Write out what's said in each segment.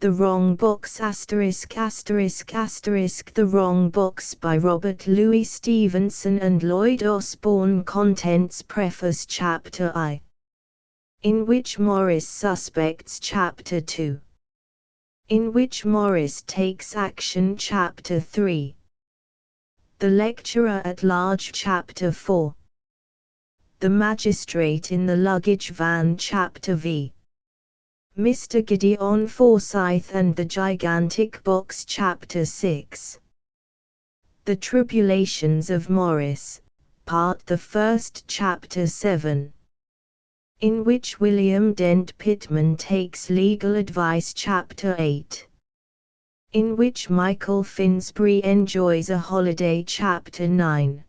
The Wrong Books ******* The Wrong Books by Robert Louis Stevenson and Lloyd Osbourne. Contents. Preface. Chapter I. In which Morris suspects. Chapter 2. In which Morris takes action. Chapter 3. The lecturer at large. Chapter 4. The magistrate in the luggage van. Chapter V. Mr. Gideon Forsyth and the gigantic box. Chapter 6. The Tribulations of Morris, Part the First. Chapter 7. In which William Dent Pitman takes legal advice. Chapter 8. In which Michael Finsbury enjoys a holiday. Chapter 9.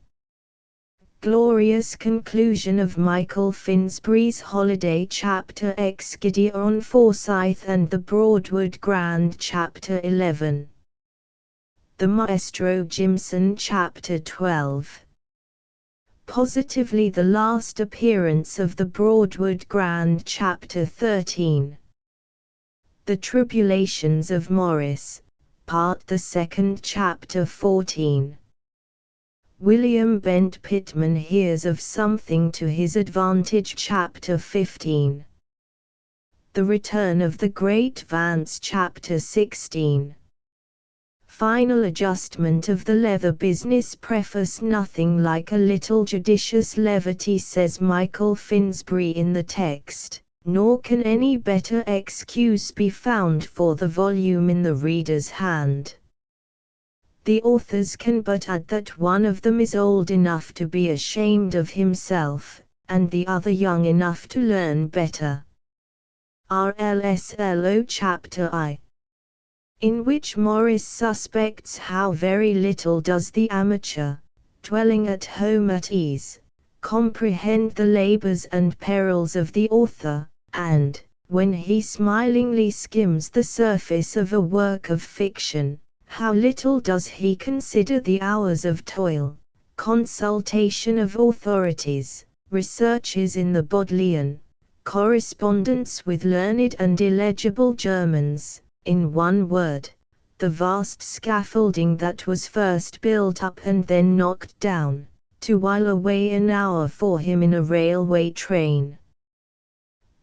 Glorious conclusion of Michael Finsbury's holiday. Chapter X. Gideon Forsyth and the Broadwood Grand. Chapter 11. The Maestro Jimson. Chapter 12. Positively the last appearance of the Broadwood Grand. Chapter 13. The Tribulations of Morris, Part the Second. Chapter 14. William Bent Pitman hears of something to his advantage. Chapter 15. The Return of the Great Vance. Chapter 16. Final adjustment of the leather business. Preface. Nothing like a little judicious levity, says Michael Finsbury in the text, nor can any better excuse be found for the volume in the reader's hand. The authors can but add that one of them is old enough to be ashamed of himself, and the other young enough to learn better. RLSLO. Chapter I. In which Morris suspects how very little does the amateur, dwelling at home at ease, comprehend the labors and perils of the author, and, when he smilingly skims the surface of a work of fiction, how little does he consider the hours of toil, consultation of authorities, researches in the Bodleian, correspondence with learned and illegible Germans, in one word, the vast scaffolding that was first built up and then knocked down, to while away an hour for him in a railway train.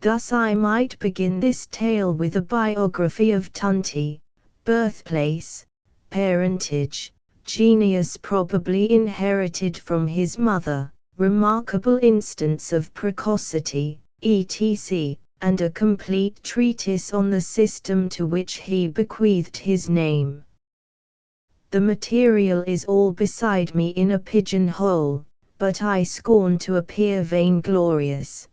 Thus I might begin this tale with a biography of Tunty, birthplace, parentage, genius probably inherited from his mother, remarkable instance of precocity, etc., and a complete treatise on the system to which he bequeathed his name. The material is all beside me in a pigeon-hole, but I scorn to appear vainglorious.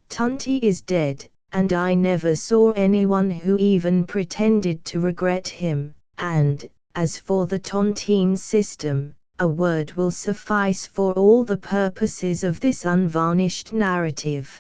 Tunty is dead, and I never saw anyone who even pretended to regret him. And, as for the tontine system, a word will suffice for all the purposes of this unvarnished narrative.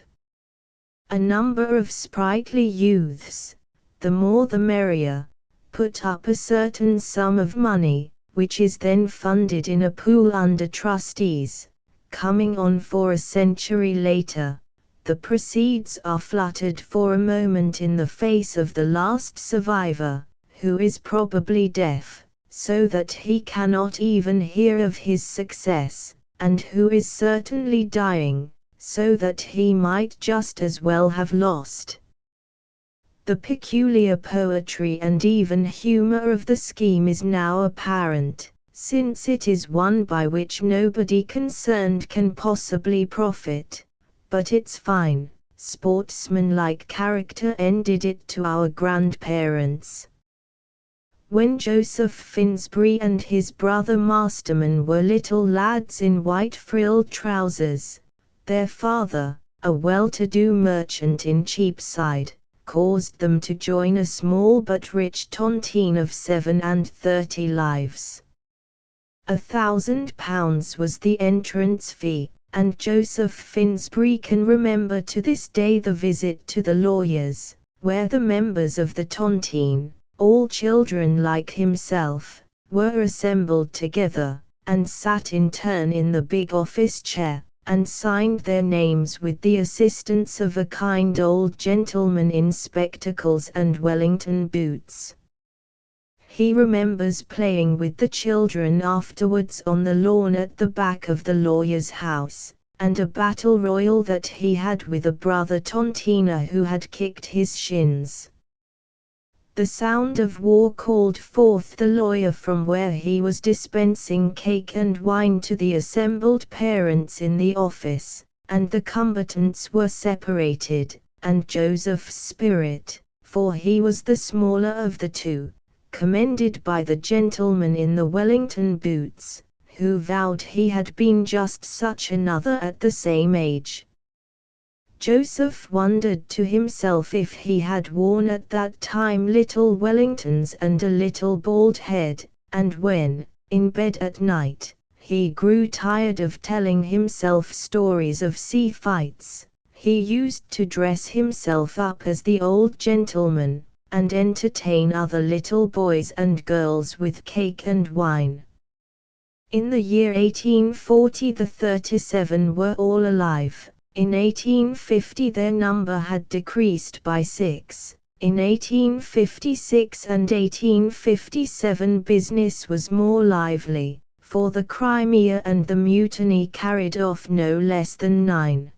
A number of sprightly youths, the more the merrier, put up a certain sum of money, which is then funded in a pool under trustees. Coming on for a century later, the proceeds are fluttered for a moment in the face of the last survivor, who is probably deaf, so that he cannot even hear of his success, and who is certainly dying, so that he might just as well have lost. The peculiar poetry and even humor of the scheme is now apparent, since it is one by which nobody concerned can possibly profit, but its fine, sportsmanlike character ended it to our grandparents. When Joseph Finsbury and his brother Masterman were little lads in white frilled trousers, their father, a well-to-do merchant in Cheapside, caused them to join a small but rich tontine of 37 lives. £1,000 was the entrance fee, and Joseph Finsbury can remember to this day the visit to the lawyers, where the members of the tontine, all children like himself, were assembled together, and sat in turn in the big office chair, and signed their names with the assistance of a kind old gentleman in spectacles and Wellington boots. He remembers playing with the children afterwards on the lawn at the back of the lawyer's house, and a battle royal that he had with a brother tontiner who had kicked his shins. The sound of war called forth the lawyer from where he was dispensing cake and wine to the assembled parents in the office, and the combatants were separated, and Joseph's spirit, for he was the smaller of the two, commended by the gentleman in the Wellington boots, who vowed he had been just such another at the same age. Joseph wondered to himself if he had worn at that time little Wellingtons and a little bald head, and when, in bed at night, he grew tired of telling himself stories of sea fights, he used to dress himself up as the old gentleman, and entertain other little boys and girls with cake and wine. In the year 1840 the 37 were all alive. In 1850 their number had decreased by 6. In 1856 and 1857 business was more lively, for the Crimea and the Mutiny carried off no less than 9.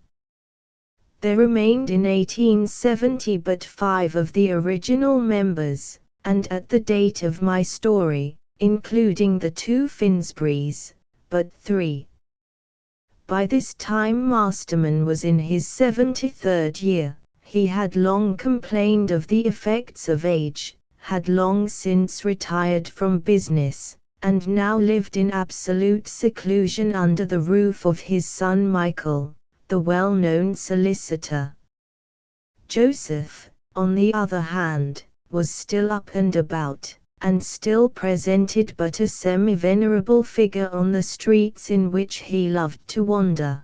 There remained in 1870 but 5 of the original members, and at the date of my story, including the 2 Finsburys, but 3. By this time Masterman was in his 73rd year. He had long complained of the effects of age, had long since retired from business, and now lived in absolute seclusion under the roof of his son Michael, the well-known solicitor. Joseph, on the other hand, was still up and about, and still presented but a semi-venerable figure on the streets in which he loved to wander.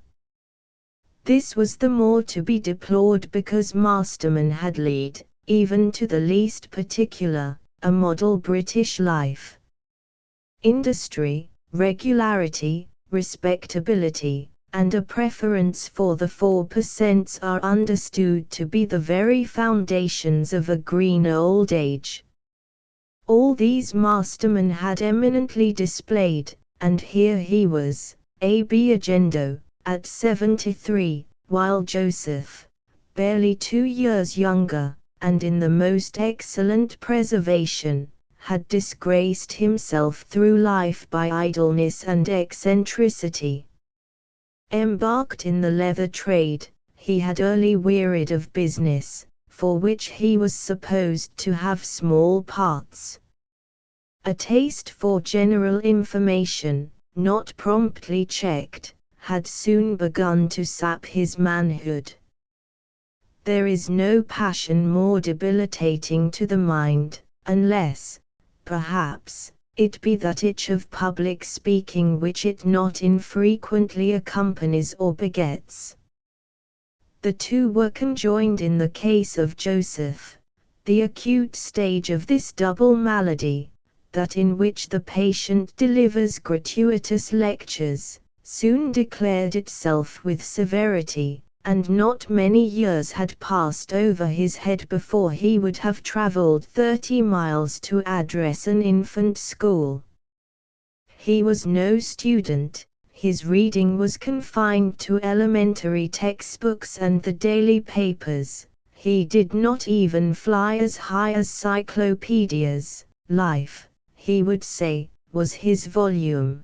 This was the more to be deplored because Masterman had led, even to the least particular, a model British life. Industry, regularity, respectability, and a preference for the 4% are understood to be the very foundations of a green old age. All these Masterman had eminently displayed, and here he was, ab agendo, at 73, while Joseph, barely 2 years younger, and in the most excellent preservation, had disgraced himself through life by idleness and eccentricity. Embarked in the leather trade, he had early wearied of business, for which he was supposed to have small parts. A taste for general information, not promptly checked, had soon begun to sap his manhood. There is no passion more debilitating to the mind, unless, perhaps, it be that itch of public speaking which it not infrequently accompanies or begets. The two were conjoined in the case of Joseph, the acute stage of this double malady, that in which the patient delivers gratuitous lectures, soon declared itself with severity, and not many years had passed over his head before he would have travelled 30 miles to address an infant school. He was no student. His reading was confined to elementary textbooks and the daily papers. He did not even fly as high as cyclopedias. Life, he would say, was his volume.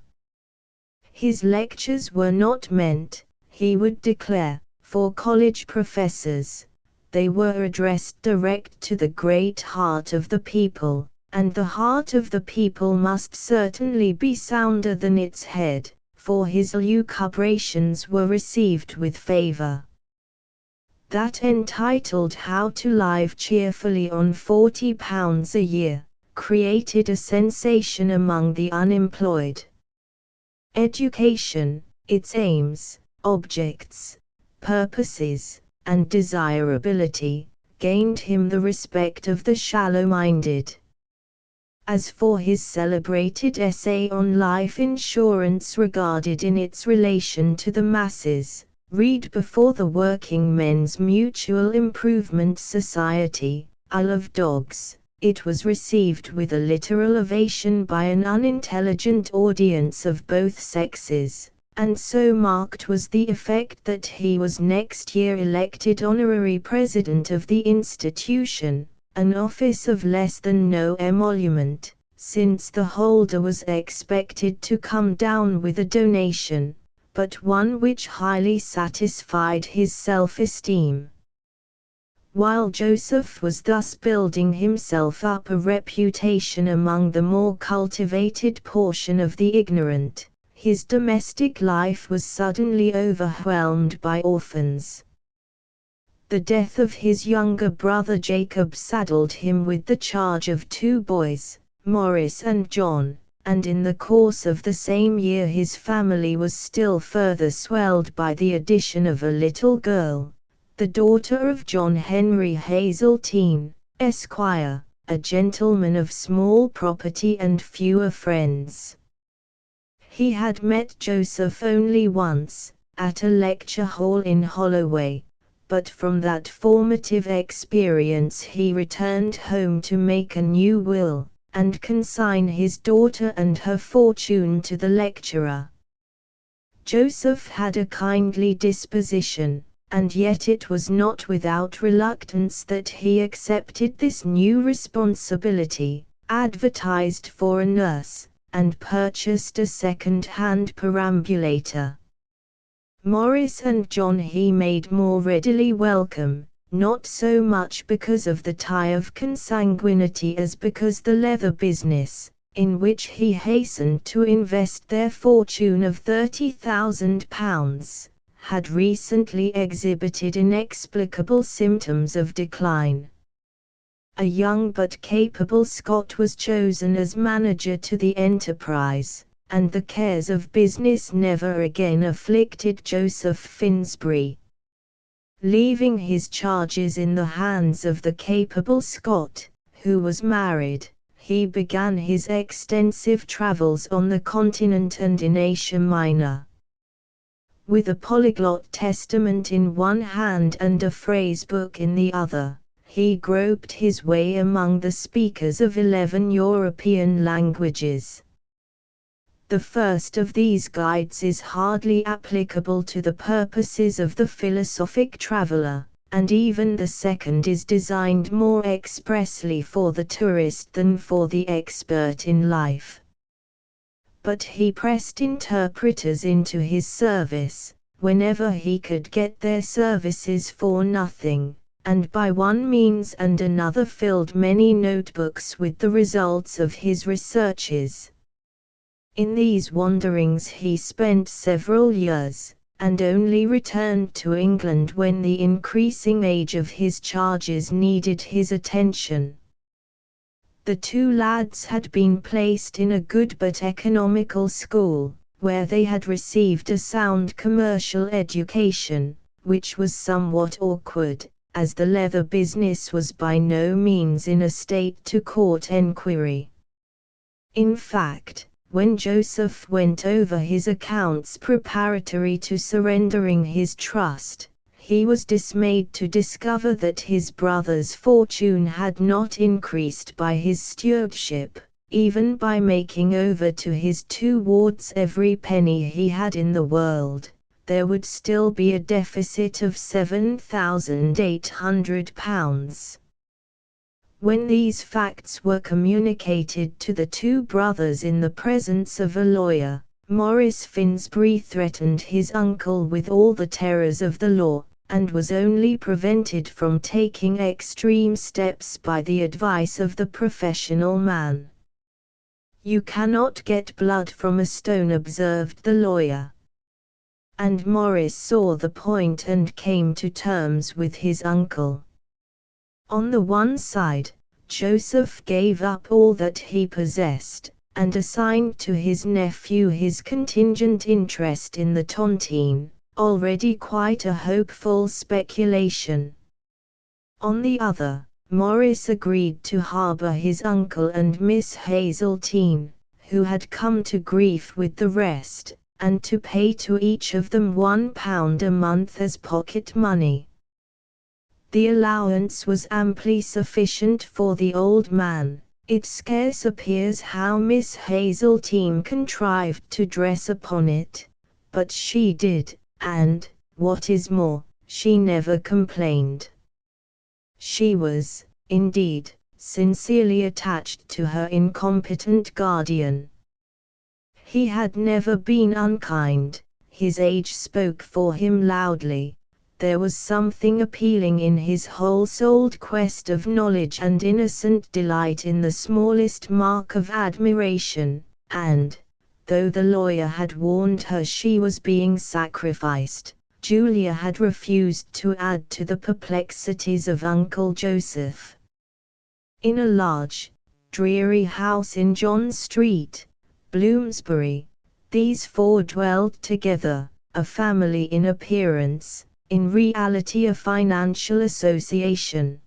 His lectures were not meant, he would declare, for college professors. They were addressed direct to the great heart of the people, and the heart of the people must certainly be sounder than its head, for his lucubrations were received with favor. That entitled How to Live Cheerfully on £40 a Year, created a sensation among the unemployed. Education, its aims, objects, purposes, and desirability, gained him the respect of the shallow-minded. As for his celebrated essay on life insurance regarded in its relation to the masses, read before the Working Men's Mutual Improvement Society, I Love Dogs, it was received with a literal ovation by an unintelligent audience of both sexes, and so marked was the effect that he was next year elected honorary president of the institution, an office of less than no emolument, since the holder was expected to come down with a donation, but one which highly satisfied his self-esteem. While Joseph was thus building himself up a reputation among the more cultivated portion of the ignorant, his domestic life was suddenly overwhelmed by orphans. The death of his younger brother Jacob saddled him with the charge of 2 boys, Morris and John, and in the course of the same year his family was still further swelled by the addition of a little girl, the daughter of John Henry Hazeltine, Esquire, a gentleman of small property and fewer friends. He had met Joseph only once, at a lecture hall in Holloway, but from that formative experience he returned home to make a new will, and consign his daughter and her fortune to the lecturer. Joseph had a kindly disposition, and yet it was not without reluctance that he accepted this new responsibility, advertised for a nurse, and purchased a second-hand perambulator. Morris and John he made more readily welcome, not so much because of the tie of consanguinity as because the leather business, in which he hastened to invest their fortune of £30,000, had recently exhibited inexplicable symptoms of decline. A young but capable Scot was chosen as manager to the enterprise, and the cares of business never again afflicted Joseph Finsbury. Leaving his charges in the hands of the capable Scot, who was married, he began his extensive travels on the continent and in Asia Minor. With a polyglot testament in one hand and a phrase book in the other, he groped his way among the speakers of 11 European languages. The first of these guides is hardly applicable to the purposes of the philosophic traveler, and even the second is designed more expressly for the tourist than for the expert in life. But he pressed interpreters into his service, whenever he could get their services for nothing, and by one means and another filled many notebooks with the results of his researches. In these wanderings he spent several years, and only returned to England when the increasing age of his charges needed his attention. The 2 lads had been placed in a good but economical school, where they had received a sound commercial education, which was somewhat awkward, as the leather business was by no means in a state to court enquiry. In fact, when Joseph went over his accounts preparatory to surrendering his trust, he was dismayed to discover that his brother's fortune had not increased by his stewardship, even by making over to his 2 wards every penny he had in the world. There would still be a deficit of £7,800. When these facts were communicated to the 2 brothers in the presence of a lawyer, Maurice Finsbury threatened his uncle with all the terrors of the law, and was only prevented from taking extreme steps by the advice of the professional man. "You cannot get blood from a stone," observed the lawyer. And Maurice saw the point and came to terms with his uncle. On the one side, Joseph gave up all that he possessed, and assigned to his nephew his contingent interest in the tontine, already quite a hopeful speculation. On the other, Morris agreed to harbour his uncle and Miss Hazeltine, who had come to grief with the rest, and to pay to each of them £1 a month as pocket money. The allowance was amply sufficient for the old man. It scarce appears how Miss Hazeltine contrived to dress upon it, but she did, and, what is more, she never complained. She was, indeed, sincerely attached to her incompetent guardian. He had never been unkind, his age spoke for him loudly. There was something appealing in his whole-souled quest of knowledge and innocent delight in the smallest mark of admiration, and, though the lawyer had warned her she was being sacrificed, Julia had refused to add to the perplexities of Uncle Joseph. In a large, dreary house in John Street, Bloomsbury, these four dwelled together, a family in appearance, in reality a financial association.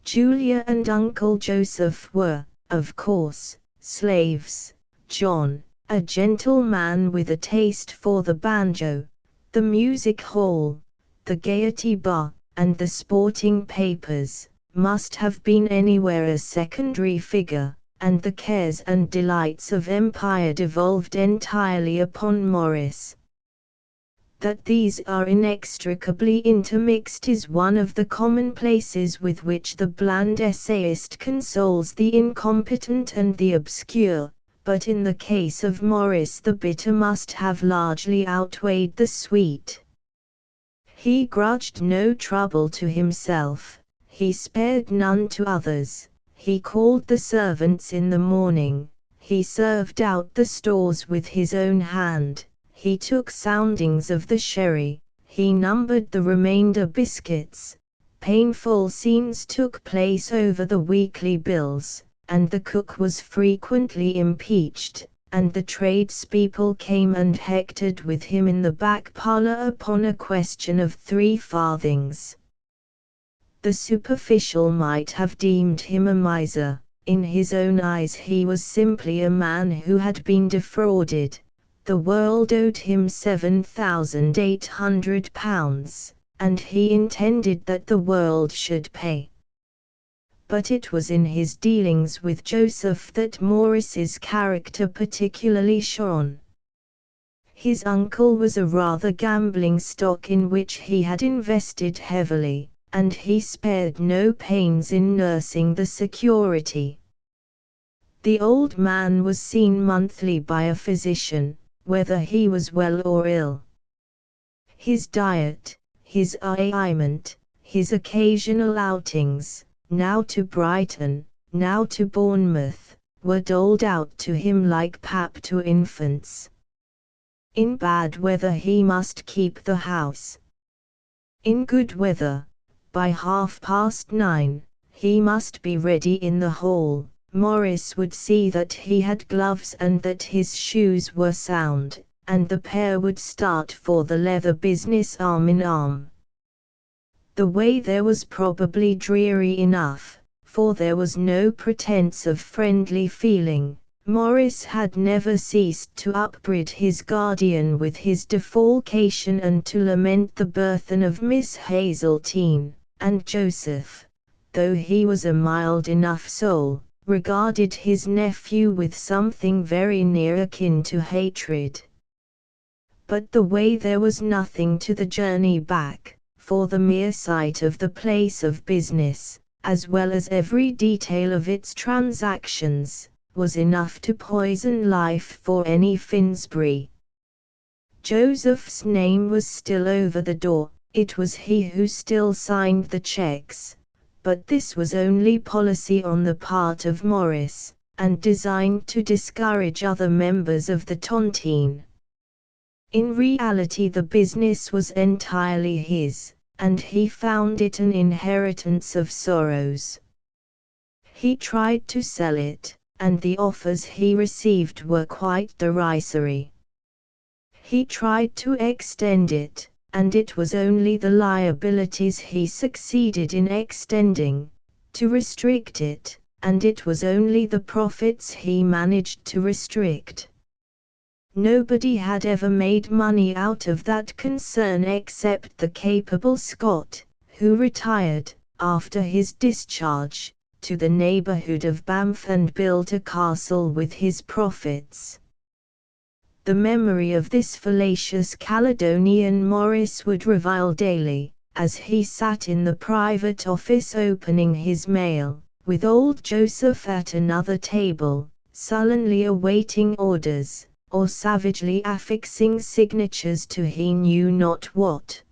Julia and Uncle Joseph were, of course, slaves. John, a gentleman with a taste for the banjo, the music hall, the Gaiety bar, and the sporting papers, must have been anywhere a secondary figure, and the cares and delights of empire devolved entirely upon Morris. That these are inextricably intermixed is one of the commonplaces with which the bland essayist consoles the incompetent and the obscure, but in the case of Morris the bitter must have largely outweighed the sweet. He grudged no trouble to himself, he spared none to others, he called the servants in the morning, he served out the stores with his own hand. He took soundings of the sherry, he numbered the remainder biscuits, painful scenes took place over the weekly bills, and the cook was frequently impeached, and the tradespeople came and hectored with him in the back parlour upon a question of 3 farthings. The superficial might have deemed him a miser, in his own eyes he was simply a man who had been defrauded. The world owed him £7,800, and he intended that the world should pay. But it was in his dealings with Joseph that Morris's character particularly shone. His uncle was a rather gambling stock in which he had invested heavily, and he spared no pains in nursing the security. The old man was seen monthly by a physician, whether he was well or ill. His diet, his aliment, his occasional outings, now to Brighton, now to Bournemouth, were doled out to him like pap to infants. In bad weather he must keep the house. In good weather, by 9:30, he must be ready in the hall. Morris would see that he had gloves and that his shoes were sound, and the pair would start for the leather business arm in arm. The way there was probably dreary enough, for there was no pretence of friendly feeling. Morris had never ceased to upbraid his guardian with his defalcation and to lament the burthen of Miss Hazeltine, and Joseph, though he was a mild enough soul, regarded his nephew with something very near akin to hatred. But the way there was nothing to the journey back, for the mere sight of the place of business, as well as every detail of its transactions, was enough to poison life for any Finsbury. Joseph's name was still over the door, it was he who still signed the cheques. But this was only policy on the part of Morris, and designed to discourage other members of the tontine. In reality the business was entirely his, and he found it an inheritance of sorrows. He tried to sell it, and the offers he received were quite derisory. He tried to extend it, and it was only the liabilities he succeeded in extending, to restrict it, and it was only the profits he managed to restrict. Nobody had ever made money out of that concern except the capable Scot, who retired, after his discharge, to the neighborhood of Banff and built a castle with his profits. The memory of this fallacious Caledonian Morris would revile daily, as he sat in the private office opening his mail, with old Joseph at another table, sullenly awaiting orders, or savagely affixing signatures to he knew not what.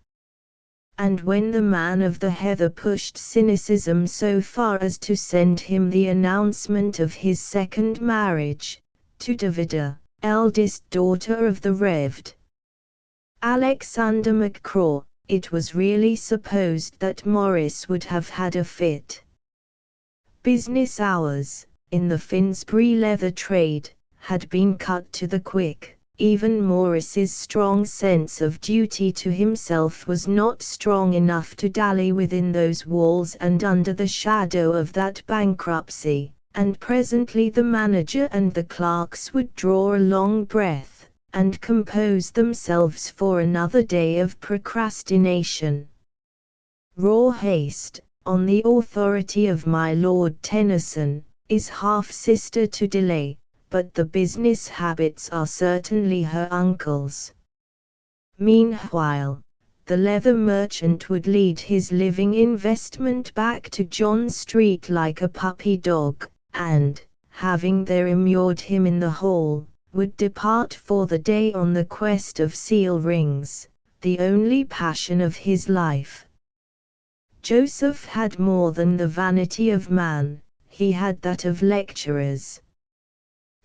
And when the man of the heather pushed cynicism so far as to send him the announcement of his second marriage, to Davida, eldest daughter of the Revd. Alexander McCraw, it was really supposed that Morris would have had a fit. Business hours, in the Finsbury leather trade, had been cut to the quick. Even Morris's strong sense of duty to himself was not strong enough to dally within those walls and under the shadow of that bankruptcy, and presently the manager and the clerks would draw a long breath, and compose themselves for another day of procrastination. Raw haste, on the authority of my Lord Tennyson, is half-sister to delay, but the business habits are certainly her uncles. Meanwhile, the leather merchant would lead his living investment back to John Street like a puppy dog, and, having there immured him in the hall, would depart for the day on the quest of seal rings, the only passion of his life. Joseph had more than the vanity of man, he had that of lecturers.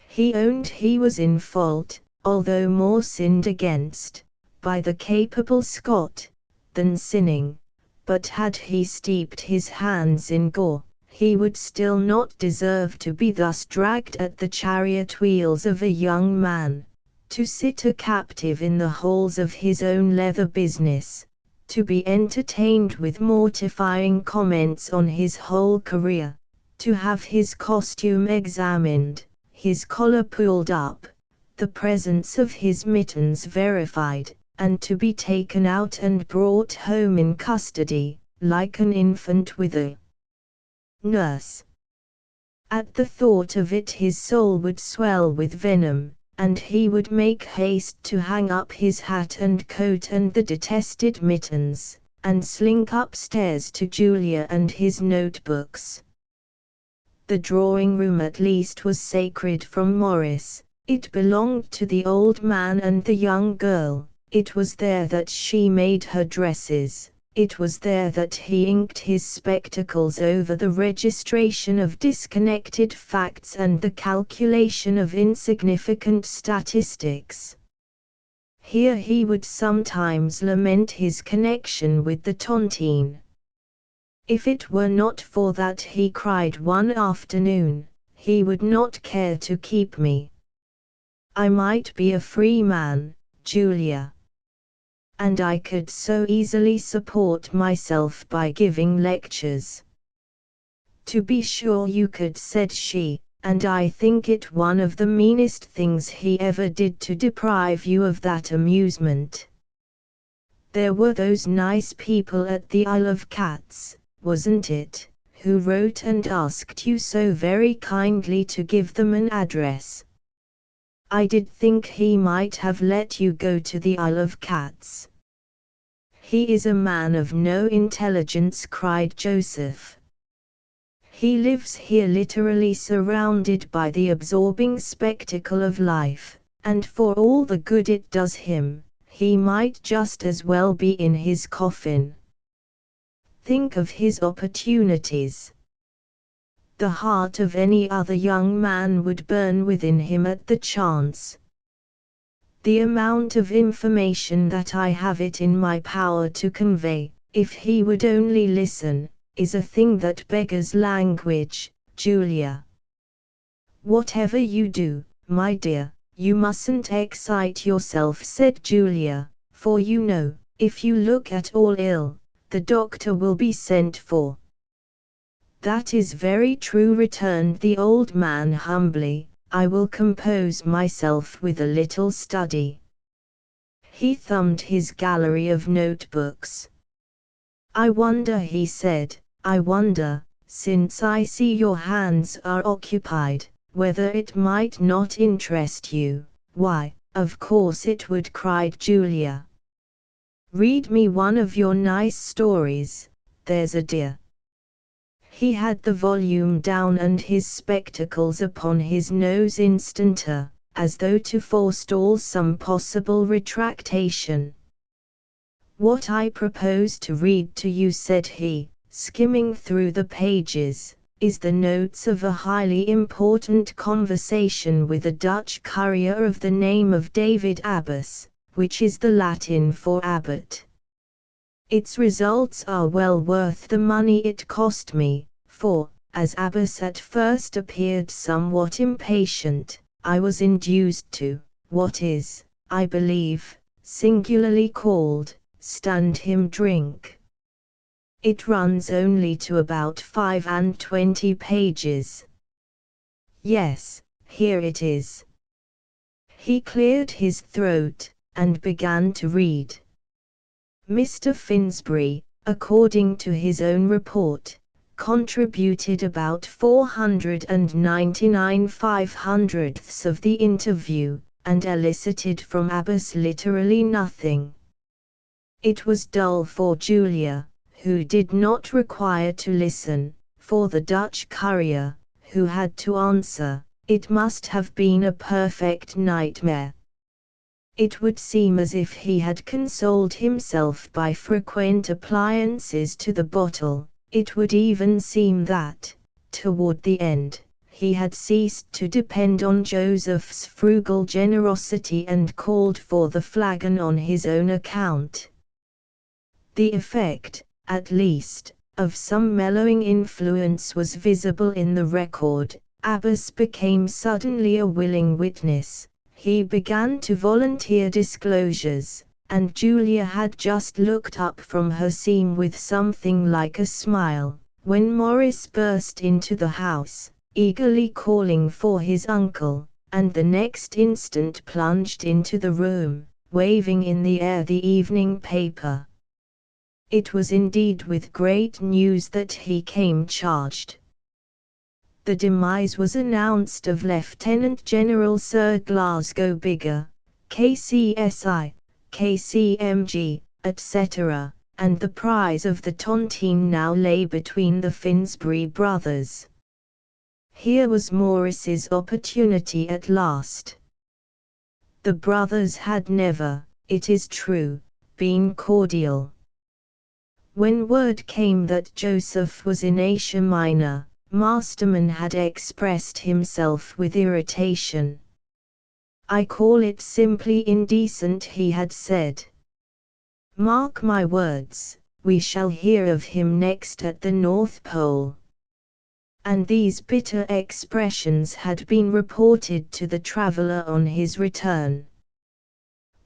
He owned he was in fault, although more sinned against, by the capable Scot, than sinning, but had he steeped his hands in gore, he would still not deserve to be thus dragged at the chariot wheels of a young man, to sit a captive in the halls of his own leather business, to be entertained with mortifying comments on his whole career, to have his costume examined, his collar pulled up, the presence of his mittens verified, and to be taken out and brought home in custody, like an infant with a nurse. At the thought of it his soul would swell with venom, and he would make haste to hang up his hat and coat and the detested mittens, and slink upstairs to Julia and his notebooks. The drawing-room at least was sacred from Morris, it belonged to the old man and the young girl, it was there that she made her dresses, it was there that he inked his spectacles over the registration of disconnected facts and the calculation of insignificant statistics. Here he would sometimes lament his connection with the tontine. If it were not for that, he cried one afternoon, he would not care to keep me. I might be a free man, Julia. And I could so easily support myself by giving lectures. To be sure you could, said she, and I think it one of the meanest things he ever did to deprive you of that amusement. There were those nice people at the Isle of Cats, wasn't it, who wrote and asked you so very kindly to give them an address. I did think he might have let you go to the Isle of Cats. He is a man of no intelligence, cried Joseph. He lives here literally surrounded by the absorbing spectacle of life, and for all the good it does him, he might just as well be in his coffin. Think of his opportunities. The heart of any other young man would burn within him at the chance. The amount of information that I have it in my power to convey, if he would only listen, is a thing that beggars language, Julia. Whatever you do, my dear, you mustn't excite yourself, said Julia, for you know, if you look at all ill, the doctor will be sent for. "That is very true," returned the old man humbly. "I will compose myself with a little study." He thumbed his gallery of notebooks. "I wonder," he said, "I wonder, since I see your hands are occupied, whether it might not interest you." "Why, of course it would," cried Julia. "Read me one of your nice stories, there's a dear." He had the volume down and his spectacles upon his nose instanter, as though to forestall some possible retractation. "What I propose to read to you," said he, skimming through the pages, "is the notes of a highly important conversation with a Dutch courier of the name of David Abbas, which is the Latin for abbot. Its results are well worth the money it cost me, for, as Abbas at first appeared somewhat impatient, I was induced to, what is, I believe, singularly called, stand him drink. It runs only to about 25 pages. Yes, here it is." He cleared his throat, and began to read. Mr. Finsbury, according to his own report, contributed about 499/500ths of the interview, and elicited from Abbas literally nothing. It was dull for Julia, who did not require to listen; for the Dutch courier, who had to answer, it must have been a perfect nightmare. It would seem as if he had consoled himself by frequent appliances to the bottle. It would even seem that, toward the end, he had ceased to depend on Joseph's frugal generosity and called for the flagon on his own account. The effect, at least, of some mellowing influence was visible in the record. Abbas became suddenly a willing witness. He began to volunteer disclosures, and Julia had just looked up from her seam with something like a smile, when Morris burst into the house, eagerly calling for his uncle, and the next instant plunged into the room, waving in the air the evening paper. It was indeed with great news that he came charged. The demise was announced of Lieutenant General Sir Glasgow Biggar, KCSI, KCMG, etc., and the prize of the tontine now lay between the Finsbury brothers. Here was Morris's opportunity at last. The brothers had never, it is true, been cordial. When word came that Joseph was in Asia Minor, Masterman had expressed himself with irritation. "I call it simply indecent," he had said. "Mark my words, we shall hear of him next at the North Pole." And these bitter expressions had been reported to the traveller on his return.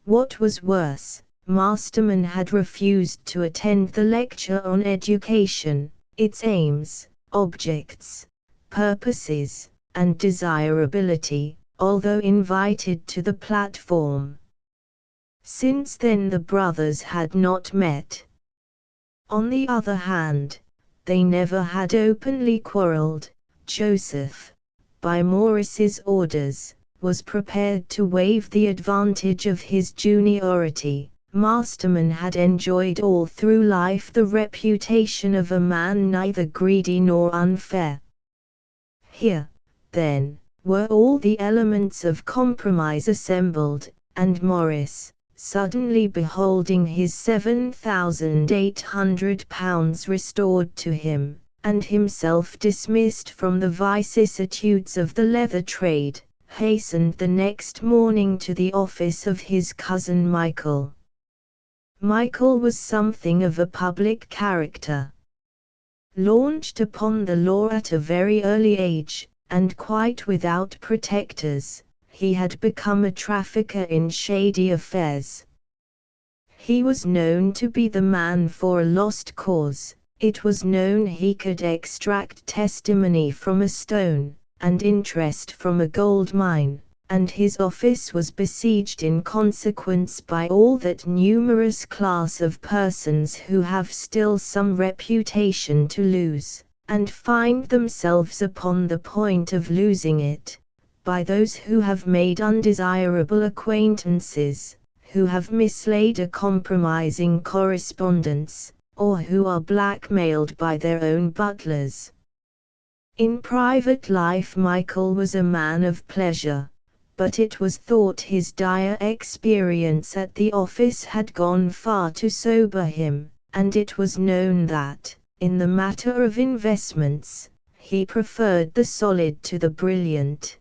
What was worse, Masterman had refused to attend the lecture on education, its aims, objects, purposes, and desirability, although invited to the platform. Since then the brothers had not met. On the other hand, they never had openly quarrelled. Joseph, by Morris's orders, was prepared to waive the advantage of his juniority. Masterman had enjoyed all through life the reputation of a man neither greedy nor unfair. Here, then, were all the elements of compromise assembled, and Morris, suddenly beholding his £7,800 restored to him, and himself dismissed from the vicissitudes of the leather trade, hastened the next morning to the office of his cousin Michael. Michael was something of a public character. Launched upon the law at a very early age, and quite without protectors, he had become a trafficker in shady affairs. He was known to be the man for a lost cause, It was known he could extract testimony from a stone, and interest from a gold mine, and his office was besieged in consequence by all that numerous class of persons who have still some reputation to lose, and find themselves upon the point of losing it, by those who have made undesirable acquaintances, who have mislaid a compromising correspondence, or who are blackmailed by their own butlers. In private life Michael was a man of pleasure, but it was thought his dire experience at the office had gone far to sober him, and it was known that, in the matter of investments, he preferred the solid to the brilliant.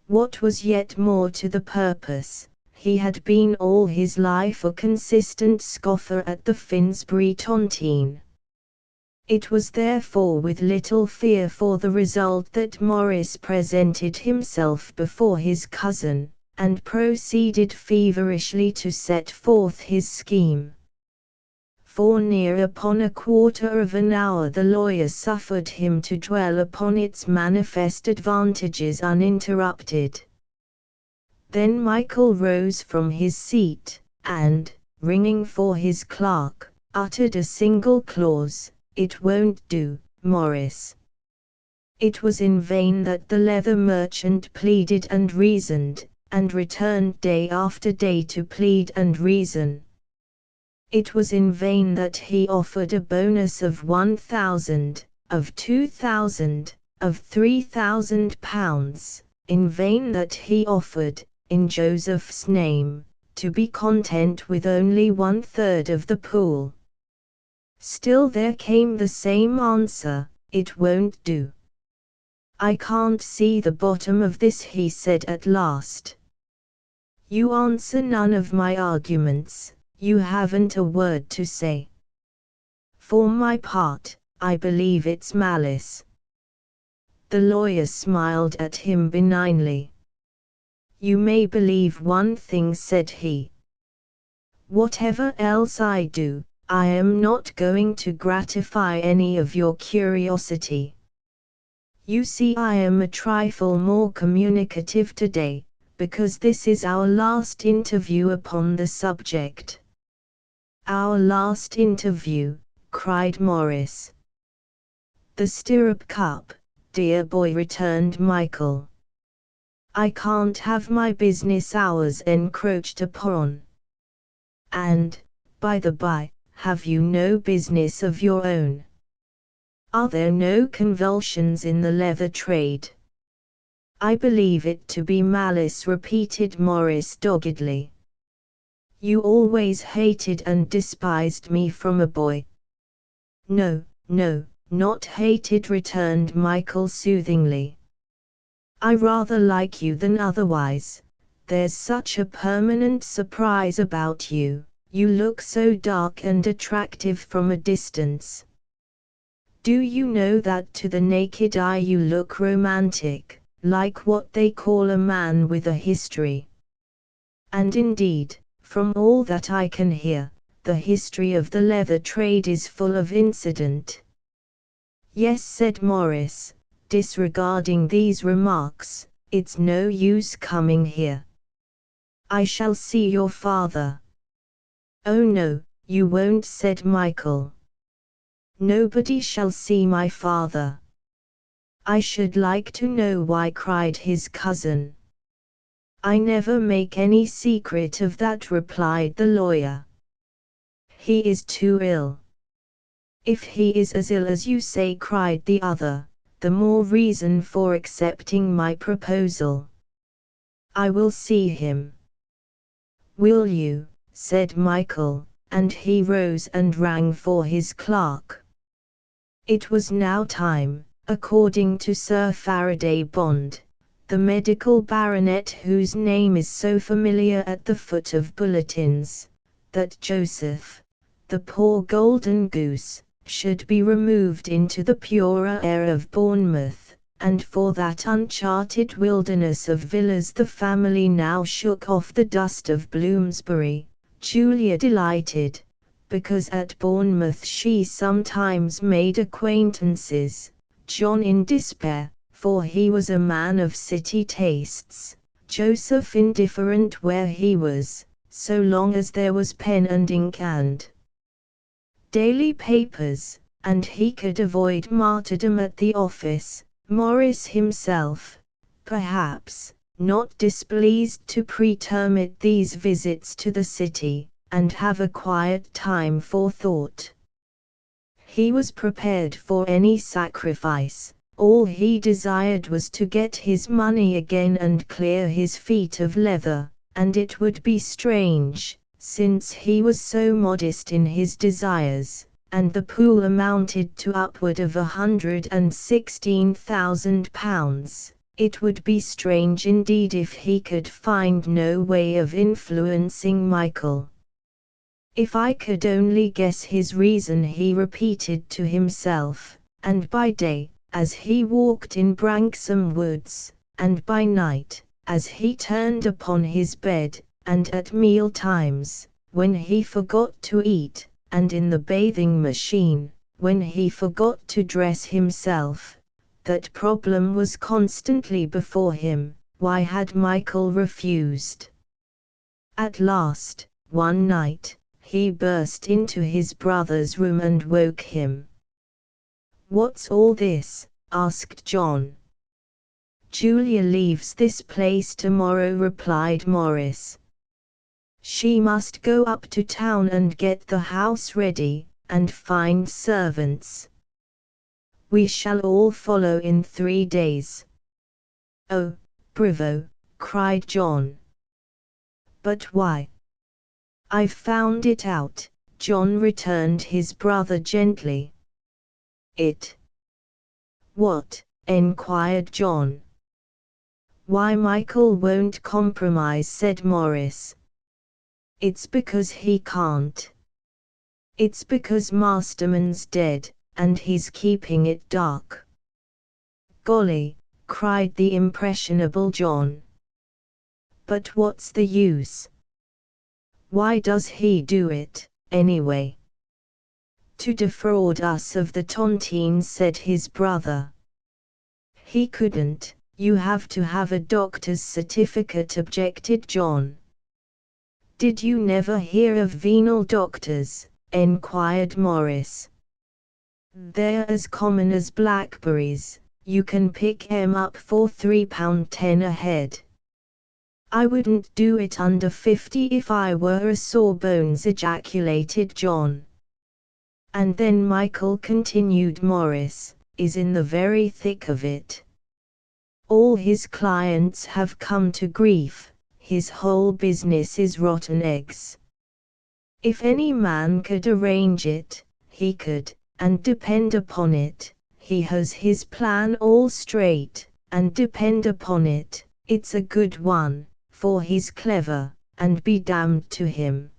What was yet more to the purpose, he had been all his life a consistent scoffer at the Finsbury tontine. It was therefore with little fear for the result that Morris presented himself before his cousin, and proceeded feverishly to set forth his scheme. For near upon a quarter of an hour the lawyer suffered him to dwell upon its manifest advantages uninterrupted. Then Michael rose from his seat, and, ringing for his clerk, uttered a single clause: "It won't do, Morris." It was in vain that the leather merchant pleaded and reasoned, and returned day after day to plead and reason. It was in vain that he offered a bonus of 1,000, of 2,000, of 3,000 pounds, in vain that he offered, in Joseph's name, to be content with only 1/3 of the pool. Still there came the same answer: "It won't do." "I can't see the bottom of this," he said at last. "You answer none of my arguments, you haven't a word to say. For my part, I believe it's malice." The lawyer smiled at him benignly. "You may believe one thing," said he. "Whatever else I do, I am not going to gratify any of your curiosity. You see, I am a trifle more communicative today, because this is our last interview upon the subject." "Our last interview," cried Morris. "The stirrup cup, dear boy," returned Michael. "I can't have my business hours encroached upon. And, by the by, have you no business of your own? Are there no convulsions in the leather trade?" "I believe it to be malice," repeated Morris doggedly. "You always hated and despised me from a boy." "No, no, not hated," returned Michael soothingly. "I rather like you than otherwise. There's such a permanent surprise about you, you look so dark and attractive from a distance. Do you know that to the naked eye you look romantic, like what they call a man with a history? And indeed, from all that I can hear, the history of the leather trade is full of incident." "Yes," said Morris, disregarding these remarks, "it's no use coming here." "I shall see your father." "Oh no, you won't," said Michael. "Nobody shall see my father." "I should like to know why," cried his cousin. "I never make any secret of that," replied the lawyer. "He is too ill." "If he is as ill as you say," cried the other, "the more reason for accepting my proposal. I will see him." "Will you?" said Michael, and he rose and rang for his clerk. It was now time, according to Sir Faraday Bond, the medical baronet whose name is so familiar at the foot of bulletins, that Joseph, the poor golden goose, should be removed into the purer air of Bournemouth, and for that uncharted wilderness of villas the family now shook off the dust of Bloomsbury. Julia delighted, because at Bournemouth she sometimes made acquaintances, John in despair, for he was a man of city tastes, Joseph indifferent where he was, so long as there was pen and ink and daily papers, and he could avoid martyrdom at the office. Morris himself, perhaps, not displeased to pretermit these visits to the city, and have a quiet time for thought. He was prepared for any sacrifice. All he desired was to get his money again and clear his feet of leather, and it would be strange, since he was so modest in his desires, and the pool amounted to upward of £116,000, it would be strange indeed if he could find no way of influencing Michael. If I could only guess his reason, he repeated to himself, and by day, as he walked in Branksome Woods, and by night, as he turned upon his bed, and at meal times, when he forgot to eat, and in the bathing machine, when he forgot to dress himself, that problem was constantly before him: why had Michael refused? At last, one night, he burst into his brother's room and woke him. "What's all this?" asked John. "Julia leaves this place tomorrow," replied Morris. "She must go up to town and get the house ready, and find servants. We shall all follow in 3 days." "Oh, bravo!" cried John. "But why?" "I've found it out," John returned his brother gently. "It? What?" enquired John. "Why Michael won't compromise," said Morris. "It's because he can't. It's because Masterman's dead, and he's keeping it dark." "Golly!" cried the impressionable John. "But what's the use? Why does he do it, anyway?" "To defraud us of the tontines," said his brother. "He couldn't. You have to have a doctor's certificate," objected John. "Did you never hear of venal doctors?" enquired Morris. "They're as common as blackberries. You can pick 'em up for £3.10 a head." "I wouldn't do it under 50 if I were a sawbones," ejaculated John. "And then Michael," continued Morris, "is in the very thick of it. All his clients have come to grief, his whole business is rotten eggs. If any man could arrange it, he could, and depend upon it, he has his plan all straight, and depend upon it, it's a good one, for he's clever, and be damned to him.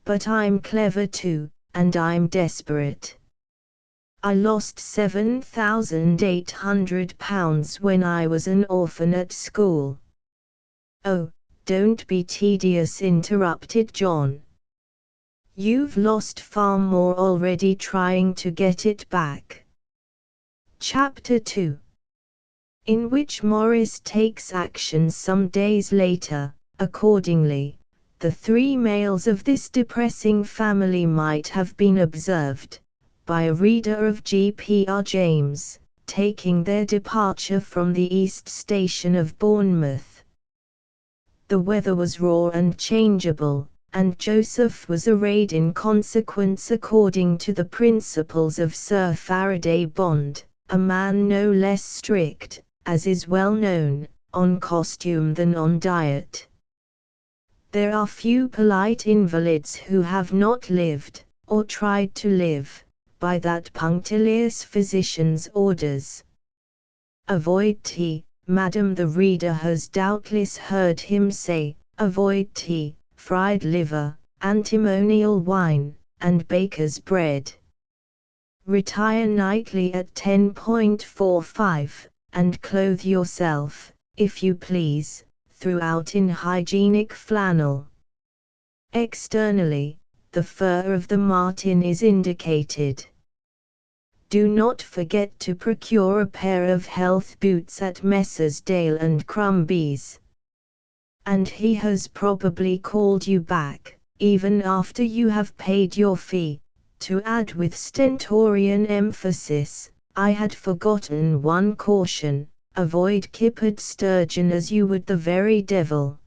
But I'm clever too, and I'm desperate. I lost £7,800 when I was an orphan at school." "Oh, don't be tedious," interrupted John. "You've lost far more already trying to get it back." Chapter 2, in which Morris takes action some days later. Accordingly, the 3 males of this depressing family might have been observed, by a reader of G.P.R. James, taking their departure from the East Station of Bournemouth. The weather was raw and changeable, and Joseph was arrayed in consequence according to the principles of Sir Faraday Bond, a man no less strict, as is well known, on costume than on diet. There are few polite invalids who have not lived, or tried to live, by that punctilious physician's orders. "Avoid tea, madam," the reader has doubtless heard him say, "avoid tea, fried liver, antimonial wine, and baker's bread. Retire nightly at 10.45, and clothe yourself, if you please, throughout in hygienic flannel. Externally, the fur of the marten is indicated. Do not forget to procure a pair of health boots at Messrs. Dale and Crumbie's. And he has probably called you back, even after you have paid your fee, to add with stentorian emphasis, I had forgotten one caution, avoid kippered sturgeon as you would the very devil.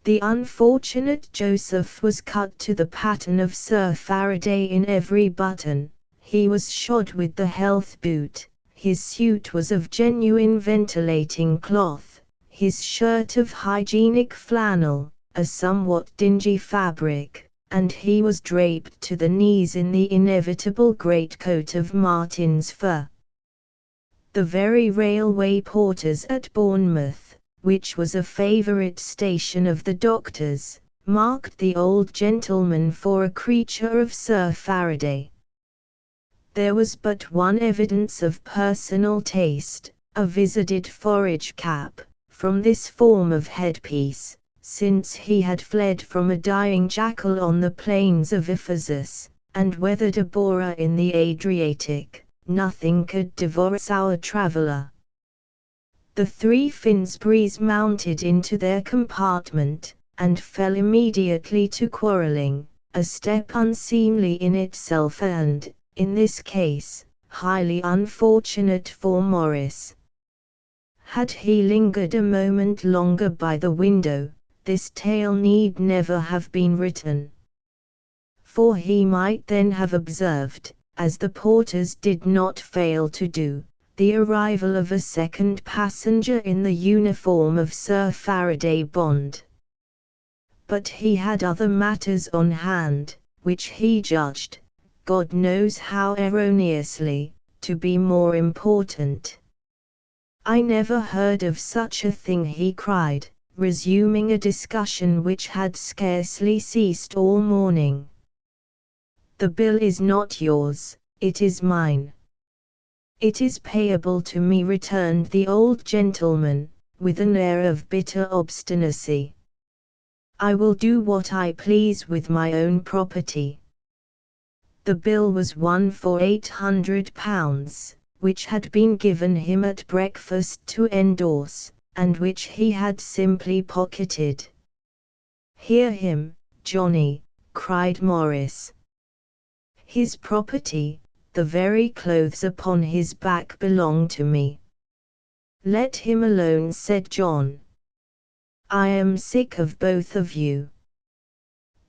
The unfortunate Joseph was cut to the pattern of Sir Faraday in every button. He was shod with the health boot, his suit was of genuine ventilating cloth, his shirt of hygienic flannel, a somewhat dingy fabric, and he was draped to the knees in the inevitable greatcoat of marten's fur. The very railway porters at Bournemouth, which was a favourite station of the doctor's, marked the old gentleman for a creature of Sir Faraday. There was but one evidence of personal taste, a vizarded forage cap, from this form of headpiece, since he had fled from a dying jackal on the plains of Ephesus, and weathered a bora in the Adriatic, nothing could devour our traveller. The three Finsburys mounted into their compartment, and fell immediately to quarrelling, a step unseemly in itself and, in this case, highly unfortunate for Morris. Had he lingered a moment longer by the window, this tale need never have been written. For he might then have observed, as the porters did not fail to do, the arrival of a second passenger in the uniform of Sir Faraday Bond. But he had other matters on hand, which he judged, God knows how erroneously, to be more important. I never heard of such a thing, he cried, resuming a discussion which had scarcely ceased all morning. The bill is not yours, it is mine. It is payable to me, returned the old gentleman, with an air of bitter obstinacy. I will do what I please with my own property. The bill was one for £800, which had been given him at breakfast to endorse, and which he had simply pocketed. Hear him, Johnny, cried Morris. His property, the very clothes upon his back, belong to me. Let him alone, said John. I am sick of both of you.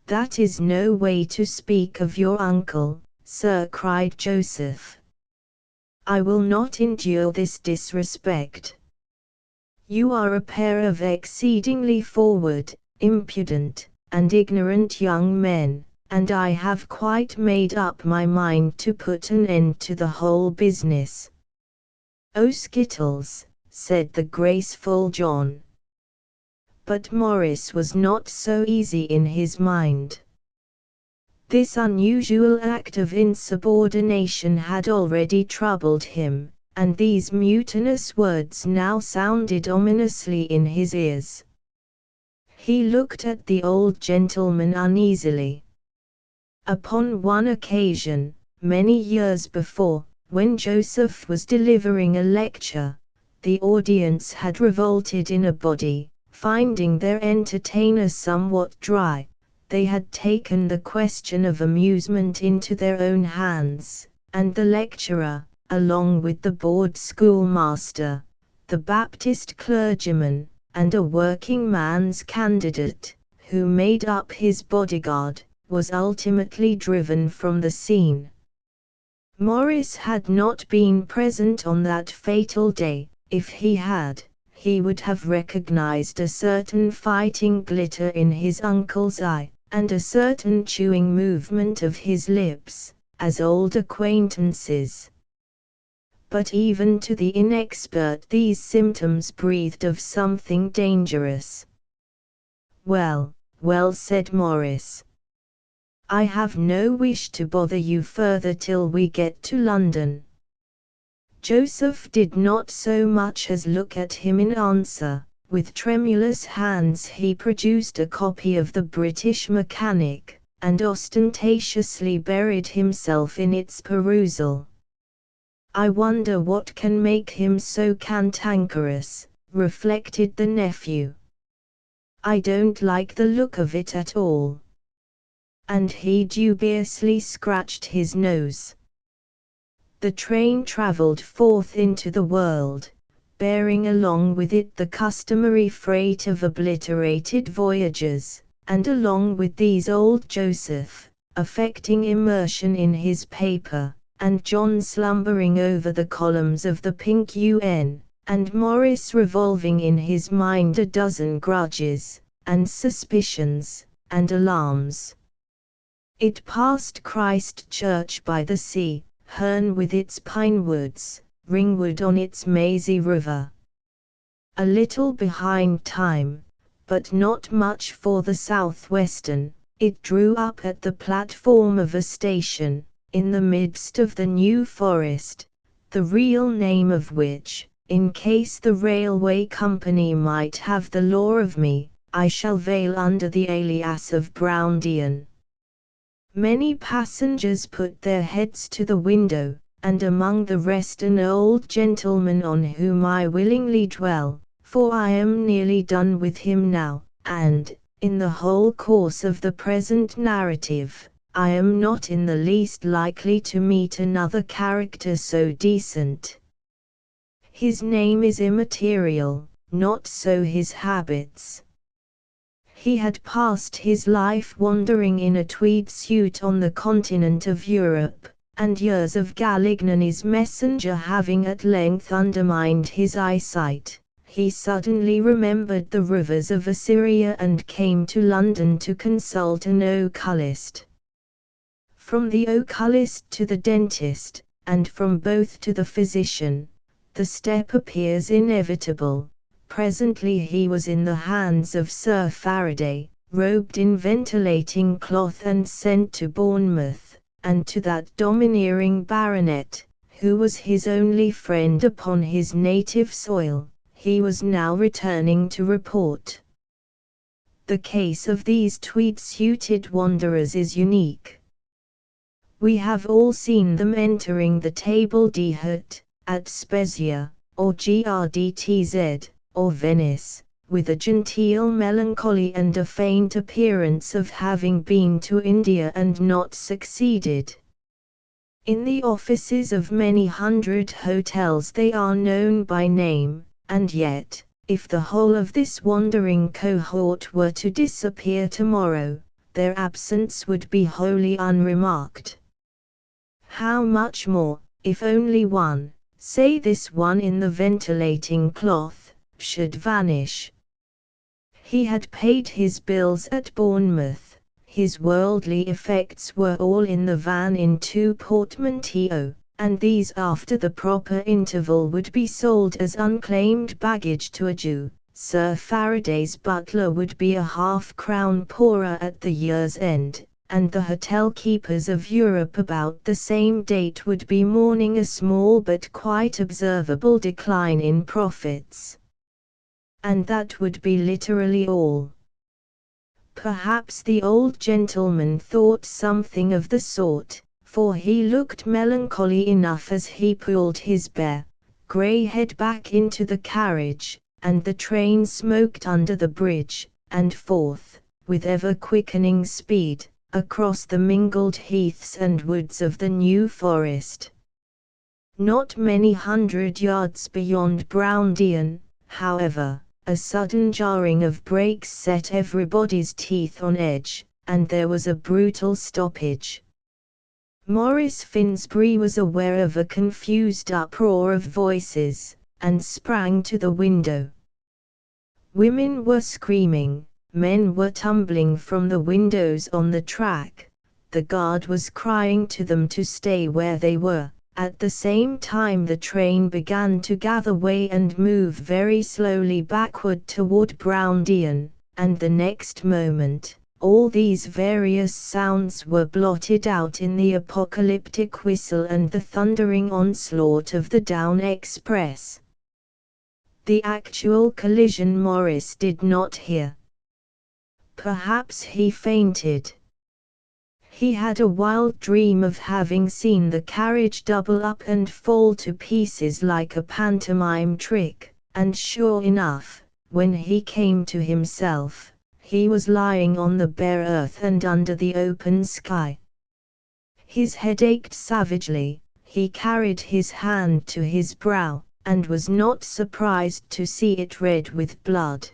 That is no way to speak of your uncle, sir, cried Joseph. I will not endure this disrespect. You are a pair of exceedingly forward, impudent, and ignorant young men, and I have quite made up my mind to put an end to the whole business. Oh, Skittles, said the graceful John. But Morris was not so easy in his mind. This unusual act of insubordination had already troubled him, and these mutinous words now sounded ominously in his ears. He looked at the old gentleman uneasily. Upon one occasion, many years before, when Joseph was delivering a lecture, the audience had revolted in a body. Finding their entertainer somewhat dry, they had taken the question of amusement into their own hands, and the lecturer, along with the board schoolmaster, the Baptist clergyman, and a working man's candidate, who made up his bodyguard, was ultimately driven from the scene. Morris had not been present on that fatal day. If he had, he would have recognized a certain fighting glitter in his uncle's eye, and a certain chewing movement of his lips, as old acquaintances. But even to the inexpert these symptoms breathed of something dangerous. Well, well, said Morris. I have no wish to bother you further till we get to London. Joseph did not so much as look at him in answer. With tremulous hands he produced a copy of the British Mechanic, and ostentatiously buried himself in its perusal. "I wonder what can make him so cantankerous," reflected the nephew. "I don't like the look of it at all." And he dubiously scratched his nose. The train traveled forth into the world, bearing along with it the customary freight of obliterated voyagers, and along with these old Joseph, affecting immersion in his paper, and John slumbering over the columns of the pink UN, and Morris revolving in his mind a dozen grudges, and suspicions, and alarms. It passed Christ Church by the sea, Herne with its pine woods, Ringwood on its mazy river. A little behind time, but not much for the southwestern, it drew up at the platform of a station, in the midst of the New Forest, the real name of which, in case the railway company might have the law of me, I shall veil under the alias of Browndean. Many passengers put their heads to the window, and among the rest an old gentleman on whom I willingly dwell, for I am nearly done with him now, and, in the whole course of the present narrative, I am not in the least likely to meet another character so decent. His name is immaterial, not so his habits. He had passed his life wandering in a tweed suit on the continent of Europe, and years of Galignani's messenger having at length undermined his eyesight, he suddenly remembered the rivers of Assyria and came to London to consult an oculist. From the oculist to the dentist, and from both to the physician, the step appears inevitable. Presently he was in the hands of Sir Faraday, robed in ventilating cloth and sent to Bournemouth, and to that domineering baronet, who was his only friend upon his native soil, he was now returning to report. The case of these tweed-suited wanderers is unique. We have all seen them entering the table d'hôte, at Spezia, or Grdtz, or Venice, with a genteel melancholy and a faint appearance of having been to India and not succeeded. In the offices of many hundred hotels they are known by name, and yet, if the whole of this wandering cohort were to disappear tomorrow, their absence would be wholly unremarked. How much more, if only one, say this one in the ventilating cloth, should vanish. He had paid his bills at Bournemouth, his worldly effects were all in the van in 2 portmanteaux, and these after the proper interval would be sold as unclaimed baggage to a Jew. Sir Faraday's butler would be a half-crown poorer at the year's end, and the hotel keepers of Europe about the same date would be mourning a small but quite observable decline in profits. And that would be literally all. Perhaps the old gentleman thought something of the sort, for he looked melancholy enough as he pulled his bare, grey head back into the carriage, and the train smoked under the bridge, and forth, with ever-quickening speed, across the mingled heaths and woods of the New Forest. Not many hundred yards beyond Browndean, however, a sudden jarring of brakes set everybody's teeth on edge, and there was a brutal stoppage. Maurice Finsbury was aware of a confused uproar of voices, and sprang to the window. Women were screaming, men were tumbling from the windows on the track, the guard was crying to them to stay where they were. At the same time the train began to gather way and move very slowly backward toward Browndean, and the next moment, all these various sounds were blotted out in the apocalyptic whistle and the thundering onslaught of the Down Express. The actual collision Maurice did not hear. Perhaps he fainted. He had a wild dream of having seen the carriage double up and fall to pieces like a pantomime trick, and sure enough, when he came to himself, he was lying on the bare earth and under the open sky. His head ached savagely, he carried his hand to his brow, and was not surprised to see it red with blood.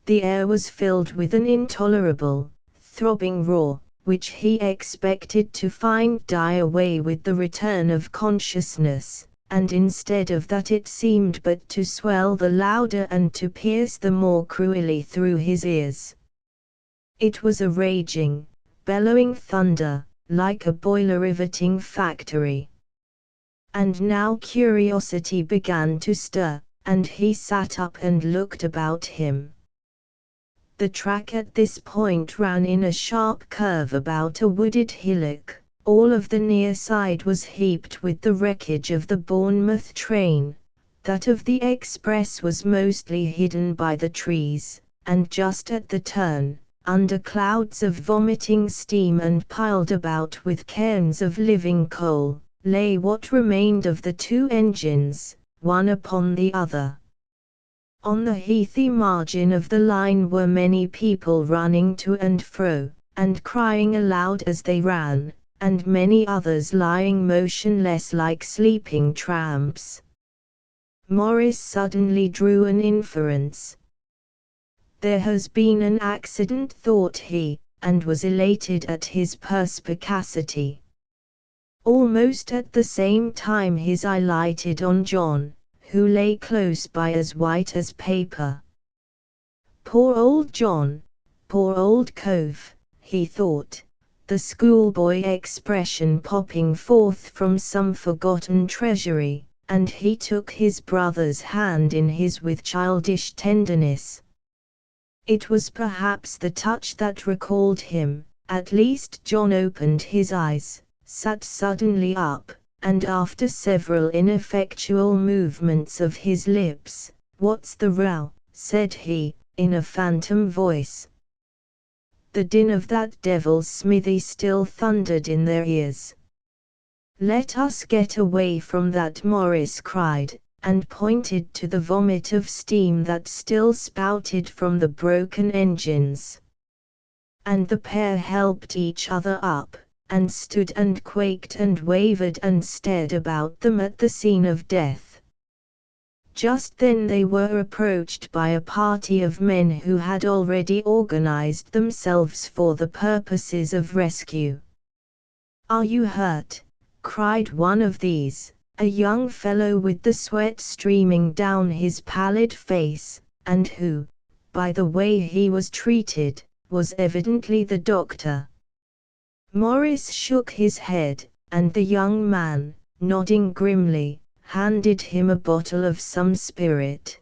The air was filled with an intolerable, throbbing roar, which he expected to find die away with the return of consciousness, and instead of that it seemed but to swell the louder and to pierce the more cruelly through his ears. It was a raging, bellowing thunder, like a boiler riveting factory. And now curiosity began to stir, and he sat up and looked about him. The track at this point ran in a sharp curve about a wooded hillock. All of the near side was heaped with the wreckage of the Bournemouth train, that of the express was mostly hidden by the trees, and just at the turn, under clouds of vomiting steam and piled about with cairns of living coal, lay what remained of the two engines, one upon the other. On the heathy margin of the line were many people running to and fro, and crying aloud as they ran, and many others lying motionless like sleeping tramps. Morris suddenly drew an inference. There has been an accident, thought he, and was elated at his perspicacity. Almost at the same time his eye lighted on John, who lay close by as white as paper. Poor old John, poor old cove, he thought, the schoolboy expression popping forth from some forgotten treasury, and he took his brother's hand in his with childish tenderness. It was perhaps the touch that recalled him. At least John opened his eyes, sat suddenly up, and after several ineffectual movements of his lips, "What's the row?" said he, in a phantom voice. The din of that devil's smithy still thundered in their ears. "Let us get away from that," Morris cried, and pointed to the vomit of steam that still spouted from the broken engines. And the pair helped each other up, and stood and quaked and wavered and stared about them at the scene of death. Just then they were approached by a party of men who had already organized themselves for the purposes of rescue. "Are you hurt?" cried one of these, a young fellow with the sweat streaming down his pallid face, and who, by the way he was treated, was evidently the doctor. Morris shook his head, and the young man, nodding grimly, handed him a bottle of some spirit.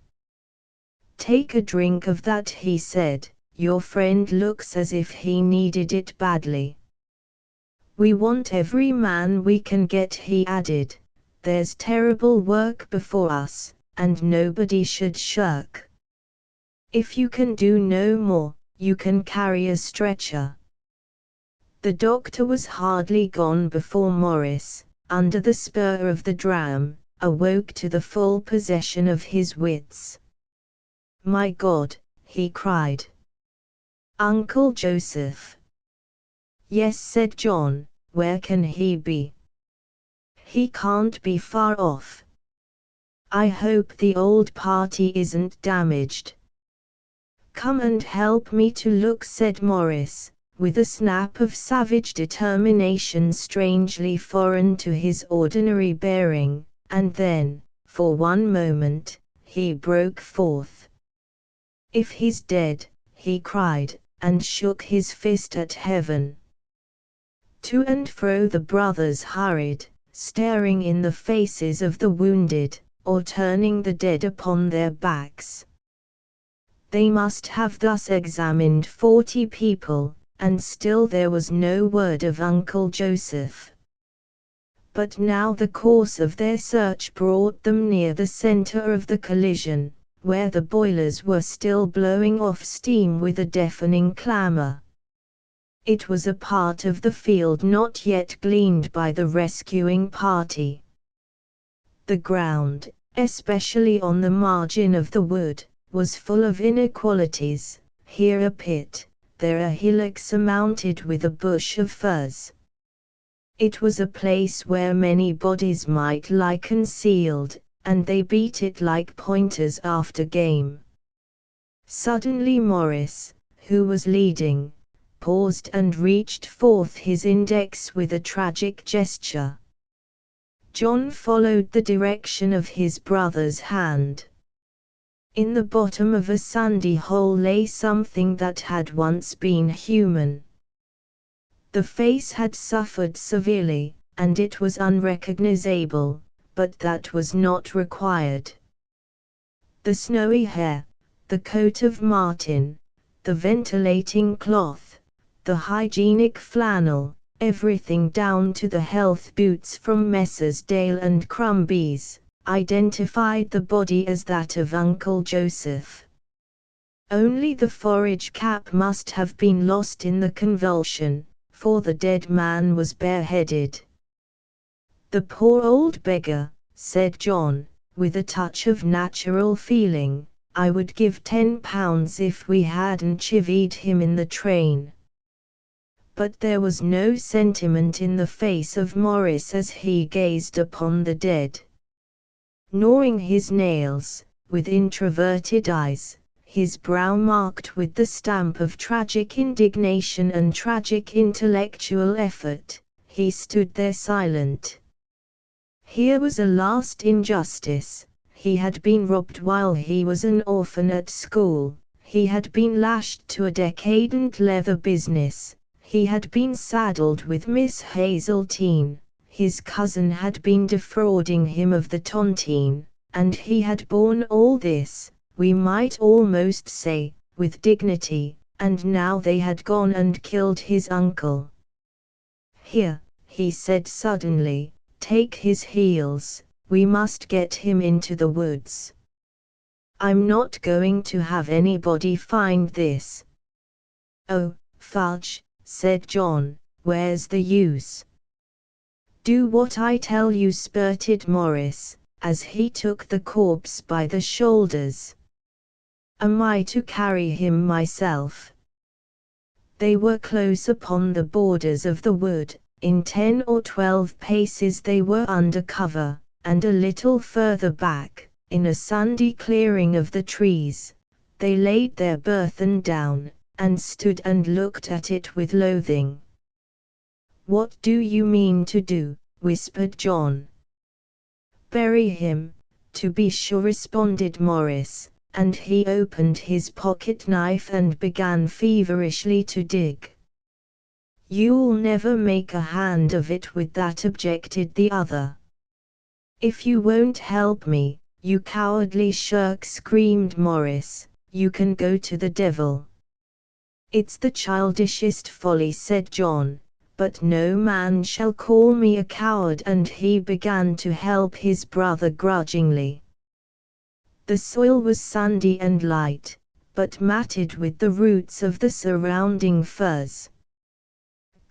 "Take a drink of that," he said, "your friend looks as if he needed it badly." "We want every man we can get," he added. "There's terrible work before us, and nobody should shirk. If you can do no more, you can carry a stretcher." The doctor was hardly gone before Morris, under the spur of the dram, awoke to the full possession of his wits. "My God!" he cried. "Uncle Joseph!" "Yes," said John, "where can he be?" "He can't be far off. I hope the old party isn't damaged." "Come and help me to look," said Morris, with a snap of savage determination strangely foreign to his ordinary bearing, and then, for one moment, he broke forth. "If he's dead," he cried, and shook his fist at heaven. To and fro the brothers hurried, staring in the faces of the wounded, or turning the dead upon their backs. They must have thus examined 40 people, and still there was no word of Uncle Joseph. But now the course of their search brought them near the center of the collision, where the boilers were still blowing off steam with a deafening clamor. It was a part of the field not yet gleaned by the rescuing party. The ground, especially on the margin of the wood, was full of inequalities, here a pit, there a hillock surmounted with a bush of furze. It was a place where many bodies might lie concealed, and they beat it like pointers after game. Suddenly Morris, who was leading, paused and reached forth his index with a tragic gesture. John followed the direction of his brother's hand. In the bottom of a sandy hole lay something that had once been human. The face had suffered severely, and it was unrecognizable, but that was not required. The snowy hair, the coat of marten, the ventilating cloth, the hygienic flannel, everything down to the health boots from Messrs. Dale and Crumbies, identified the body as that of Uncle Joseph. Only the forage cap must have been lost in the convulsion, for the dead man was bareheaded. "The poor old beggar," said John, with a touch of natural feeling. "I would give £10 if we hadn't chivied him in the train." But there was no sentiment in the face of Morris as he gazed upon the dead. Gnawing his nails, with introverted eyes, his brow marked with the stamp of tragic indignation and tragic intellectual effort, he stood there silent. Here was a last injustice. He had been robbed while he was an orphan at school, he had been lashed to a decadent leather business, he had been saddled with Miss Hazeltine, his cousin had been defrauding him of the tontine, and he had borne all this, we might almost say, with dignity, and now they had gone and killed his uncle. "Here," he said suddenly, "take his heels, we must get him into the woods. I'm not going to have anybody find this." "Oh, fudge," said John, "where's the use?" "Do what I tell you," spurted Morris, as he took the corpse by the shoulders. "Am I to carry him myself?" They were close upon the borders of the wood. In 10 or 12 paces they were under cover, and a little further back, in a sandy clearing of the trees, they laid their burthen down, and stood and looked at it with loathing. "What do you mean to do?" whispered John. "Bury him, to be sure," responded Morris, and he opened his pocket knife and began feverishly to dig. "You'll never make a hand of it with that," objected the other. "If you won't help me, you cowardly shirk," screamed Morris, "you can go to the devil." "It's the childishest folly," said John, "but no man shall call me a coward," and he began to help his brother grudgingly. The soil was sandy and light, but matted with the roots of the surrounding furze.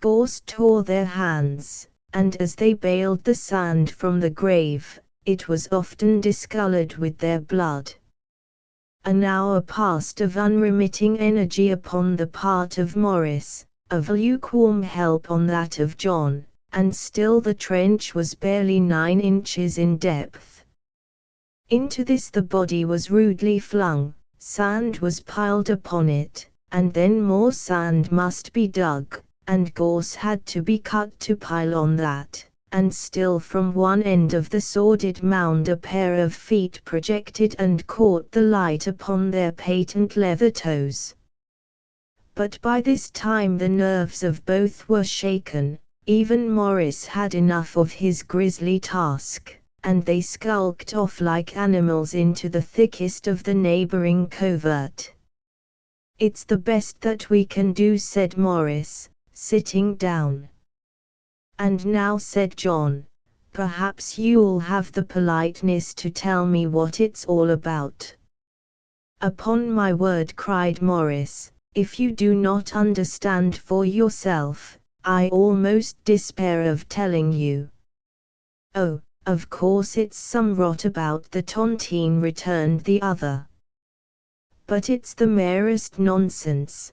Gorse tore their hands, and as they baled the sand from the grave, it was often discolored with their blood. An hour passed of unremitting energy upon the part of Morris, of lukewarm help on that of John, and still the trench was barely 9 inches in depth. Into this the body was rudely flung, sand was piled upon it, and then more sand must be dug, and gorse had to be cut to pile on that, and still from one end of the sordid mound a pair of feet projected and caught the light upon their patent leather toes. But by this time the nerves of both were shaken, even Morris had enough of his grisly task, and they skulked off like animals into the thickest of the neighboring covert. "It's the best that we can do," said Morris, sitting down. "And now," said John, "perhaps you'll have the politeness to tell me what it's all about." "Upon my word," cried Morris, if you do not understand for yourself, I almost despair of telling you." "Oh, of course it's some rot about the tontine," returned the other. "But it's the merest nonsense.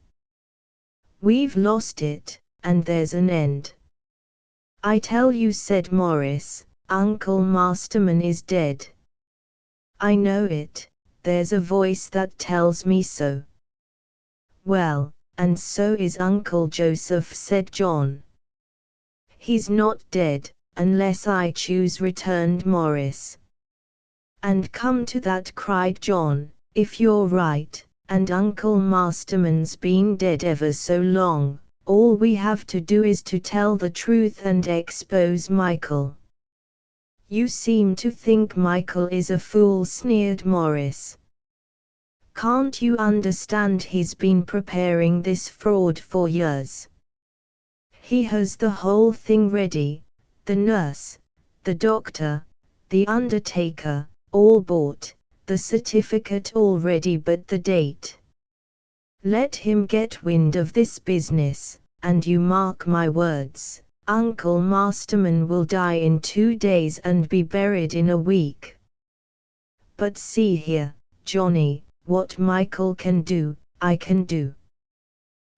We've lost it, and there's an end." "I tell you," said Morris, "Uncle Masterman is dead." "I know it, there's a voice that tells me so." "Well, and so is Uncle Joseph," said John. "He's not dead, unless I choose," returned Morris. "And come to that," cried John, "if you're right, and Uncle Masterman's been dead ever so long, all we have to do is to tell the truth and expose Michael." "You seem to think Michael is a fool," sneered Morris. "Can't you understand he's been preparing this fraud for years? He has the whole thing ready, the nurse, the doctor, the undertaker, all bought, the certificate all ready, but the date. Let him get wind of this business, and you mark my words, Uncle Masterman will die in 2 days and be buried in a week. But see here, Johnny, what Michael can do, I can do.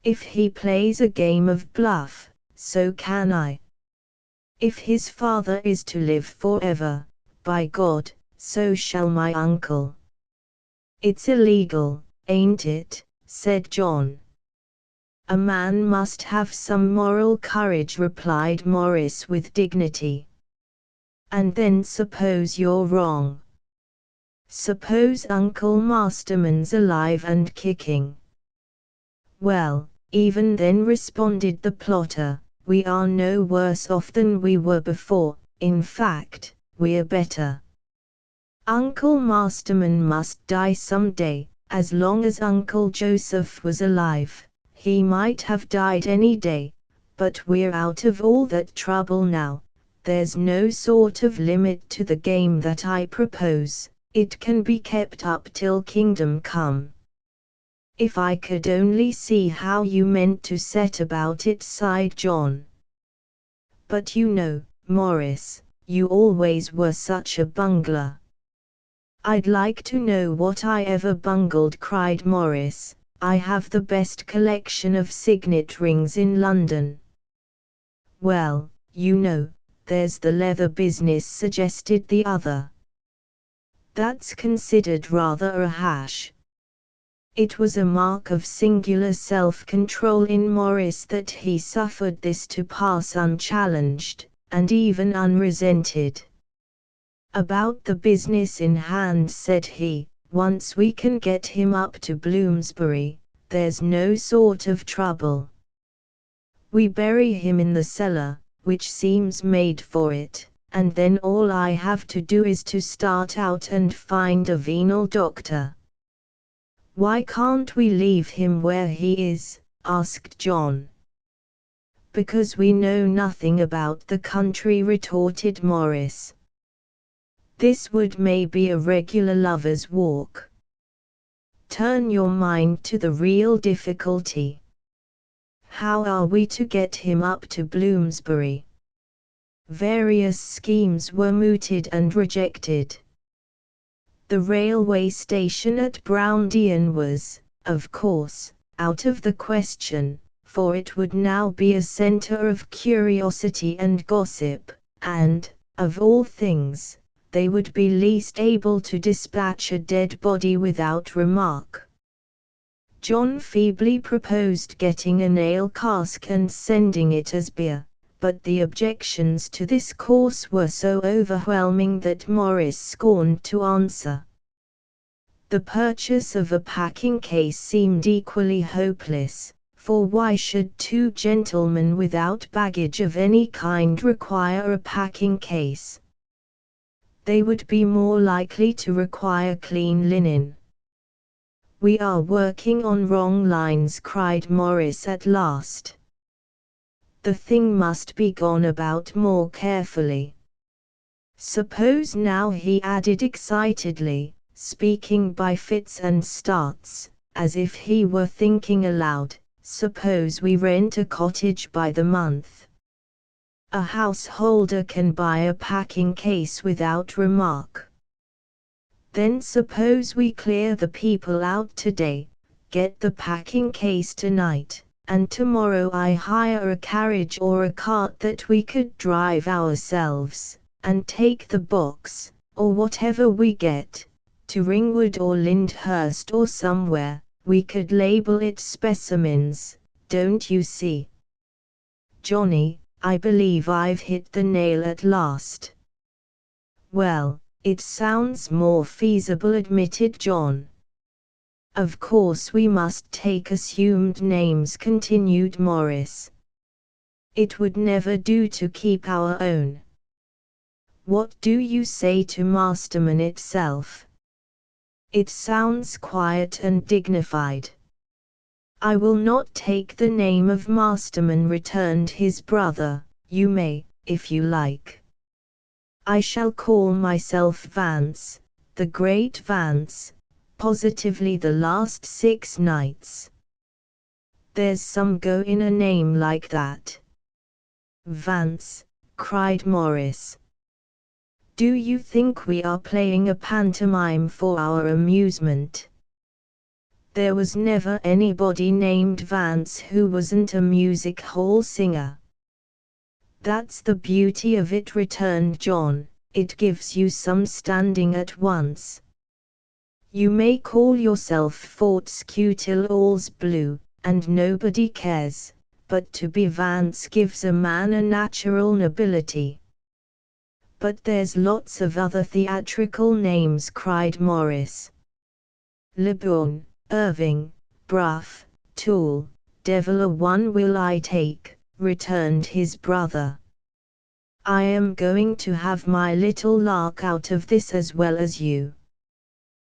If he plays a game of bluff, so can I. If his father is to live forever, by God, so shall my uncle." "It's illegal, ain't it?" said John. "A man must have some moral courage," replied Morris with dignity. "And then suppose you're wrong? Suppose Uncle Masterman's alive and kicking?" "Well, even then," responded the plotter, "we are no worse off than we were before, in fact, we're better. Uncle Masterman must die some day. As long as Uncle Joseph was alive, he might have died any day, but we're out of all that trouble now. There's no sort of limit to the game that I propose, it can be kept up till kingdom come." "If I could only see how you meant to set about it," sighed John. "But you know, Morris, you always were such a bungler." "I'd like to know what I ever bungled," cried Morris. "I have the best collection of signet rings in London." "Well, you know, there's the leather business," suggested the other. "That's considered rather a hash." It was a mark of singular self-control in Morris that he suffered this to pass unchallenged, and even unresented. "About the business in hand," said he, "once we can get him up to Bloomsbury, there's no sort of trouble. We bury him in the cellar, which seems made for it, and then all I have to do is to start out and find a venal doctor." "Why can't we leave him where he is?" asked John. "Because we know nothing about the country," retorted Morris. "This would may be a regular lover's walk. Turn your mind to the real difficulty. How are we to get him up to Bloomsbury?" Various schemes were mooted and rejected. The railway station at Browndean was, of course, out of the question, for it would now be a centre of curiosity and gossip, and, of all things, they would be least able to dispatch a dead body without remark. John feebly proposed getting an ale cask and sending it as beer, but the objections to this course were so overwhelming that Morris scorned to answer. The purchase of a packing case seemed equally hopeless, for why should 2 gentlemen without baggage of any kind require a packing case? They would be more likely to require clean linen. "We are working on wrong lines," cried Morris at last. "The thing must be gone about more carefully. Suppose now," he added excitedly, speaking by fits and starts, as if he were thinking aloud, suppose we rent a cottage by the month. A householder can buy a packing case without remark. Then suppose we clear the people out today, get the packing case tonight, and tomorrow I hire a carriage or a cart that we could drive ourselves, and take the box, or whatever we get, to Ringwood or Lyndhurst or somewhere. We could label it specimens, don't you see? Johnny, I believe I've hit the nail at last. Well, it sounds more feasible, admitted John. Of course we must take assumed names, continued Morris. It would never do to keep our own. What do you say to Masterman itself? It sounds quiet and dignified. I will not take the name of Masterman, returned his brother. You may, if you like. I shall call myself Vance, the great Vance, positively the last 6 nights. There's some go in a name like that. Vance, cried Morris. Do you think we are playing a pantomime for our amusement? There was never anybody named Vance who wasn't a music hall singer. That's the beauty of it, returned John, it gives you some standing at once. You may call yourself Fortescue till all's blue, and nobody cares, but to be Vance gives a man a natural nobility. But there's lots of other theatrical names, cried Morris. LeBron, Irving, Bruff, Toole, devil a one will I take, returned his brother. I am going to have my little lark out of this as well as you.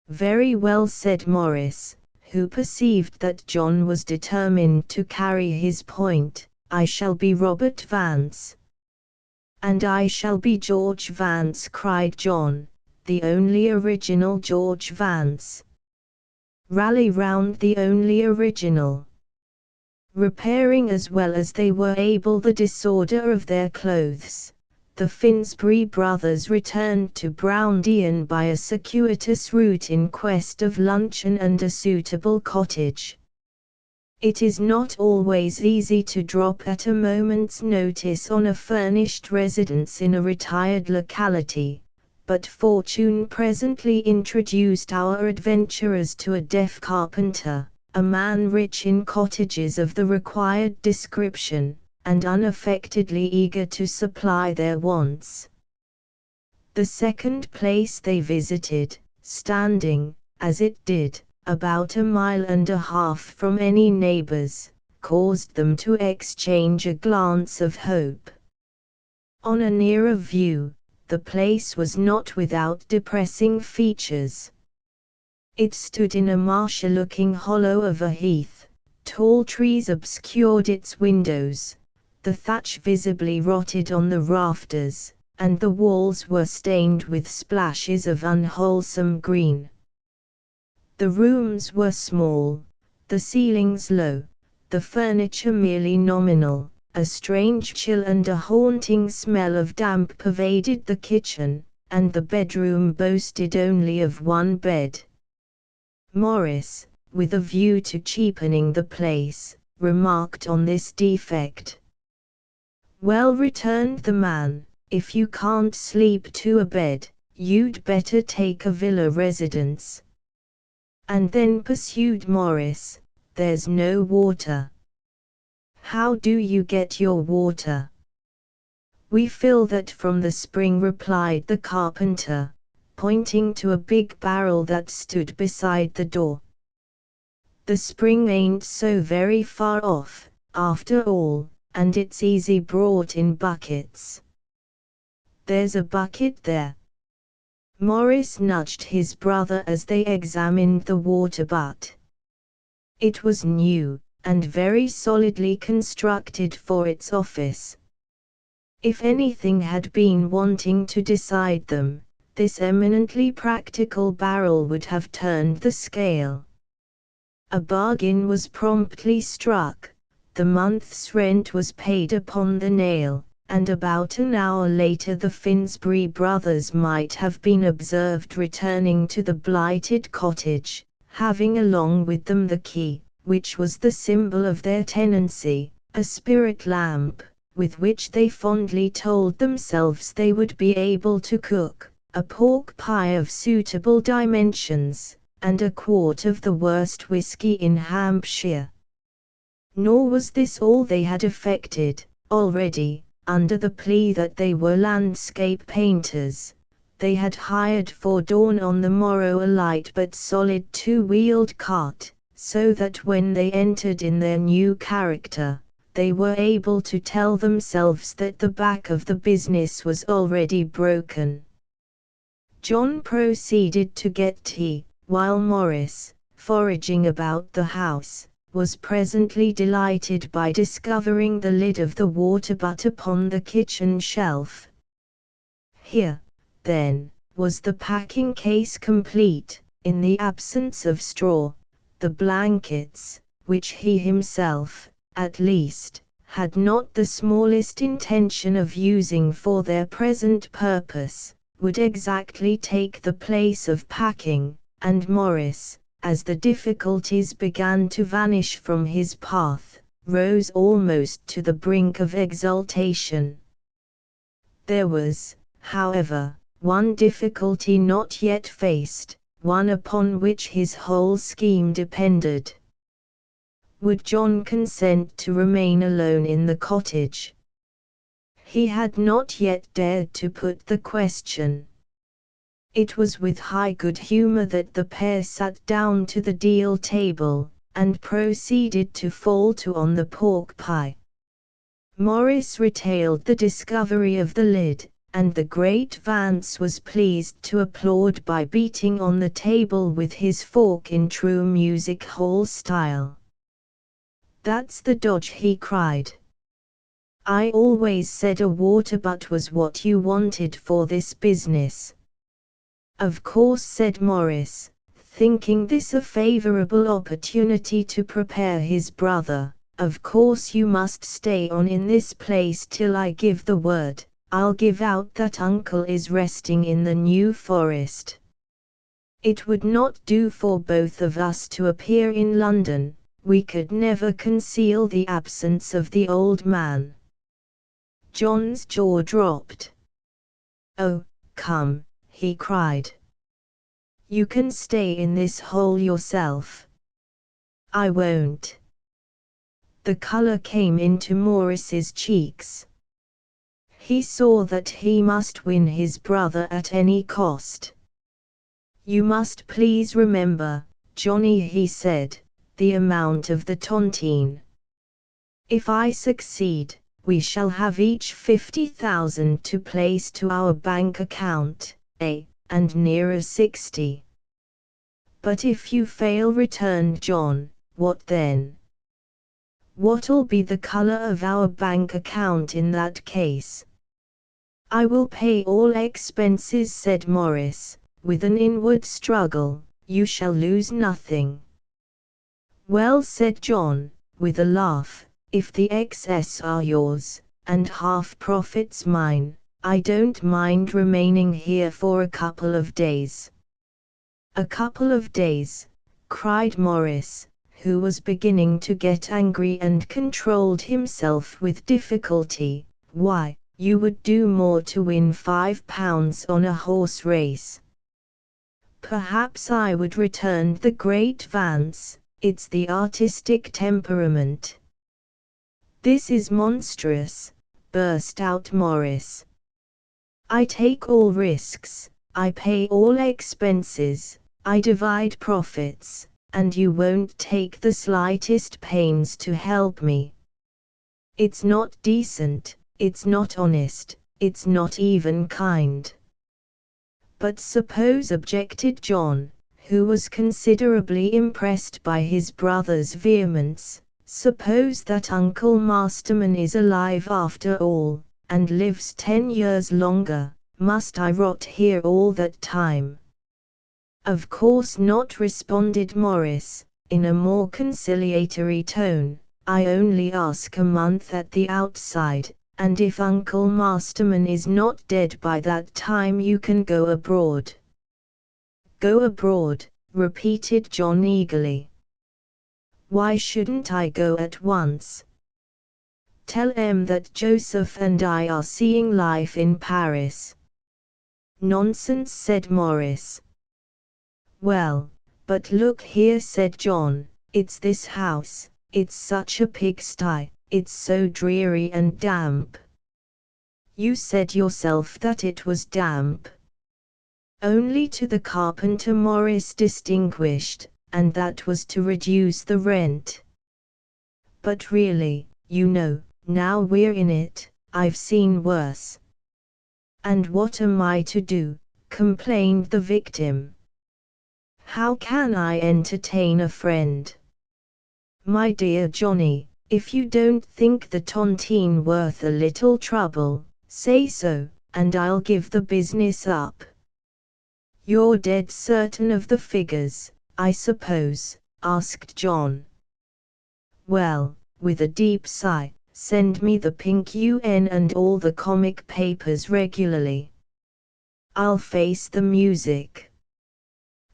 Very well, said Morris, who perceived that John was determined to carry his point. I shall be Robert Vance. And I shall be George Vance, cried John, the only original George Vance. Rally round the only original. Repairing as well as they were able the disorder of their clothes, the Finsbury brothers returned to Browndean by a circuitous route in quest of luncheon and a suitable cottage. It is not always easy to drop at a moment's notice on a furnished residence in a retired locality, but fortune presently introduced our adventurers to a deaf carpenter, a man rich in cottages of the required description, and unaffectedly eager to supply their wants. The second place they visited, standing, as it did, about 1.5 miles from any neighbors, caused them to exchange a glance of hope. On a nearer view, the place was not without depressing features. It stood in a marshy-looking hollow of a heath, tall trees obscured its windows, the thatch visibly rotted on the rafters, and the walls were stained with splashes of unwholesome green. The rooms were small, the ceilings low, the furniture merely nominal. A strange chill and a haunting smell of damp pervaded the kitchen, and the bedroom boasted only of one bed. Morris, with a view to cheapening the place, remarked on this defect. Well, returned the man, if you can't sleep to a bed, you'd better take a villa residence. And then pursued Morris, there's no water. How do you get your water? We fill that from the spring, replied the carpenter, pointing to a big barrel that stood beside the door. The spring ain't so very far off, after all, and it's easy brought in buckets. There's a bucket there. Morris nudged his brother as they examined the water butt. It was new, and very solidly constructed for its office. If anything had been wanting to decide them, this eminently practical barrel would have turned the scale. A bargain was promptly struck, the month's rent was paid upon the nail, and about an hour later the Finsbury brothers might have been observed returning to the blighted cottage, having along with them the key, which was the symbol of their tenancy, a spirit lamp, with which they fondly told themselves they would be able to cook, a pork pie of suitable dimensions, and a quart of the worst whisky in Hampshire. Nor was this all they had effected. Already, under the plea that they were landscape painters, they had hired for dawn on the morrow a light but solid two-wheeled cart, so that when they entered in their new character, they were able to tell themselves that the back of the business was already broken. John proceeded to get tea, while Morris, foraging about the house, was presently delighted by discovering the lid of the water butt upon the kitchen shelf. Here, then, was the packing case complete, in the absence of straw, the blankets, which he himself, at least, had not the smallest intention of using for their present purpose, would exactly take the place of packing, and Morris, as the difficulties began to vanish from his path, rose almost to the brink of exultation. There was, however, one difficulty not yet faced, one upon which his whole scheme depended. Would John consent to remain alone in the cottage? He had not yet dared to put the question. It was with high good humor that the pair sat down to the deal table, and proceeded to fall to on the pork pie. Morris retailed the discovery of the lid, and the great Vance was pleased to applaud by beating on the table with his fork in true music hall style. "That's the dodge," he cried. "I always said a water butt was what you wanted for this business." "Of course," said Morris, thinking this a favorable opportunity to prepare his brother, "of course you must stay on in this place till I give the word. I'll give out that uncle is resting in the New Forest. It would not do for both of us to appear in London, we could never conceal the absence of the old man." John's jaw dropped. "Oh, come," he cried. "You can stay in this hole yourself." "I won't." The color came into Morris's cheeks. He saw that he must win his brother at any cost. "You must please remember, Johnny," he said, "the amount of the tontine. If I succeed, we shall have each 50,000 to place to our bank account, and nearer 60. "But if you fail," returned John, "what then?" "What'll be the color of our bank account in that case?" "I will pay all expenses," said Morris, with an inward struggle. "You shall lose nothing." "Well," said John, with a laugh, "if the excess are yours, and half profits mine, I don't mind remaining here for a couple of days." "A couple of days!" cried Morris, who was beginning to get angry and controlled himself with difficulty. "Why, you would do more to win £5 on a horse race." "Perhaps I would," returned the great Vance. "It's the artistic temperament." "This is monstrous," burst out Morris. "I take all risks, I pay all expenses, I divide profits, and you won't take the slightest pains to help me. It's not decent, it's not honest, it's not even kind." "But suppose," objected John, who was considerably impressed by his brother's vehemence, "suppose that Uncle Masterman is alive after all, and lives 10 years longer, must I rot here all that time?" "Of course not," responded Morris, in a more conciliatory tone, "I only ask a month at the outside, and if Uncle Masterman is not dead by that time you can go abroad." "Go abroad," repeated John eagerly. "Why shouldn't I go at once? Tell em that Joseph and I are seeing life in Paris." "Nonsense," said Morris. "Well, but look here," said John, "it's this house, it's such a pigsty, it's so dreary and damp." "You said yourself that it was damp." "Only to the carpenter," Morris distinguished, "and that was to reduce the rent. But really, you know, now we're in it, I've seen worse." "And what am I to do?" complained the victim. "How can I entertain a friend?" "My dear Johnny, if you don't think the tontine worth a little trouble, say so, and I'll give the business up." "You're dead certain of the figures, I suppose?" asked John. "Well," with a deep sigh, "send me the Pink UN and all the comic papers regularly. I'll face the music."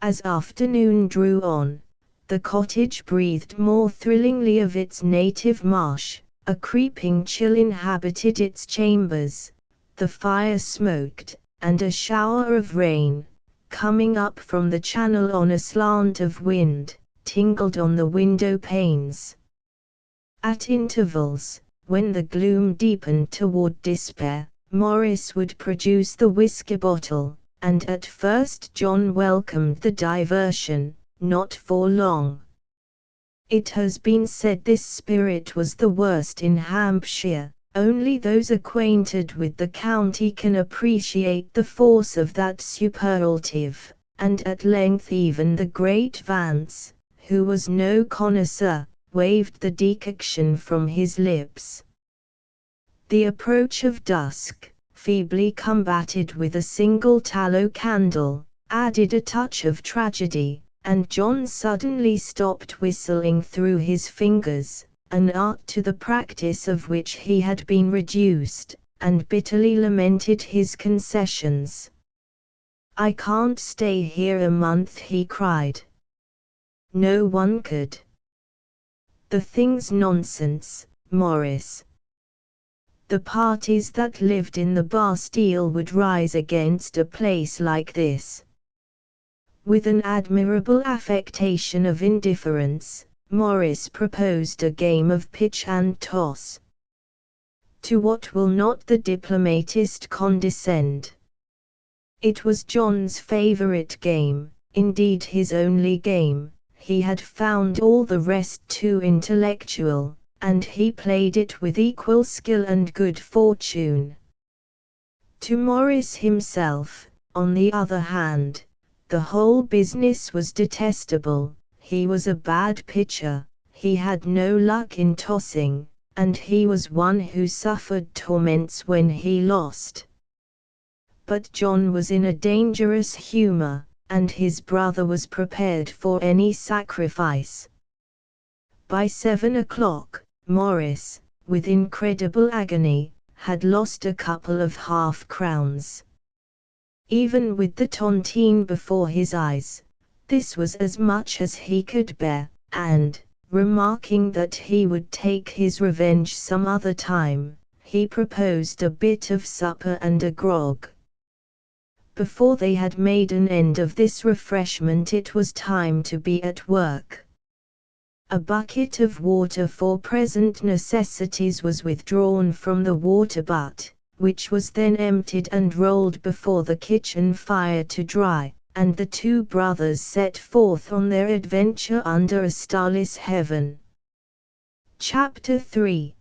As afternoon drew on, the cottage breathed more thrillingly of its native marsh, a creeping chill inhabited its chambers, the fire smoked, and a shower of rain, coming up from the channel on a slant of wind, tingled on the window panes. At intervals, when the gloom deepened toward despair, Morris would produce the whiskey bottle, and at first John welcomed the diversion, not for long. It has been said this spirit was the worst in Hampshire. Only those acquainted with the county can appreciate the force of that superlative, and at length even the great Vance, who was no connoisseur, waved the decoction from his lips. The approach of dusk, feebly combated with a single tallow candle, added a touch of tragedy, and John suddenly stopped whistling through his fingers, an art to the practice of which he had been reduced, and bitterly lamented his concessions. "I can't stay here a month," he cried. "No one could." "The thing's nonsense, Morris. The parties that lived in the Bastille would rise against a place like this." With an admirable affectation of indifference, Morris proposed a game of pitch and toss. To what will not the diplomatist condescend? It was John's favorite game, indeed his only game. He had found all the rest too intellectual, and he played it with equal skill and good fortune. To Morris himself, on the other hand, the whole business was detestable. He was a bad pitcher, he had no luck in tossing, and he was one who suffered torments when he lost. But John was in a dangerous humor, and his brother was prepared for any sacrifice. By 7 o'clock, Morris, with incredible agony, had lost a couple of half-crowns. Even with the tontine before his eyes, this was as much as he could bear, and, remarking that he would take his revenge some other time, he proposed a bit of supper and a grog. Before they had made an end of this refreshment it was time to be at work. A bucket of water for present necessities was withdrawn from the water butt, which was then emptied and rolled before the kitchen fire to dry, and the two brothers set forth on their adventure under a starless heaven. Chapter 3.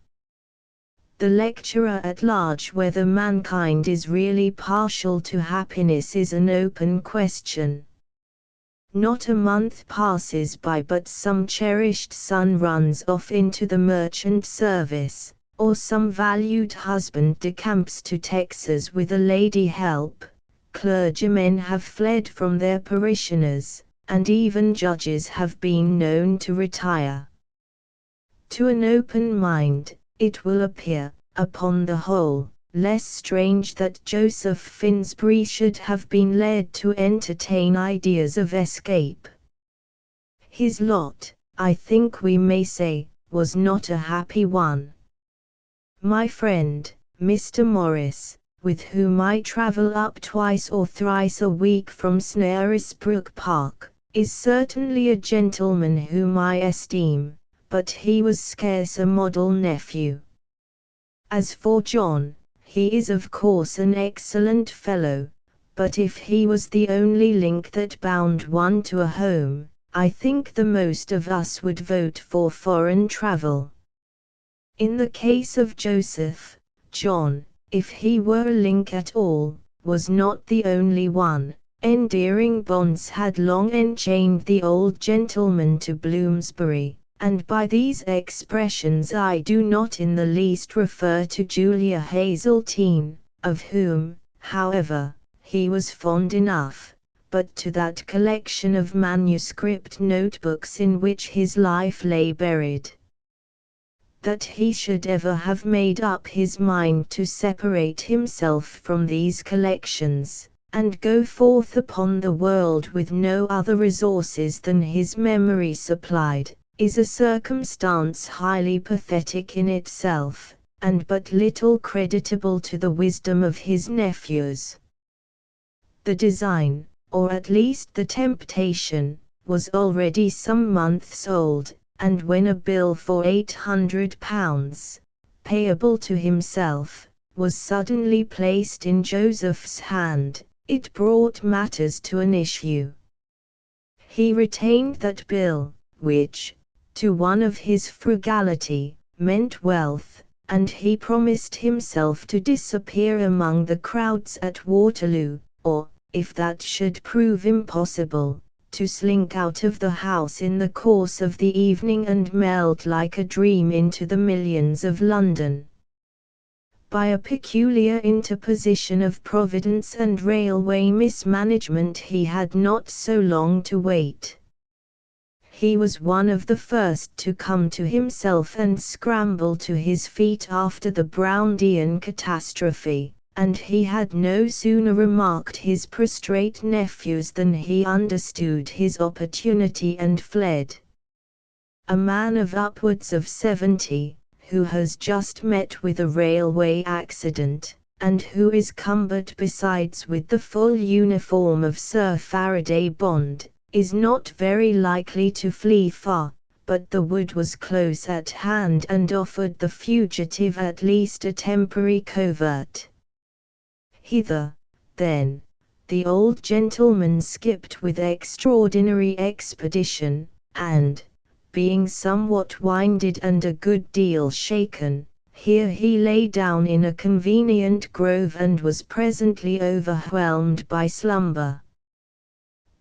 The lecturer at large. Whether mankind is really partial to happiness is an open question. Not a month passes by but some cherished son runs off into the merchant service, or some valued husband decamps to Texas with a lady help. Clergymen have fled from their parishioners, and even judges have been known to retire. To an open mind, it will appear, upon the whole, less strange that Joseph Finsbury should have been led to entertain ideas of escape. His lot, I think we may say, was not a happy one. My friend, Mr. Morris, with whom I travel up twice or thrice a week from Snaresbrook Park, is certainly a gentleman whom I esteem, but he was scarce a model nephew. As for John, he is of course an excellent fellow, but if he was the only link that bound one to a home, I think the most of us would vote for foreign travel. In the case of Joseph, John, if he were a link at all, was not the only one. Endearing bonds had long enchained the old gentleman to Bloomsbury, and by these expressions I do not in the least refer to Julia Hazeltine, of whom, however, he was fond enough, but to that collection of manuscript notebooks in which his life lay buried. That he should ever have made up his mind to separate himself from these collections, and go forth upon the world with no other resources than his memory supplied, is a circumstance highly pathetic in itself, and but little creditable to the wisdom of his nephews. The design, or at least the temptation, was already some months old, and when a bill for £800, payable to himself, was suddenly placed in Joseph's hand, it brought matters to an issue. He retained that bill, which, to one of his frugality, meant wealth, and he promised himself to disappear among the crowds at Waterloo, or, if that should prove impossible, to slink out of the house in the course of the evening and melt like a dream into the millions of London. By a peculiar interposition of Providence and railway mismanagement he had not so long to wait. He was one of the first to come to himself and scramble to his feet after the Browndian catastrophe, and he had no sooner remarked his prostrate nephews than he understood his opportunity and fled. A man of upwards of 70, who has just met with a railway accident, and who is cumbered besides with the full uniform of Sir Faraday Bond, is not very likely to flee far, but the wood was close at hand and offered the fugitive at least a temporary covert. Hither, then, the old gentleman skipped with extraordinary expedition, and, being somewhat winded and a good deal shaken, here he lay down in a convenient grove and was presently overwhelmed by slumber.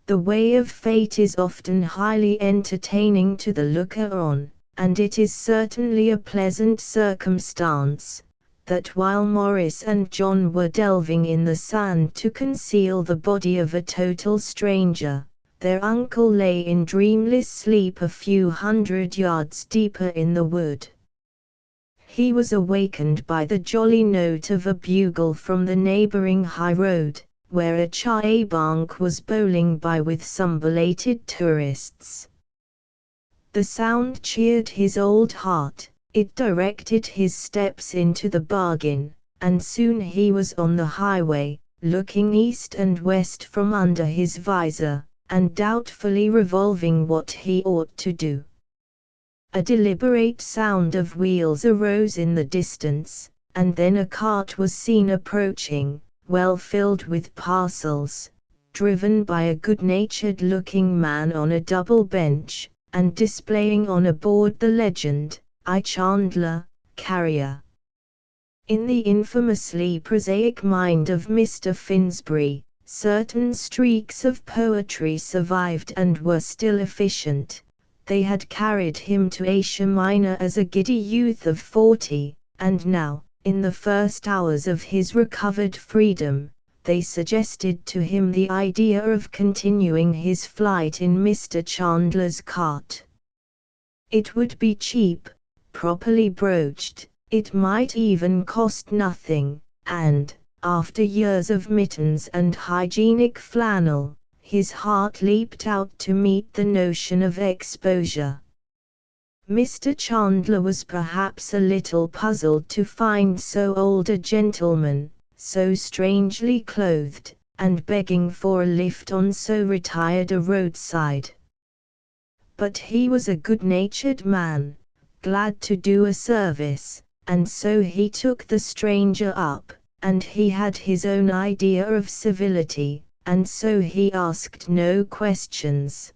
The way of fate is often highly entertaining to the looker-on, and it is certainly a pleasant circumstance, that while Morris and John were delving in the sand to conceal the body of a total stranger, their uncle lay in dreamless sleep a few hundred yards deeper in the wood. He was awakened by the jolly note of a bugle from the neighbouring high road, where a charabanc was bowling by with some belated tourists. The sound cheered his old heart, it directed his steps into the bargain, and soon he was on the highway, looking east and west from under his visor, and doubtfully revolving what he ought to do. A deliberate sound of wheels arose in the distance, and then a cart was seen approaching, well filled with parcels, driven by a good-natured-looking man on a double bench, and displaying on a board the legend, I. Chandler, carrier. In the infamously prosaic mind of Mr. Finsbury, certain streaks of poetry survived and were still efficient. They had carried him to Asia Minor as a giddy youth of 40, and now, in the first hours of his recovered freedom, they suggested to him the idea of continuing his flight in Mr. Chandler's cart. It would be cheap, properly broached, it might even cost nothing, and, after years of mittens and hygienic flannel, his heart leaped out to meet the notion of exposure. Mr. Chandler was perhaps a little puzzled to find so old a gentleman, so strangely clothed, and begging for a lift on so retired a roadside. But he was a good-natured man, glad to do a service, and so he took the stranger up, and he had his own idea of civility, and so he asked no questions.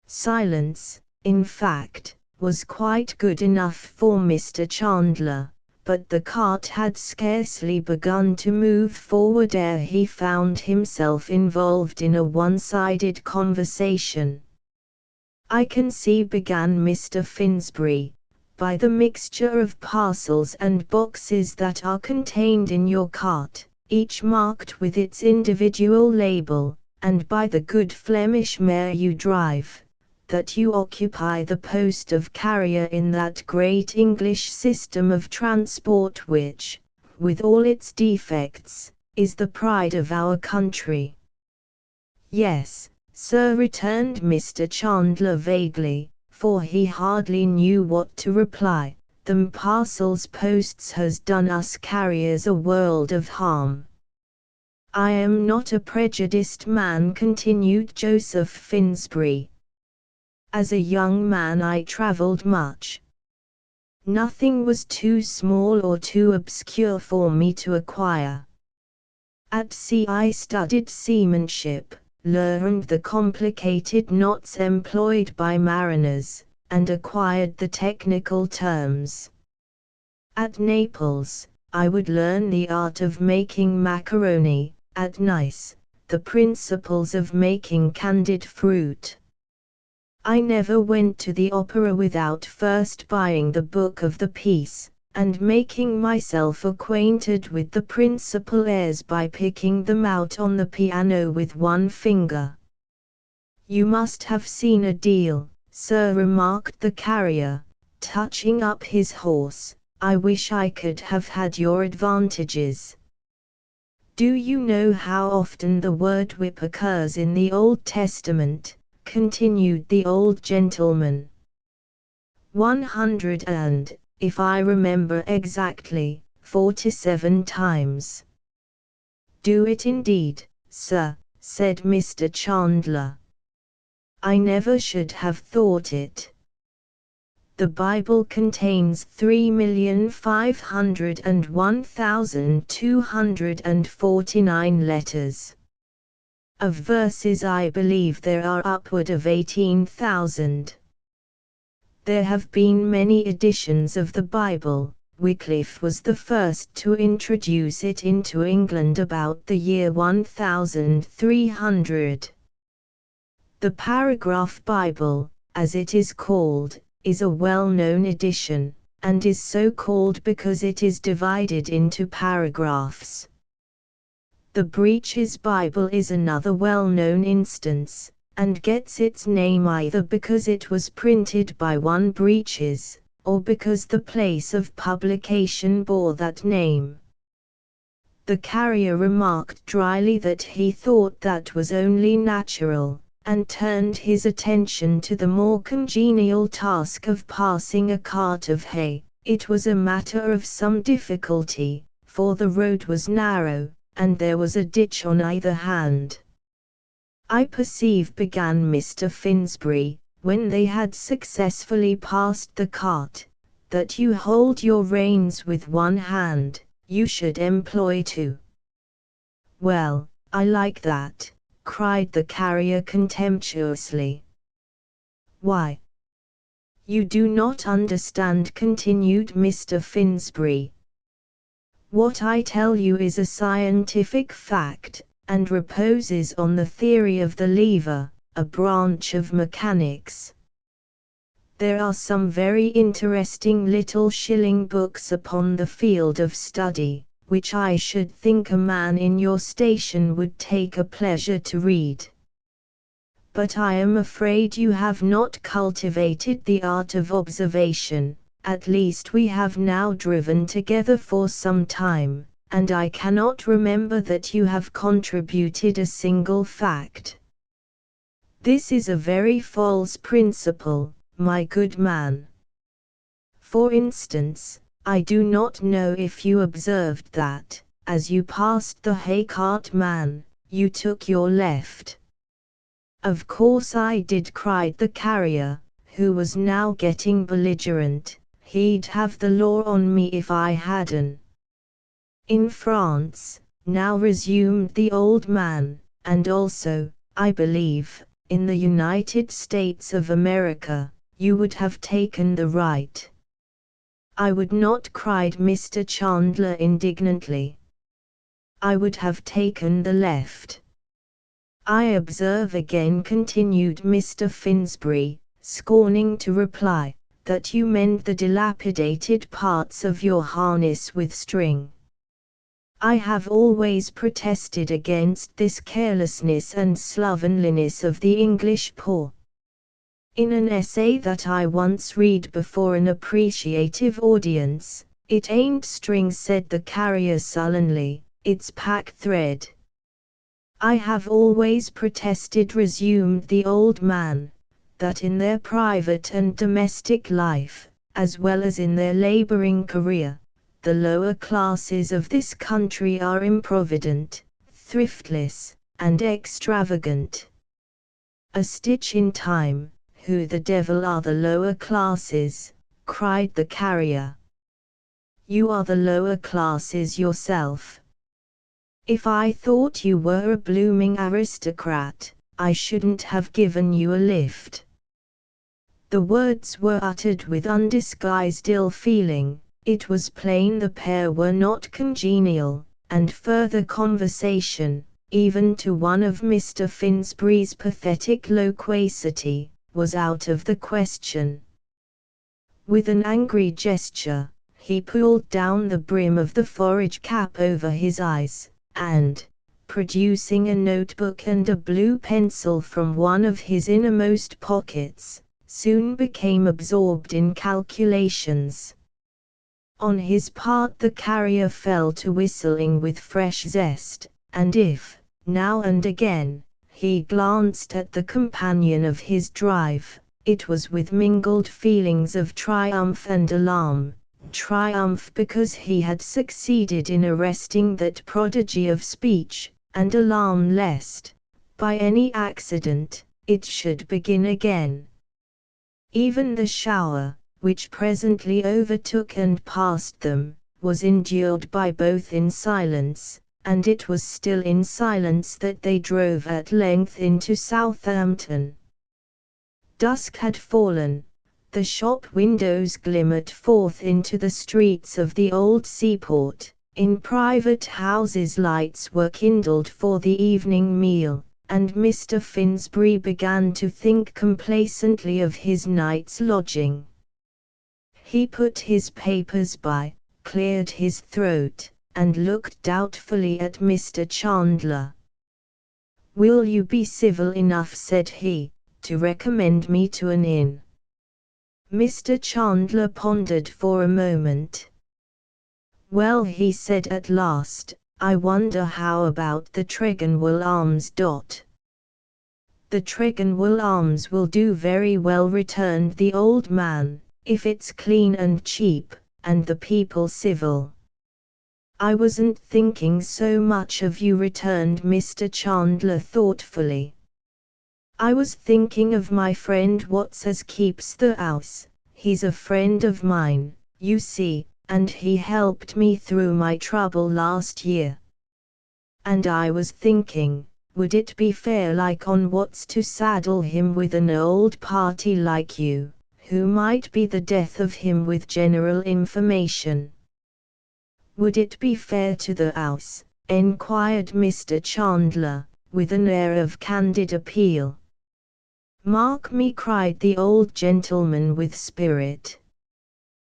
Silence, in fact, was quite good enough for Mr. Chandler, but the cart had scarcely begun to move forward ere he found himself involved in a one-sided conversation. "I can see," began Mr. Finsbury, "by the mixture of parcels and boxes that are contained in your cart, each marked with its individual label, and by the good Flemish mare you drive, that you occupy the post of carrier in that great English system of transport which, with all its defects, is the pride of our country." "Yes, sir," returned Mr. Chandler vaguely, for he hardly knew what to reply. "Them parcels posts has done us carriers a world of harm." "I am not a prejudiced man," continued Joseph Finsbury. "As a young man I travelled much. Nothing was too small or too obscure for me to acquire. At sea I studied seamanship, learned the complicated knots employed by mariners, and acquired the technical terms. At Naples, I would learn the art of making macaroni, at Nice, the principles of making candied fruit. I never went to the opera without first buying the book of the piece, and making myself acquainted with the principal airs by picking them out on the piano with one finger." "You must have seen a deal, sir," remarked the carrier, touching up his horse. "I wish I could have had your advantages." "Do you know how often the word whip occurs in the Old Testament?" continued the old gentleman. 100 and, if I remember exactly, 47 times. "Do it indeed, sir," said Mr. Chandler. "I never should have thought it. The Bible contains 3,501,249 letters. Of verses I believe there are upward of 18,000. There have been many editions of the Bible. Wycliffe was the first to introduce it into England about the year 1300. The Paragraph Bible, as it is called, is a well-known edition, and is so called because it is divided into paragraphs. The Breeches Bible is another well-known instance, and gets its name either because it was printed by one Breeches, or because the place of publication bore that name. The carrier remarked dryly that he thought that was only natural, and turned his attention to the more congenial task of passing a cart of hay. It was a matter of some difficulty, for the road was narrow, and there was a ditch on either hand. "I perceive," began Mr. Finsbury, when they had successfully passed the cart, "that you hold your reins with one hand. You should employ two." "Well, I like that," cried the carrier contemptuously. "Why? You do not understand," continued Mr. Finsbury. "What I tell you is a scientific fact, and reposes on the theory of the lever, a branch of mechanics. There are some very interesting little shilling books upon the field of study, which I should think a man in your station would take a pleasure to read. But I am afraid you have not cultivated the art of observation. At least we have now driven together for some time, and I cannot remember that you have contributed a single fact. This is a very false principle, my good man. For instance, I do not know if you observed that, as you passed the hay cart man, you took your left. Of course I did, cried the carrier, who was now getting belligerent. He'd have the law on me if I hadn't. In France, now resumed the old man, and also, I believe, in the United States of America, you would have taken the right. I would not, cried Mr. Chandler indignantly. I would have taken the left. I observe again, continued Mr. Finsbury, scorning to reply, that you mend the dilapidated parts of your harness with string. I have always protested against this carelessness and slovenliness of the English poor. In an essay that I once read before an appreciative audience, it ain't string, said the carrier sullenly, it's pack thread. I have always protested, resumed the old man, that in their private and domestic life, as well as in their laboring career, the lower classes of this country are improvident, thriftless, and extravagant. A stitch in time. Who the devil are the lower classes? Cried the carrier. You are the lower classes yourself. If I thought you were a blooming aristocrat, I shouldn't have given you a lift. The words were uttered with undisguised ill feeling. It was plain the pair were not congenial, and further conversation, even to one of Mr. Finsbury's pathetic loquacity, was out of the question. With an angry gesture, he pulled down the brim of the forage cap over his eyes, and, producing a notebook and a blue pencil from one of his innermost pockets, soon became absorbed in calculations. On his part the carrier fell to whistling with fresh zest, and if, now and again, he glanced at the companion of his drive, it was with mingled feelings of triumph and alarm. Triumph because he had succeeded in arresting that prodigy of speech, and alarm lest, by any accident, it should begin again. Even the shower, which presently overtook and passed them, was endured by both in silence, and it was still in silence that they drove at length into Southampton. Dusk had fallen. The shop windows glimmered forth into the streets of the old seaport. In private houses lights were kindled for the evening meal, and Mr. Finsbury began to think complacently of his night's lodging. He put his papers by, cleared his throat, and looked doubtfully at Mr. Chandler. "Will you be civil enough," said he, "to recommend me to an inn?" Mr. Chandler pondered for a moment. "Well," he said at last, "I wonder how about the Tregonwell Arms. The Tregonwell Arms will do very well," returned the old man, "if it's clean and cheap, and the people civil." "I wasn't thinking so much of you," returned Mr. Chandler thoughtfully. "I was thinking of my friend Watts as keeps the house. He's a friend of mine, you see, and he helped me through my trouble last year. And I was thinking, would it be fair like on Watts to saddle him with an old party like you, who might be the death of him with general information?" "Would it be fair to the house?" enquired Mr. Chandler, with an air of candid appeal. "Mark me," cried the old gentleman with spirit.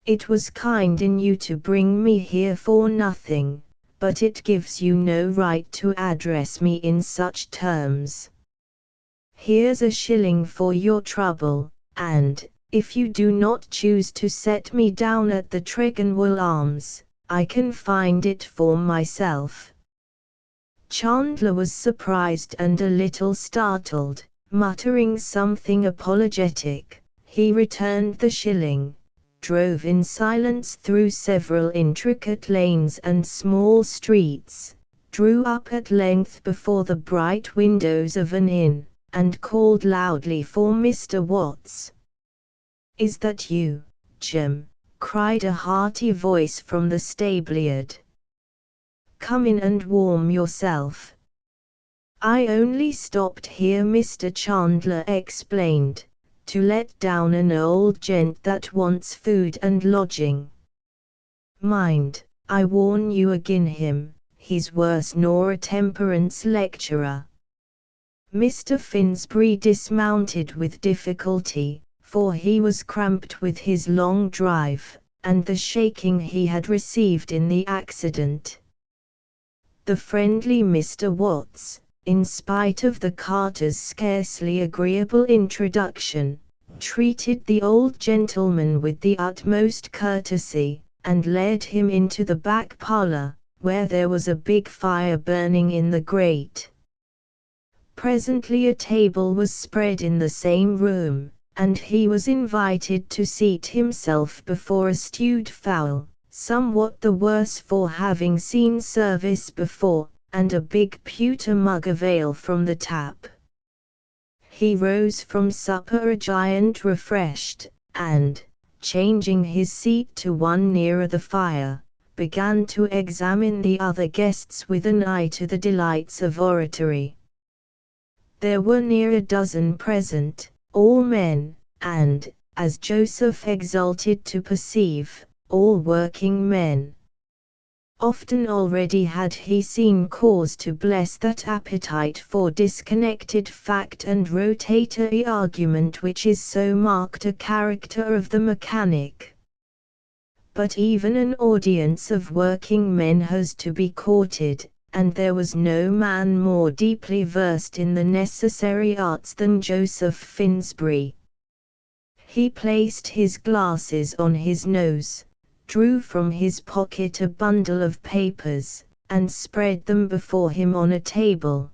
"It was kind in you to bring me here for nothing, but it gives you no right to address me in such terms. Here's a shilling for your trouble, and, if you do not choose to set me down at the Tregonwell Arms, I can find it for myself." Chandler was surprised and a little startled. Muttering something apologetic, he returned the shilling, drove in silence through several intricate lanes and small streets, drew up at length before the bright windows of an inn, and called loudly for Mr. Watts. "Is that you, Jim?" cried a hearty voice from the stableyard. "Come in and warm yourself." "I only stopped here," Mr. Chandler explained, "to let down an old gent that wants food and lodging. Mind, I warn you agin him, he's worse nor a temperance lecturer." Mr. Finsbury dismounted with difficulty, for he was cramped with his long drive, and the shaking he had received in the accident. The friendly Mr. Watts, in spite of the carter's scarcely agreeable introduction, treated the old gentleman with the utmost courtesy, and led him into the back parlor, where there was a big fire burning in the grate. Presently a table was spread in the same room, and he was invited to seat himself before a stewed fowl, somewhat the worse for having seen service before, and a big pewter mug of ale from the tap. He rose from supper a giant refreshed, and, changing his seat to one nearer the fire, began to examine the other guests with an eye to the delights of oratory. There were near a dozen present, all men, and, as Joseph exulted to perceive, all working men. Often already had he seen cause to bless that appetite for disconnected fact and rotatory argument which is so marked a character of the mechanic. But even an audience of working men has to be courted, and there was no man more deeply versed in the necessary arts than Joseph Finsbury. He placed his glasses on his nose, drew from his pocket a bundle of papers, and spread them before him on a table.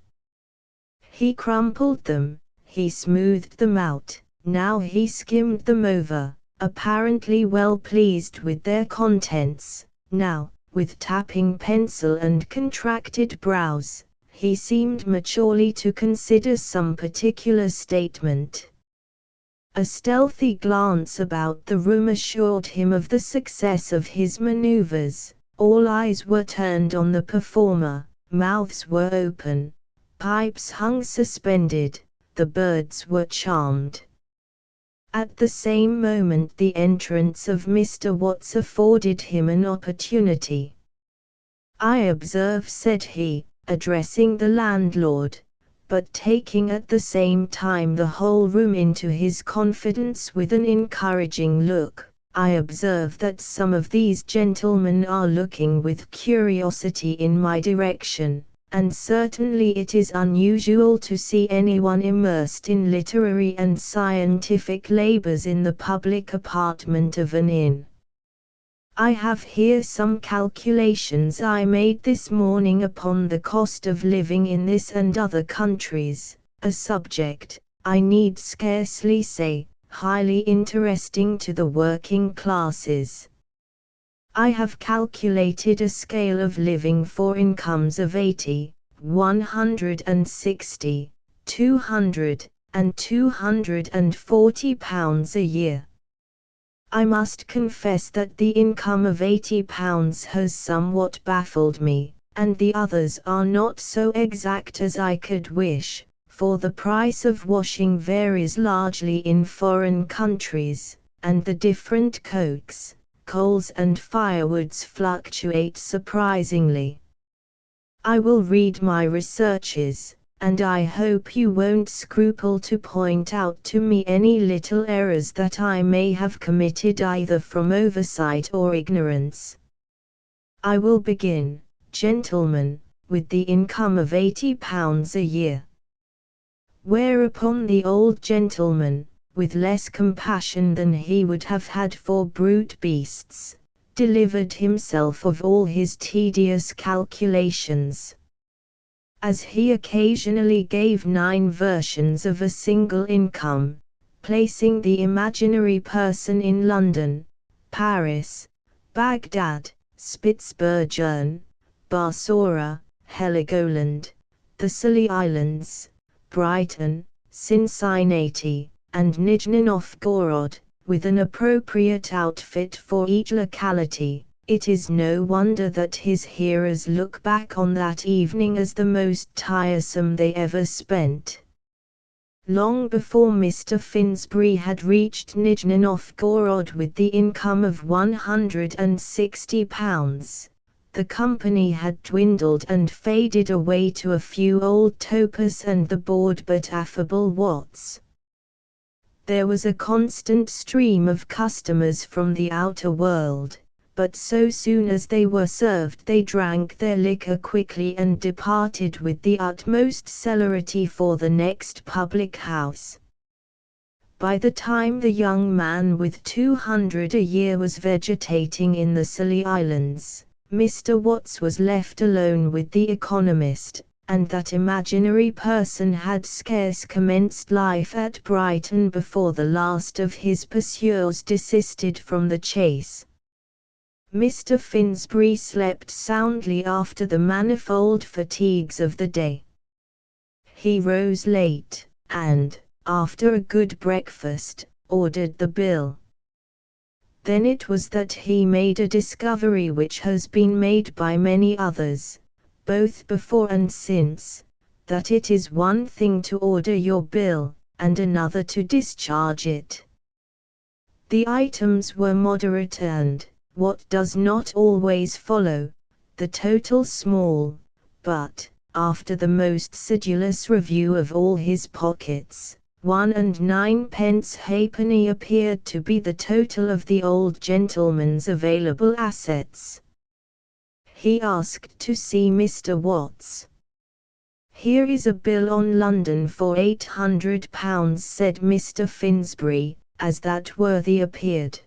He crumpled them, he smoothed them out, now he skimmed them over, apparently well pleased with their contents, now, with tapping pencil and contracted brows, he seemed maturely to consider some particular statement. A stealthy glance about the room assured him of the success of his maneuvers. All eyes were turned on the performer, mouths were open, pipes hung suspended, the birds were charmed. At the same moment the entrance of Mr. Watts afforded him an opportunity. "I observe," said he, addressing the landlord, but taking at the same time the whole room into his confidence with an encouraging look, "I observe that some of these gentlemen are looking with curiosity in my direction, and certainly it is unusual to see anyone immersed in literary and scientific labors in the public apartment of an inn. I have here some calculations I made this morning upon the cost of living in this and other countries, a subject, I need scarcely say, highly interesting to the working classes. I have calculated a scale of living for incomes of 80, 160, 200, and 240 pounds a year. I must confess that the income of £80 has somewhat baffled me, and the others are not so exact as I could wish, for the price of washing varies largely in foreign countries, and the different cokes, coals and firewoods fluctuate surprisingly. I will read my researches, and I hope you won't scruple to point out to me any little errors that I may have committed either from oversight or ignorance. I will begin, gentleman, with the income of £80 a year. Whereupon the old gentleman, with less compassion than he would have had for brute beasts, delivered himself of all his tedious calculations. As he occasionally gave 9 versions of a single income, placing the imaginary person in London, Paris, Baghdad, Spitzbergen, Basora, Heligoland, the Scilly Islands, Brighton, Cincinnati, and Nizhny Novgorod, with an appropriate outfit for each locality, it is no wonder that his hearers look back on that evening as the most tiresome they ever spent. Long before Mr. Finsbury had reached Nizhny Novgorod with the income of £160, the company had dwindled and faded away to a few old topers and the bored but affable Watts. There was a constant stream of customers from the outer world, but so soon as they were served they drank their liquor quickly and departed with the utmost celerity for the next public house. By the time the young man with £200 a year was vegetating in the Scilly Islands, Mr. Watts was left alone with the economist, and that imaginary person had scarce commenced life at Brighton before the last of his pursuers desisted from the chase. Mr. Finsbury slept soundly after the manifold fatigues of the day. He rose late, and, after a good breakfast, ordered the bill. Then it was that he made a discovery which has been made by many others, both before and since, that it is one thing to order your bill, and another to discharge it. The items were moderate and, what does not always follow, the total small, but, after the most sedulous review of all his pockets, 1 and 9pence halfpenny appeared to be the total of the old gentleman's available assets. He asked to see Mr. Watts. "Here is a bill on London for £800, said Mr. Finsbury, as that worthy appeared.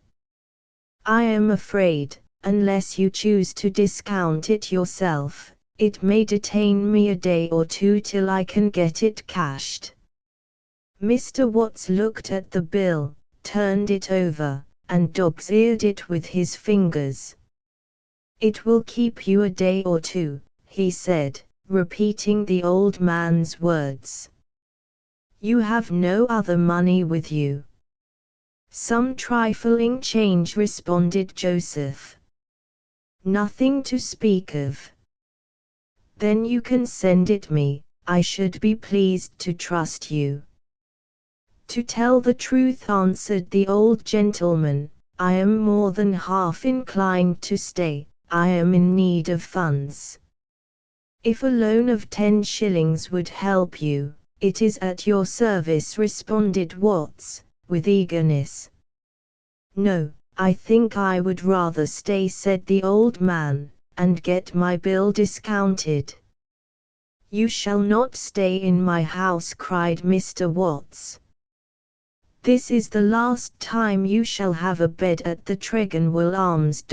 "I am afraid, unless you choose to discount it yourself, it may detain me a day or two till I can get it cashed." Mr. Watts looked at the bill, turned it over, and dog's-eared it with his fingers. "It will keep you a day or two," he said, repeating the old man's words. "You have no other money with you?" "Some trifling change," responded Joseph. "Nothing to speak of." "Then you can send it me, I should be pleased to trust you." "To tell the truth," answered the old gentleman, "I am more than half inclined to stay. I am in need of funds." "If a loan of 10 shillings would help you, it is at your service," responded Watts, with eagerness. "No, I think I would rather stay," said the old man, "and get my bill discounted." "You shall not stay in my house," cried Mr. Watts. "This is the last time you shall have a bed at the Tregonwell Arms.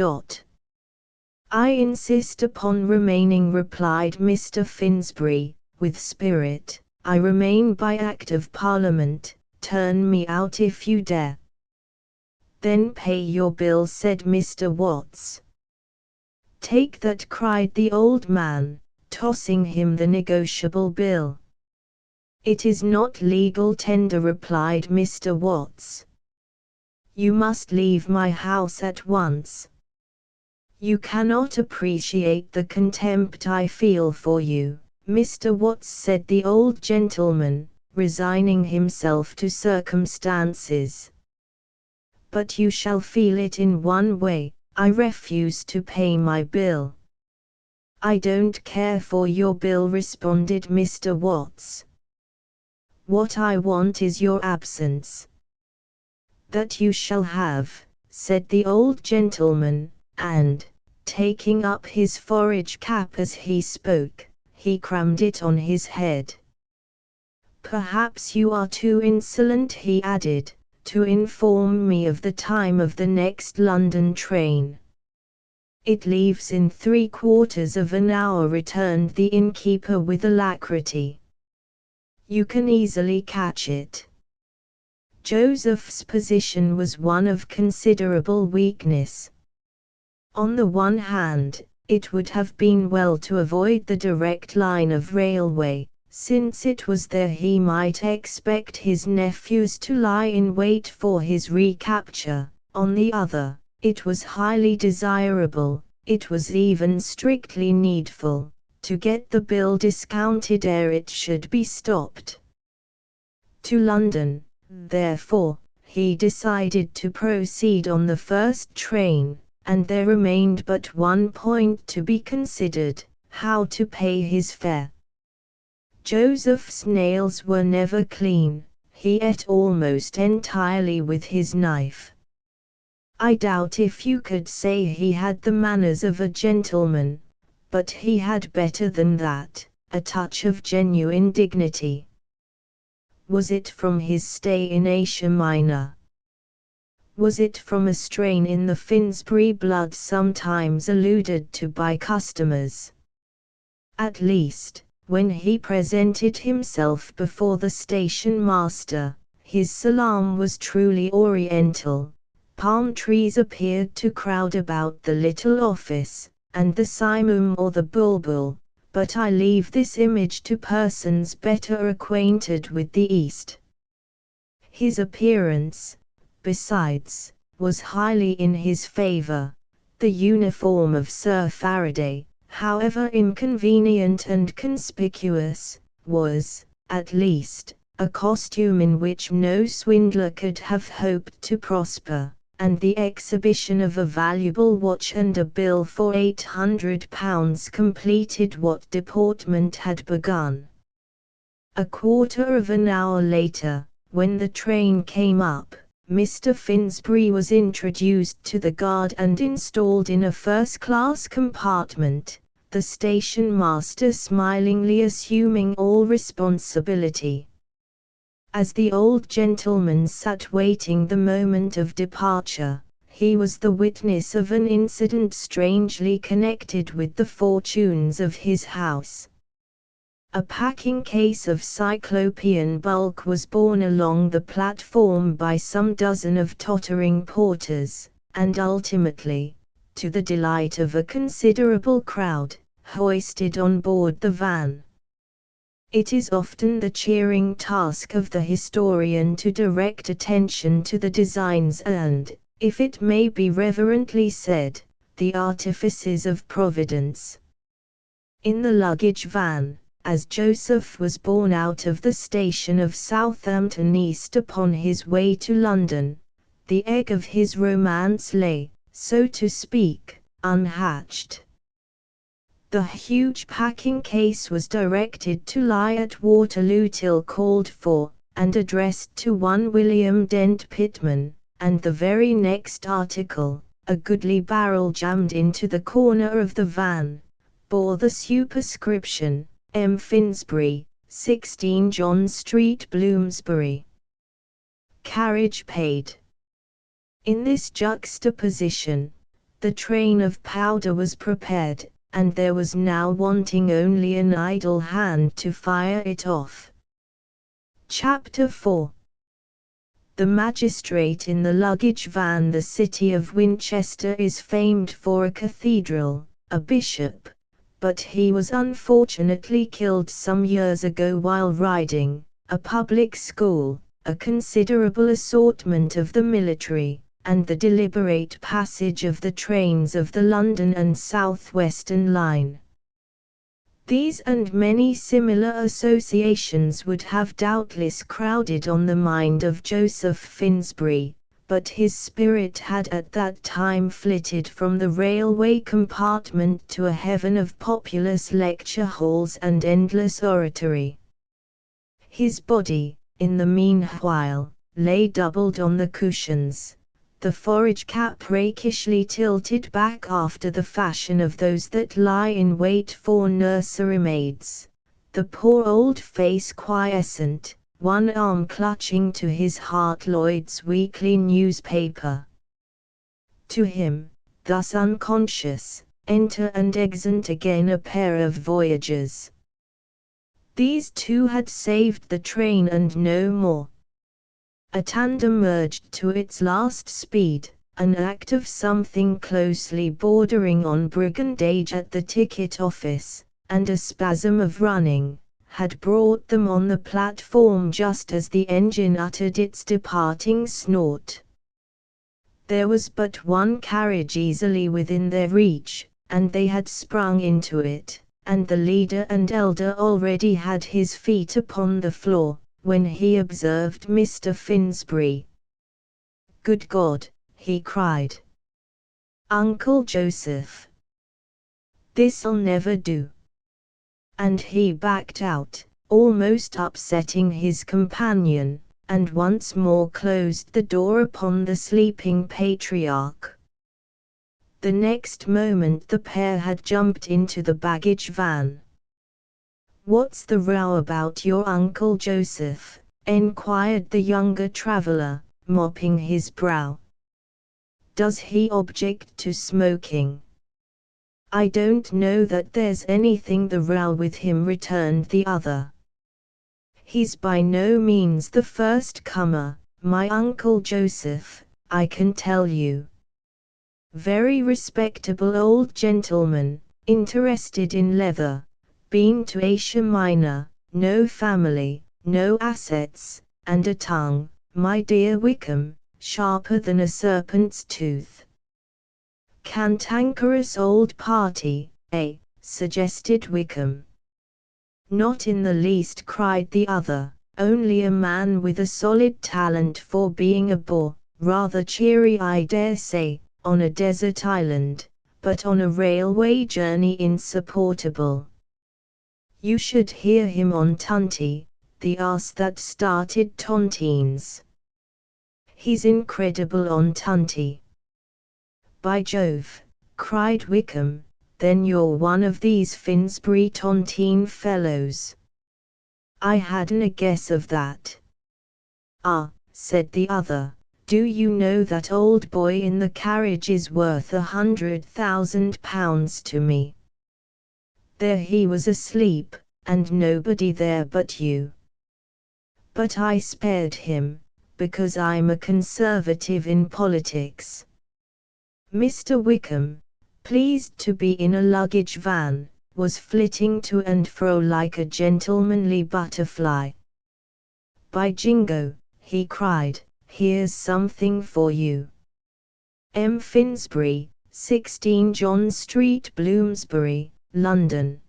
"I insist upon remaining," replied Mr. Finsbury, with spirit. "I remain by Act of Parliament, turn me out if you dare." "Then pay your bill," said Mr. Watts. "Take that," cried the old man, tossing him the negotiable bill. "It is not legal tender," replied Mr. Watts. "You must leave my house at once. You cannot appreciate the contempt I feel for you, Mr. Watts," said the old gentleman, resigning himself to circumstances. "But you shall feel it in one way. I refuse to pay my bill." "I don't care for your bill," responded Mr. Watts. "What I want is your absence." "That you shall have," said the old gentleman, "and, taking up his forage cap as he spoke, he crammed it on his head. "Perhaps you are too insolent," he added, "to inform me of the time of the next London train." "It leaves in 3/4 of an hour," returned the innkeeper with alacrity. "You can easily catch it." Joseph's position was one of considerable weakness. On the one hand, it would have been well to avoid the direct line of railway, since it was there he might expect his nephews to lie in wait for his recapture. On the other, it was highly desirable, it was even strictly needful, to get the bill discounted ere it should be stopped. To London, therefore, he decided to proceed on the first train, and there remained but one point to be considered: how to pay his fare. Joseph's nails were never clean, he ate almost entirely with his knife. I doubt if you could say he had the manners of a gentleman, but he had better than that, a touch of genuine dignity. Was it from his stay in Asia Minor? Was it from a strain in the Finsbury blood sometimes alluded to by customers? At least, when he presented himself before the station master, his salaam was truly oriental. Palm trees appeared to crowd about the little office, and the simoom or the bulbul, but I leave this image to persons better acquainted with the East. His appearance, besides, was highly in his favour. The uniform of Sir Faraday, however inconvenient and conspicuous, was, at least, a costume in which no swindler could have hoped to prosper, and the exhibition of a valuable watch and a bill for £800 completed what deportment had begun. A quarter of an hour later, when the train came up, Mr. Finsbury was introduced to the guard and installed in a first-class compartment, the station master smilingly assuming all responsibility. As the old gentleman sat waiting the moment of departure, he was the witness of an incident strangely connected with the fortunes of his house. A packing case of cyclopean bulk was borne along the platform by some dozen of tottering porters, and ultimately, to the delight of a considerable crowd, hoisted on board the van. It is often the cheering task of the historian to direct attention to the designs and, if it may be reverently said, the artifices of Providence. In the luggage van, as Joseph was borne out of the station of Southampton East upon his way to London, the egg of his romance lay, so to speak, unhatched. The huge packing case was directed to lie at Waterloo till called for, and addressed to one William Dent Pitman, and the very next article, a goodly barrel jammed into the corner of the van, bore the superscription, M. Finsbury, 16 John Street, Bloomsbury. Carriage paid. In this juxtaposition, the train of powder was prepared, and there was now wanting only an idle hand to fire it off. Chapter 4. The magistrate in the luggage van. The city of Winchester is famed for a cathedral, a bishop, but he was unfortunately killed some years ago while riding, a public school, a considerable assortment of the military, and the deliberate passage of the trains of the London and South Western Line. These and many similar associations would have doubtless crowded on the mind of Joseph Finsbury, but his spirit had at that time flitted from the railway compartment to a heaven of populous lecture halls and endless oratory. His body, in the meanwhile, lay doubled on the cushions, the forage cap rakishly tilted back after the fashion of those that lie in wait for nursery maids, the poor old face quiescent, one arm clutching to his heart Lloyd's weekly newspaper. To him, thus unconscious, enter and exit again a pair of voyagers. These two had saved the train and no more. A tandem merged to its last speed, an act of something closely bordering on brigandage at the ticket office, and a spasm of running, had brought them on the platform just as the engine uttered its departing snort. There was but one carriage easily within their reach, and they had sprung into it, and the leader and elder already had his feet upon the floor, when he observed Mr. Finsbury. "Good God!" he cried. "Uncle Joseph! This'll never do!" And he backed out, almost upsetting his companion, and once more closed the door upon the sleeping patriarch. The next moment the pair had jumped into the baggage van. "What's the row about your Uncle Joseph?" enquired the younger traveller, mopping his brow. "Does he object to smoking?" "I don't know that there's anything the row with him," returned the other. "He's by no means the first comer, my Uncle Joseph, I can tell you. Very respectable old gentleman, interested in leather, been to Asia Minor, no family, no assets, and a tongue, my dear Wickham, sharper than a serpent's tooth." "Cantankerous old party, eh?" suggested Wickham. "Not in the least," cried the other, "only a man with a solid talent for being a bore, rather cheery I dare say, on a desert island, but on a railway journey insupportable. You should hear him on Tunty, the ass that started tontines. He's incredible on Tunty." "By Jove!" cried Wickham, "then you're one of these Finsbury tontine fellows. I hadn't a guess of that." "Ah," said the other, "do you know that old boy in the carriage is worth £100,000 to me? There he was asleep, and nobody there but you. But I spared him, because I'm a conservative in politics." Mr. Wickham, pleased to be in a luggage van, was flitting to and fro like a gentlemanly butterfly. "By Jingo," he cried, "here's something for you. M. Finsbury, 16 John Street, Bloomsbury, London.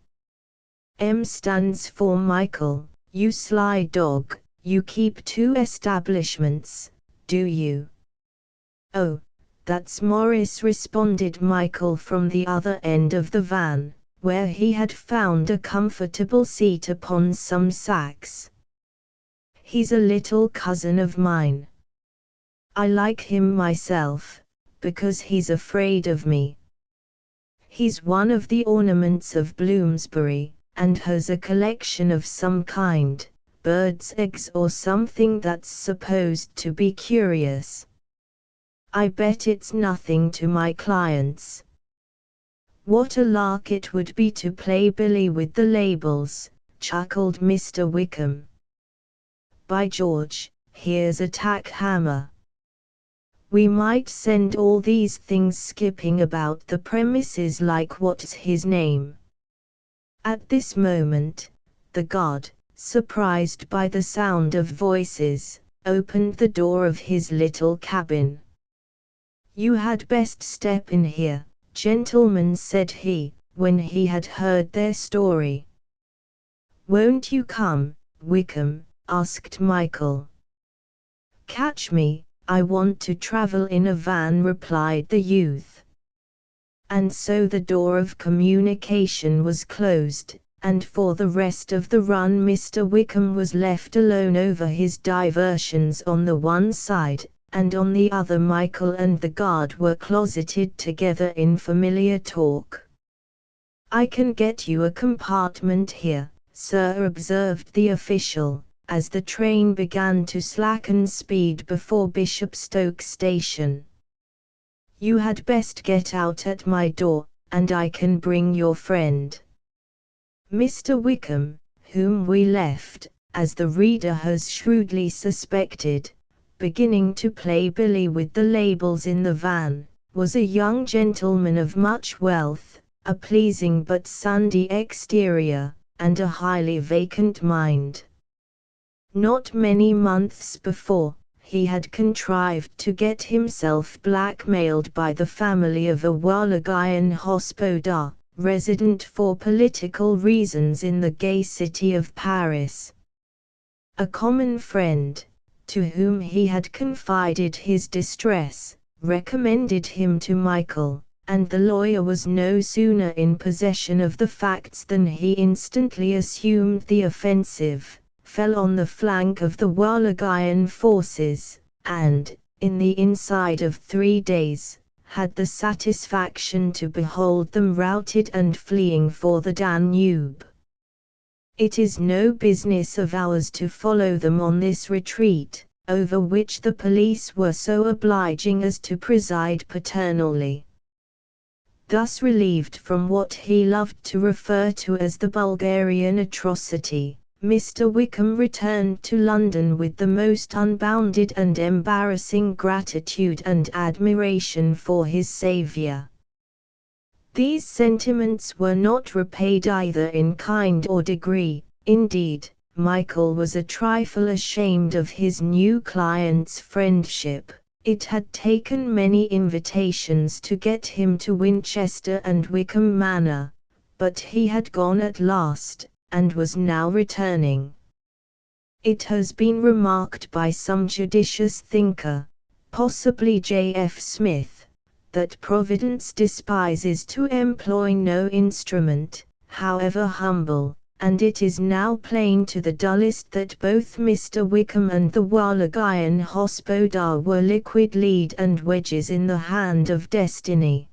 M stands for Michael. You sly dog, you keep two establishments, do you?" "Oh, that's Morris," responded Michael from the other end of the van, where he had found a comfortable seat upon some sacks. "He's a little cousin of mine. I like him myself, because he's afraid of me. He's one of the ornaments of Bloomsbury, and has a collection of some kind, birds' eggs or something that's supposed to be curious. I bet it's nothing to my clients. What a lark it would be to play Billy with the labels," chuckled Mr. Wickham. "By George, here's a tack hammer. We might send all these things skipping about the premises like what's his name." At this moment, the guard, surprised by the sound of voices, opened the door of his little cabin. "You had best step in here, gentlemen," said he, when he had heard their story. "Won't you come, Wickham?" asked Michael. "Catch me, I want to travel in a van," replied the youth. And so the door of communication was closed, and for the rest of the run Mr. Wickham was left alone over his diversions on the one side, and on the other Michael and the guard were closeted together in familiar talk. "I can get you a compartment here, sir," observed the official, as the train began to slacken speed before Bishopstoke station. "You had best get out at my door, and I can bring your friend. Mr. Wickham, whom we left, as the reader has shrewdly suspected, beginning to play Billy with the labels in the van, was a young gentleman of much wealth, a pleasing but sandy exterior, and a highly vacant mind. Not many months before, he had contrived to get himself blackmailed by the family of a Wallachian hospodar, resident for political reasons in the gay city of Paris. A common friend, to whom he had confided his distress, recommended him to Michael, and the lawyer was no sooner in possession of the facts than he instantly assumed the offensive, fell on the flank of the Wallachian forces, and, in the inside of 3 days, had the satisfaction to behold them routed and fleeing for the Danube. It is no business of ours to follow them on this retreat, over which the police were so obliging as to preside paternally. Thus relieved from what he loved to refer to as the Bulgarian atrocity, Mr. Wickham returned to London with the most unbounded and embarrassing gratitude and admiration for his saviour. These sentiments were not repaid either in kind or degree. Indeed, Michael was a trifle ashamed of his new client's friendship. It had taken many invitations to get him to Winchester and Wickham Manor, but he had gone at last, and was now returning. It has been remarked by some judicious thinker, possibly J.F. Smith, that Providence despises to employ no instrument, however humble, and it is now plain to the dullest that both Mr. Wickham and the Wallachian hospodar were liquid lead and wedges in the hand of destiny.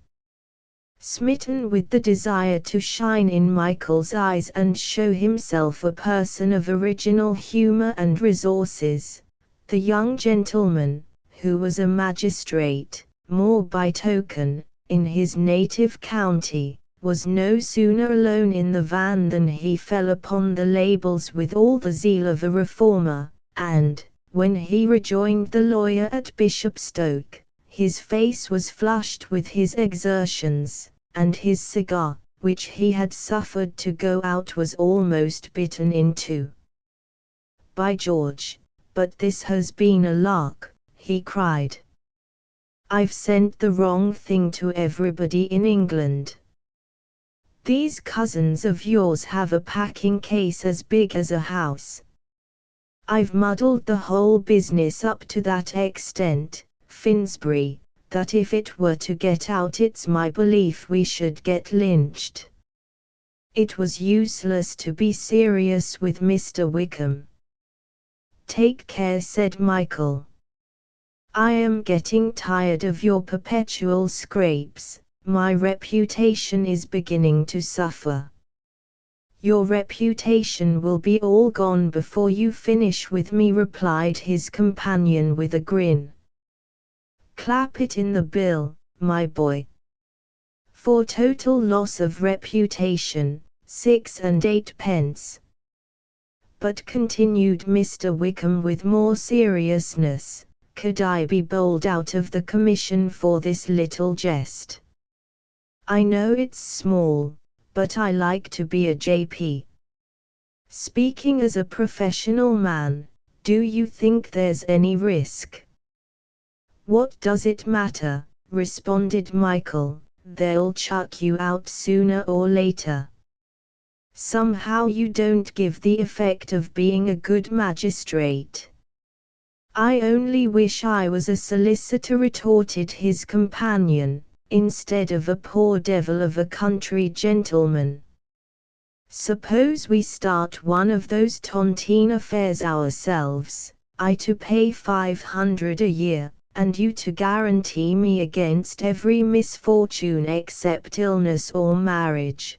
Smitten with the desire to shine in Michael's eyes and show himself a person of original humour and resources, the young gentleman, who was a magistrate, more by token, in his native county, was no sooner alone in the van than he fell upon the labels with all the zeal of a reformer, and, when he rejoined the lawyer at Bishopstoke, his face was flushed with his exertions, and his cigar, which he had suffered to go out, was almost bitten in two. "By George, but this has been a lark," he cried. "I've sent the wrong thing to everybody in England. These cousins of yours have a packing case as big as a house. I've muddled the whole business up to that extent, Finsbury, that if it were to get out, it's my belief we should get lynched." It was useless to be serious with Mr. Wickham. "Take care," said Michael. "I am getting tired of your perpetual scrapes. My reputation is beginning to suffer." "Your reputation will be all gone before you finish with me," replied his companion with a grin. "Clap it in the bill, my boy. For total loss of reputation, 6 and 8 pence. But," continued Mr. Wickham with more seriousness, "could I be bowled out of the commission for this little jest? I know it's small, but I like to be a J.P. Speaking as a professional man, do you think there's any risk?" "What does it matter?" responded Michael. "They'll chuck you out sooner or later. Somehow you don't give the effect of being a good magistrate." "I only wish I was a solicitor," retorted his companion, "instead of a poor devil of a country gentleman. Suppose we start one of those tontine affairs ourselves, I to pay 500 a year, and you to guarantee me against every misfortune except illness or marriage."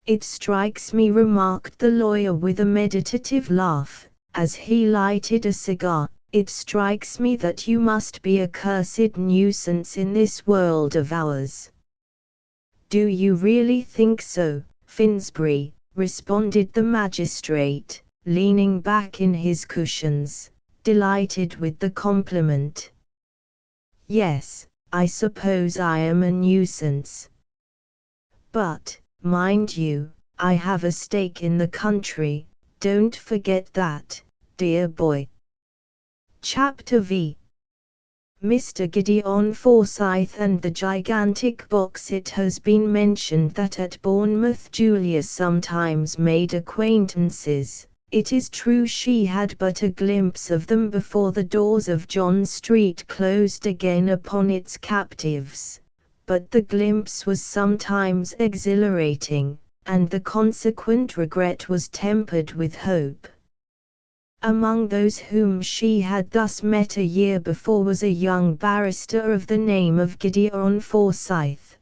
"It strikes me," remarked the lawyer with a meditative laugh, as he lighted a cigar, "it strikes me that you must be a cursed nuisance in this world of ours." "Do you really think so, Finsbury?" responded the magistrate, leaning back in his cushions, delighted with the compliment. "Yes, I suppose I am a nuisance. But, mind you, I have a stake in the country, don't forget that, dear boy." Chapter V. Mr. Gideon Forsyth and the gigantic box. It has been mentioned that at Bournemouth Julia sometimes made acquaintances. It is true she had but a glimpse of them before the doors of John Street closed again upon its captives, but the glimpse was sometimes exhilarating, and the consequent regret was tempered with hope. Among those whom she had thus met a year before was a young barrister of the name of Gideon Forsyth.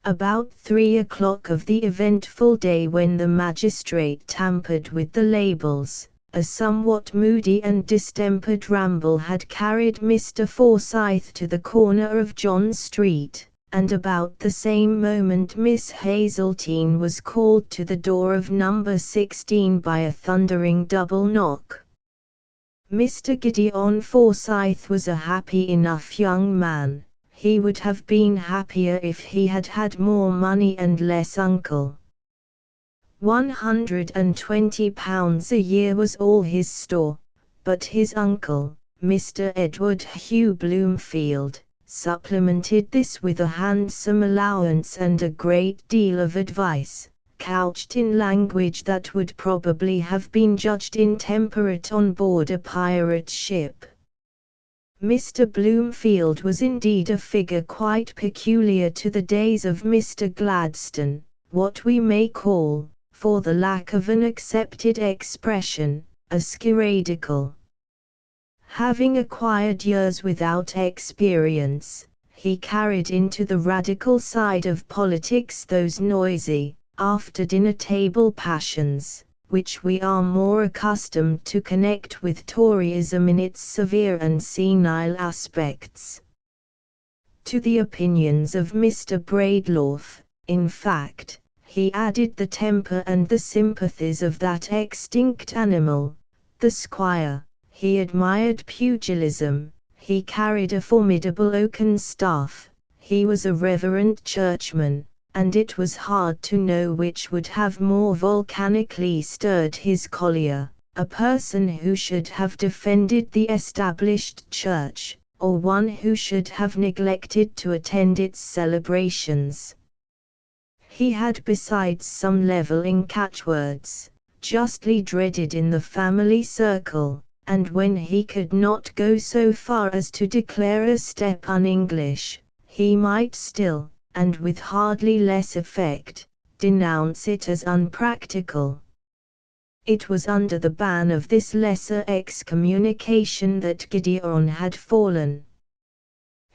About 3 o'clock of the eventful day when the magistrate tampered with the labels, a somewhat moody and distempered ramble had carried Mr. Forsyth to the corner of John Street, and about the same moment Miss Hazeltine was called to the door of number 16 by a thundering double knock. Mr. Gideon Forsyth was a happy enough young man. He would have been happier if he had had more money and less uncle. £120 a year was all his store, but his uncle, Mr. Edward Hugh Bloomfield, supplemented this with a handsome allowance and a great deal of advice, couched in language that would probably have been judged intemperate on board a pirate ship. Mr. Bloomfield was indeed a figure quite peculiar to the days of Mr. Gladstone, what we may call, for the lack of an accepted expression, a skiradical. Having acquired years without experience, he carried into the radical side of politics those noisy, after-dinner table passions, which we are more accustomed to connect with Toryism in its severe and senile aspects. To the opinions of Mr. Braidlawf, in fact, he added the temper and the sympathies of that extinct animal, the squire. He admired pugilism, he carried a formidable oaken staff, he was a reverent churchman, and it was hard to know which would have more volcanically stirred his choler, a person who should have defended the established church, or one who should have neglected to attend its celebrations. He had besides some levelling catchwords, justly dreaded in the family circle, and when he could not go so far as to declare a step un-English, he might still, and with hardly less effect, denounce it as unpractical. It was under the ban of this lesser excommunication that Gideon had fallen.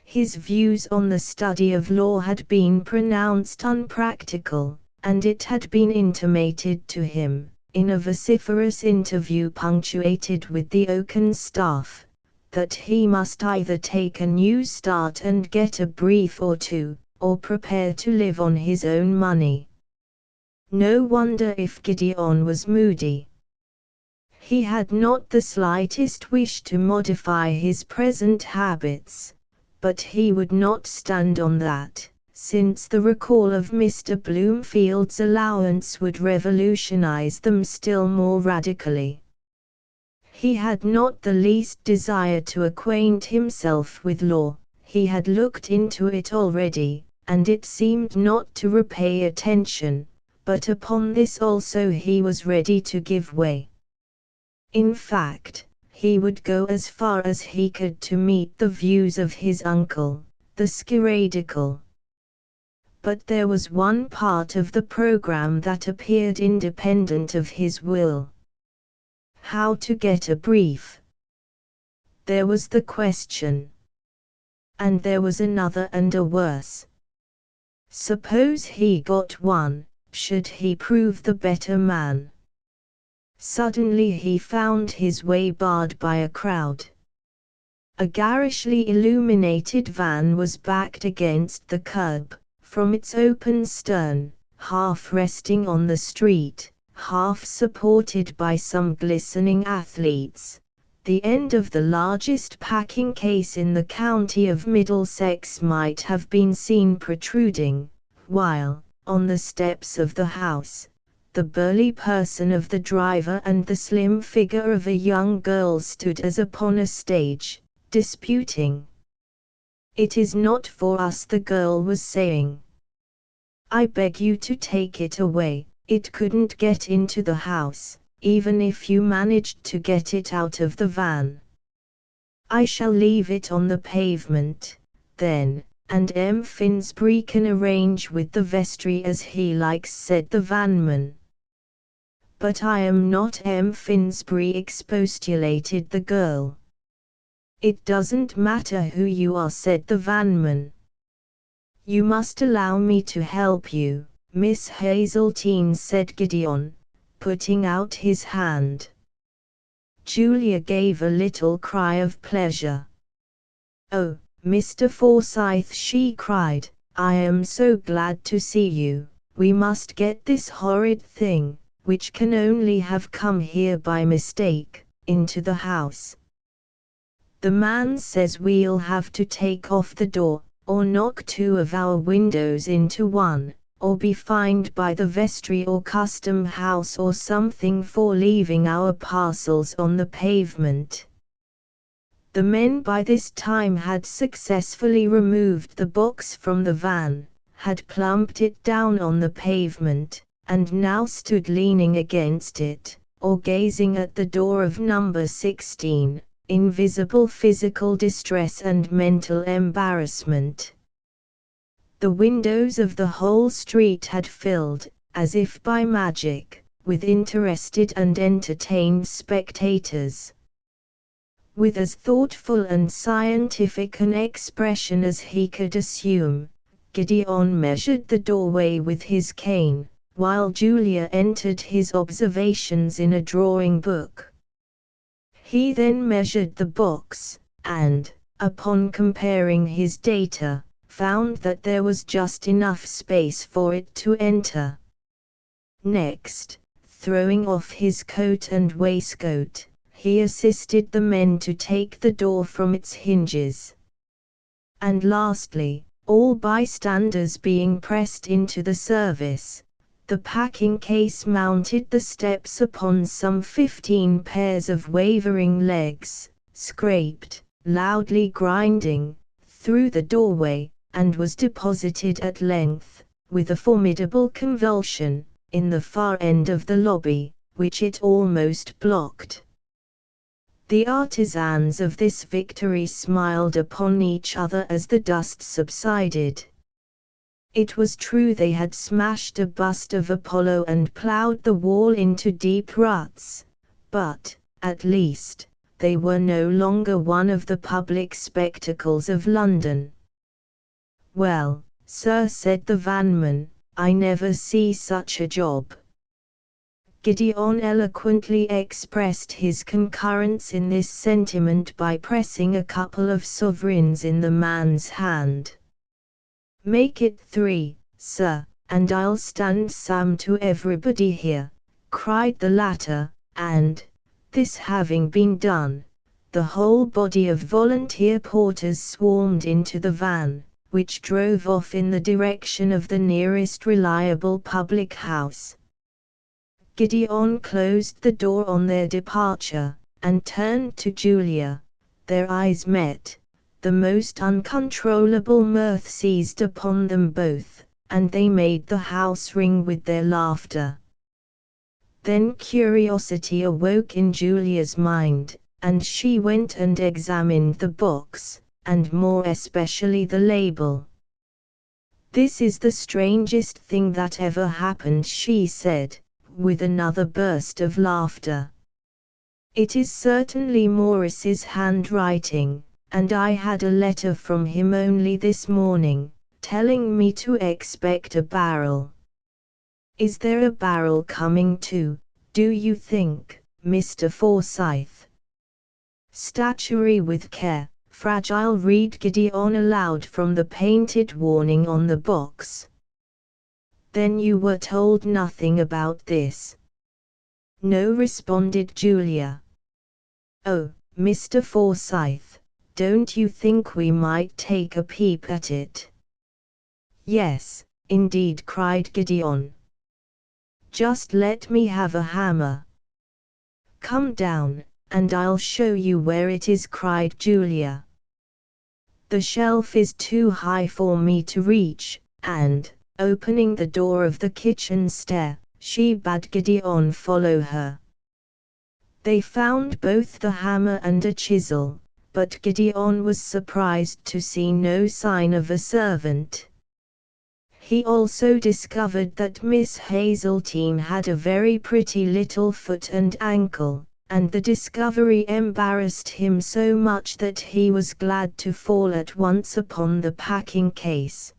His views on the study of law had been pronounced unpractical, and it had been intimated to him, in a vociferous interview punctuated with the oaken staff, that he must either take a new start and get a brief or two, or prepare to live on his own money. No wonder if Gideon was moody. He had not the slightest wish to modify his present habits, but he would not stand on that, since the recall of Mr. Bloomfield's allowance would revolutionize them still more radically. He had not the least desire to acquaint himself with law, he had looked into it already, and it seemed not to repay attention, but upon this also he was ready to give way. In fact, he would go as far as he could to meet the views of his uncle, the skiradical. But there was one part of the program that appeared independent of his will. How to get a brief. There was the question. And there was another and a worse. Suppose he got one, should he prove the better man? Suddenly he found his way barred by a crowd. A garishly illuminated van was backed against the curb, from its open stern, half resting on the street, half supported by some glistening athletes. The end of the largest packing case in the county of Middlesex might have been seen protruding, while, on the steps of the house, the burly person of the driver and the slim figure of a young girl stood as upon a stage, disputing. "It is not for us," the girl was saying. "I beg you to take it away, it couldn't get into the house, even if you managed to get it out of the van." "I shall leave it on the pavement, then, and M. Finsbury can arrange with the vestry as he likes," said the vanman. "But I am not M. Finsbury," expostulated the girl. "It doesn't matter who you are," said the vanman. "You must allow me to help you, Miss Hazeltine," said Gideon, putting out his hand. Julia gave a little cry of pleasure. "Oh, Mr. Forsyth," she cried, "I am so glad to see you. We must get this horrid thing, which can only have come here by mistake, into the house. The man says we'll have to take off the door, or knock two of our windows into one, or be fined by the vestry or custom house or something for leaving our parcels on the pavement." The men by this time had successfully removed the box from the van, had plumped it down on the pavement, and now stood leaning against it, or gazing at the door of number 16, in visible physical distress and mental embarrassment. The windows of the whole street had filled, as if by magic, with interested and entertained spectators. With as thoughtful and scientific an expression as he could assume, Gideon measured the doorway with his cane, while Julia entered his observations in a drawing book. He then measured the box, and, upon comparing his data, found that there was just enough space for it to enter. Next, throwing off his coat and waistcoat, he assisted the men to take the door from its hinges. And lastly, all bystanders being pressed into the service, the packing case mounted the steps upon some 15 pairs of wavering legs, scraped, loudly grinding, through the doorway, and was deposited at length, with a formidable convulsion, in the far end of the lobby, which it almost blocked. The artisans of this victory smiled upon each other as the dust subsided. It was true they had smashed a bust of Apollo and ploughed the wall into deep ruts, but, at least, they were no longer one of the public spectacles of London. "Well, sir," said the vanman, "I never see such a job." Gideon eloquently expressed his concurrence in this sentiment by pressing a couple of sovereigns in the man's hand. "Make it 3, sir, and I'll stand some to everybody here," cried the latter, and, this having been done, the whole body of volunteer porters swarmed into the van, which drove off in the direction of the nearest reliable public house. Gideon closed the door on their departure, and turned to Julia. Their eyes met. The most uncontrollable mirth seized upon them both, and they made the house ring with their laughter. Then curiosity awoke in Julia's mind, and she went and examined the box, and more especially the label. "This is the strangest thing that ever happened," she said, with another burst of laughter. It is certainly Morris's handwriting, and I had a letter from him only this morning, telling me to expect a barrel. Is there a barrel coming too, do you think, Mr. Forsyth? Statuary with care, fragile, read Gideon aloud from the painted warning on the box. Then you were told nothing about this? No, responded Julia. Oh, Mr. Forsyth, don't you think we might take a peep at it? Yes, indeed, cried Gideon. Just let me have a hammer. Come down, and I'll show you where it is, cried Julia. The shelf is too high for me to reach, and, opening the door of the kitchen stair, she bade Gideon follow her. They found both the hammer and a chisel, but Gideon was surprised to see no sign of a servant. He also discovered that Miss Hazeltine had a very pretty little foot and ankle, and the discovery embarrassed him so much that he was glad to fall at once upon the packing case.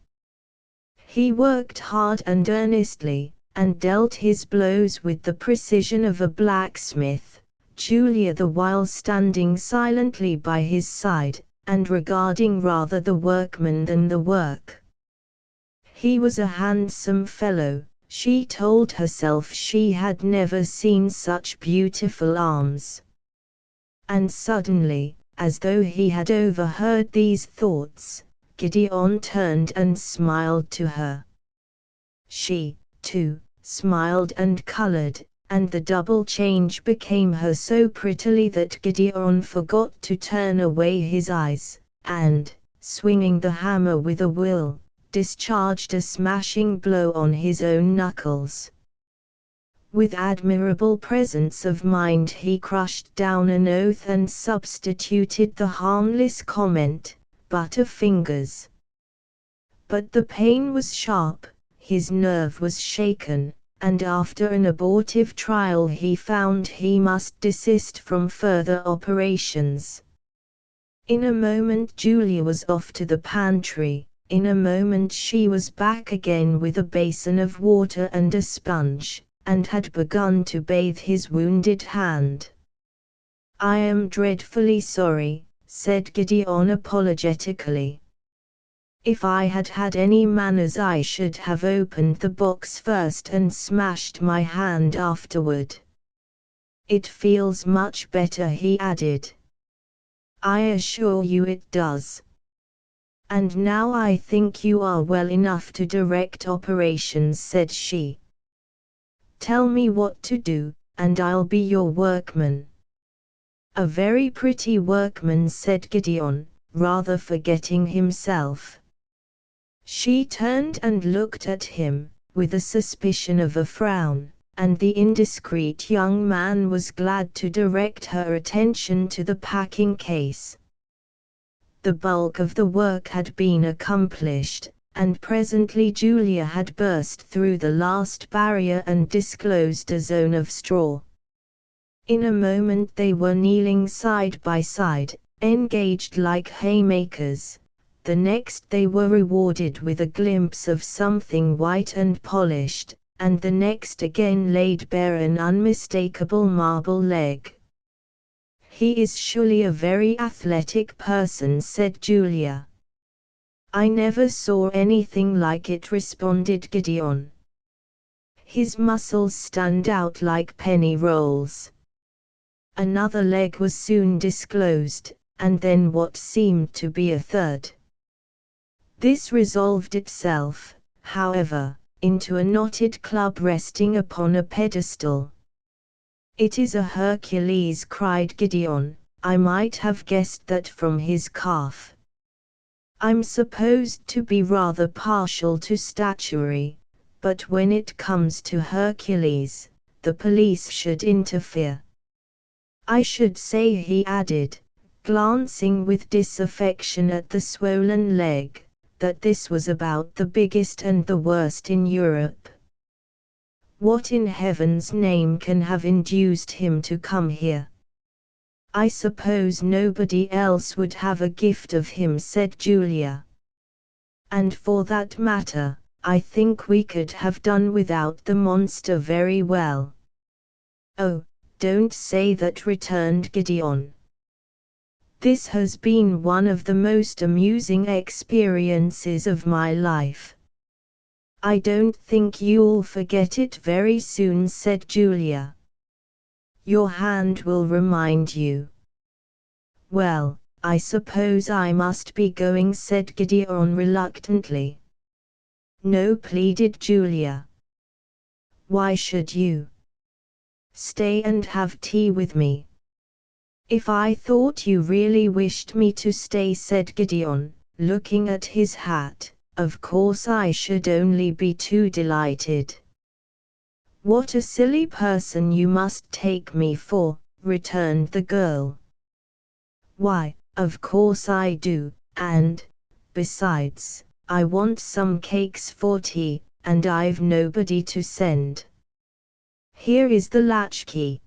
He worked hard and earnestly, and dealt his blows with the precision of a blacksmith, Julia the while standing silently by his side, and regarding rather the workman than the work. He was a handsome fellow, she told herself. She had never seen such beautiful arms. And suddenly, as though he had overheard these thoughts, Gideon turned and smiled to her. She, too, smiled and colored, and the double change became her so prettily that Gideon forgot to turn away his eyes, and, swinging the hammer with a will, discharged a smashing blow on his own knuckles. With admirable presence of mind he crushed down an oath and substituted the harmless comment, "Butterfingers." But the pain was sharp, his nerve was shaken, and after an abortive trial he found he must desist from further operations. In a moment Julia was off to the pantry. In a moment she was back again with a basin of water and a sponge, and had begun to bathe his wounded hand. "I am dreadfully sorry," said Gideon apologetically. "If I had had any manners I should have opened the box first and smashed my hand afterward. It feels much better," he added. "I assure you it does. And now I think you are well enough to direct operations," said she. "Tell me what to do, and I'll be your workman." "A very pretty workman," said Gideon, rather forgetting himself. She turned and looked at him, with a suspicion of a frown, and the indiscreet young man was glad to direct her attention to the packing case. The bulk of the work had been accomplished, and presently Julia had burst through the last barrier and disclosed a zone of straw. In a moment they were kneeling side by side, engaged like haymakers. The next they were rewarded with a glimpse of something white and polished, and the next again laid bare an unmistakable marble leg. "He is surely a very athletic person," said Julia. "I never saw anything like it," responded Gideon. "His muscles stand out like penny rolls." Another leg was soon disclosed, and then what seemed to be a third. This resolved itself, however, into a knotted club resting upon a pedestal. "It is a Hercules," cried Gideon. "I might have guessed that from his calf. I'm supposed to be rather partial to statuary, but when it comes to Hercules, the police should interfere. I should say," he added, glancing with disaffection at the swollen leg, "that this was about the biggest and the worst in Europe. What in heaven's name can have induced him to come here?" I suppose nobody else would have a gift of him, said Julia. And for that matter, I think we could have done without the monster very well. Oh, don't say that, returned Gideon. This has been one of the most amusing experiences of my life. I don't think you'll forget it very soon, said Julia. Your hand will remind you. Well, I suppose I must be going, said Gideon reluctantly. No, pleaded Julia. Why should you? Stay and have tea with me. If I thought you really wished me to stay, said Gideon, looking at his hat, of course I should only be too delighted. What a silly person you must take me for, returned the girl. Why, of course I do, and, besides, I want some cakes for tea, and I've nobody to send. Here is the latchkey.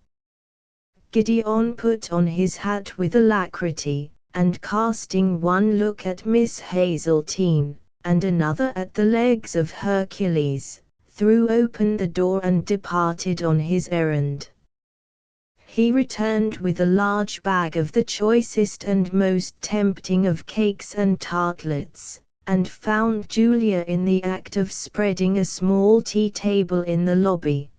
Gideon put on his hat with alacrity, and casting one look at Miss Hazeltine, and another at the legs of Hercules, threw open the door and departed on his errand. He returned with a large bag of the choicest and most tempting of cakes and tartlets, and found Julia in the act of spreading a small tea table in the lobby.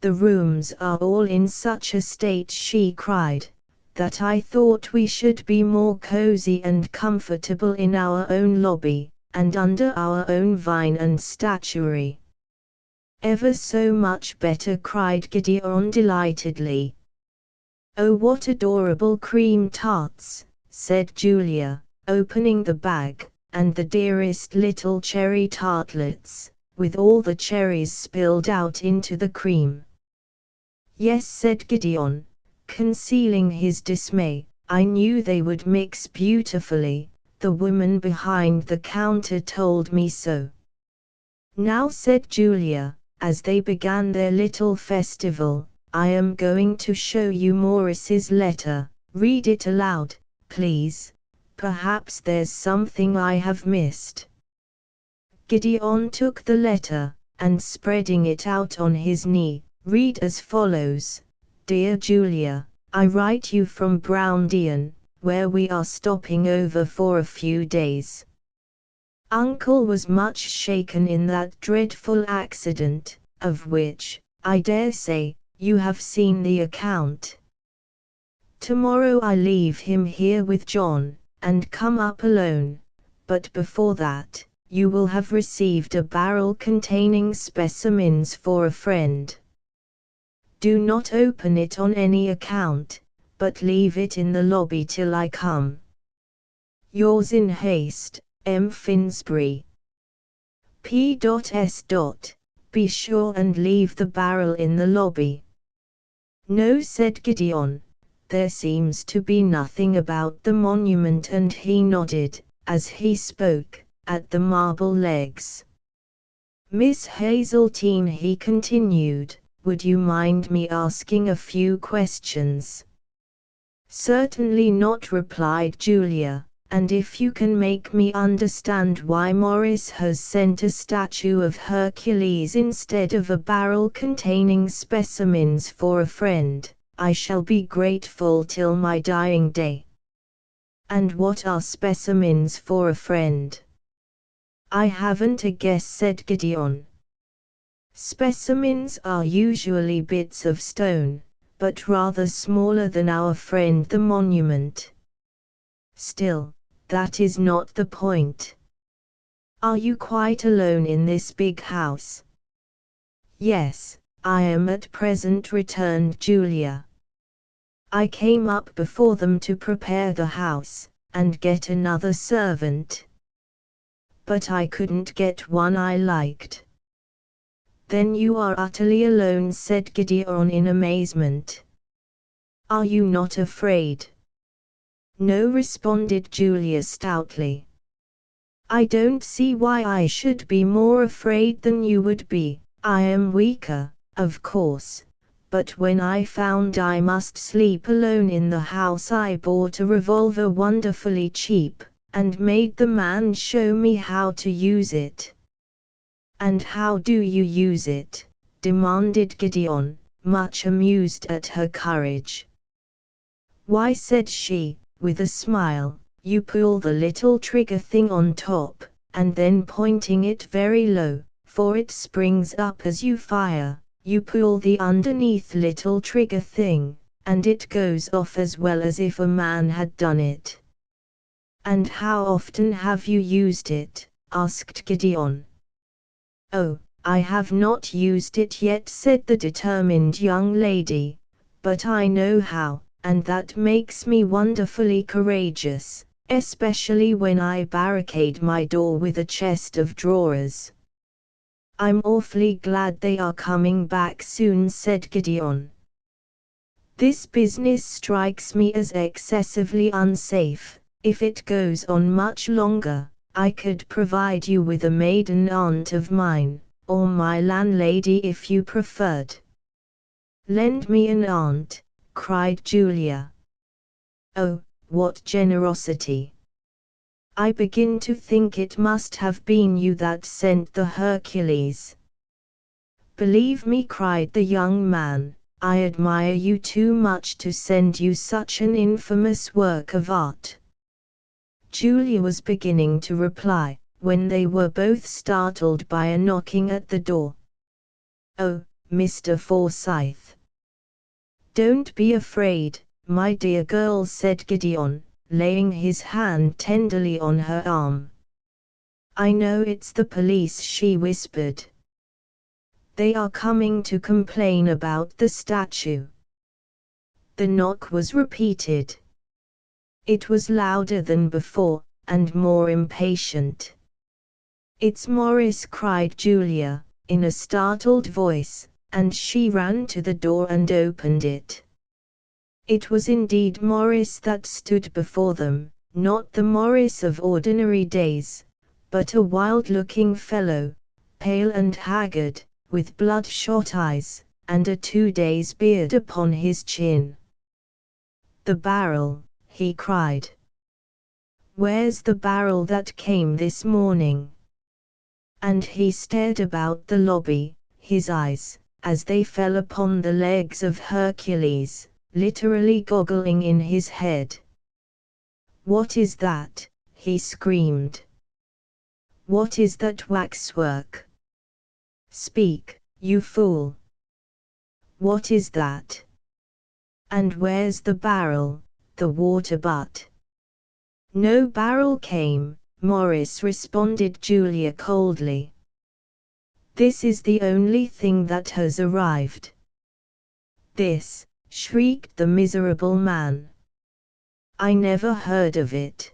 The rooms are all in such a state, she cried, that I thought we should be more cozy and comfortable in our own lobby, and under our own vine and statuary. Ever so much better, cried Gideon delightedly. Oh, what adorable cream tarts, said Julia, opening the bag, and the dearest little cherry tartlets, with all the cherries spilled out into the cream. Yes, said Gideon, concealing his dismay, I knew they would mix beautifully, the woman behind the counter told me so. Now, said Julia, as they began their little festival, I am going to show you Maurice's letter. Read it aloud, please. Perhaps there's something I have missed. Gideon took the letter, and spreading it out on his knee, read as follows: Dear Julia, I write you from Browndean, where we are stopping over for a few days. Uncle was much shaken in that dreadful accident, of which, I dare say, you have seen the account. Tomorrow I leave him here with John, and come up alone, but before that, you will have received a barrel containing specimens for a friend. Do not open it on any account, but leave it in the lobby till I come. Yours in haste, M. Finsbury. P.S. Be sure and leave the barrel in the lobby. No, said Gideon, there seems to be nothing about the monument, and he nodded, as he spoke, at the marble legs. Miss Hazeltine, he continued, would you mind me asking a few questions? Certainly not, replied Julia, and if you can make me understand why Maurice has sent a statue of Hercules instead of a barrel containing specimens for a friend, I shall be grateful till my dying day. And what are specimens for a friend? I haven't a guess, said Gideon. Specimens are usually bits of stone, but rather smaller than our friend the monument. Still, that is not the point. Are you quite alone in this big house? Yes, I am at present, returned Julia. I came up before them to prepare the house, and get another servant. But I couldn't get one I liked. Then you are utterly alone, said Gideon in amazement. Are you not afraid? No, responded Julia stoutly. I don't see why I should be more afraid than you would be. I am weaker, of course, but when I found I must sleep alone in the house I bought a revolver wonderfully cheap, and made the man show me how to use it." "And how do you use it?" demanded Gideon, much amused at her courage. "Why," said she, with a smile, "you pull the little trigger thing on top, and then pointing it very low, for it springs up as you fire, you pull the underneath little trigger thing, and it goes off as well as if a man had done it." "And how often have you used it?" asked Gideon. "Oh, I have not used it yet," said the determined young lady, "but I know how, and that makes me wonderfully courageous, especially when I barricade my door with a chest of drawers." "I'm awfully glad they are coming back soon," said Gideon. "This business strikes me as excessively unsafe. If it goes on much longer, I could provide you with a maiden aunt of mine, or my landlady if you preferred." "Lend me an aunt," cried Julia. "Oh, what generosity! I begin to think it must have been you that sent the Hercules." "Believe me," cried the young man, "I admire you too much to send you such an infamous work of art." Julia was beginning to reply, when they were both startled by a knocking at the door. "Oh, Mr. Forsyth." "Don't be afraid, my dear girl," said Gideon, laying his hand tenderly on her arm. "I know it's the police," she whispered. "They are coming to complain about the statue." The knock was repeated. It was louder than before, and more impatient. "It's Morris," cried Julia, in a startled voice, and she ran to the door and opened it. It was indeed Morris that stood before them, not the Morris of ordinary days, but a wild-looking fellow, pale and haggard, with bloodshot eyes, and a 2 days' beard upon his chin. "The barrel!" he cried. "Where's the barrel that came this morning?" And he stared about the lobby, his eyes, as they fell upon the legs of Hercules, literally goggling in his head. "What is that?" he screamed. "What is that waxwork? Speak, you fool! What is that? And where's the barrel, the water butt?" "No barrel came," Morris responded Julia coldly. "This is the only thing that has arrived." "This!" shrieked the miserable man. "I never heard of it."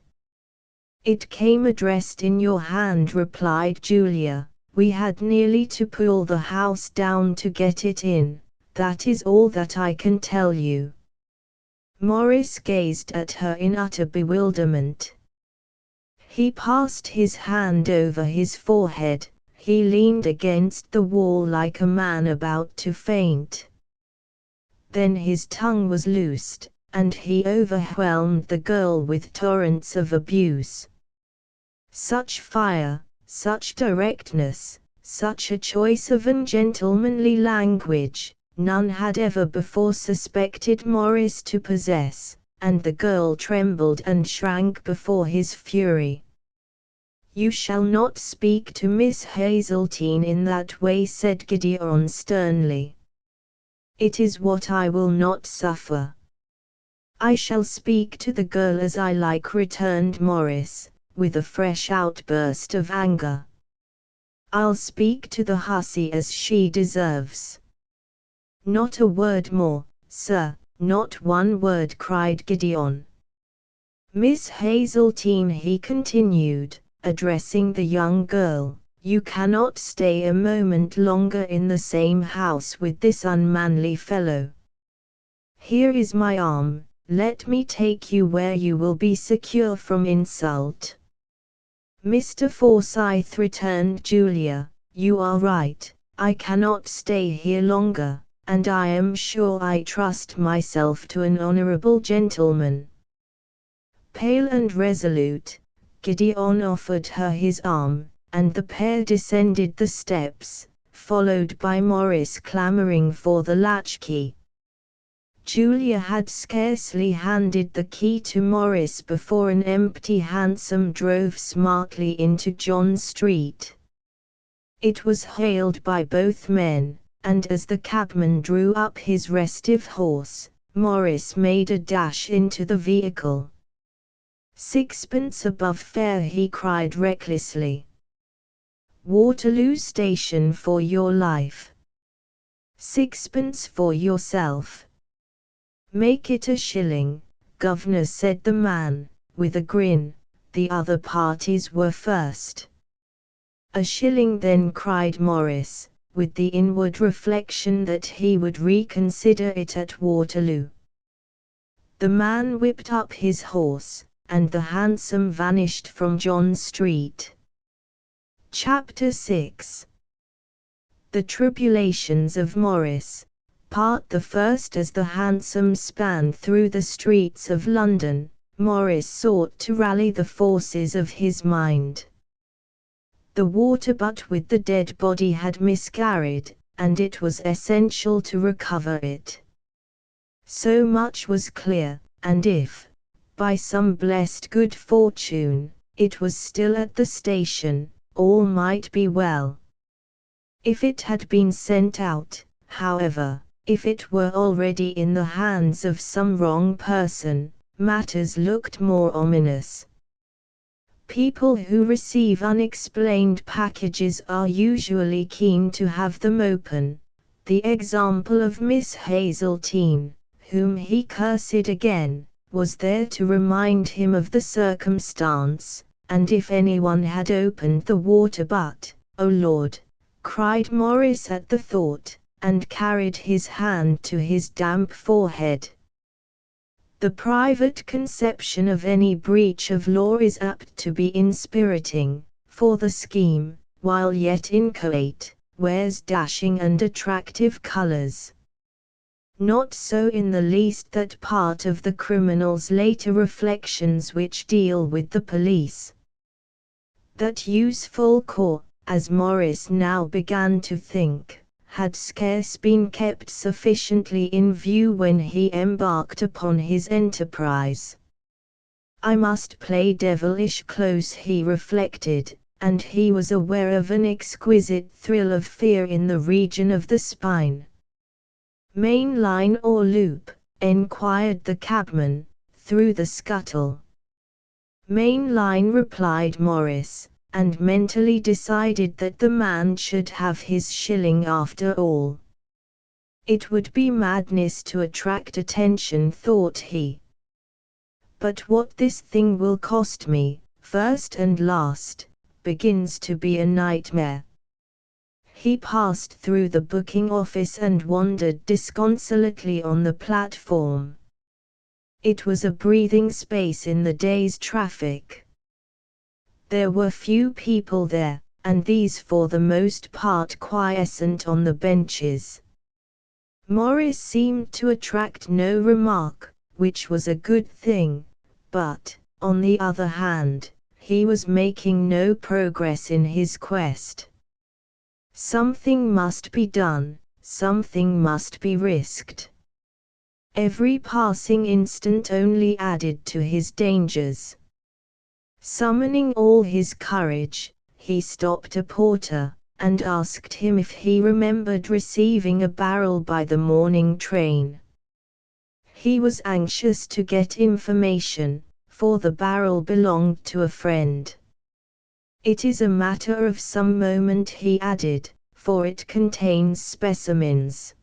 "It came addressed in your hand," replied Julia. "We had nearly to pull the house down to get it in, that is all that I can tell you." Morris gazed at her in utter bewilderment. He passed his hand over his forehead, he leaned against the wall like a man about to faint. Then his tongue was loosed, and he overwhelmed the girl with torrents of abuse. Such fire, such directness, such a choice of ungentlemanly language, none had ever before suspected Morris to possess, and the girl trembled and shrank before his fury. "You shall not speak to Miss Hazeltine in that way," said Gideon sternly. "It is what I will not suffer." "I shall speak to the girl as I like," returned Morris, with a fresh outburst of anger. "I'll speak to the hussy as she deserves." "Not a word more, sir, not one word," cried Gideon. "Miss Hazeltine," he continued, addressing the young girl, "you cannot stay a moment longer in the same house with this unmanly fellow. Here is my arm, let me take you where you will be secure from insult." "Mr. Forsyth," returned Julia, "you are right, I cannot stay here longer, and I am sure I trust myself to an honourable gentleman." Pale and resolute, Gideon offered her his arm, and the pair descended the steps, followed by Morris clamouring for the latchkey. Julia had scarcely handed the key to Morris before an empty hansom drove smartly into John Street. It was hailed by both men, and as the cabman drew up his restive horse, Morris made a dash into the vehicle. "Sixpence above fare," he cried recklessly. "Waterloo Station for your life. Sixpence for yourself." "Make it a shilling, governor," said the man, with a grin. "The other parties were first." "A shilling then," cried Morris, with the inward reflection that he would reconsider it at Waterloo. The man whipped up his horse, and the hansom vanished from John Street. Chapter 6. The Tribulations of Morris. Part the first. As the hansom span through the streets of London, Morris sought to rally the forces of his mind. The water butt with the dead body had miscarried, and it was essential to recover it. So much was clear, and if, by some blessed good fortune, it was still at the station, all might be well. If it had been sent out, however, if it were already in the hands of some wrong person, matters looked more ominous. People who receive unexplained packages are usually keen to have them open. The example of Miss Hazeltine, whom he cursed again, was there to remind him of the circumstance, and if anyone had opened the water butt, "Oh Lord!" cried Morris at the thought, and carried his hand to his damp forehead. The private conception of any breach of law is apt to be inspiriting, for the scheme, while yet inchoate, wears dashing and attractive colors. Not so in the least that part of the criminal's later reflections which deal with the police. That useful corps, as Morris now began to think, had scarce been kept sufficiently in view when he embarked upon his enterprise. "I must play devilish close," he reflected, and he was aware of an exquisite thrill of fear in the region of the spine. "Main line or loop?" enquired the cabman, through the scuttle. "Main line," replied Morris, and mentally decided that the man should have his shilling after all. It would be madness to attract attention, thought he. But what this thing will cost me, first and last, begins to be a nightmare. He passed through the booking office and wandered disconsolately on the platform. It was a breathing space in the day's traffic. There were few people there, and these for the most part quiescent on the benches. Morris seemed to attract no remark, which was a good thing, but, on the other hand, he was making no progress in his quest. Something must be done, something must be risked. Every passing instant only added to his dangers. Summoning all his courage, he stopped a porter, and asked him if he remembered receiving a barrel by the morning train. He was anxious to get information, for the barrel belonged to a friend. "It is a matter of some moment," he added, "for it contains specimens."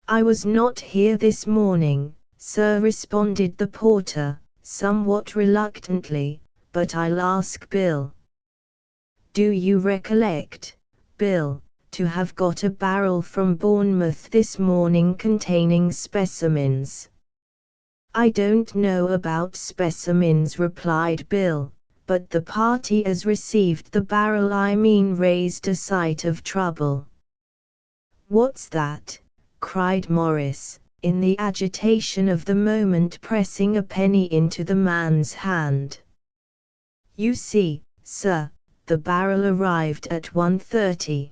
"I was not here this morning, sir," responded the porter, somewhat reluctantly, "but I'll ask Bill." "Do you recollect, Bill, to have got a barrel from Bournemouth this morning containing specimens?" "I don't know about specimens," replied Bill, "but the party as received the barrel raised a sight of trouble." "What's that?" cried Morris, in the agitation of the moment pressing a penny into the man's hand. You see, sir, the barrel arrived at 1:30.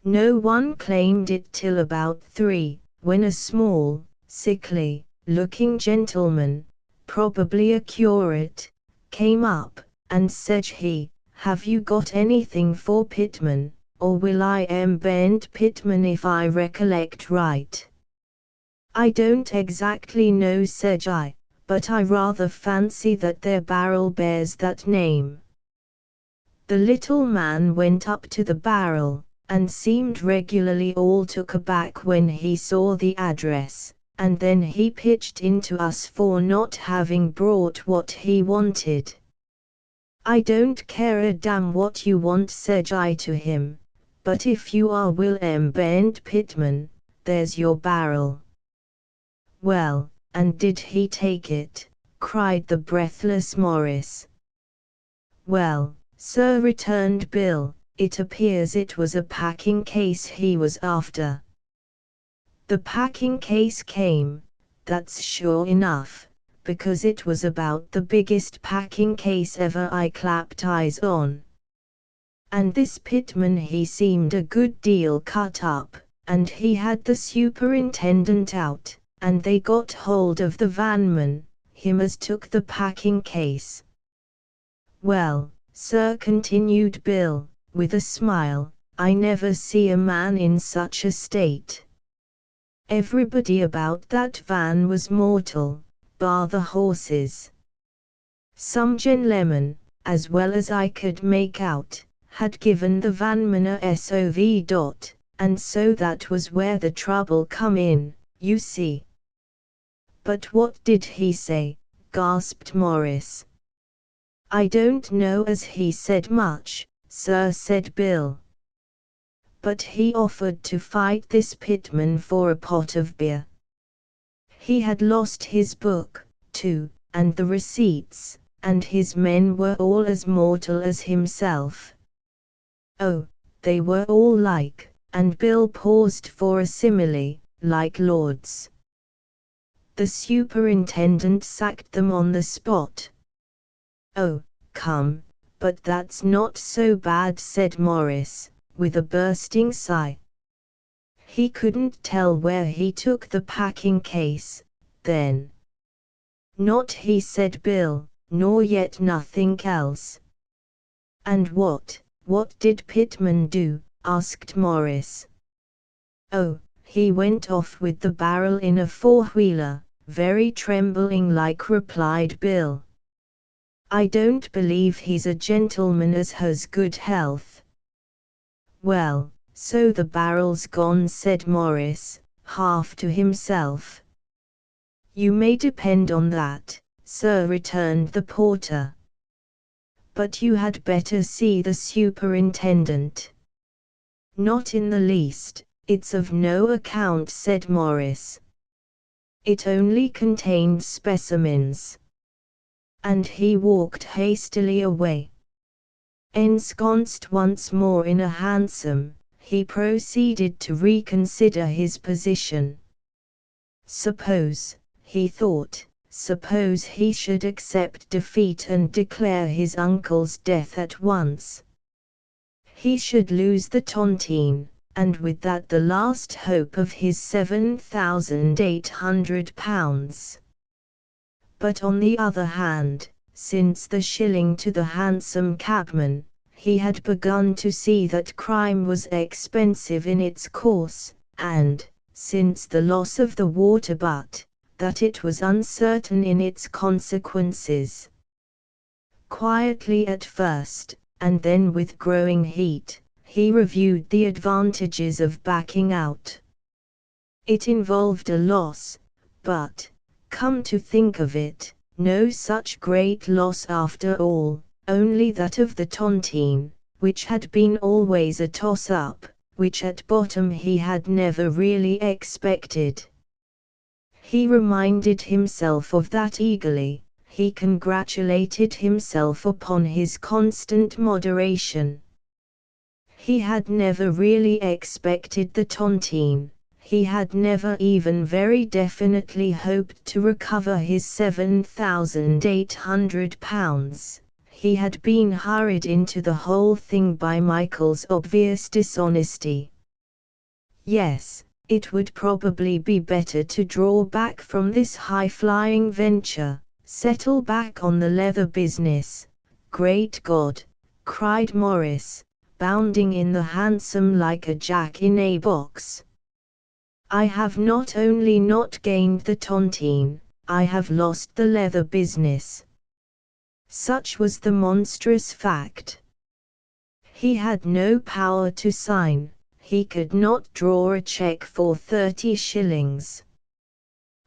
No one claimed it till about 3, when a small, sickly looking gentleman, probably a curate, came up, and said he, have you got anything for Pitman, or will I bend Pitman if I recollect right? I don't exactly know, said I, but I rather fancy that their barrel bears that name. The little man went up to the barrel, and seemed regularly all took aback when he saw the address, and then he pitched into us for not having brought what he wanted. I don't care a damn what you want, said I to him, but if you are William Bent Pitman, there's your barrel. Well, and did he take it? Cried the breathless Morris. Well, sir, returned Bill, it appears it was a packing case he was after. The packing case came, that's sure enough, because it was about the biggest packing case ever I clapped eyes on. And this Pitman, he seemed a good deal cut up, and he had the superintendent out, and they got hold of the vanman, him as took the packing case. Well, sir, continued Bill, with a smile, I never see a man in such a state. Everybody about that van was mortal, bar the horses. Some gentlemen, as well as I could make out, had given the vanman a SOV. And so that was where the trouble come in, you see. But what did he say? Gasped Morris. I don't know as he said much, sir, said Bill. But he offered to fight this Pitman for a pot of beer. He had lost his book, too, and the receipts, and his men were all as mortal as himself. Oh, they were all like, and Bill paused for a simile, like lords. The superintendent sacked them on the spot. Oh, come, but that's not so bad, said Morris, with a bursting sigh. He couldn't tell where he took the packing case, then. Not he, said Bill, nor yet nothing else. And what did Pitman do? Asked Morris. Oh, he went off with the barrel in a four-wheeler, very trembling like, replied Bill. I don't believe he's a gentleman as has good health. Well, so the barrel's gone, said Morris, half to himself. You may depend on that, sir, returned the porter. But you had better see the superintendent. Not in the least, it's of no account, said Morris. It only contained specimens. And he walked hastily away. Ensconced once more in a hansom, he proceeded to reconsider his position. Suppose, he thought, suppose he should accept defeat and declare his uncle's death at once. He should lose the tontine, and with that the last hope of his £7,800. But on the other hand, since the shilling to the hansom cabman, he had begun to see that crime was expensive in its course, and, since the loss of the water butt, that it was uncertain in its consequences. Quietly at first, and then with growing heat, he reviewed the advantages of backing out. It involved a loss, but, come to think of it, no such great loss after all, only that of the tontine, which had been always a toss-up, which at bottom he had never really expected. He reminded himself of that eagerly, he congratulated himself upon his constant moderation. He had never really expected the tontine, He had never even very definitely hoped to recover his £7,800. He had been hurried into the whole thing by Michael's obvious dishonesty. Yes, it would probably be better to draw back from this high-flying venture, settle back on the leather business. Great God, cried Morris, bounding in the hansom like a jack-in-a-box. I have not only not gained the tontine, I have lost the leather business. Such was the monstrous fact. He had no power to sign. He could not draw a check for 30 shillings.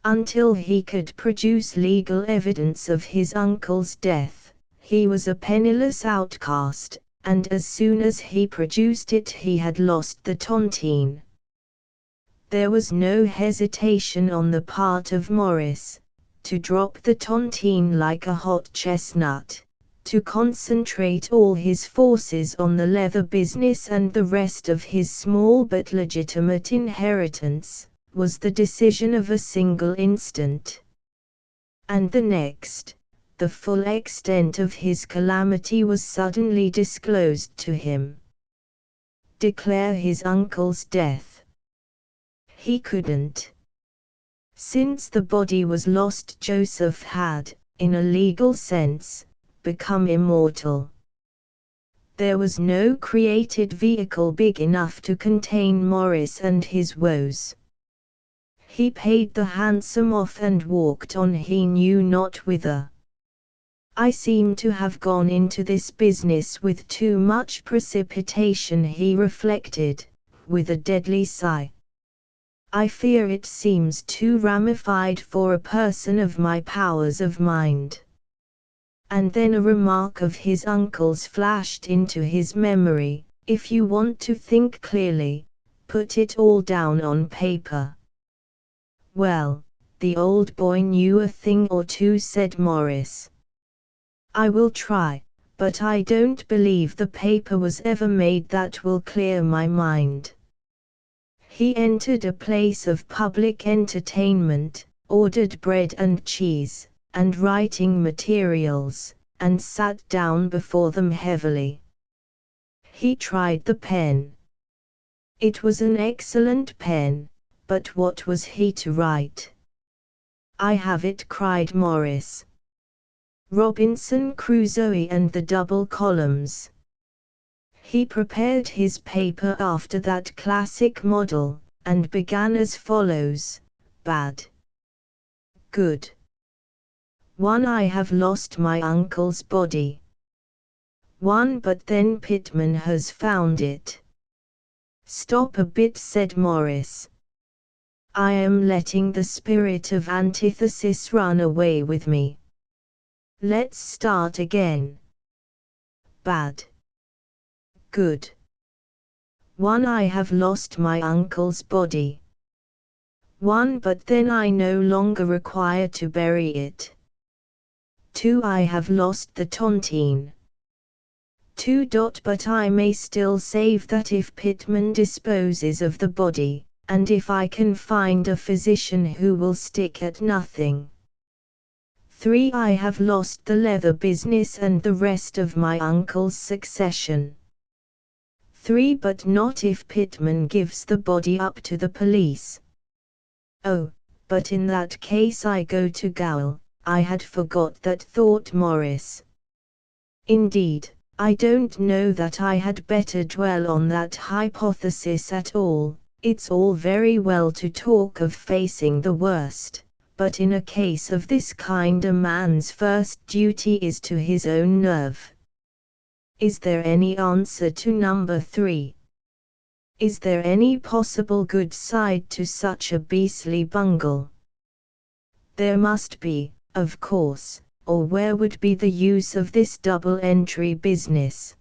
Until he could produce legal evidence of his uncle's death, he was a penniless outcast, and as soon as he produced it he had lost the tontine. There was no hesitation on the part of Morris, to drop the tontine like a hot chestnut. To concentrate all his forces on the leather business and the rest of his small but legitimate inheritance, was the decision of a single instant. And the next, the full extent of his calamity was suddenly disclosed to him. Declare his uncle's death. He couldn't. Since the body was lost, Joseph had, in a legal sense, become immortal. There was no created vehicle big enough to contain Morris and his woes. He paid the hansom off and walked on he knew not whither. I seem to have gone into this business with too much precipitation, he reflected, with a deadly sigh. I fear it seems too ramified for a person of my powers of mind. And then a remark of his uncle's flashed into his memory: if you want to think clearly, put it all down on paper. Well, the old boy knew a thing or two, said Morris. I will try, but I don't believe the paper was ever made that will clear my mind. He entered a place of public entertainment, ordered bread and cheese, and writing materials, and sat down before them heavily. He tried the pen. It was an excellent pen, but what was he to write? I have it, cried Morris. Robinson Crusoe and the double columns. He prepared his paper after that classic model, and began as follows: bad. Good. 1. I have lost my uncle's body. 1. But then Pitman has found it. Stop a bit, said Morris. I am letting the spirit of antithesis run away with me. Let's start again. Bad. Good. 1. I have lost my uncle's body. 1. But then I no longer require to bury it. 2. I have lost the tontine. 2. But I may still save that if Pitman disposes of the body, and if I can find a physician who will stick at nothing. 3. I have lost the leather business and the rest of my uncle's succession. 3. But not if Pitman gives the body up to the police. Oh, but in that case I go to gaol. I had forgot that, thought Morris. Indeed, I don't know that I had better dwell on that hypothesis at all. It's all very well to talk of facing the worst, but in a case of this kind a man's first duty is to his own nerve. Is there any answer to number 3? Is there any possible good side to such a beastly bungle? There must be, of course, or where would be the use of this double-entry business?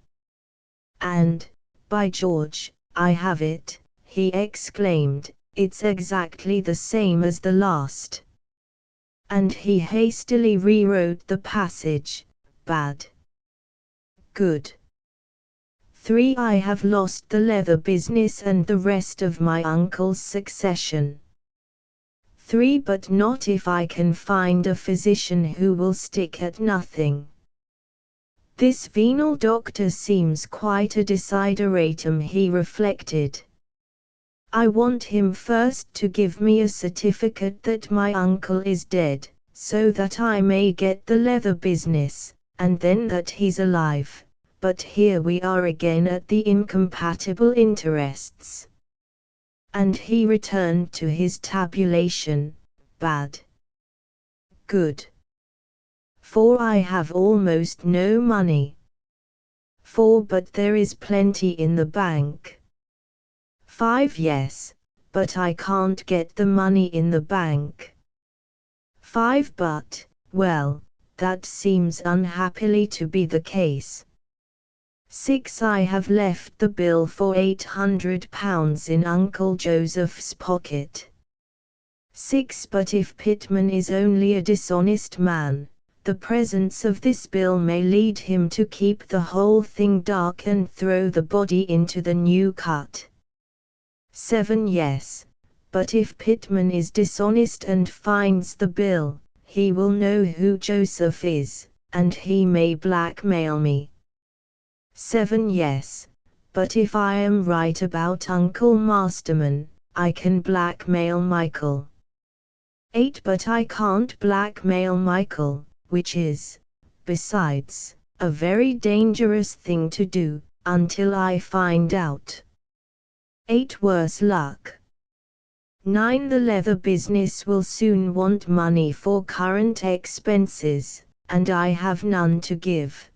And, by George, I have it, he exclaimed, it's exactly the same as the last. And he hastily rewrote the passage: bad. Good. 3. I have lost the leather business and the rest of my uncle's succession. 3. But not if I can find a physician who will stick at nothing. This venal doctor seems quite a desideratum, he reflected. I want him first to give me a certificate that my uncle is dead, so that I may get the leather business, and then that he's alive. But here we are again at the incompatible interests. And he returned to his tabulation. Bad. Good. 4. I have almost no money. 4. But there is plenty in the bank. 5. Yes, but I can't get the money in the bank. 5. But, well, that seems unhappily to be the case. 6. I have left the bill for £800 in Uncle Joseph's pocket. 6. But if Pitman is only a dishonest man, the presence of this bill may lead him to keep the whole thing dark and throw the body into the new cut. 7. Yes, but if Pitman is dishonest and finds the bill, he will know who Joseph is, and he may blackmail me. 7. Yes, but if I am right about Uncle Masterman, I can blackmail Michael. 8. But I can't blackmail Michael, which is, besides, a very dangerous thing to do, until I find out. 8. Worse luck. 9. The leather business will soon want money for current expenses, and I have none to give.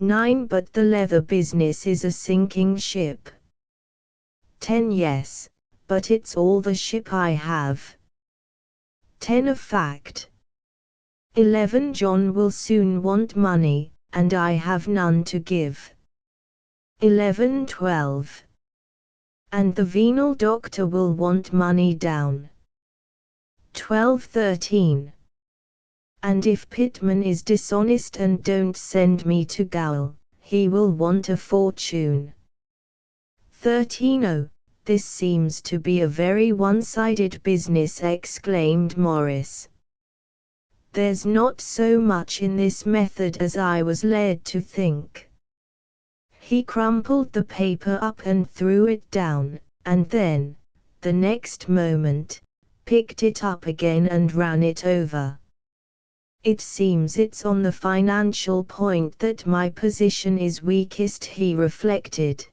9. But the leather business is a sinking ship. 10. Yes, but it's all the ship I have. 10. A fact. 11. John will soon want money, and I have none to give. 11. 12. And the venal doctor will want money down. 12. 13. And if Pitman is dishonest and don't send me to gaol, he will want a fortune. 13. Oh, this seems to be a very one-sided business, exclaimed Morris. There's not so much in this method as I was led to think. He crumpled the paper up and threw it down, and then, the next moment, picked it up again and ran it over. It seems it's on the financial point that my position is weakest, he reflected.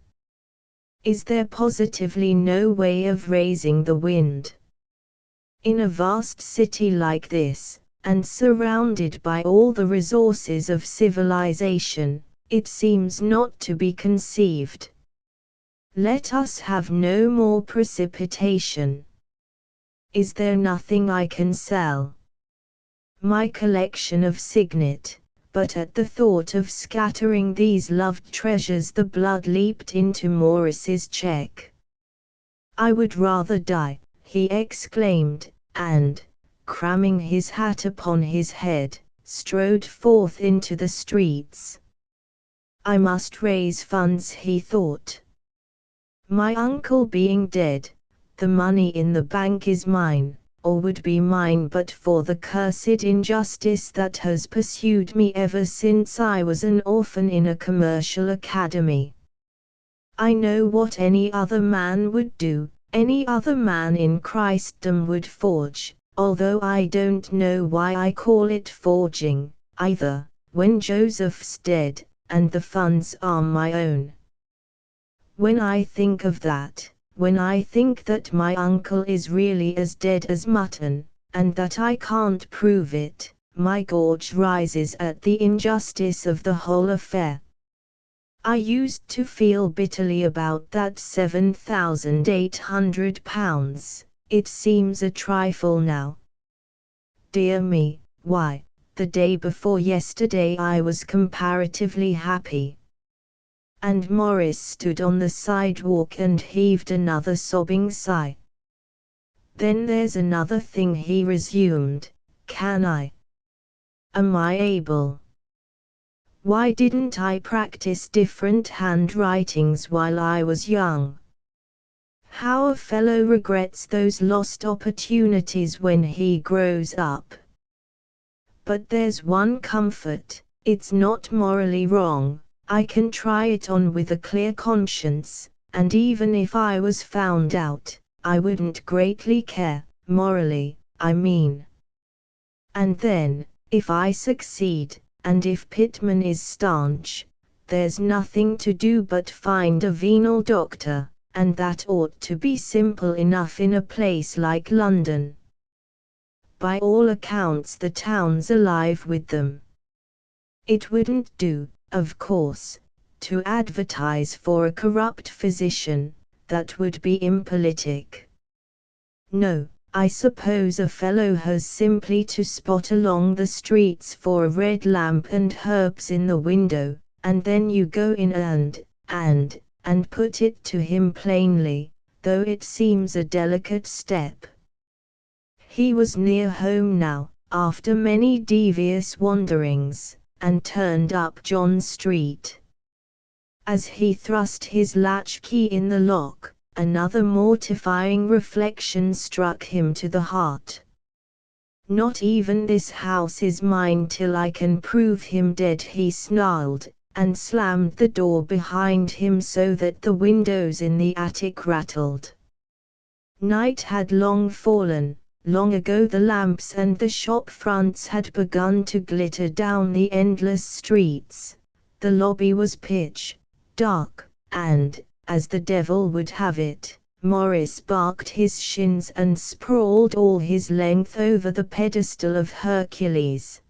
Is there positively no way of raising the wind? In a vast city like this, and surrounded by all the resources of civilization, it seems not to be conceived. Let us have no more precipitation. Is there nothing I can sell? My collection of signet. But at the thought of scattering these loved treasures the blood leaped into Morris's cheek. I would rather die, he exclaimed, and, cramming his hat upon his head, strode forth into the streets. I must raise funds, he thought. My uncle being dead, the money in the bank is mine, or would be mine but for the cursed injustice that has pursued me ever since I was an orphan in a commercial academy. I know what any other man would do, any other man in Christendom would forge, although I don't know why I call it forging, either, when Joseph's dead, and the funds are my own. When I think of that, when I think that my uncle is really as dead as mutton, and that I can't prove it, my gorge rises at the injustice of the whole affair. I used to feel bitterly about that £7,800, it seems a trifle now. Dear me, why, the day before yesterday I was comparatively happy. And Morris stood on the sidewalk and heaved another sobbing sigh. Then there's another thing, he resumed, can I? Am I able? Why didn't I practice different handwritings while I was young? How a fellow regrets those lost opportunities when he grows up. But there's one comfort, it's not morally wrong. I can try it on with a clear conscience, and even if I was found out, I wouldn't greatly care, morally, I mean. And then, if I succeed, and if Pittman is staunch, there's nothing to do but find a venal doctor, and that ought to be simple enough in a place like London. By all accounts the town's alive with them. It wouldn't do, of course, to advertise for a corrupt physician, that would be impolitic. No, I suppose a fellow has simply to spot along the streets for a red lamp and herbs in the window, and then you go in and put it to him plainly, though it seems a delicate step. He was near home now, after many devious wanderings, and turned up John Street. As he thrust his latchkey in the lock, another mortifying reflection struck him to the heart. Not even this house is mine till I can prove him dead, he snarled, and slammed the door behind him so that the windows in the attic rattled. Night had long fallen. Long ago the lamps and the shop fronts had begun to glitter down the endless streets. The lobby was pitch dark, and, as the devil would have it, Morris barked his shins and sprawled all his length over the pedestal of Hercules.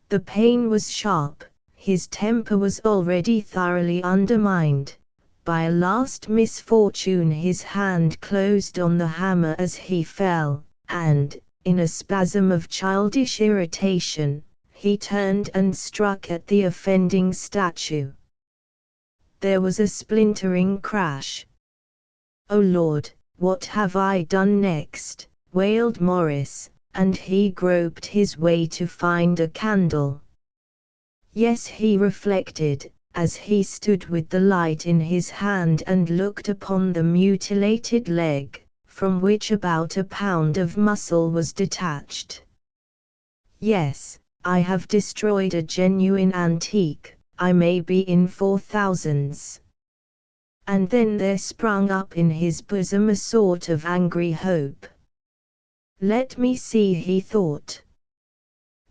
The pain was sharp, his temper was already thoroughly undermined. By a last misfortune his hand closed on the hammer as he fell, and, in a spasm of childish irritation, he turned and struck at the offending statue. There was a splintering crash. "Oh Lord, what have I done next?" wailed Morris, and he groped his way to find a candle. Yes, he reflected, as he stood with the light in his hand and looked upon the mutilated leg, from which about a pound of muscle was detached. Yes, I have destroyed a genuine antique, I may be in for thousands. And then there sprung up in his bosom a sort of angry hope. Let me see, he thought.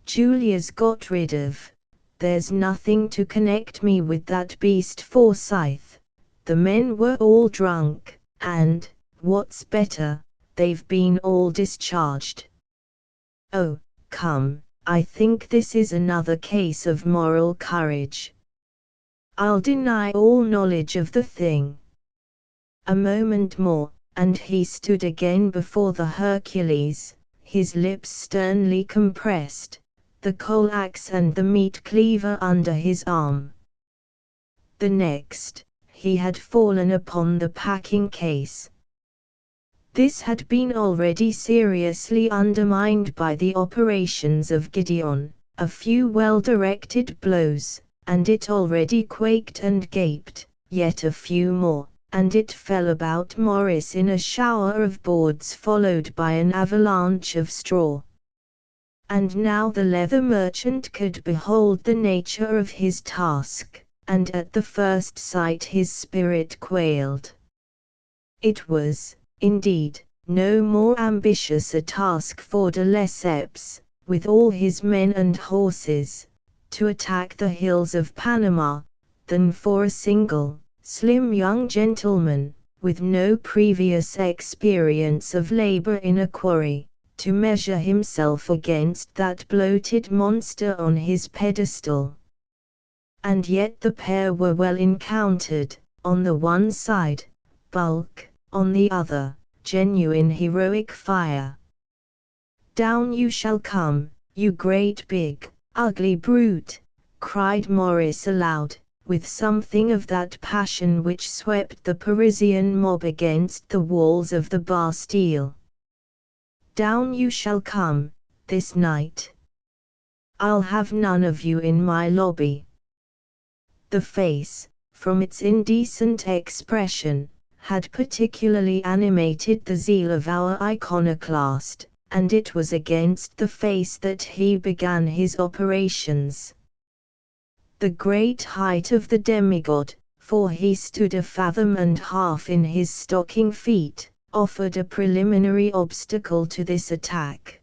Julia's got rid of. There's nothing to connect me with that beast Forsyth. The men were all drunk, and, what's better, they've been all discharged. Oh, come, I think this is another case of moral courage. I'll deny all knowledge of the thing. A moment more, and he stood again before the Hercules, his lips sternly compressed, the coal axe and the meat cleaver under his arm. The next, he had fallen upon the packing case. This had been already seriously undermined by the operations of Gideon, a few well-directed blows, and it already quaked and gaped, yet a few more, and it fell about Morris in a shower of boards followed by an avalanche of straw. And now the leather merchant could behold the nature of his task, and at the first sight his spirit quailed. It was, indeed, no more ambitious a task for de Lesseps, with all his men and horses, to attack the hills of Panama, than for a single, slim young gentleman, with no previous experience of labor in a quarry, to measure himself against that bloated monster on his pedestal. And yet the pair were well encountered, on the one side, bulk, on the other, genuine heroic fire. "Down you shall come, you great big, ugly brute," cried Morris aloud, with something of that passion which swept the Parisian mob against the walls of the Bastille. "Down you shall come, this night. I'll have none of you in my lobby. The face, from its indecent expression, had particularly animated the zeal of our iconoclast, and it was against the face that he began his operations. The great height of the demigod, for he stood 1.5 fathoms in his stocking feet, offered a preliminary obstacle to this attack.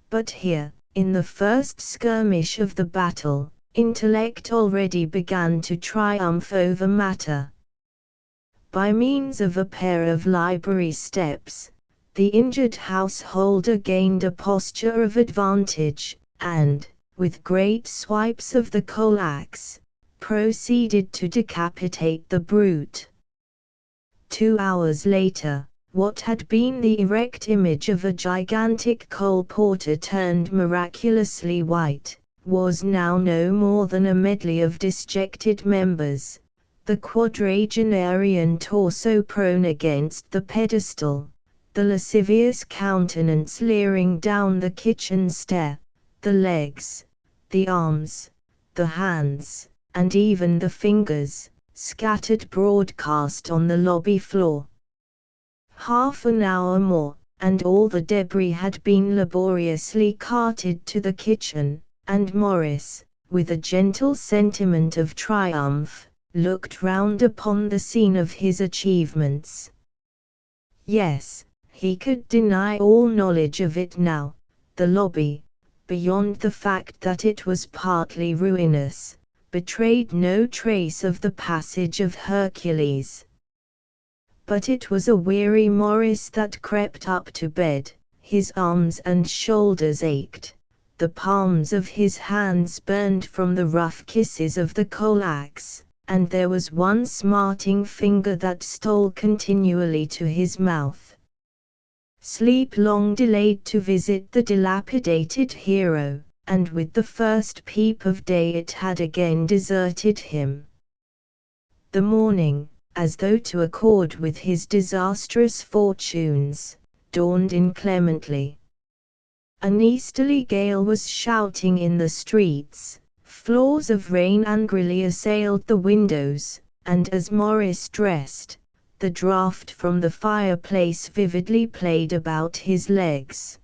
But here, in the first skirmish of the battle, intellect already began to triumph over matter. By means of a pair of library steps, the injured householder gained a posture of advantage, and, with great swipes of the coal-axe, proceeded to decapitate the brute. 2 hours later, what had been the erect image of a gigantic coal-porter turned miraculously white, was now no more than a medley of disjected members, the quadragenarian torso prone against the pedestal, the lascivious countenance leering down the kitchen stair, the legs, the arms, the hands, and even the fingers, scattered broadcast on the lobby floor. Half an hour more, and all the debris had been laboriously carted to the kitchen, and Morris, with a gentle sentiment of triumph, looked round upon the scene of his achievements. Yes, he could deny all knowledge of it now. The lobby, beyond the fact that it was partly ruinous, betrayed no trace of the passage of Hercules. But it was a weary Morris that crept up to bed. His arms and shoulders ached, the palms of his hands burned from the rough kisses of the coal-axe, and there was one smarting finger that stole continually to his mouth. Sleep long delayed to visit the dilapidated hero, and with the first peep of day it had again deserted him. The morning, as though to accord with his disastrous fortunes, dawned inclemently. An easterly gale was shouting in the streets, flaws of rain angrily assailed the windows, and as Morris dressed, the draught from the fireplace vividly played about his legs.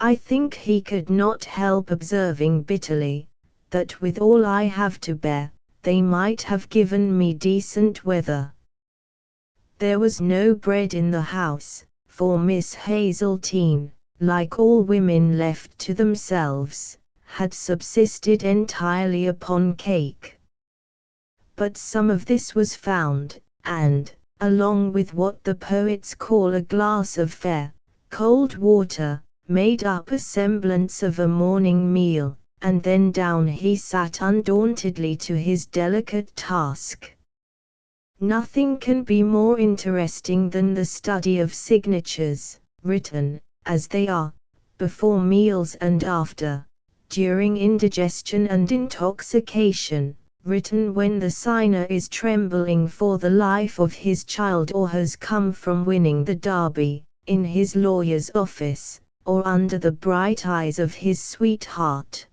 I think he could not help observing bitterly, that with all I have to bear, they might have given me decent weather. There was no bread in the house, for Miss Hazeltine, like all women left to themselves, had subsisted entirely upon cake. But some of this was found, and, along with what the poets call a glass of fair, cold water, made up a semblance of a morning meal, and then down he sat undauntedly to his delicate task. Nothing can be more interesting than the study of signatures, written, as they are, before meals and after, during indigestion and intoxication, written when the signer is trembling for the life of his child or has come from winning the Derby, in his lawyer's office, or under the bright eyes of his sweetheart.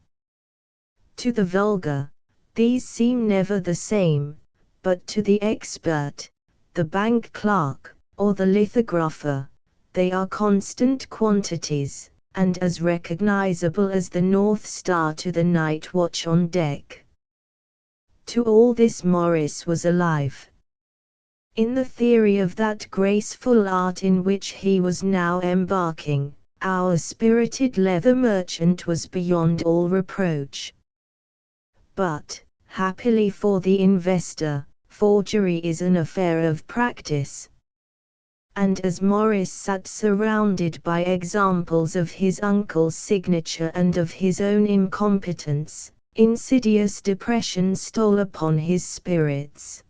To the vulgar, these seem never the same, but to the expert, the bank clerk, or the lithographer, they are constant quantities, and as recognizable as the North Star to the night watch on deck. To all this Morris was alive. In the theory of that graceful art in which he was now embarking, our spirited leather merchant was beyond all reproach. But, happily for the investor, forgery is an affair of practice. And as Morris sat surrounded by examples of his uncle's signature and of his own incompetence, insidious depression stole upon his spirits.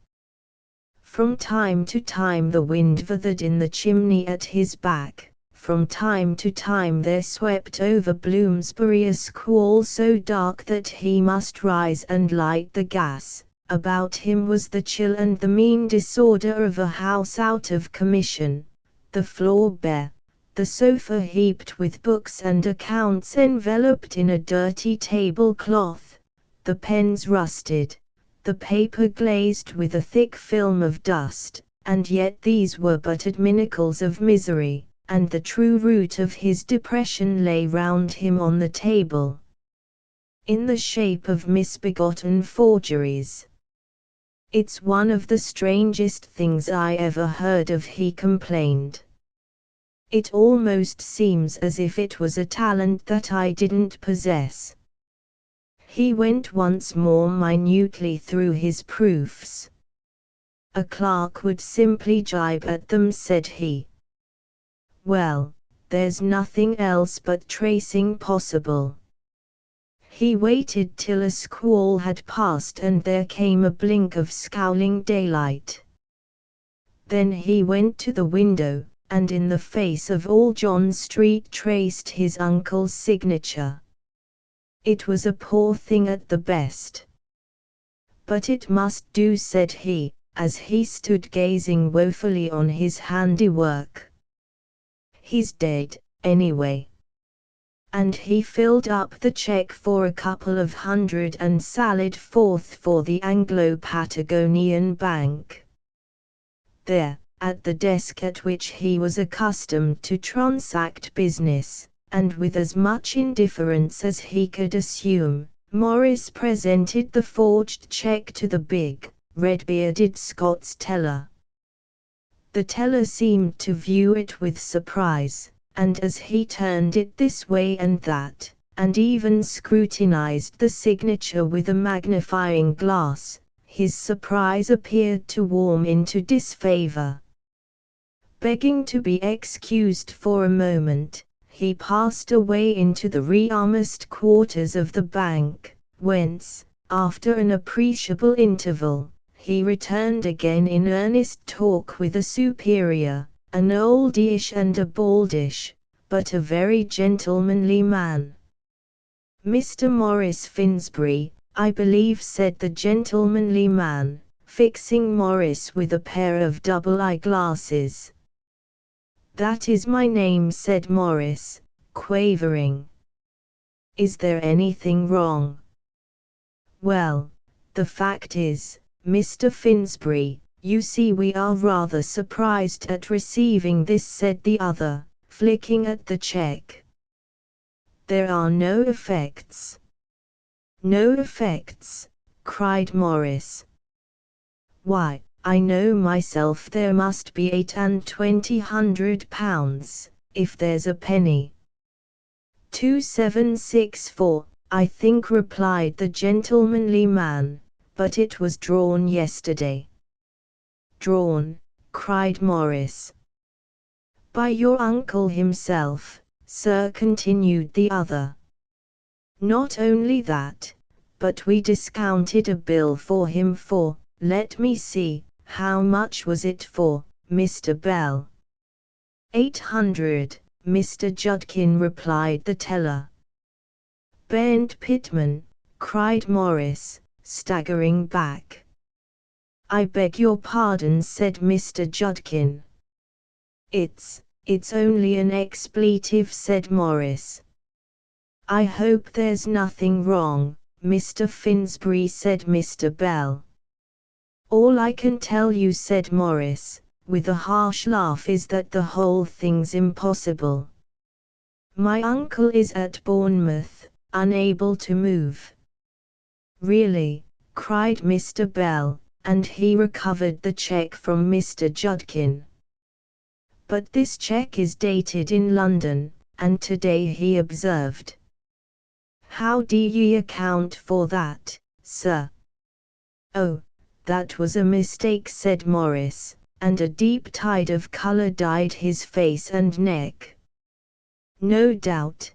From time to time the wind feathered in the chimney at his back, from time to time there swept over Bloomsbury a squall so dark that he must rise and light the gas. About him was the chill and the mean disorder of a house out of commission, the floor bare, the sofa heaped with books and accounts enveloped in a dirty tablecloth, the pens rusted, the paper glazed with a thick film of dust, and yet these were but adminicles of misery, and the true root of his depression lay round him on the table, in the shape of misbegotten forgeries. "It's one of the strangest things I ever heard of," he complained. "It almost seems as if it was a talent that I didn't possess." He went once more minutely through his proofs. "A clerk would simply jibe at them," said he. "Well, there's nothing else but tracing possible." He waited till a squall had passed and there came a blink of scowling daylight. Then he went to the window, and in the face of all John Street traced his uncle's signature. It was a poor thing at the best. "But it must do," said he, as he stood gazing woefully on his handiwork. "He's dead, anyway." And he filled up the check for a couple of hundred and sallied forth for the Anglo-Patagonian Bank. There, at the desk at which he was accustomed to transact business, and with as much indifference as he could assume, Morris presented the forged check to the big, red-bearded Scots teller. The teller seemed to view it with surprise, and as he turned it this way and that, and even scrutinized the signature with a magnifying glass, his surprise appeared to warm into disfavor. Begging to be excused for a moment, he passed away into the rearmest quarters of the bank, whence, after an appreciable interval, he returned again in earnest talk with a superior, an oldish and a baldish, but a very gentlemanly man. "Mr. Morris Finsbury, I believe," said the gentlemanly man, fixing Morris with a pair of double eyeglasses. "That is my name," said Morris, quavering. "Is there anything wrong?" "Well, the fact is, Mr. Finsbury, you see we are rather surprised at receiving this," said the other, flicking at the check. "There are no effects." "No effects?" cried Morris. "Why, I know myself there must be 28 £20, if there's a penny." 2764, I think, replied the gentlemanly man, "but it was drawn yesterday." "Drawn?" cried Morris. "By your uncle himself, sir," continued the other. "Not only that, but we discounted a bill for him for, let me see, how much was it for, Mr. Bell?" 800, Mr. Judkin, replied the teller. "Bernd Pitman," cried Morris, staggering back. "I beg your pardon," said Mr. Judkin. It's only an expletive," said Morris. "I hope there's nothing wrong, Mr. Finsbury," said Mr. Bell. "All I can tell you," said Morris, with a harsh laugh, "is that the whole thing's impossible. My uncle is at Bournemouth, unable to move." "Really?" cried Mr. Bell, and he recovered the check from Mr. Judkin. "But this check is dated in London, and today," he observed. "How do ye account for that, sir?" "Oh, that was a mistake," said Morris, and a deep tide of color dyed his face and neck. No doubt,"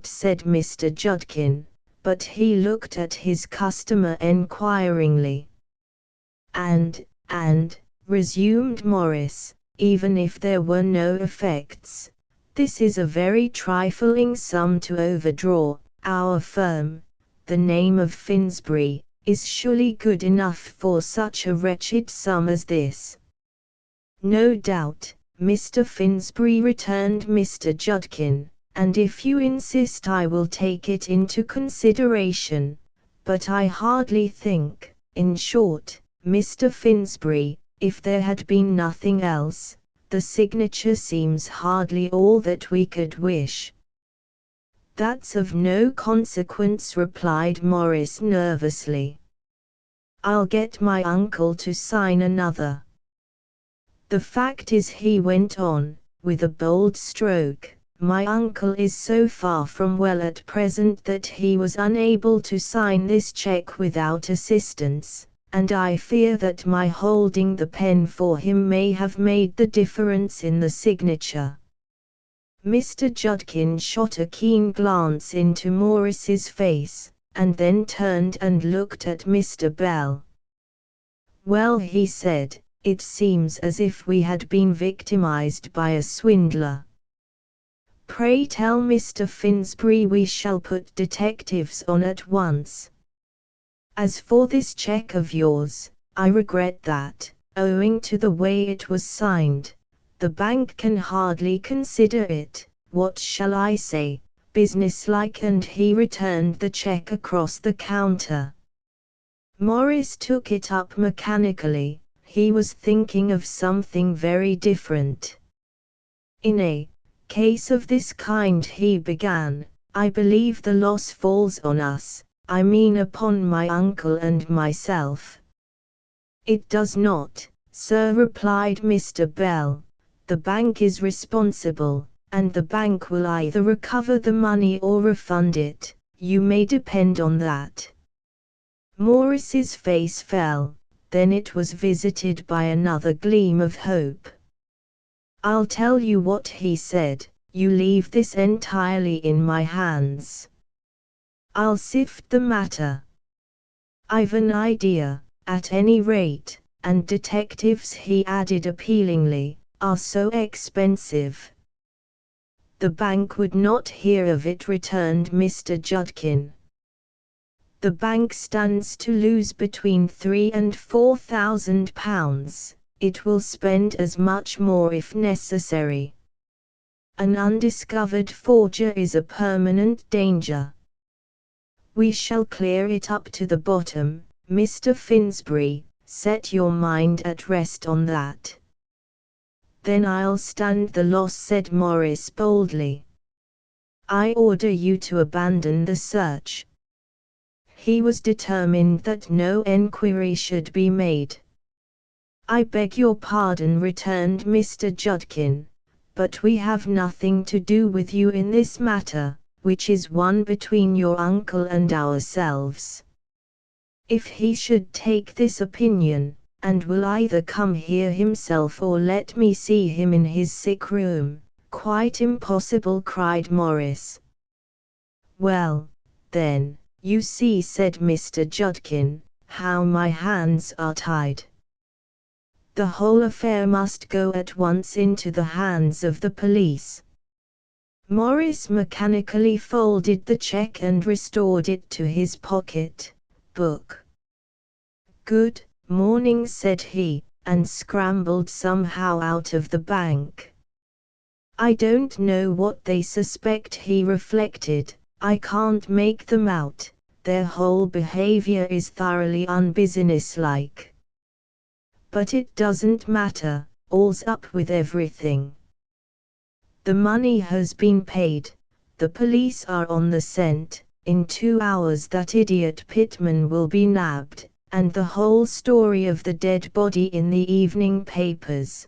said Mr. Judkin, but he looked at his customer enquiringly. And, resumed Morris, "even if there were no effects, this is a very trifling sum to overdraw. Our firm, the name of Finsbury, is surely good enough for such a wretched sum as this." "No doubt, Mr. Finsbury," returned Mr. Judkin, "and if you insist I will take it into consideration, but I hardly think, In short, Mr. Finsbury, if there had been nothing else, the signature seems hardly all that we could wish." "That's of no consequence," replied Morris nervously. "I'll get my uncle to sign another. The fact is," he went on, with a bold stroke, "my uncle is so far from well at present that he was unable to sign this check without assistance, and I fear that my holding the pen for him may have made the difference in the signature." Mr. Judkin shot a keen glance into Morris's face, and then turned and looked at Mr. Bell. "Well," he said, "it seems as if we had been victimized by a swindler. Pray tell Mr. Finsbury we shall put detectives on at once. As for this check of yours, I regret that, owing to the way it was signed, the bank can hardly consider it, what shall I say, businesslike," and he returned the check across the counter. Morris took it up mechanically. He was thinking of something very different. "In a case of this kind," he began, "I believe the loss falls on us, I mean upon my uncle and myself." "It does not, sir," replied Mr. Bell. "The bank is responsible, and the bank will either recover the money or refund it, you may depend on that." Morris's face fell, then it was visited by another gleam of hope. "I'll tell you what," he said, "you leave this entirely in my hands. I'll sift the matter. I've an idea, at any rate, and detectives," he added appealingly, "are so expensive." "The bank would not hear of it," returned Mr. Judkin. "The bank stands to lose between £3,000 and £4,000. It will spend as much more if necessary. An undiscovered forger is a permanent danger. We shall clear it up to the bottom, Mr. Finsbury, set your mind at rest on that." "Then I'll stand the loss," said Morris boldly. "I order you to abandon the search." He was determined that no enquiry should be made. "I beg your pardon," returned Mr. Judkin, "but we have nothing to do with you in this matter, which is one between your uncle and ourselves. If he should take this opinion, and will either come here himself or let me see him in his sick room." "Quite impossible," cried Morris. "Well, then, you see," said Mr. Judkin, "how my hands are tied. The whole affair must go at once into the hands of the police." Morris mechanically folded the check and restored it to his pocket book. "Good morning," said he, and scrambled somehow out of the bank. "I don't know what they suspect," he reflected. "I can't make them out. Their whole behavior is thoroughly unbusinesslike. But it doesn't matter, all's up with everything. The money has been paid, the police are on the scent, in 2 hours that idiot Pittman will be nabbed, and the whole story of the dead body in the evening papers."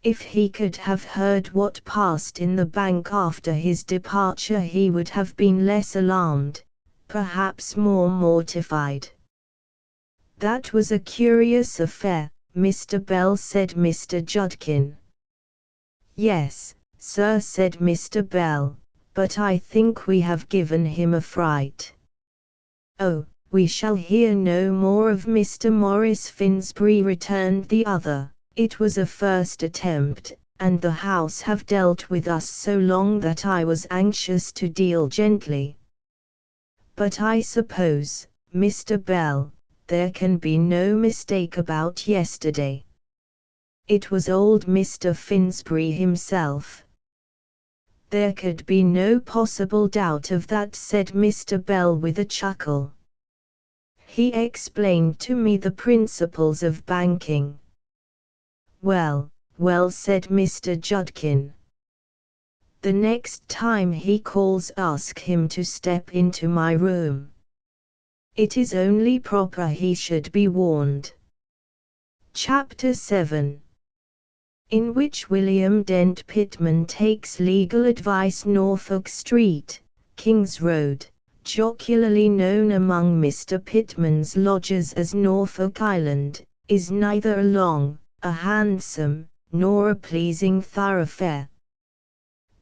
If he could have heard what passed in the bank after his departure he would have been less alarmed, perhaps more mortified. "That was a curious affair, Mr. Bell," said Mr. Judkin. "Yes, sir," said Mr. Bell, "but I think we have given him a fright." "Oh, we shall hear no more of Mr. Morris Finsbury," returned the other. "It was a first attempt, and the house have dealt with us so long that I was anxious to deal gently. But I suppose, Mr. Bell, there can be no mistake about yesterday. It was old Mr. Finsbury himself." "There could be no possible doubt of that," said Mr. Bell with a chuckle. He explained to me the principles of banking. Well, well, said Mr. Judkin. The next time he calls, ask him to step into my room. It is only proper he should be warned. Chapter 7, in which William Dent Pitman takes legal advice. Norfolk Street, King's Road, jocularly known among Mr. Pitman's lodgers as Norfolk Island, is neither a long, a handsome, nor a pleasing thoroughfare.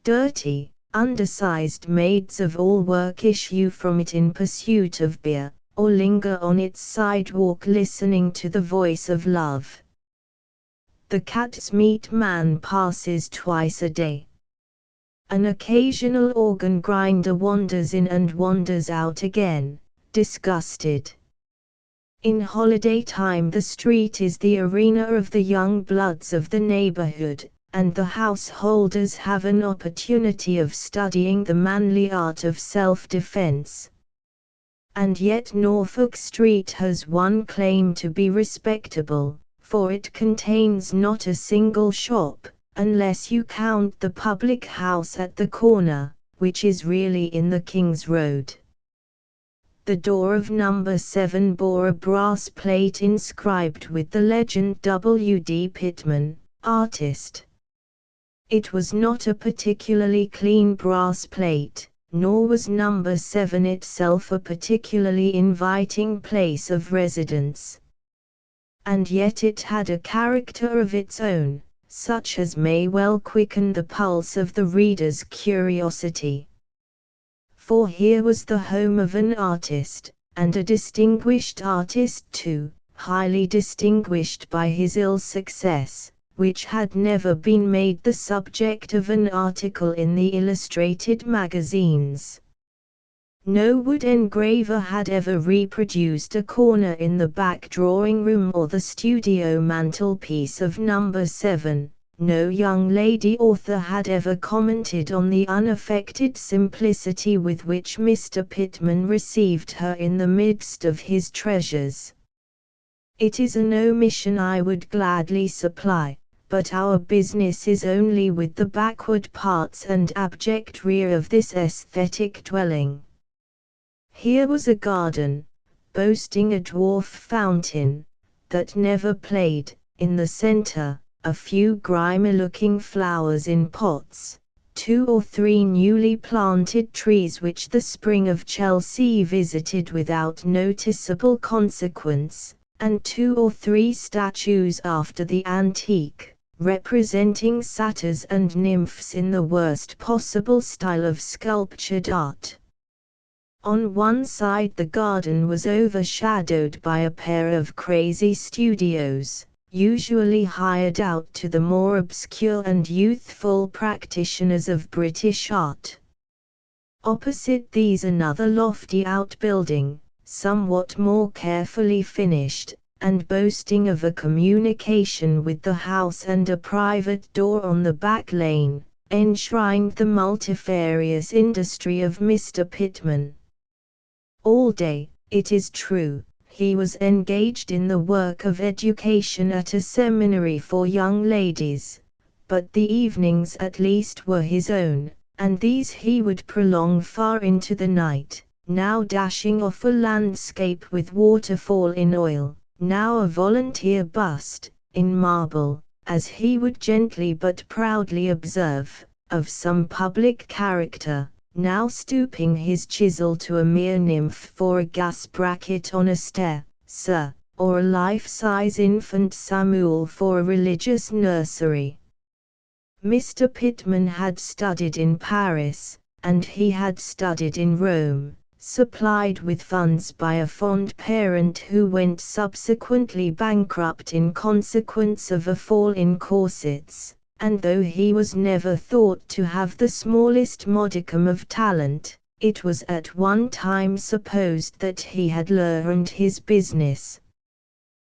Dirty, undersized maids of all work issue from it in pursuit of beer, or linger on its sidewalk listening to the voice of love. The cat's meat man passes twice a day. An occasional organ grinder wanders in and wanders out again, disgusted. In holiday time the street is the arena of the young bloods of the neighborhood, and the householders have an opportunity of studying the manly art of self-defense. And yet Norfolk Street has one claim to be respectable, for it contains not a single shop, unless you count the public house at the corner, which is really in the King's Road. The door of number 7 bore a brass plate inscribed with the legend W. D. Pitman, artist. It was not a particularly clean brass plate, nor was number 7 itself a particularly inviting place of residence. And yet it had a character of its own, such as may well quicken the pulse of the reader's curiosity. For here was the home of an artist, and a distinguished artist too, highly distinguished by his ill success, which had never been made the subject of an article in the illustrated magazines. No wood engraver had ever reproduced a corner in the back drawing-room or the studio mantelpiece of number 7. No young lady author had ever commented on the unaffected simplicity with which Mr. Pitman received her in the midst of his treasures. It is an omission I would gladly supply, but our business is only with the backward parts and abject rear of this aesthetic dwelling. Here was a garden, boasting a dwarf fountain, that never played, in the center, a few grimy-looking flowers in pots, 2 or 3 newly planted trees which the spring of Chelsea visited without noticeable consequence, and 2 or 3 statues after the antique, representing satyrs and nymphs in the worst possible style of sculptured art. On one side the garden was overshadowed by a pair of crazy studios, usually hired out to the more obscure and youthful practitioners of British art. Opposite these another lofty outbuilding, somewhat more carefully finished, and boasting of a communication with the house and a private door on the back lane, enshrined the multifarious industry of Mr. Pitman. All day, it is true, he was engaged in the work of education at a seminary for young ladies, but the evenings at least were his own, and these he would prolong far into the night, now dashing off a landscape with waterfall in oil, now a volunteer bust, in marble, as he would gently but proudly observe, of some public character, now stooping his chisel to a mere nymph for a gas bracket on a stair, sir, or a life-size infant Samuel for a religious nursery. Mr. Pitman had studied in Paris, and he had studied in Rome, supplied with funds by a fond parent who went subsequently bankrupt in consequence of a fall in corsets. And though he was never thought to have the smallest modicum of talent, it was at one time supposed that he had learned his business.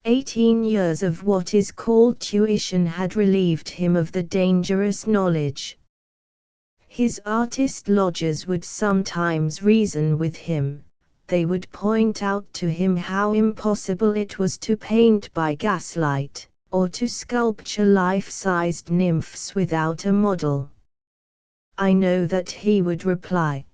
18 years of what is called tuition had relieved him of the dangerous knowledge. His artist lodgers would sometimes reason with him, they would point out to him how impossible it was to paint by gaslight, or to sculpture life-sized nymphs without a model. I know that he would reply,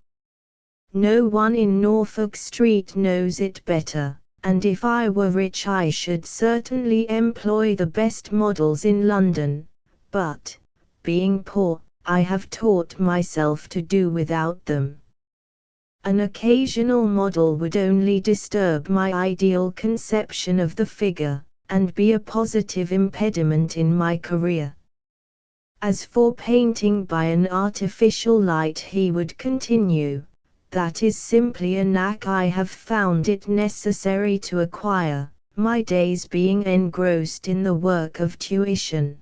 "No one in Norfolk Street knows it better, and if I were rich I should certainly employ the best models in London, but, being poor, I have taught myself to do without them. An occasional model would only disturb my ideal conception of the figure, and be a positive impediment in my career. As for painting by an artificial light," he would continue, "that is simply a knack I have found it necessary to acquire, my days being engrossed in the work of tuition."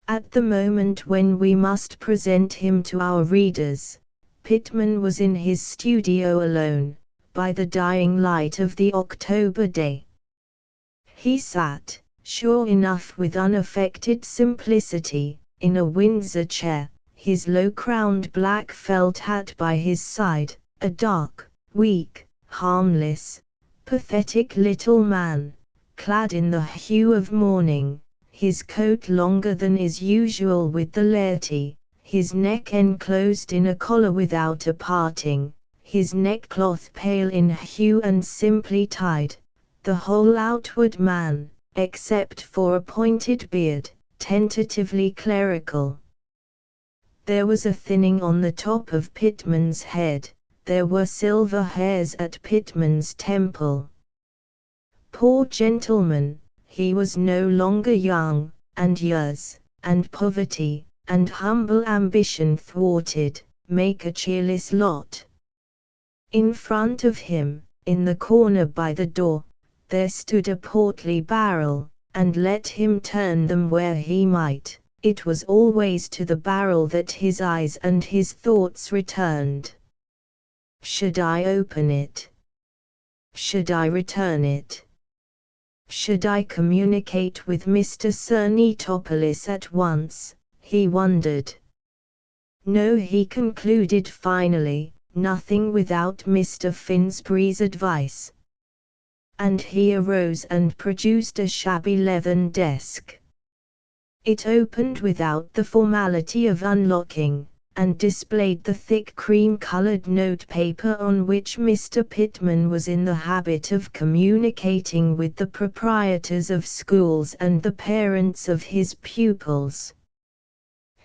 At the moment when we must present him to our readers, Pitman was in his studio alone, by the dying light of the October day. He sat, sure enough with unaffected simplicity, in a Windsor chair, his low-crowned black felt hat by his side, a dark, weak, harmless, pathetic little man, clad in the hue of mourning, his coat longer than is usual with the laity, his neck enclosed in a collar without a parting, his neckcloth pale in hue and simply tied, the whole outward man, except for a pointed beard, tentatively clerical. There was a thinning on the top of Pitman's head, there were silver hairs at Pitman's temple. Poor gentleman, he was no longer young, and years, and poverty, and humble ambition thwarted, make a cheerless lot. In front of him, in the corner by the door, there stood a portly barrel, and let him turn them where he might, it was always to the barrel that his eyes and his thoughts returned. Should I open it? Should I return it? Should I communicate with Mr. Cernetopolis at once? He wondered. No, he concluded finally, nothing without Mr. Finsbury's advice. And he arose and produced a shabby leathern desk. It opened without the formality of unlocking, and displayed the thick cream-colored notepaper on which Mr. Pitman was in the habit of communicating with the proprietors of schools and the parents of his pupils.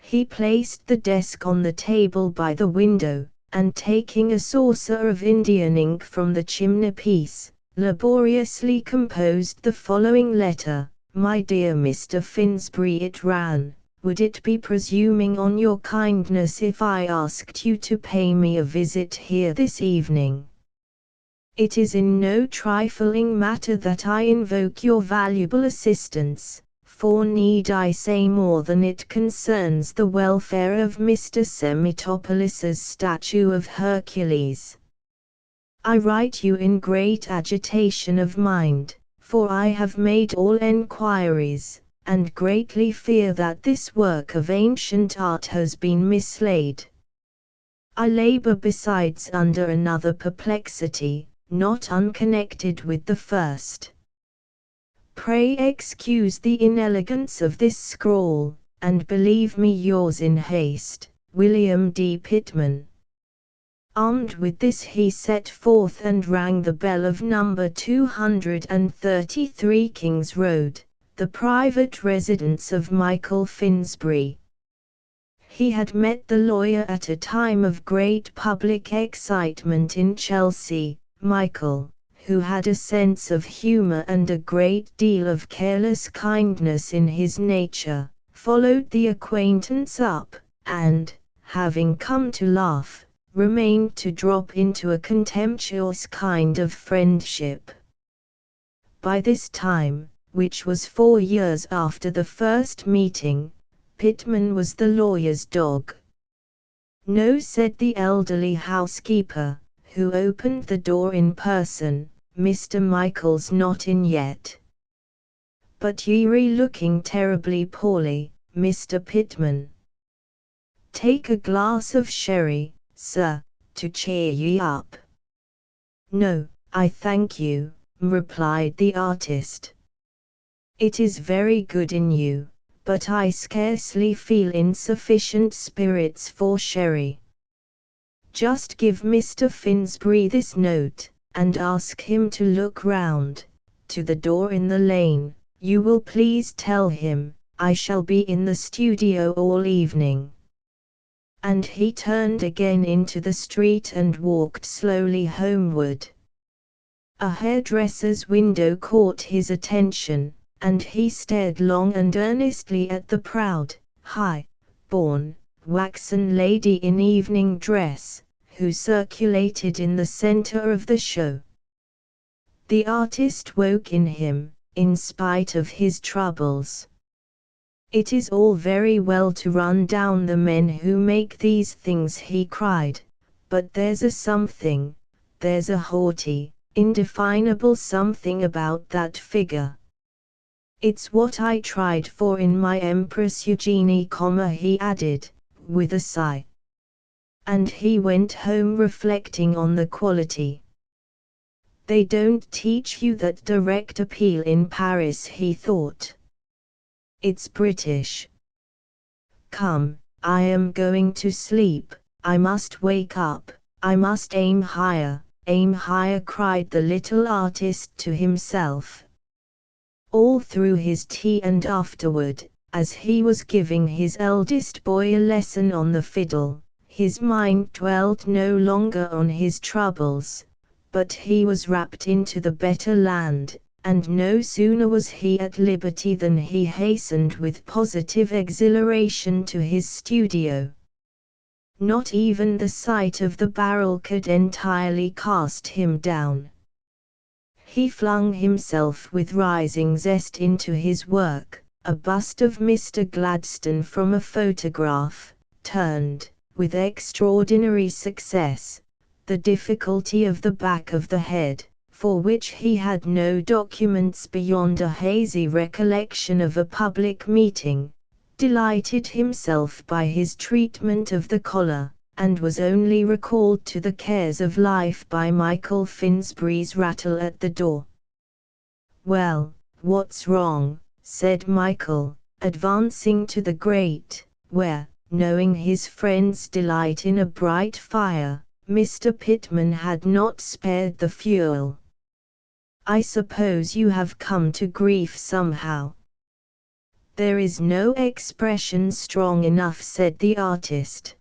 He placed the desk on the table by the window, and taking a saucer of Indian ink from the chimney-piece, laboriously composed the following letter. "My dear Mr. Finsbury," it ran, "would it be presuming on your kindness if I asked you to pay me a visit here this evening? It is in no trifling matter that I invoke your valuable assistance, for need I say more than it concerns the welfare of Mr. Cernetopolis's statue of Hercules. I write you in great agitation of mind, for I have made all enquiries, and greatly fear that this work of ancient art has been mislaid. I labor besides under another perplexity, not unconnected with the first. Pray excuse the inelegance of this scrawl, and believe me yours in haste, William D. Pitman." Armed with this he set forth and rang the bell of number 233 King's Road, the private residence of Michael Finsbury. He had met the lawyer at a time of great public excitement in Chelsea. Michael, who had a sense of humor and a great deal of careless kindness in his nature, followed the acquaintance up, and, having come to laugh, remained to drop into a contemptuous kind of friendship. By this time, which was 4 years after the first meeting, Pitman was the lawyer's dog. "No," said the elderly housekeeper, who opened the door in person, "Mr. Michael's not in yet. But ye're looking terribly poorly, Mr. Pitman. Take a glass of sherry, sir, to cheer ye up." No, I thank you, replied the artist. It is very good in you, but I scarcely feel insufficient spirits for sherry. Just give Mr. Finsbury this note, and ask him to look round to the door in the lane. You will please tell him I shall be in the studio all evening. And he turned again into the street and walked slowly homeward. A hairdresser's window caught his attention, and he stared long and earnestly at the proud, high-born, waxen lady in evening dress, who circulated in the center of the show. The artist woke in him, in spite of his troubles. It is all very well to run down the men who make these things, he cried, but there's a something, there's a haughty, indefinable something about that figure. It's what I tried for in my Empress Eugenie, he added, with a sigh. And he went home reflecting on the quality. They don't teach you that direct appeal in Paris, he thought. It's British. Come, I am going to sleep, I must wake up, I must aim higher, cried the little artist to himself. All through his tea and afterward, as he was giving his eldest boy a lesson on the fiddle, his mind dwelt no longer on his troubles, but he was rapt into the better land, and no sooner was he at liberty than he hastened with positive exhilaration to his studio. Not even the sight of the barrel could entirely cast him down. He flung himself with rising zest into his work. A bust of Mr. Gladstone from a photograph, turned, with extraordinary success, the difficulty of the back of the head, for which he had no documents beyond a hazy recollection of a public meeting, delighted himself by his treatment of the collar, and was only recalled to the cares of life by Michael Finsbury's rattle at the door. "Well, what's wrong?" said Michael, advancing to the grate, where, knowing his friend's delight in a bright fire, Mr. Pitman had not spared the fuel. "I suppose you have come to grief somehow." "There is no expression strong enough," said the artist.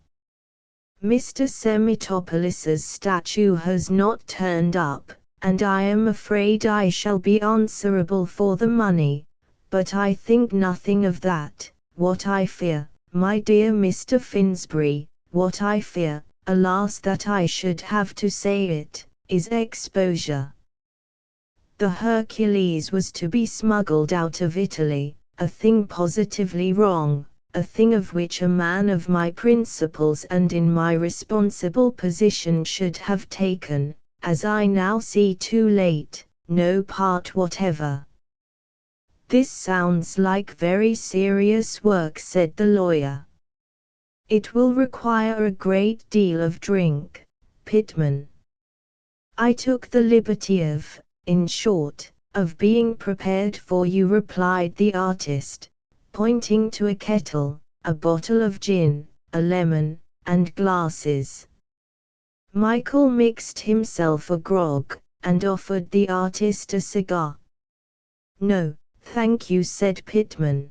"Mr. Semitopolis's statue has not turned up, and I am afraid I shall be answerable for the money, but I think nothing of that. What I fear, my dear Mr. Finsbury, what I fear, alas that I should have to say it, is exposure." The Hercules was to be smuggled out of Italy, a thing positively wrong, a thing of which a man of my principles and in my responsible position should have taken, as I now see too late, no part whatever. "This sounds like very serious work," said the lawyer. "It will require a great deal of drink, Pitman." "I took the liberty in short, of being prepared for you," replied the artist, pointing to a kettle, a bottle of gin, a lemon, and glasses. Michael mixed himself a grog, and offered the artist a cigar. "No, thank you," said Pitman.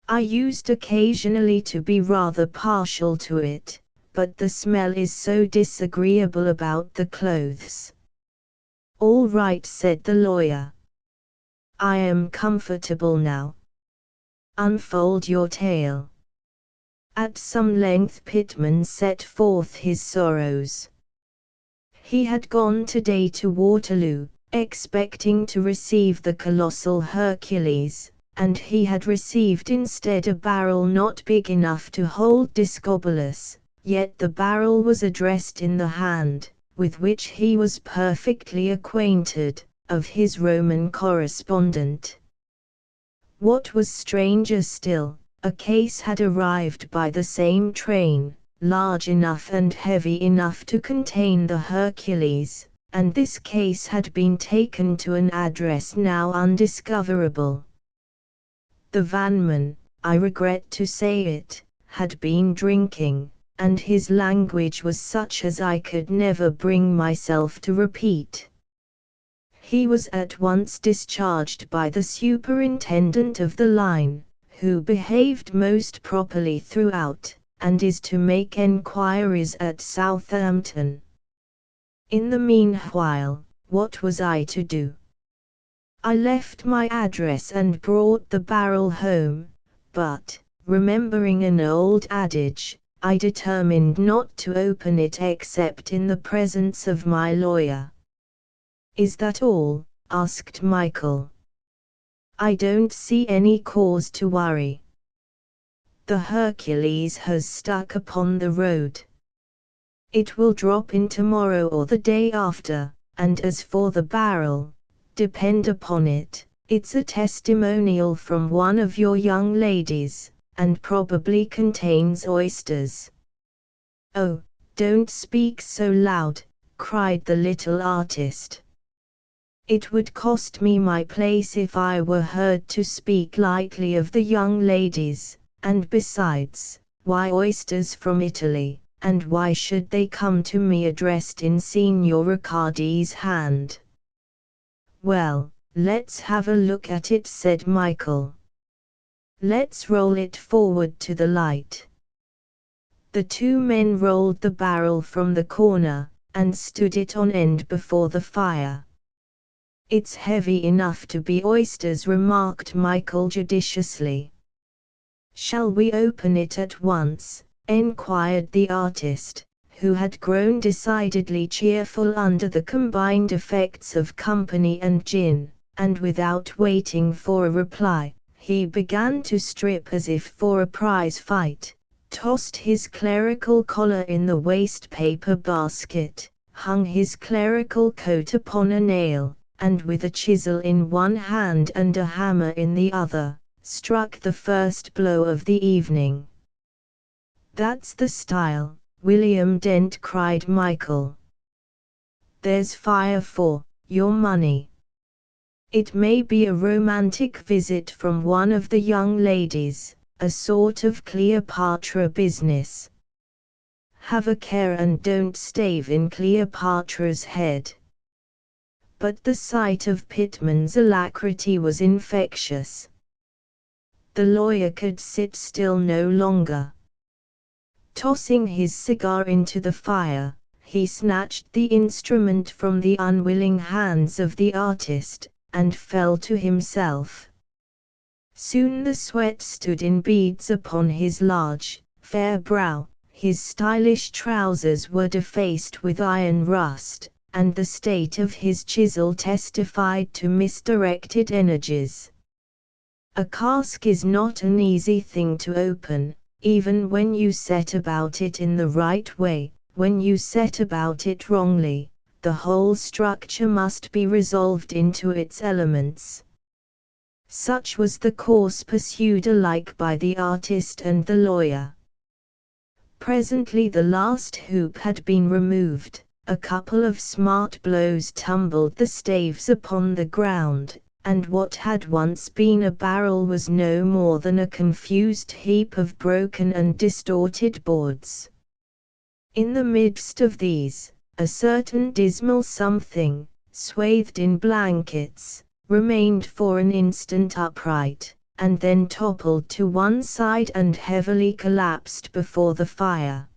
"I used occasionally to be rather partial to it, but the smell is so disagreeable about the clothes." "All right," said the lawyer. "I am comfortable now. Unfold your tale." At some length Pitman set forth his sorrows. He had gone today to Waterloo, expecting to receive the colossal Hercules, and he had received instead a barrel not big enough to hold Discobolus, yet the barrel was addressed in the hand, with which he was perfectly acquainted, of his Roman correspondent. What was stranger still, a case had arrived by the same train, large enough and heavy enough to contain the Hercules, and this case had been taken to an address now undiscoverable. The vanman, I regret to say it, had been drinking, and his language was such as I could never bring myself to repeat. He was at once discharged by the superintendent of the line, who behaved most properly throughout, and is to make enquiries at Southampton. In the meanwhile, what was I to do? I left my address and brought the barrel home, but, remembering an old adage, I determined not to open it except in the presence of my lawyer. "Is that all?" asked Michael. "I don't see any cause to worry. The Hercules has stuck upon the road. It will drop in tomorrow or the day after, and as for the barrel, depend upon it, it's a testimonial from one of your young ladies, and probably contains oysters." "Oh, don't speak so loud," cried the little artist. "It would cost me my place if I were heard to speak lightly of the young ladies, and besides, why oysters from Italy, and why should they come to me addressed in Signor Riccardi's hand?" "Well, let's have a look at it," said Michael. "Let's roll it forward to the light." The two men rolled the barrel from the corner, and stood it on end before the fire. "It's heavy enough to be oysters," remarked Michael judiciously. "Shall we open it at once?" enquired the artist, who had grown decidedly cheerful under the combined effects of company and gin, and without waiting for a reply, he began to strip as if for a prize fight, tossed his clerical collar in the waste-paper basket, hung his clerical coat upon a nail, and with a chisel in one hand and a hammer in the other, struck the first blow of the evening. "That's the style, William Dent," cried Michael. "There's fire for your money. It may be a romantic visit from one of the young ladies, a sort of Cleopatra business. Have a care and don't stave in Cleopatra's head." But the sight of Pitman's alacrity was infectious. The lawyer could sit still no longer. Tossing his cigar into the fire, he snatched the instrument from the unwilling hands of the artist, and fell to himself. Soon the sweat stood in beads upon his large, fair brow, his stylish trousers were defaced with iron rust, and the state of his chisel testified to misdirected energies. A cask is not an easy thing to open, even when you set about it in the right way. When you set about it wrongly, the whole structure must be resolved into its elements. Such was the course pursued alike by the artist and the lawyer. Presently the last hoop had been removed, a couple of smart blows tumbled the staves upon the ground, and what had once been a barrel was no more than a confused heap of broken and distorted boards. In the midst of these, a certain dismal something, swathed in blankets, remained for an instant upright, and then toppled to one side and heavily collapsed before the fire.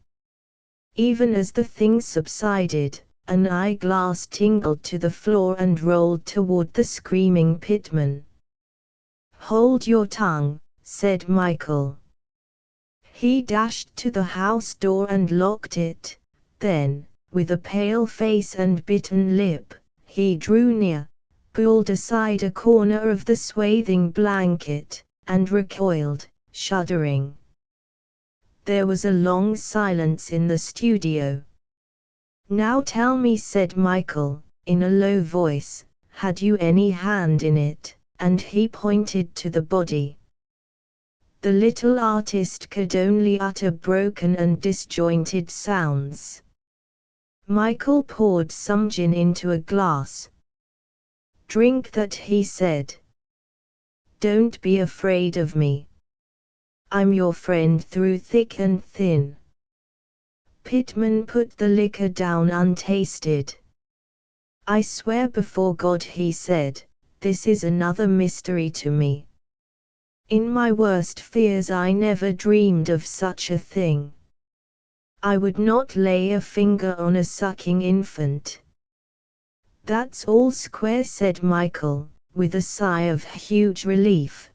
Even as the thing subsided, an eyeglass tingled to the floor and rolled toward the screaming Pitman. "Hold your tongue," said Michael. He dashed to the house door and locked it. Then, with a pale face and bitten lip, he drew near, pulled aside a corner of the swathing blanket, and recoiled, shuddering. There was a long silence in the studio. "Now tell me," said Michael, in a low voice, "had you any hand in it?" and he pointed to the body. The little artist could only utter broken and disjointed sounds. Michael poured some gin into a glass. "Drink that," he said. "Don't be afraid of me. I'm your friend through thick and thin." Pittman put the liquor down untasted. "I swear before God," he said, "this is another mystery to me. In my worst fears I never dreamed of such a thing. I would not lay a finger on a sucking infant." "That's all square," said Michael, with a sigh of huge relief.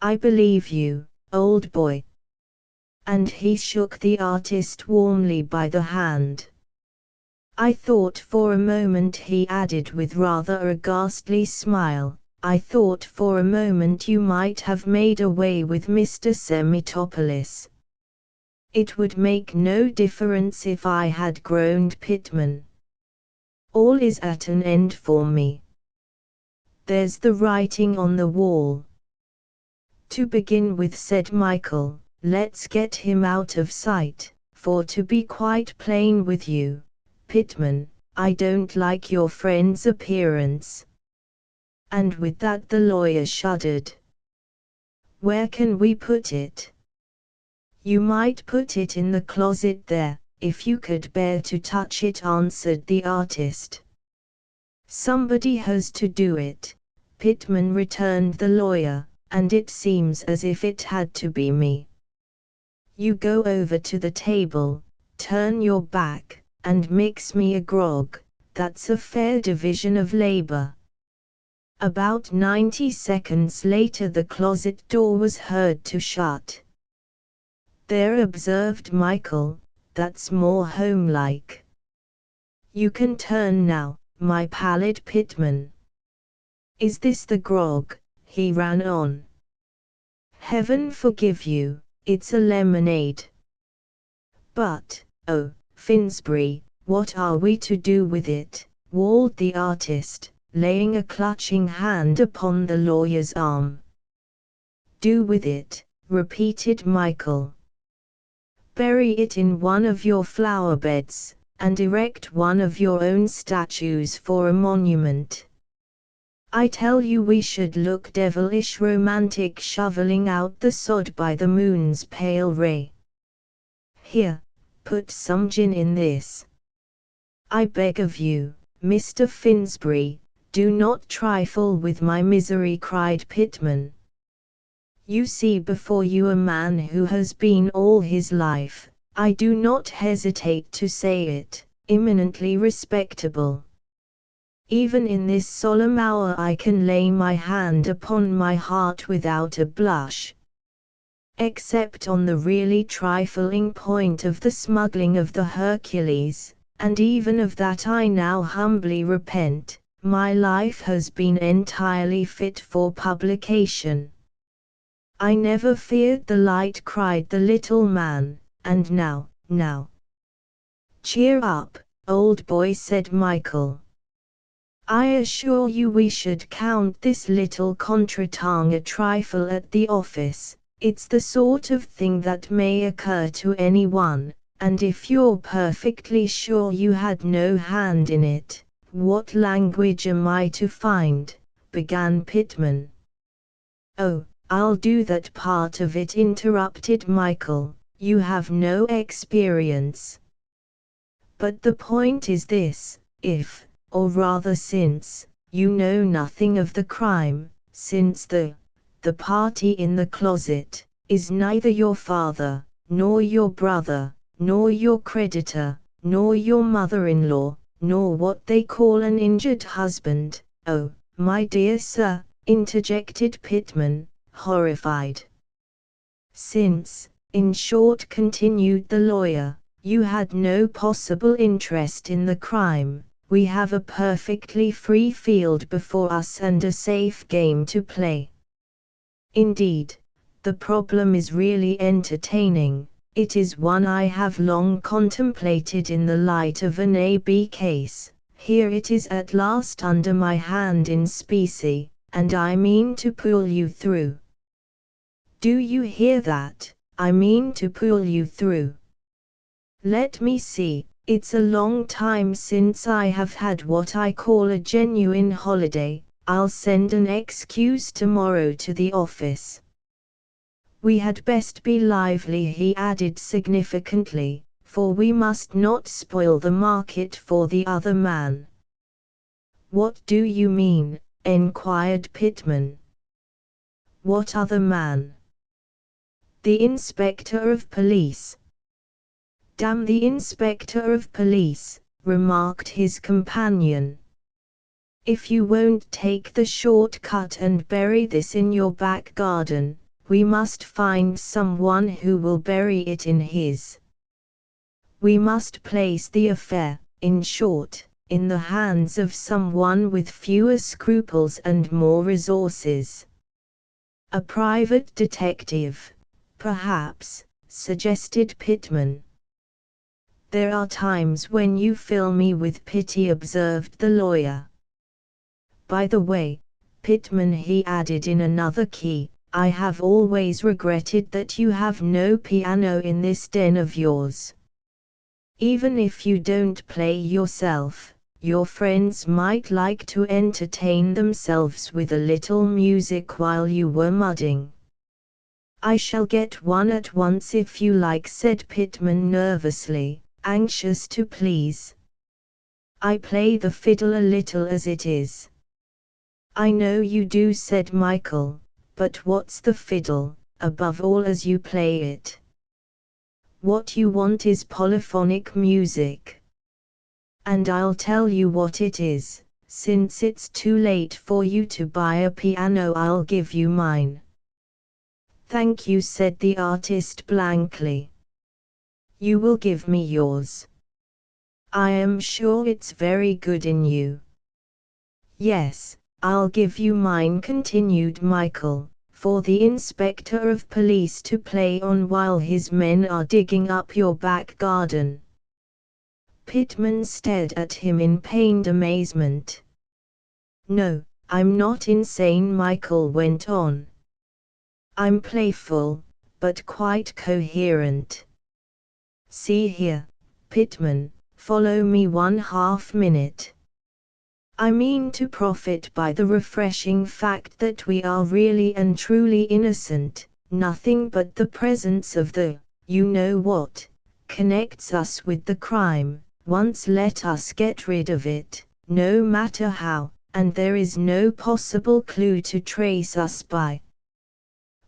"I believe you, old boy." And he shook the artist warmly by the hand. "I thought for a moment," he added with rather a ghastly smile, "I thought for a moment you might have made away with Mr. Semitopoulos." "It would make no difference if I had," groaned Pittman. "All is at an end for me. There's the writing on the wall." "To begin with," said Michael, "let's get him out of sight, for to be quite plain with you, Pittman, I don't like your friend's appearance." And with that the lawyer shuddered. "Where can we put it?" "You might put it in the closet there, if you could bear to touch it," answered the artist. "Somebody has to do it," Pittman returned the lawyer, "and it seems as if it had to be me. You go over to the table, turn your back, and mix me a grog. That's a fair division of labor." About 90 seconds later the closet door was heard to shut. "There," observed Michael, "that's more homelike. You can turn now, my pallid Pittman. Is this the grog?" he ran on. "Heaven forgive you, it's a lemonade." "But, oh, Finsbury, what are we to do with it?" wailed the artist, laying a clutching hand upon the lawyer's arm. "Do with it," repeated Michael. "Bury it in one of your flower beds, and erect one of your own statues for a monument. I tell you we should look devilish romantic shoveling out the sod by the moon's pale ray. Here, put some gin in this. I beg of you, Mr. Finsbury, do not trifle with my misery," cried Pittman. "You see before you a man who has been all his life, I do not hesitate to say it, eminently respectable. Even in this solemn hour I can lay my hand upon my heart without a blush. Except on the really trifling point of the smuggling of the Hercules, and even of that I now humbly repent, my life has been entirely fit for publication." "I never feared the light," cried the little man, "and now. "Cheer up, old boy," said Michael. "I assure you we should count this little contretemps a trifle at the office. It's the sort of thing that may occur to anyone, and if you're perfectly sure you had no hand in it, what language am I to find?" began Pittman. "Oh, I'll do that part of it," interrupted Michael. "You have no experience. But the point is this, if, or rather since, you know nothing of the crime, since the party in the closet, is neither your father, nor your brother, nor your creditor, nor your mother-in-law, nor what they call an injured husband." "Oh, my dear sir," interjected Pittman, horrified. "Since, in short," continued the lawyer, "you had no possible interest in the crime, we have a perfectly free field before us and a safe game to play. Indeed, the problem is really entertaining. It is one I have long contemplated in the light of an AB case. Here it is at last under my hand in specie, and I mean to pull you through. Do you hear that? I mean to pull you through. Let me see, It's a long time since I have had what I call a genuine holiday. I'll send an excuse tomorrow to the office. We had best be lively, he added significantly, for we must not spoil the market for the other man. What do you mean? Enquired Pittman. What other man? The inspector of police. Damn the inspector of police, remarked his companion. If you won't take the short cut and bury this in your back garden, we must find someone who will bury it in his. We must place the affair, in short, in the hands of someone with fewer scruples and more resources. A private detective, perhaps, suggested Pittman. There are times when you fill me with pity, observed the lawyer. By the way, Pittman, he added in another key, I have always regretted that you have no piano in this den of yours. Even if you don't play yourself, your friends might like to entertain themselves with a little music while you were mudding. I shall get one at once if you like, said Pittman nervously, anxious to please. I play the fiddle a little as it is. I know you do, said Michael, but what's the fiddle, above all as you play it? What you want is polyphonic music. And I'll tell you what it is, since it's too late for you to buy a piano, I'll give you mine. Thank you, said the artist blankly. You will give me yours. I am sure it's very good in you. Yes, I'll give you mine, continued Michael, for the inspector of police to play on while his men are digging up your back garden. Pittman stared at him in pained amazement. No, I'm not insane, Michael went on. I'm playful, but quite coherent. See here, Pittman, follow me 1/2 minute. I mean to profit by the refreshing fact that we are really and truly innocent. Nothing but the presence of the, you know what, connects us with the crime. Once let us get rid of it, no matter how, and there is no possible clue to trace us by.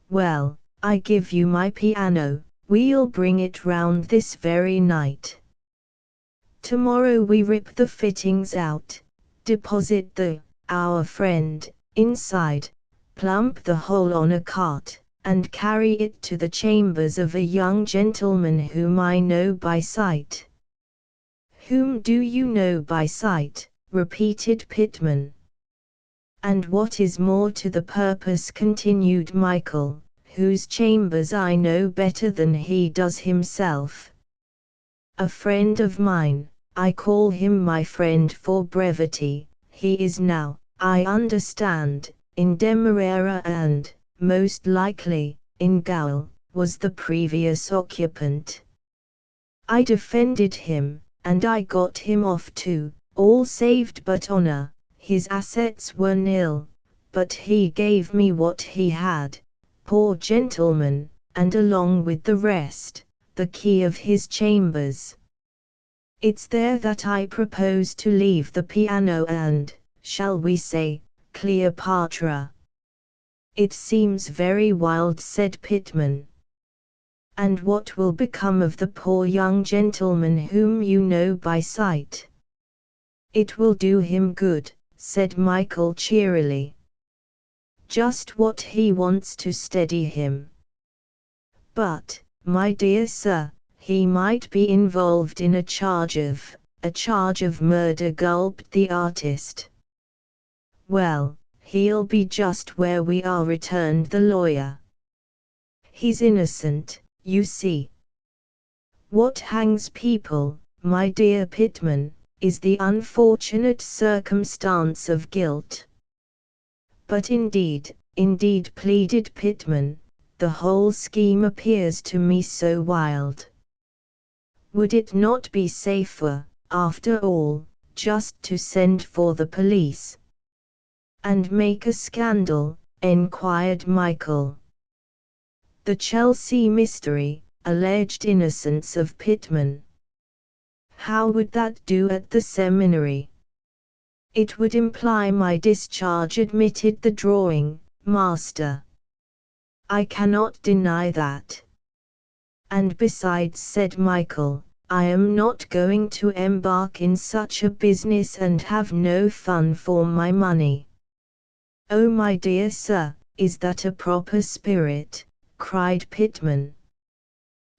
Well, I give you my piano, we'll bring it round this very night. Tomorrow we rip the fittings out, deposit our friend, inside, plump the whole on a cart, and carry it to the chambers of a young gentleman whom I know by sight. Whom do you know by sight? Repeated Pittman. And what is more to the purpose, continued Michael, whose chambers I know better than he does himself. A friend of mine. I call him my friend for brevity. He is now, I understand, in Demerara and, most likely, in Gaul, was the previous occupant. I defended him, and I got him off too, all saved but honor. His assets were nil, but he gave me what he had, poor gentleman, and along with the rest, the key of his chambers. It's there that I propose to leave the piano and, shall we say, Cleopatra. It seems very wild, said Pittman. And what will become of the poor young gentleman whom you know by sight? It will do him good, said Michael cheerily. Just what he wants to steady him. But, my dear sir, he might be involved in a charge of murder, gulped the artist. Well, he'll be just where we are, returned the lawyer. He's innocent, you see. What hangs people, my dear Pittman, is the unfortunate circumstance of guilt. But indeed, pleaded Pittman, the whole scheme appears to me so wild. Would it not be safer, after all, just to send for the police and make a scandal? Enquired Michael. The Chelsea mystery, alleged innocence of Pittman. How would that do at the seminary? It would imply my discharge, admitted the drawing master. I cannot deny that. And besides, said Michael, I am not going to embark in such a business and have no fun for my money. Oh my dear sir, is that a proper spirit? Cried Pittman.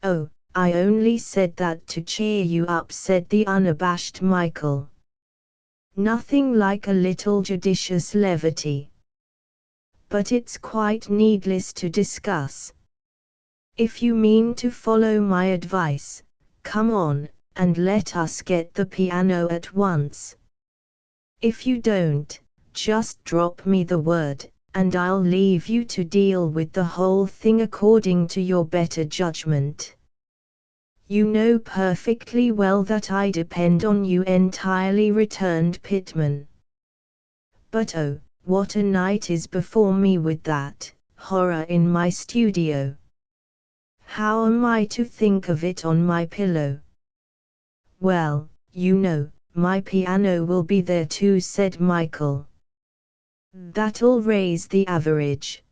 Oh, I only said that to cheer you up, said the unabashed Michael. Nothing like a little judicious levity. But it's quite needless to discuss. If you mean to follow my advice, come on, and let us get the piano at once. If you don't, just drop me the word, and I'll leave you to deal with the whole thing according to your better judgment. You know perfectly well that I depend on you entirely, returned Pittman. But oh, what a night is before me with that horror in my studio. How am I to think of it on my pillow? Well, you know, my piano will be there too, said Michael. That'll raise the average.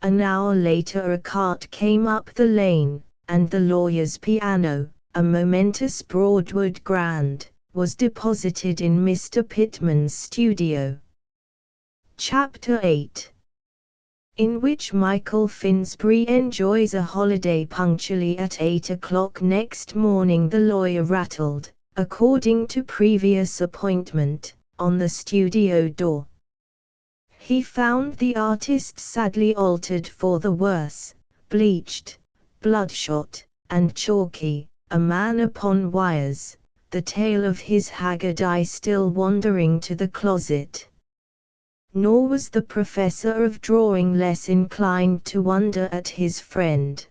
An hour later a cart came up the lane, and the lawyer's piano, a momentous Broadwood grand, was deposited in Mr. Pittman's studio. Chapter 8, in which Michael Finsbury enjoys a holiday. Punctually at 8 o'clock next morning the lawyer rattled, according to previous appointment, on the studio door. He found the artist sadly altered for the worse, bleached, bloodshot, and chalky, a man upon wires, the tail of his haggard eye still wandering to the closet. Nor was the professor of drawing less inclined to wonder at his friend.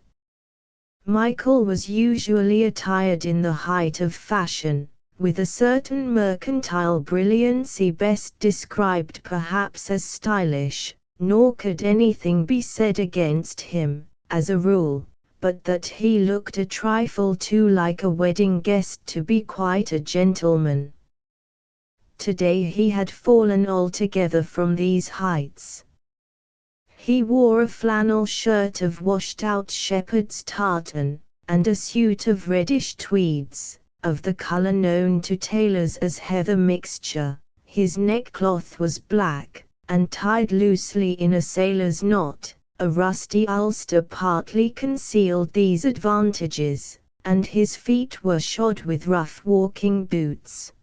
Michael was usually attired in the height of fashion, with a certain mercantile brilliancy best described perhaps as stylish, nor could anything be said against him, as a rule, but that he looked a trifle too like a wedding guest to be quite a gentleman. Today he had fallen altogether from these heights. He wore a flannel shirt of washed-out shepherd's tartan, and a suit of reddish tweeds, of the color known to tailors as heather mixture. His neckcloth was black, and tied loosely in a sailor's knot. A rusty ulster partly concealed these advantages, and his feet were shod with rough walking boots.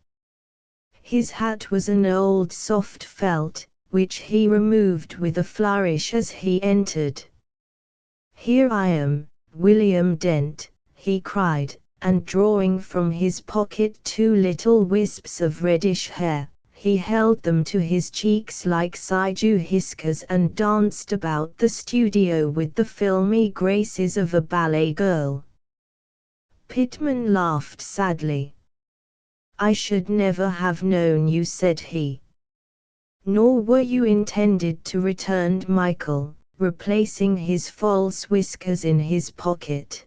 His hat was an old soft felt, which he removed with a flourish as he entered. "Here I am, William Dent," he cried, and drawing from his pocket 2 little wisps of reddish hair, he held them to his cheeks like Saiju whiskers and danced about the studio with the filmy graces of a ballet girl. Pittman laughed sadly. "I should never have known you," said he. "Nor were you intended to," returned Michael, replacing his false whiskers in his pocket.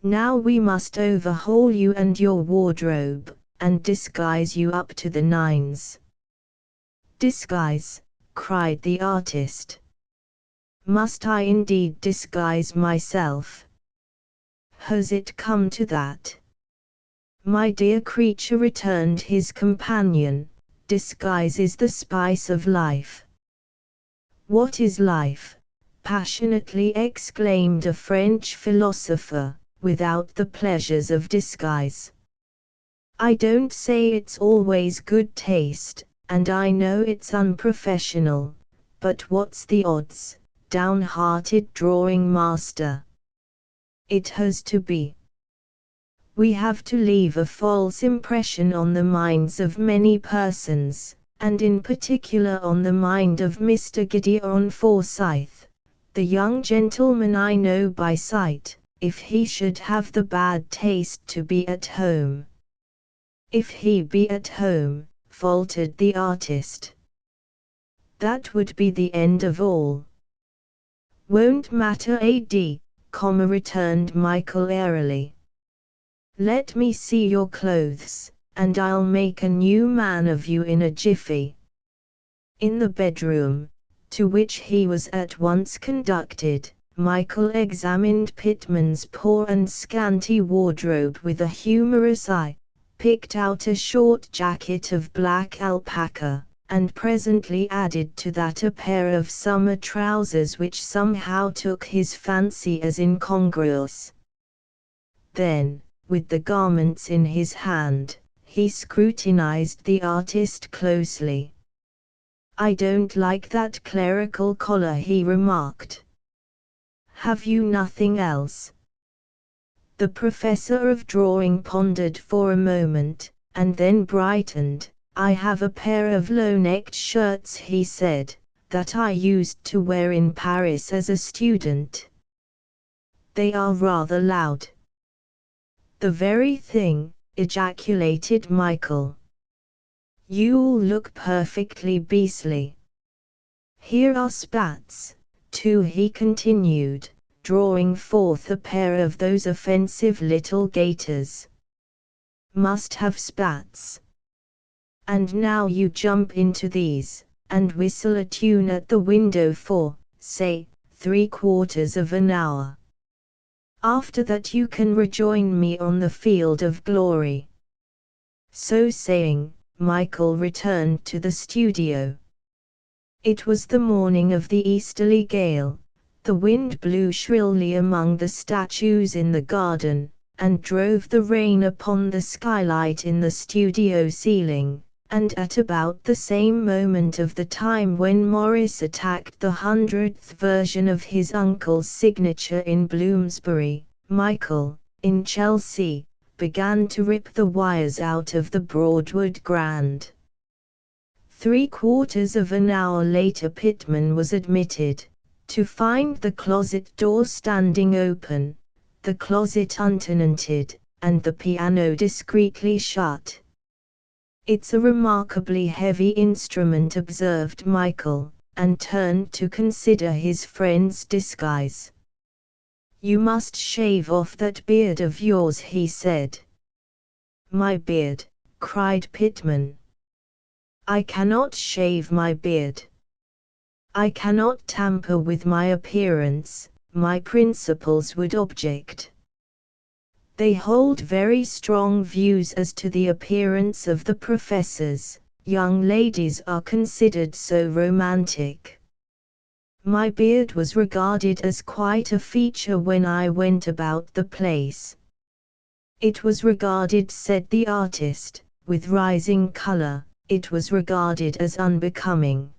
"Now we must overhaul you and your wardrobe, and disguise you up to the nines." "Disguise?" cried the artist. "Must I indeed disguise myself? Has it come to that?" "My dear creature," returned his companion, "disguise is the spice of life." "What is life?" passionately exclaimed a French philosopher, "without the pleasures of disguise? I don't say it's always good taste, and I know it's unprofessional, but what's the odds, downhearted drawing master? It has to be. We have to leave a false impression on the minds of many persons, and in particular on the mind of Mr. Gideon Forsyth, the young gentleman I know by sight, if he should have the bad taste to be at home. If he be at home, faltered the artist. That would be the end of all. Won't matter returned Michael airily. Let me see your clothes, and I'll make a new man of you in a jiffy. In the bedroom, to which he was at once conducted, Michael examined Pittman's poor and scanty wardrobe with a humorous eye, picked out a short jacket of black alpaca, and presently added to that a pair of summer trousers which somehow took his fancy as incongruous. Then, with the garments in his hand, he scrutinized the artist closely. "I don't like that clerical collar," he remarked. "Have you nothing else?" The professor of drawing pondered for a moment, and then brightened. "I have a pair of low-necked shirts," he said, "that I used to wear in Paris as a student. They are rather loud." "The very thing," ejaculated Michael. "You'll look perfectly beastly. Here are spats, too," he continued, drawing forth a pair of those offensive little gaiters. "Must have spats. And now you jump into these, and whistle a tune at the window for, say, 3/4 of an hour. After that you can rejoin me on the field of glory." So saying, Michael returned to the studio. It was the morning of the easterly gale. The wind blew shrilly among the statues in the garden, and drove the rain upon the skylight in the studio ceiling. And at about the same moment of the time when Morris attacked the 100th version of his uncle's signature in Bloomsbury, Michael, in Chelsea, began to rip the wires out of the Broadwood Grand. 3/4 of an hour later Pittman was admitted, to find the closet door standing open, the closet untenanted, and the piano discreetly shut. "It's a remarkably heavy instrument," observed Michael, and turned to consider his friend's disguise. "You must shave off that beard of yours," he said. "My beard?" cried Pittman. "I cannot shave my beard. I cannot tamper with my appearance, my principals would object. They hold very strong views as to the appearance of the professors. Young ladies are considered so romantic. My beard was regarded as quite a feature when I went about the place." "It was regarded," said the artist, with rising color, "it was regarded as unbecoming."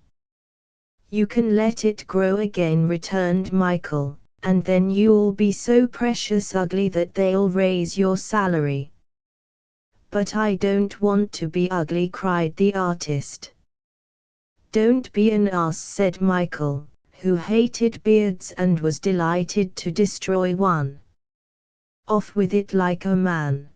"You can let it grow again," returned Michael, "and then you'll be so precious ugly that they'll raise your salary." "But I don't want to be ugly," cried the artist. "Don't be an ass," said Michael, who hated beards and was delighted to destroy one. "Off with it like a man."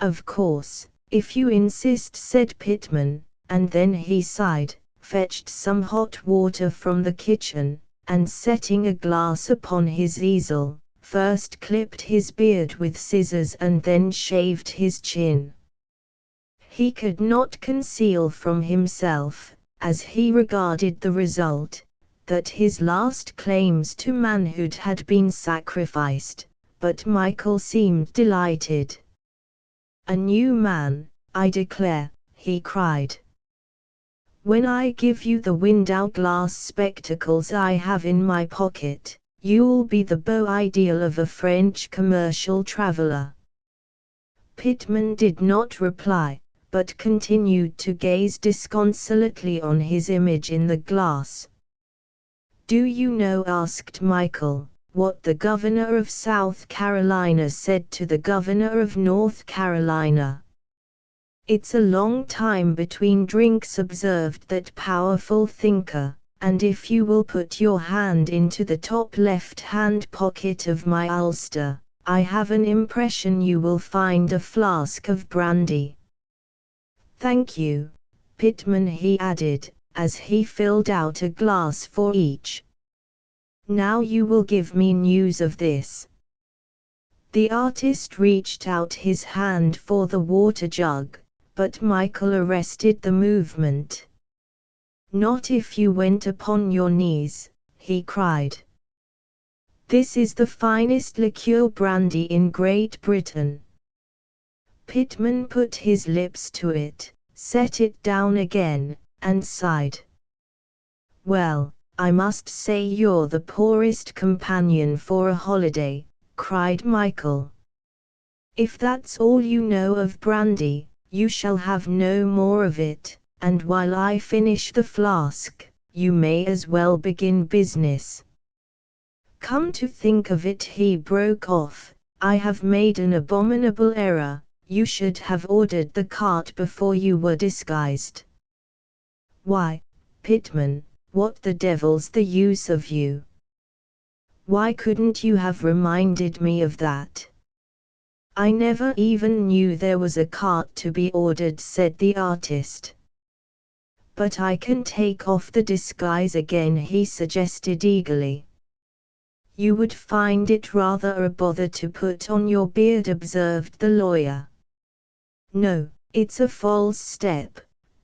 "Of course, if you insist," said Pittman, and then he sighed, fetched some hot water from the kitchen, and setting a glass upon his easel, first clipped his beard with scissors and then shaved his chin. He could not conceal from himself, as he regarded the result, that his last claims to manhood had been sacrificed, but Michael seemed delighted. "A new man, I declare," he cried. "When I give you the window glass spectacles I have in my pocket, you'll be the beau ideal of a French commercial traveler." Pittman did not reply, but continued to gaze disconsolately on his image in the glass. "Do you know," asked Michael, "what the governor of South Carolina said to the governor of North Carolina?" "It's a long time between drinks," observed that powerful thinker, and if you will put your hand into the top left-hand pocket of my ulster, I have an impression you will find a flask of brandy. Thank you, Pitman, he added, as he filled out a glass for each. Now you will give me news of this. The artist reached out his hand for the water jug, but Michael arrested the movement. Not if you went upon your knees, he cried. This is the finest liqueur brandy in Great Britain. Pitman put his lips to it, set it down again, and sighed. Well, I must say you're the poorest companion for a holiday, cried Michael. If that's all you know of brandy, you shall have no more of it, and while I finish the flask, you may as well begin business. Come to think of it, he broke off, I have made an abominable error. You should have ordered the cart before you were disguised. Why, Pitman, what the devil's the use of you? Why couldn't you have reminded me of that? I never even knew there was a cart to be ordered, said the artist. But I can take off the disguise again, he suggested eagerly. You would find it rather a bother to put on your beard, observed the lawyer. No, it's a false step,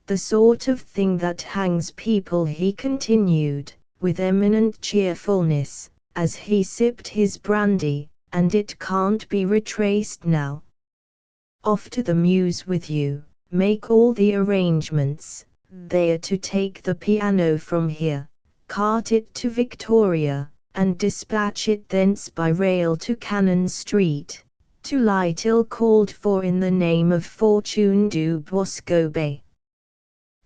the sort of thing that hangs people, he continued, with eminent cheerfulness, as he sipped his brandy, and it can't be retraced now. Off to the Mews with you, make all the arrangements. They are to take the piano from here, cart it to Victoria, and dispatch it thence by rail to Cannon Street, to lie till called for in the name of Fortune du Boscobe.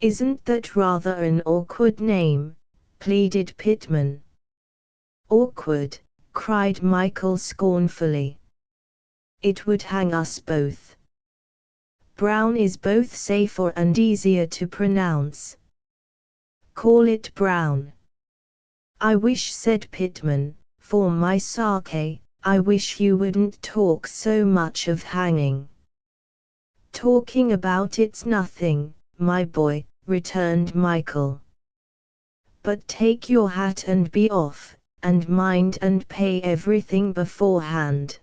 Isn't that rather an awkward name? Pleaded Pitman. Awkward, cried Michael scornfully. It would hang us both. Brown is both safer and easier to pronounce. Call it Brown. I wish, said Pitman, for my sake, I wish you wouldn't talk so much of hanging. Talking about it's nothing, my boy, returned Michael. But take your hat and be off, and mind and pay everything beforehand.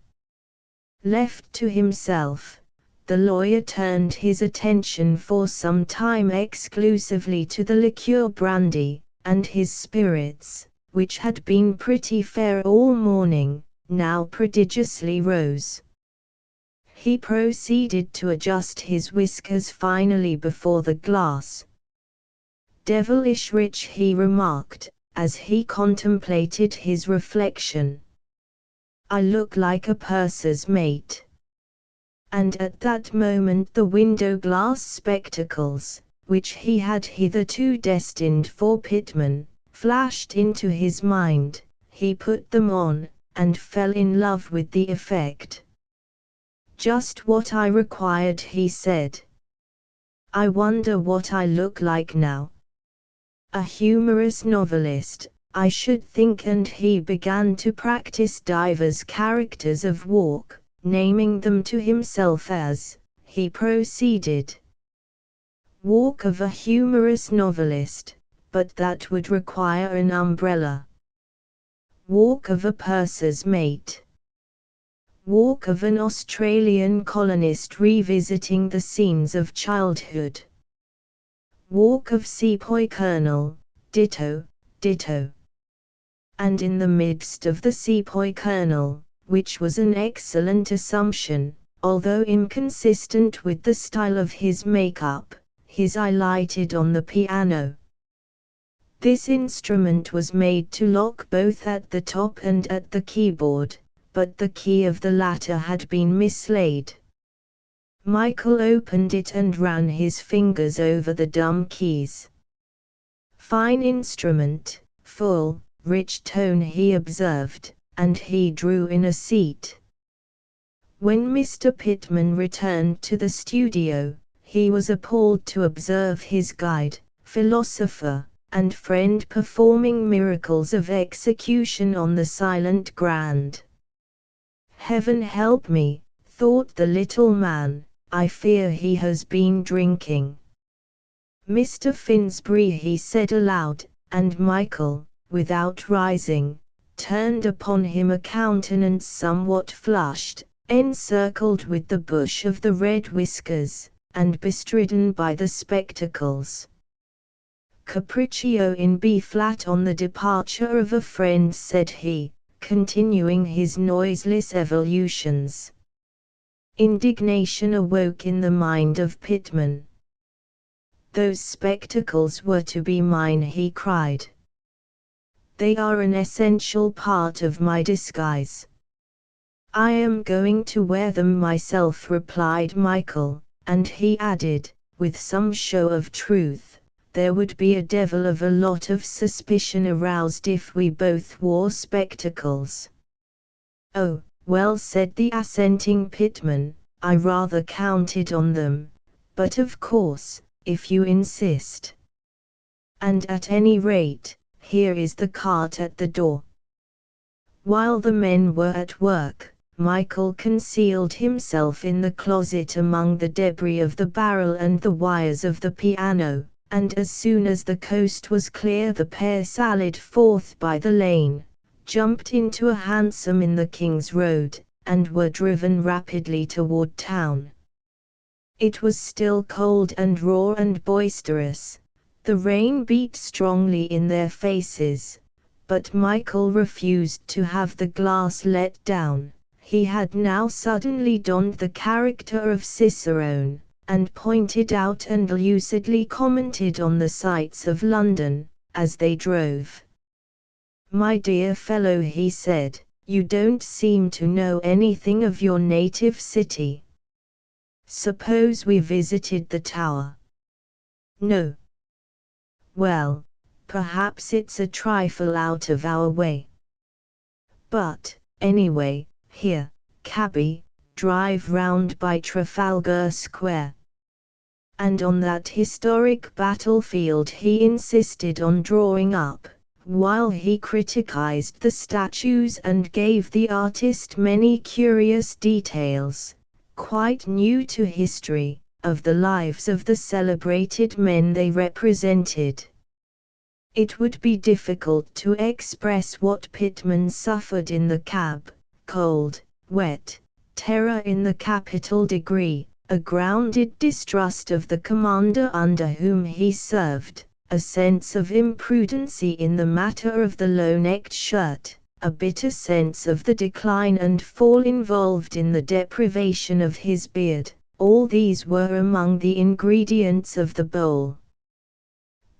Left to himself, the lawyer turned his attention for some time exclusively to the liqueur brandy, and his spirits, which had been pretty fair all morning, now prodigiously rose. He proceeded to adjust his whiskers finally before the glass. Devilish rich, he remarked, as he contemplated his reflection. I look like a purser's mate. And at that moment the window glass spectacles, which he had hitherto destined for Pitman, flashed into his mind. He put them on, and fell in love with the effect. Just what I required, he said. I wonder what I look like now. A humorous novelist, I should think, and he began to practice divers characters of walk, naming them to himself as he proceeded. Walk of a humorous novelist, but that would require an umbrella. Walk of a purser's mate. Walk of an Australian colonist revisiting the scenes of childhood. Walk of Sepoy Colonel, ditto, ditto. And in the midst of the Sepoy Colonel, which was an excellent assumption, although inconsistent with the style of his makeup, his eye lighted on the piano. This instrument was made to lock both at the top and at the keyboard, but the key of the latter had been mislaid. Michael opened it and ran his fingers over the dumb keys. Fine instrument, full, rich tone, he observed, and he drew in a seat. When Mr. Pitman returned to the studio, he was appalled to observe his guide, philosopher, and friend performing miracles of execution on the silent grand. Heaven help me, thought the little man, I fear he has been drinking. Mr. Finsbury, he said aloud, and Michael, without rising, turned upon him a countenance somewhat flushed, encircled with the bush of the red whiskers, and bestridden by the spectacles. Capriccio in B flat on the departure of a friend, said he, continuing his noiseless evolutions. Indignation awoke in the mind of Pitman. Those spectacles were to be mine, he cried. They are an essential part of my disguise. I am going to wear them myself, replied Michael, and he added, with some show of truth, there would be a devil of a lot of suspicion aroused if we both wore spectacles. Oh, well, said the assenting Pitman, I rather counted on them, but of course, if you insist. And at any rate, here is the cart at the door. While the men were at work, Michael concealed himself in the closet among the debris of the barrel and the wires of the piano, and as soon as the coast was clear the pair sallied forth by the lane, jumped into a hansom in the King's Road, and were driven rapidly toward town. It was still cold and raw and boisterous. The rain beat strongly in their faces, but Michael refused to have the glass let down. He had now suddenly donned the character of Cicerone, and pointed out and lucidly commented on the sights of London, as they drove. My dear fellow, he said, you don't seem to know anything of your native city. Suppose we visited the Tower? No. Well, perhaps it's a trifle out of our way. But, anyway, here, cabby, drive round by Trafalgar Square. And on that historic battlefield he insisted on drawing up, while he criticized the statues and gave the artist many curious details, quite new to history, of the lives of the celebrated men they represented. It would be difficult to express what Pitman suffered in the cab: cold, wet, terror in the capital degree, a grounded distrust of the commander under whom he served, a sense of imprudency in the matter of the low-necked shirt, a bitter sense of the decline and fall involved in the deprivation of his beard. All these were among the ingredients of the bowl.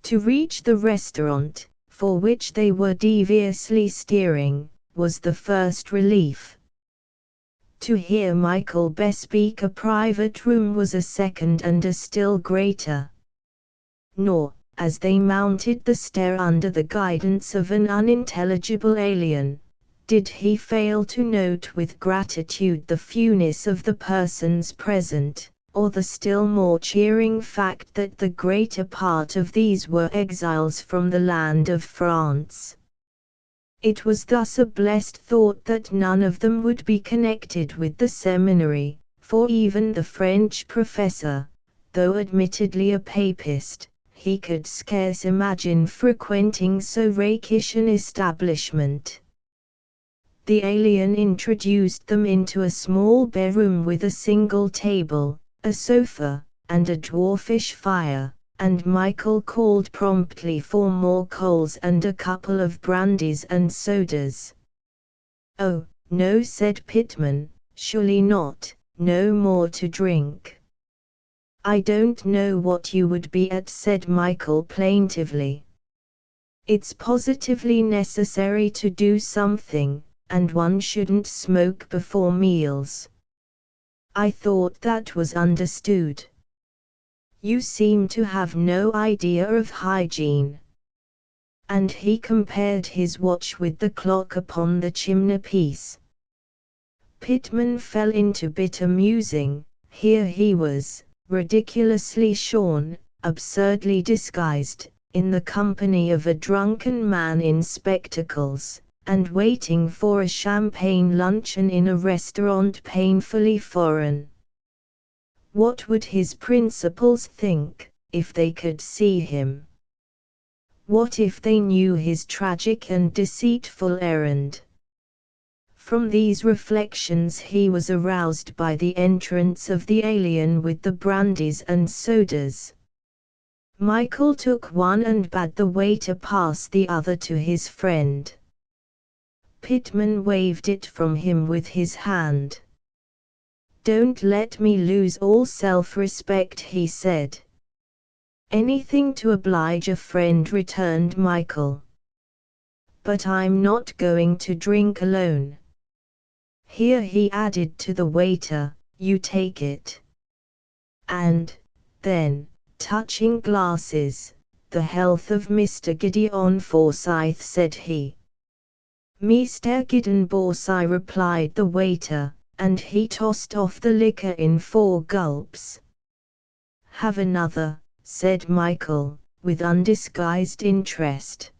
To reach the restaurant, for which they were deviously steering, was the first relief. To hear Michael bespeak a private room was a second and a still greater. Nor, as they mounted the stair under the guidance of an unintelligible alien, did he fail to note with gratitude the fewness of the persons present, or the still more cheering fact that the greater part of these were exiles from the land of France. It was thus a blessed thought that none of them would be connected with the seminary, for even the French professor, though admittedly a papist, he could scarce imagine frequenting so rakish an establishment. The alien introduced them into a small bare room with a single table, a sofa, and a dwarfish fire, and Michael called promptly for more coals and a couple of brandies and sodas. Oh, no, said Pitman, surely not, no more to drink. I don't know what you would be at, said Michael plaintively. It's positively necessary to do something, and one shouldn't smoke before meals. I thought that was understood. You seem to have no idea of hygiene. And he compared his watch with the clock upon the chimney-piece. Pitman fell into bitter musing. Here he was, ridiculously shorn, absurdly disguised, in the company of a drunken man in spectacles, and waiting for a champagne luncheon in a restaurant painfully foreign. What would his principals think, if they could see him? What if they knew his tragic and deceitful errand? From these reflections he was aroused by the entrance of the alien with the brandies and sodas. Michael took one and bade the waiter pass the other to his friend. Pittman waved it from him with his hand. "Don't let me lose all self-respect," he said. "Anything to oblige a friend," returned Michael. "But I'm not going to drink alone. Here," he added to the waiter, "you take it. And, then, touching glasses, the health of Mr. Gideon Forsyth," said he. "Mr. Gideon Forsyth," replied the waiter, and he tossed off the liquor in 4 gulps. "Have another," said Michael, with undisguised interest.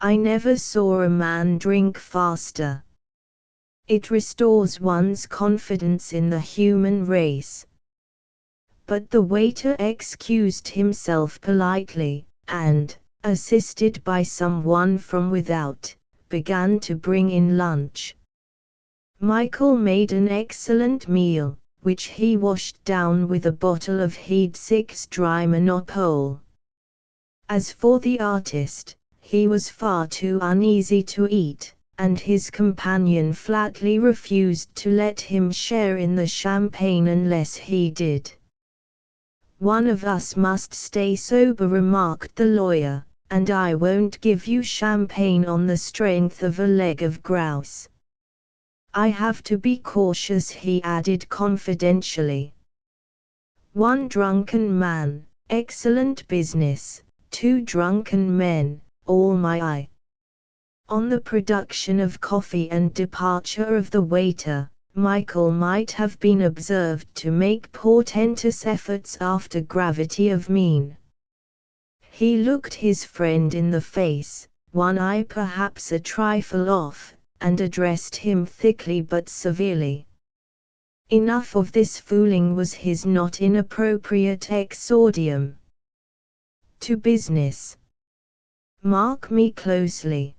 "I never saw a man drink faster. It restores one's confidence in the human race." But the waiter excused himself politely, and, assisted by someone from without, began to bring in lunch. Michael made an excellent meal, which he washed down with a bottle of Heed 6 dry monopole. As for the artist, he was far too uneasy to eat, and his companion flatly refused to let him share in the champagne unless he did. "One of us must stay sober," remarked the lawyer, "and I won't give you champagne on the strength of a leg of grouse. I have to be cautious," he added confidentially. "One drunken man, excellent business; 2 drunken men, all my eye." On the production of coffee and departure of the waiter, Michael might have been observed to make portentous efforts after gravity of mien. He looked his friend in the face, one eye perhaps a trifle off, and addressed him thickly but severely. Enough of this fooling was his not inappropriate exordium. "To business. Mark me closely.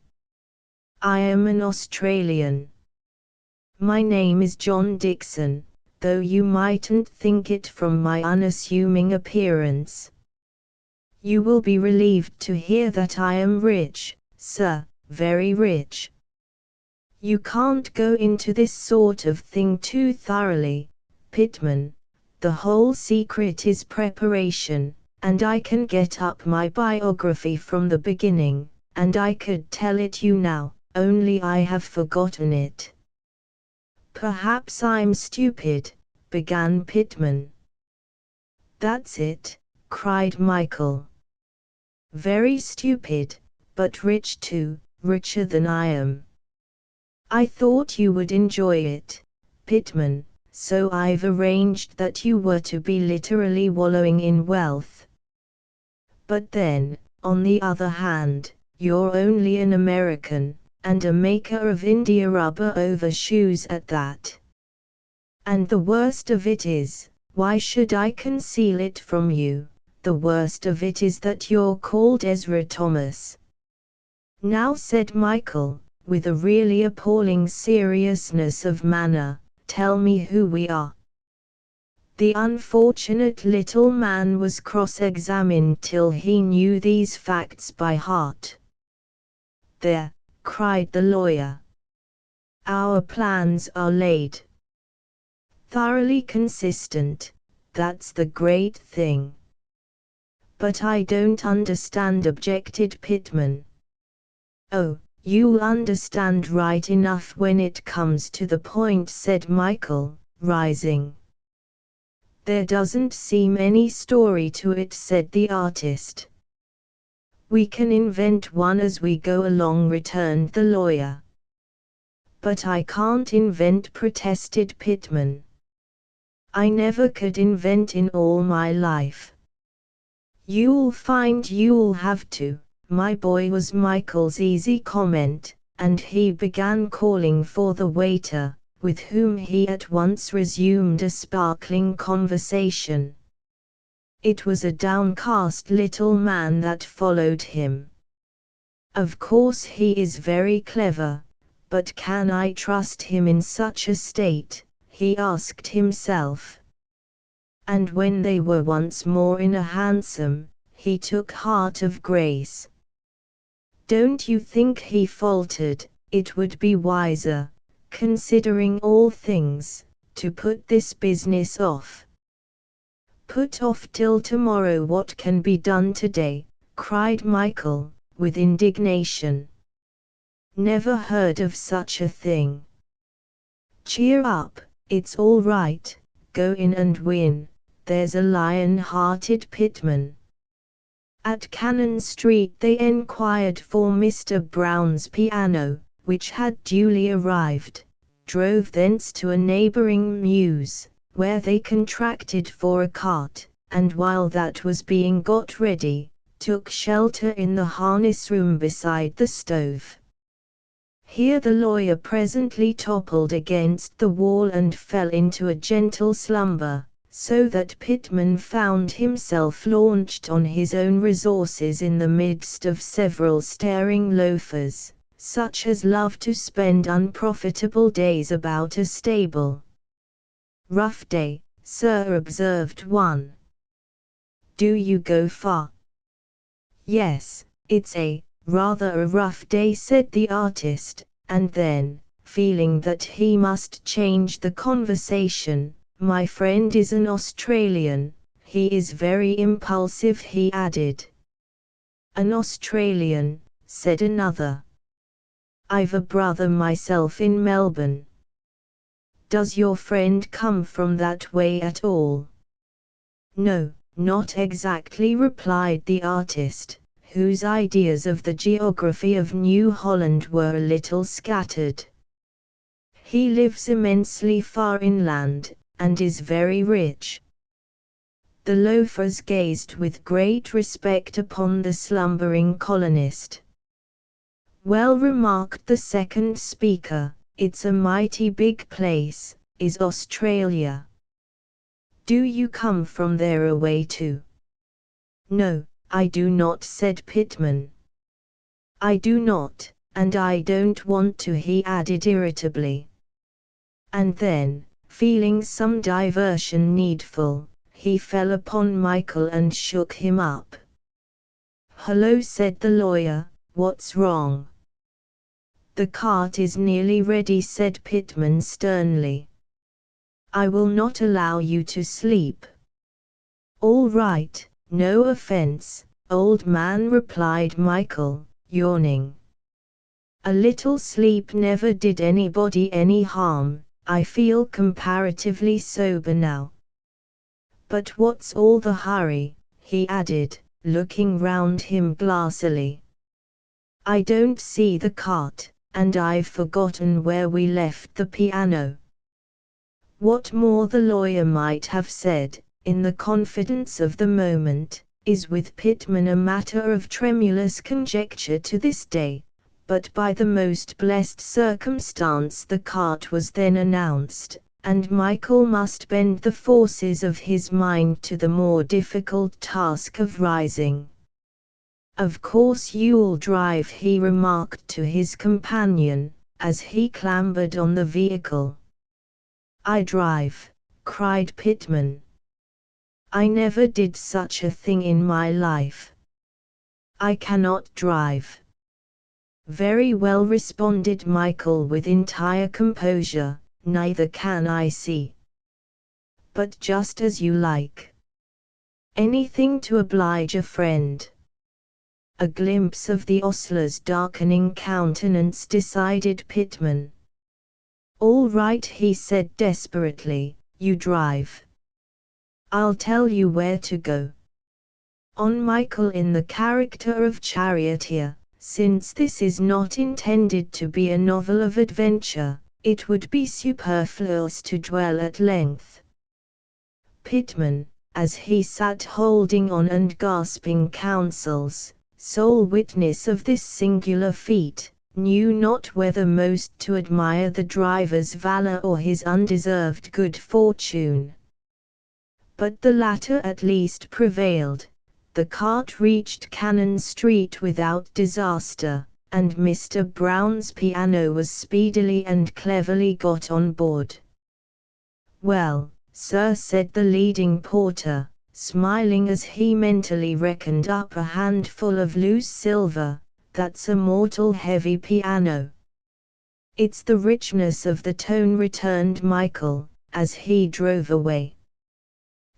I am an Australian. My name is John Dixon, though you mightn't think it from my unassuming appearance. You will be relieved to hear that I am rich, sir, very rich. You can't go into this sort of thing too thoroughly, Pittman. The whole secret is preparation, and I can get up my biography from the beginning, and I could tell it you now, only I have forgotten it." "Perhaps I'm stupid," began Pittman. "That's it," cried Michael. "Very stupid, but rich too, richer than I am. I thought you would enjoy it, Pittman, so I've arranged that you were to be literally wallowing in wealth. But then, on the other hand, you're only an American, and a maker of India rubber overshoes at that. And the worst of it is, why should I conceal it from you, the worst of it is that you're called Ezra Thomas." "Now," said Michael, with a really appalling seriousness of manner, "tell me who we are." The unfortunate little man was cross-examined till he knew these facts by heart. "There," cried the lawyer. "Our plans are laid. Thoroughly consistent, that's the great thing." "But I don't understand," objected Pittman. "Oh, you'll understand right enough when it comes to the point," said Michael, rising. "There doesn't seem any story to it," said the artist. "We can invent one as we go along," returned the lawyer. "But I can't invent," protested Pittman. "I never could invent in all my life. You'll find you'll have to, my boy, was Michael's easy comment, and he began calling for the waiter, with whom he at once resumed a sparkling conversation. It was a downcast little man that followed him. Of course he is very clever, but can I trust him in such a state, he asked himself. And when they were once more in a hansom, he took heart of grace. Don't you think, he faltered, it would be wiser, considering all things, to put this business off? Put off till tomorrow what can be done today, cried Michael, with indignation. Never heard of such a thing. Cheer up, it's all right, go in and win, there's a lion-hearted pitman. At Cannon Street they enquired for Mr. Brown's piano, which had duly arrived, drove thence to a neighbouring mews, where they contracted for a cart, and while that was being got ready, took shelter in the harness room beside the stove. Here the lawyer presently toppled against the wall and fell into a gentle slumber, so that Pitman found himself launched on his own resources in the midst of several staring loafers, such as love to spend unprofitable days about a stable. Rough day, sir, observed one. Do you go far? Yes, it's rather a rough day, said the artist, and then, feeling that he must change the conversation, my friend is an Australian, he is very impulsive, he added. An Australian, said another. I've a brother myself in Melbourne. Does your friend come from that way at all? No, not exactly, replied the artist, whose ideas of the geography of New Holland were a little scattered. He lives immensely far inland, and is very rich. The loafers gazed with great respect upon the slumbering colonist. Well, remarked the second speaker, it's a mighty big place, is Australia. Do you come from there away too? No, I do not, said Pitman. I do not, and I don't want to, he added irritably. And then, feeling some diversion needful, he fell upon Michael and shook him up. Hello, said the lawyer, what's wrong? The cart is nearly ready, said Pitman sternly. I will not allow you to sleep. All right, no offense, old man, replied Michael, yawning. A little sleep never did anybody any harm, I feel comparatively sober now. But what's all the hurry, he added, looking round him glassily. I don't see the cart, and I've forgotten where we left the piano. What more the lawyer might have said, in the confidence of the moment, is with Pitman a matter of tremulous conjecture to this day, but by the most blessed circumstance the cart was then announced, and Michael must bend the forces of his mind to the more difficult task of rising. Of course you'll drive, he remarked to his companion, as he clambered on the vehicle. I drive, cried Pitman. I never did such a thing in my life. I cannot drive. Very well, responded Michael with entire composure, neither can I see. But just as you like. Anything to oblige a friend. A glimpse of the ostler's darkening countenance decided Pitman. All right, he said desperately, you drive. I'll tell you where to go. On Michael in the character of charioteer, since this is not intended to be a novel of adventure, it would be superfluous to dwell at length. Pitman, as he sat holding on and gasping counsels, sole witness of this singular feat, knew not whether most to admire the driver's valor or his undeserved good fortune. But the latter at least prevailed. The cart reached Cannon Street without disaster, and Mr. Brown's piano was speedily and cleverly got on board. "Well, sir," said the leading porter, smiling as he mentally reckoned up a handful of loose silver, "that's a mortal heavy piano." "It's the richness of the tone," returned Michael, as he drove away.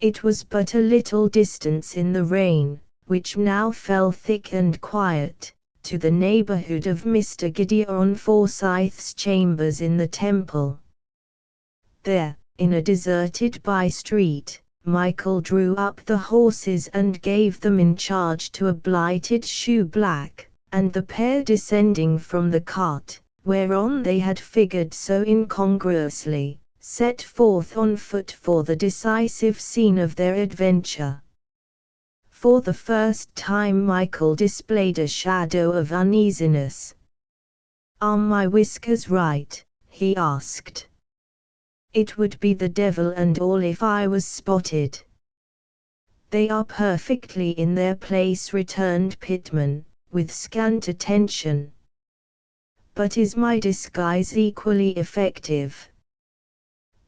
It was but a little distance in the rain, which now fell thick and quiet, to the neighborhood of Mr. Gideon Forsyth's chambers in the Temple. There, in a deserted by-street, Michael drew up the horses and gave them in charge to a blighted shoeblack, and the pair descending from the cart, whereon they had figured so incongruously, set forth on foot for the decisive scene of their adventure. For the first time Michael displayed a shadow of uneasiness. "Are my whiskers right?" he asked. "It would be the devil and all if I was spotted." "They are perfectly in their place," returned Pittman, with scant attention. "But is my disguise equally effective?"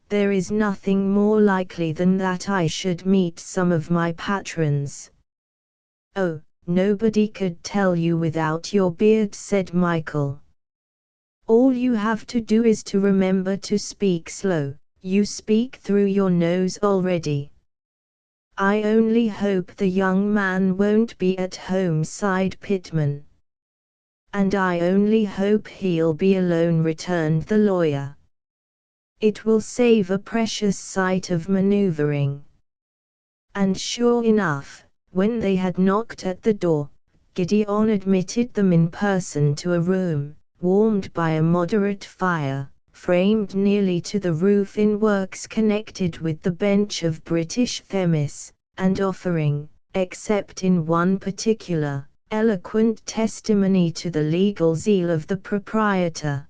"There is nothing more likely than that I should meet some of my patrons." "Oh, nobody could tell you without your beard," said Michael. "All you have to do is to remember to speak slow. You speak through your nose already." "I only hope the young man won't be at home," sighed Pittman. "And I only hope he'll be alone," returned the lawyer. "It will save a precious sight of maneuvering." And sure enough, when they had knocked at the door, Gideon admitted them in person to a room, warmed by a moderate fire, framed nearly to the roof in works connected with the bench of British Themis, and offering, except in one particular, eloquent testimony to the legal zeal of the proprietor.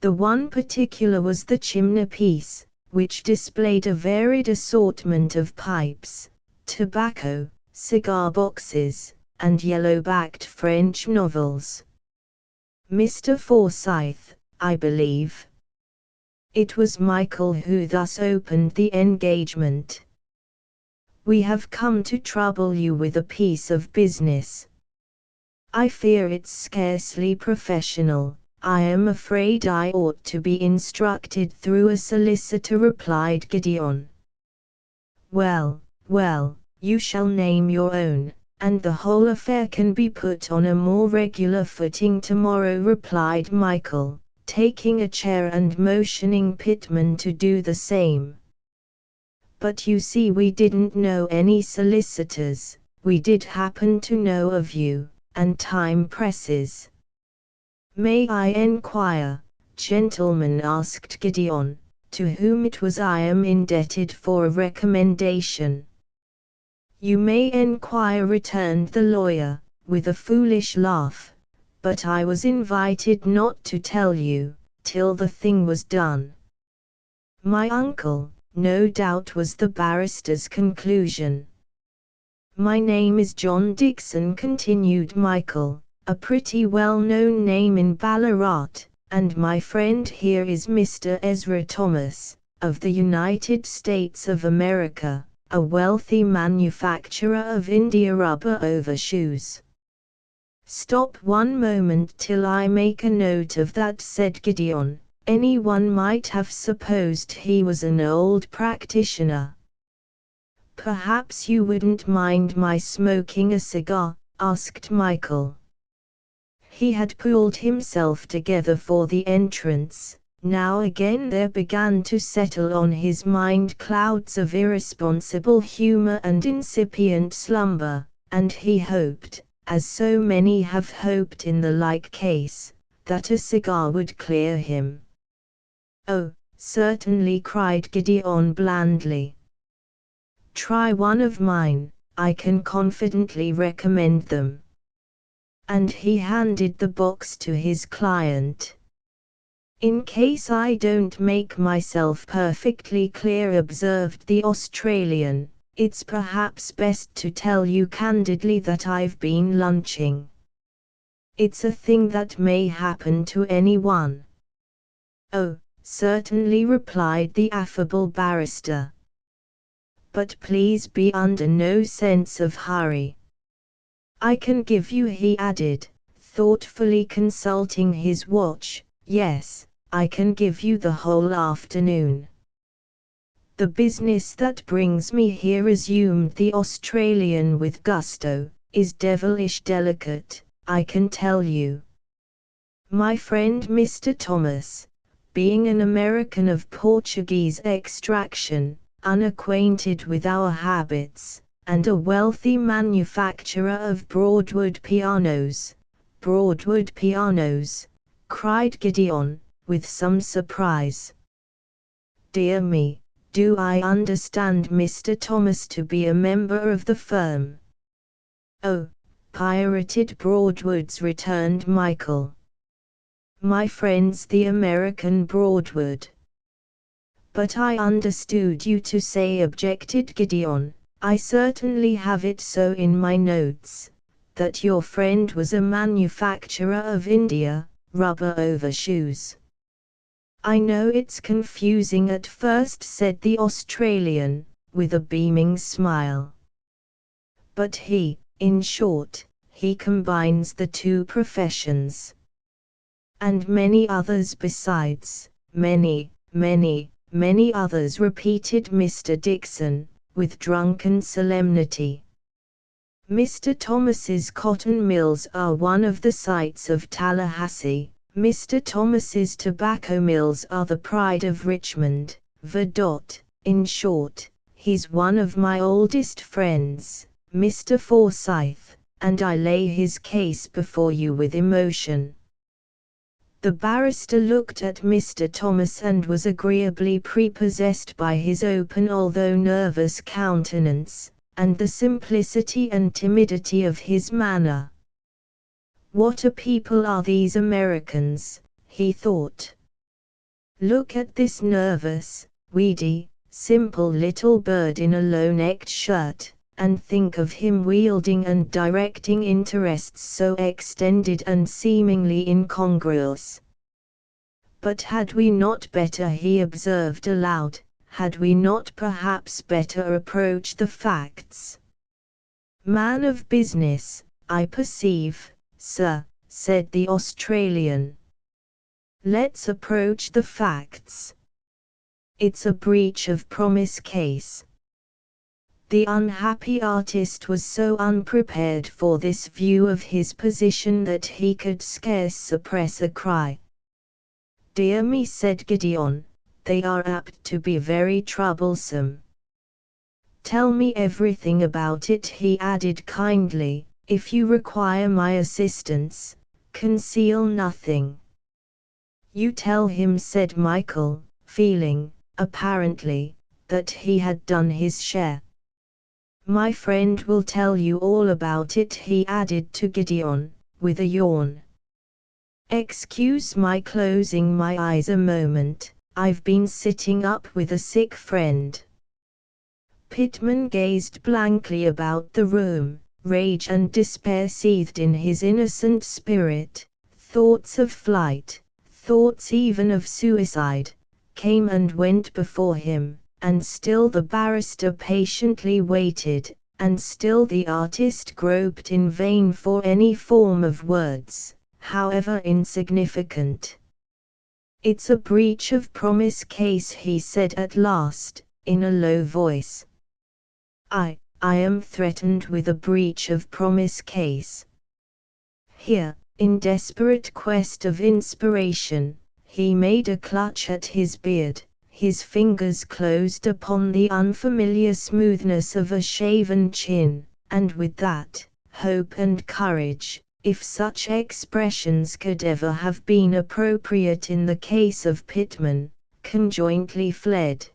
The one particular was the chimney-piece, which displayed a varied assortment of pipes, tobacco, cigar boxes, and yellow-backed French novels. "Mr. Forsyth, I believe." It was Michael who thus opened the engagement. "We have come to trouble you with a piece of business. I fear it's scarcely professional. I am afraid I ought to be instructed through a solicitor," replied Gideon. "Well, well, you shall name your own, and the whole affair can be put on a more regular footing tomorrow," replied Michael, taking a chair and motioning Pittman to do the same. "But you see, we didn't know any solicitors. We did happen to know of you, and time presses." "May I enquire, gentlemen," asked Gideon, "to whom it was I am indebted for a recommendation?" "You may enquire," returned the lawyer, with a foolish laugh, "but I was invited not to tell you, till the thing was done." "My uncle, no doubt," was the barrister's conclusion. "My name is John Dixon," continued Michael, "a pretty well-known name in Ballarat, and my friend here is Mr. Ezra Thomas, of the United States of America, a wealthy manufacturer of India rubber overshoes." "Stop one moment till I make a note of that," said Gideon. "Anyone might have supposed he was an old practitioner." "Perhaps you wouldn't mind my smoking a cigar?" asked Michael. He had pulled himself together for the entrance. Now again there began to settle on his mind clouds of irresponsible humor and incipient slumber, and he hoped, as so many have hoped in the like case, that a cigar would clear him. "Oh, certainly," cried Gideon blandly. Try one of mine, I can confidently recommend them. And he handed the box to his client. In case I don't make myself perfectly clear, observed the Australian, it's perhaps best to tell you candidly that I've been lunching. It's a thing that may happen to anyone. Oh, certainly, replied the affable barrister. But please be under no sense of hurry. I can give you, he added, thoughtfully consulting his watch, yes, I can give you the whole afternoon. The business that brings me here, resumed the Australian with gusto, is devilish delicate, I can tell you. My friend Mr. Thomas, being an American of Portuguese extraction, unacquainted with our habits, and a wealthy manufacturer of Broadwood pianos, cried Gideon, with some surprise. Dear me, do I understand Mr. Thomas to be a member of the firm? Oh, pirated Broadwoods, returned Michael. My friend's the American Broadwood. But I understood you to say, objected Gideon, I certainly have it so in my notes, that your friend was a manufacturer of India rubber overshoes. I know it's confusing at first, said the Australian, with a beaming smile. But in short, he combines the two professions. And many others besides, many others, repeated Mr. Dixon, with drunken solemnity. Mr. Thomas's cotton mills are one of the sights of Tallahassee. Mr. Thomas's tobacco mills are the pride of Richmond, Verdot. In short, he's one of my oldest friends, Mr. Forsyth, and I lay his case before you with emotion. The barrister looked at Mr. Thomas and was agreeably prepossessed by his open although nervous countenance, and the simplicity and timidity of his manner. What a people are these Americans, he thought. Look at this nervous, weedy, simple little bird in a low-necked shirt, and think of him wielding and directing interests so extended and seemingly incongruous. But had we not better, he observed aloud, had we not perhaps better approach the facts? Man of business, I perceive, sir, said the Australian. Let's approach the facts. It's a breach of promise case. The unhappy artist was so unprepared for this view of his position that he could scarce suppress a cry. Dear me, said Gideon, they are apt to be very troublesome. Tell me everything about it, he added kindly, if you require my assistance, conceal nothing. You tell him, said Michael, feeling, apparently, that he had done his share. My friend will tell you all about it, he added to Gideon, with a yawn. Excuse my closing my eyes a moment, I've been sitting up with a sick friend. Pittman gazed blankly about the room, rage and despair seethed in his innocent spirit, thoughts of flight, thoughts even of suicide, came and went before him. And still the barrister patiently waited, and still the artist groped in vain for any form of words, however insignificant. It's a breach of promise case, he said at last, in a low voice. I am threatened with a breach of promise case. Here, in desperate quest of inspiration, he made a clutch at his beard. His fingers closed upon the unfamiliar smoothness of a shaven chin, and with that, hope and courage, if such expressions could ever have been appropriate in the case of Pittman, conjointly fled.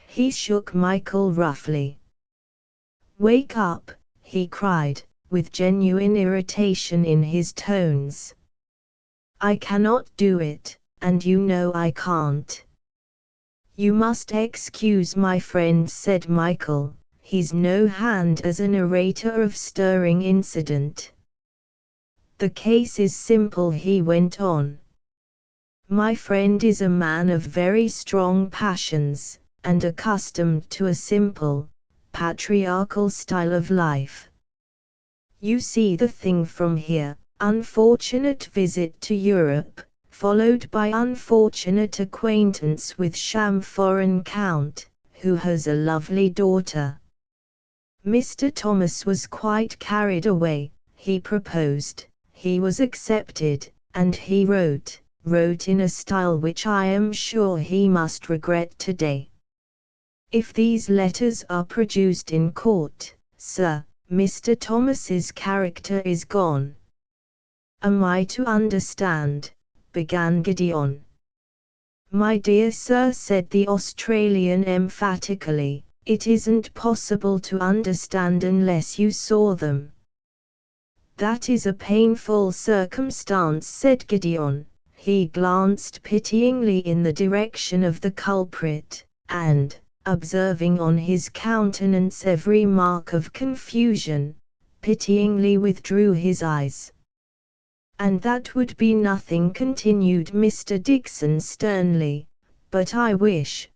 He shook Michael roughly. "Wake up," he cried, with genuine irritation in his tones. "I cannot do it, and you know I can't." "You must excuse my friend," said Michael. "He's no hand as a narrator of stirring incident. The case is simple," he went on. "My friend is a man of very strong passions, and accustomed to a simple, patriarchal style of life. You see the thing from here: unfortunate visit to Europe, followed by unfortunate acquaintance with sham foreign count, who has a lovely daughter. Mr. Thomas was quite carried away. He proposed, he was accepted, and he wrote in a style which I am sure he must regret today. If these letters are produced in court, sir, Mr. Thomas's character is gone." "Am I to understand?" began Gideon. "My dear sir," said the Australian emphatically, "it isn't possible to understand unless you saw them." "That is a painful circumstance," said Gideon. He glanced pityingly in the direction of the culprit, and, observing on his countenance every mark of confusion, pityingly withdrew his eyes. "And that would be nothing," continued Mr. Dixon sternly, "but I wish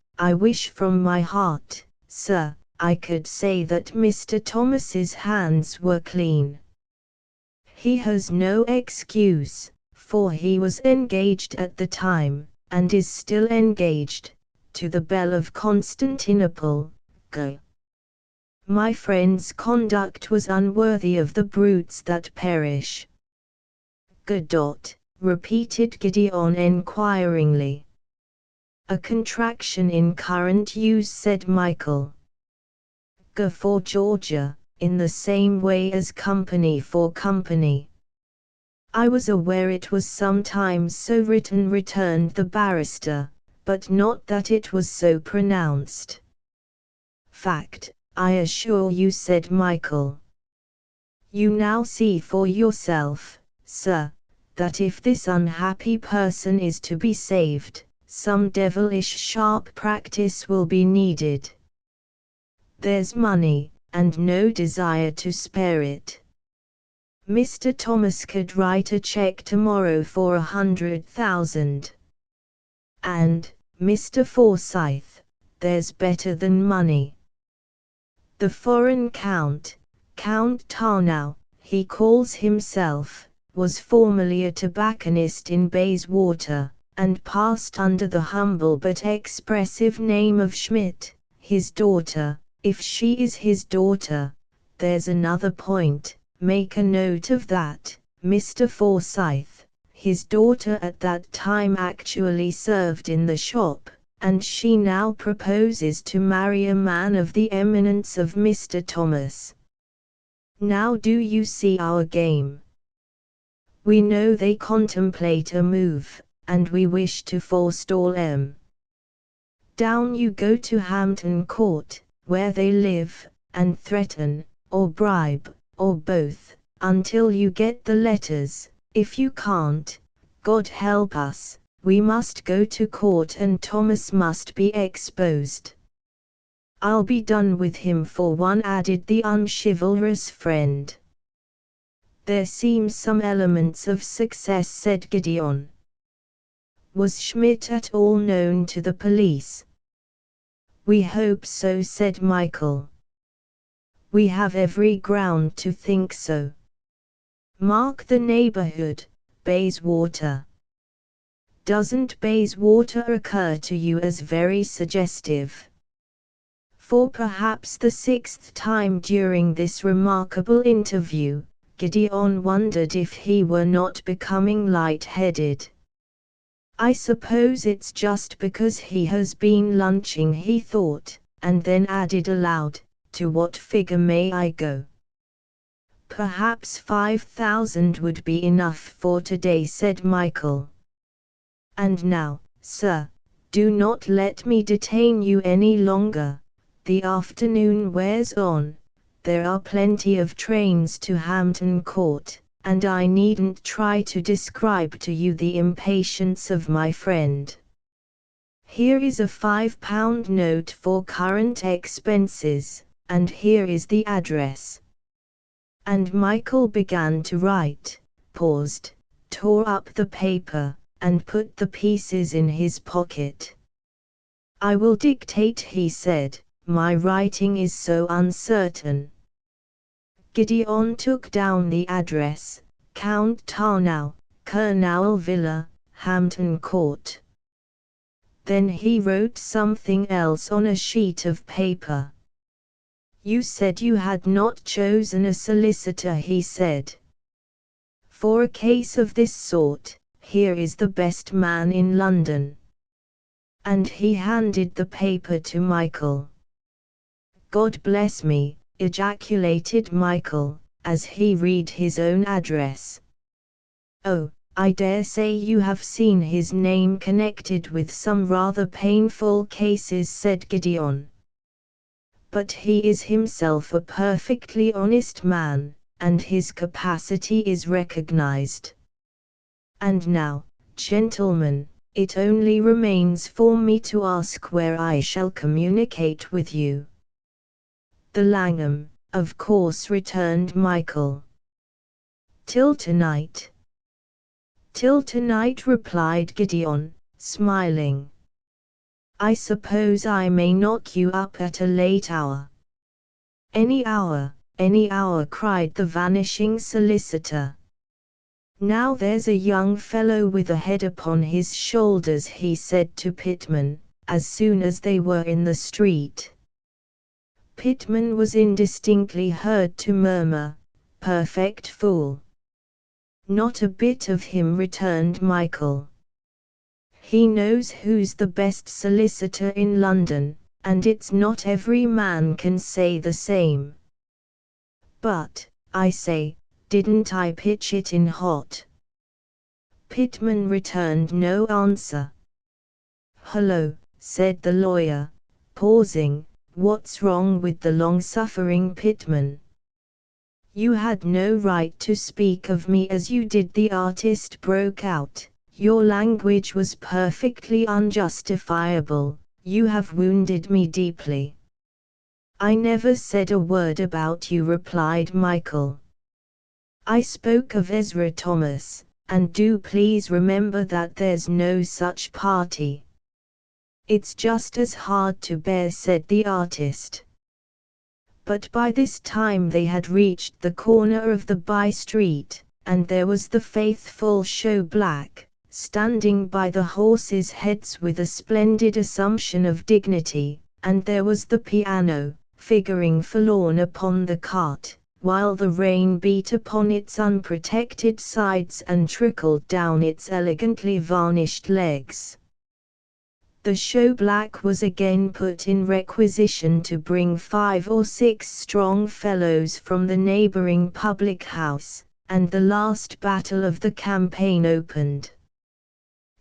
from my heart, sir, I could say that Mr. Thomas's hands were clean. He has no excuse, for he was engaged at the time, and is still engaged, to the Belle of Constantinople. Go. My friend's conduct was unworthy of the brutes that perish." "Godot," repeated Gideon enquiringly. "A contraction in current use," said Michael. "G for Georgia, in the same way as company for company." "I was aware it was sometimes so written," returned the barrister, "but not that it was so pronounced." "Fact, I assure you," said Michael. "You now see for yourself, sir, that if this unhappy person is to be saved, some devilish sharp practice will be needed. There's money, and no desire to spare it. Mr. Thomas could write a check tomorrow for 100,000. And, Mr. Forsyth, there's better than money. The foreign Count Tarnow, he calls himself, was formerly a tobacconist in Bayswater, and passed under the humble but expressive name of Schmidt. His daughter, if she is his daughter, there's another point, make a note of that, Mr. Forsyth. His daughter at that time actually served in the shop, and she now proposes to marry a man of the eminence of Mr. Thomas. Now do you see our game? We know they contemplate a move, and we wish to forestall 'em. Down you go to Hampton Court, where they live, and threaten, or bribe, or both, until you get the letters. If you can't, God help us, we must go to court and Thomas must be exposed." "I'll be done with him for one," added the unchivalrous friend. "There seems some elements of success," said Gideon. "Was Schmidt at all known to the police?" "We hope so," said Michael. "We have every ground to think so. Mark the neighborhood, Bayswater. Doesn't Bayswater occur to you as very suggestive?" For perhaps the sixth time during this remarkable interview, Gideon wondered if he were not becoming light-headed. "I suppose it's just because he has been lunching," he thought, and then added aloud, "To what figure may I go?" "Perhaps 5,000 would be enough for today," said Michael. "And now, sir, Do not let me detain you any longer. The afternoon wears on. There are plenty of trains to Hampton Court, and I needn't try to describe to you the impatience of my friend. Here is a £5 note for current expenses, and here is the address." And Michael began to write, paused, tore up the paper, and put the pieces in his pocket. "I will dictate," he said. "My writing is so uncertain." Gideon took down the address: Count Tarnow, Kernowell Villa, Hampton Court. Then he wrote something else on a sheet of paper. "You said you had not chosen a solicitor," he said. "For a case of this sort, here is the best man in London." And he handed the paper to Michael. "God bless me," ejaculated Michael, as he read his own address. "Oh, I dare say you have seen his name connected with some rather painful cases," said Gideon. "But he is himself a perfectly honest man, and his capacity is recognized. And now, gentlemen, it only remains for me to ask where I shall communicate with you." "The Langham, of course," returned Michael. "Till tonight." "Till tonight," replied Gideon, smiling. "I suppose I may knock you up at a late hour." Any hour," cried the vanishing solicitor. "Now there's a young fellow with a head upon his shoulders," he said to Pitman, as soon as they were in the street. Pitman was indistinctly heard to murmur, "Perfect fool." "Not a bit of him," returned Michael. "He knows who's the best solicitor in London, and it's not every man can say the same." "But, I say, didn't I pitch it in hot?" Pitman returned no answer. "Hullo," said the lawyer, pausing, "what's wrong with the long-suffering Pitman?" "You had no right to speak of me as you did," the artist broke out. "Your language was perfectly unjustifiable. You have wounded me deeply." "I never said a word about you," replied Michael. "I spoke of Ezra Thomas, and do please remember that there's no such party." "It's just as hard to bear," said the artist. But by this time they had reached the corner of the by-street, and there was the faithful shoe black, standing by the horses' heads with a splendid assumption of dignity, and there was the piano, figuring forlorn upon the cart, while the rain beat upon its unprotected sides and trickled down its elegantly varnished legs. The shoe-black was again put in requisition to bring 5 or 6 strong fellows from the neighbouring public house, and the last battle of the campaign opened.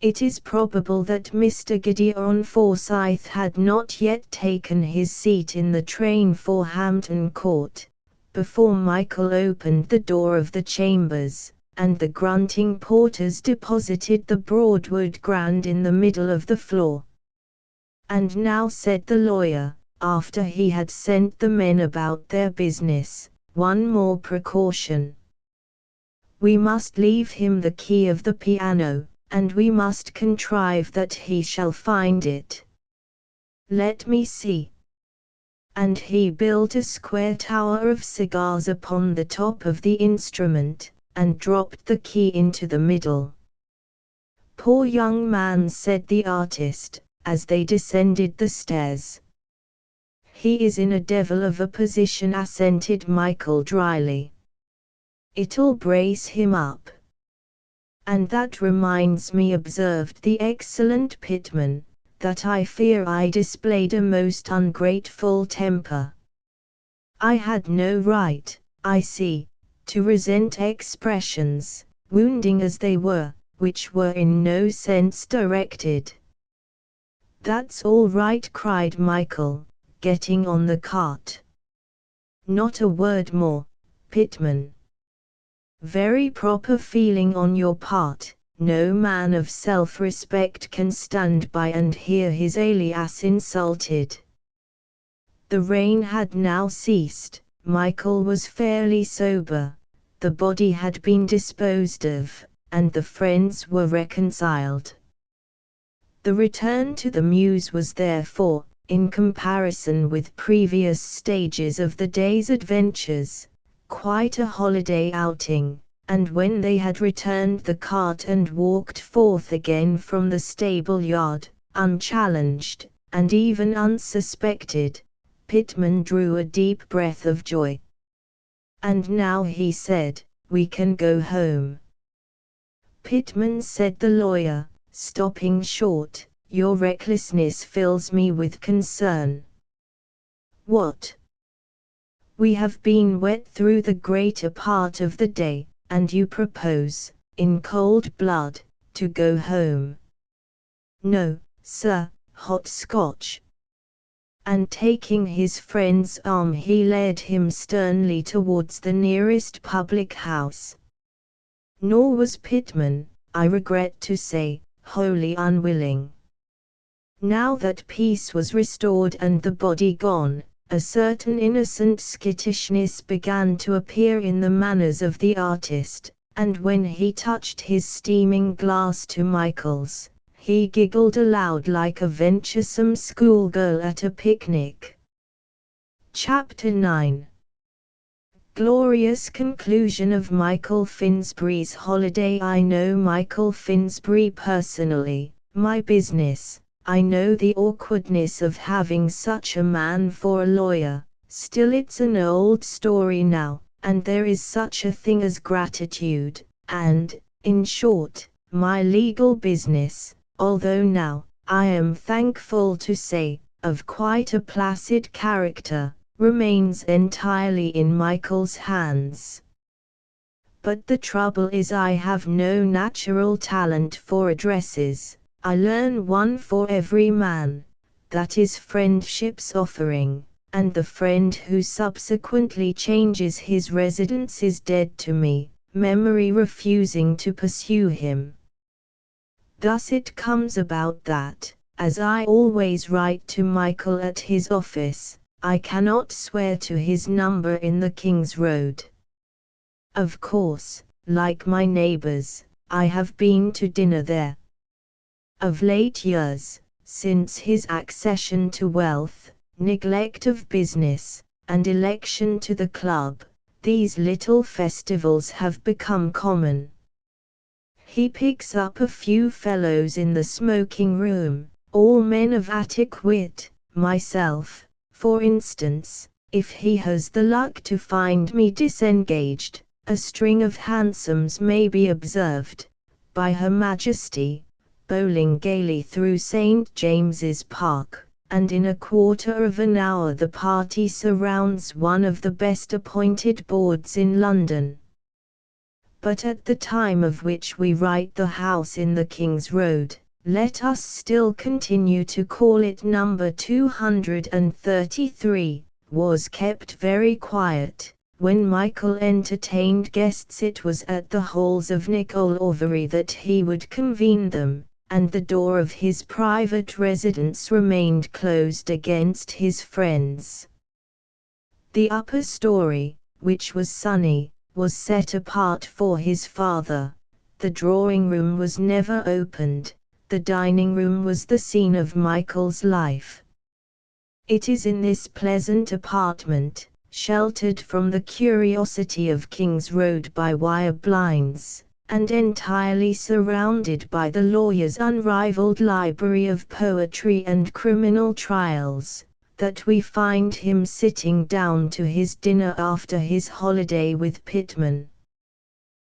It is probable that Mr. Gideon Forsyth had not yet taken his seat in the train for Hampton Court, before Michael opened the door of the chambers, and the grunting porters deposited the Broadwood Grand in the middle of the floor. "And now," said the lawyer, after he had sent the men about their business, "one more precaution. We must leave him the key of the piano, and we must contrive that he shall find it. Let me see." And he built a square tower of cigars upon the top of the instrument, and dropped the key into the middle. "Poor young man," said the artist, as they descended the stairs. "He is in a devil of a position," assented Michael dryly. "It'll brace him up." "And that reminds me," observed the excellent Pitman, "that I fear I displayed a most ungrateful temper. I had no right, I see, to resent expressions, wounding as they were, which were in no sense directed." "That's all right," cried Michael, getting on the cart. "Not a word more, Pitman. Very proper feeling on your part. No man of self-respect can stand by and hear his alias insulted." The rain had now ceased. Michael was fairly sober. The body had been disposed of, and the friends were reconciled. The return to the Mews was therefore, in comparison with previous stages of the day's adventures, quite a holiday outing, and when they had returned the cart and walked forth again from the stable yard, unchallenged, and even unsuspected, Pitman drew a deep breath of joy. "And now," he said, "we can go home." "Pitman," said the lawyer, stopping short, "your recklessness fills me with concern." "What?" "We have been wet through the greater part of the day, and you propose, in cold blood, to go home." "No, sir, hot Scotch." And taking his friend's arm he led him sternly towards the nearest public house. Nor was Pitman, I regret to say, wholly unwilling. Now that peace was restored and the body gone, a certain innocent skittishness began to appear in the manners of the artist, and when he touched his steaming glass to Michael's, he giggled aloud like a venturesome schoolgirl at a picnic. Chapter 9. Glorious conclusion of Michael Finsbury's holiday. I know Michael Finsbury personally. My business, I know the awkwardness of having such a man for a lawyer, still it's an old story now, and there is such a thing as gratitude, and, in short, my legal business, although now, I am thankful to say, of quite a placid character, remains entirely in Michael's hands. But the trouble is I have no natural talent for addresses. I learn one for every man, that is friendship's offering, and the friend who subsequently changes his residence is dead to me, memory refusing to pursue him. Thus it comes about that, as I always write to Michael at his office, I cannot swear to his number in the King's Road. Of course, like my neighbors, I have been to dinner there. Of late years, since his accession to wealth, neglect of business, and election to the club, these little festivals have become common. He picks up a few fellows in the smoking room, all men of Attic wit, myself, for instance, if he has the luck to find me disengaged, a string of hansoms may be observed, by Her Majesty, bowling gaily through St. James's Park, and in a quarter of an hour the party surrounds one of the best appointed boards in London. But at the time of which we write the house in the King's Road, let us still continue to call it number 233, was kept very quiet. When Michael entertained guests it was at the halls of Nicol Overy that he would convene them, and the door of his private residence remained closed against his friends. The upper story, which was sunny, was set apart for his father. The drawing-room was never opened. The dining-room was the scene of Michael's life. It is in this pleasant apartment, sheltered from the curiosity of King's Road by wire blinds, and entirely surrounded by the lawyer's unrivaled library of poetry and criminal trials, that we find him sitting down to his dinner after his holiday with Pitman.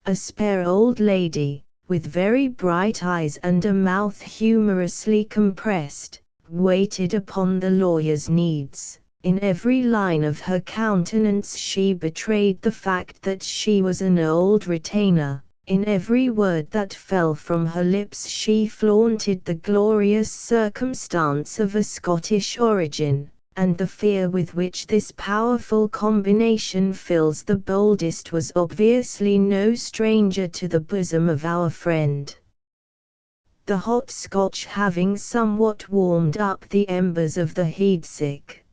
A spare old lady, with very bright eyes and a mouth humorously compressed, waited upon the lawyer's needs. In every line of her countenance she betrayed the fact that she was an old retainer, In every word that fell from her lips she flaunted the glorious circumstance of a Scottish origin, and the fear with which this powerful combination fills the boldest was obviously no stranger to the bosom of our friend. The hot Scotch having somewhat warmed up the embers of the heedsick.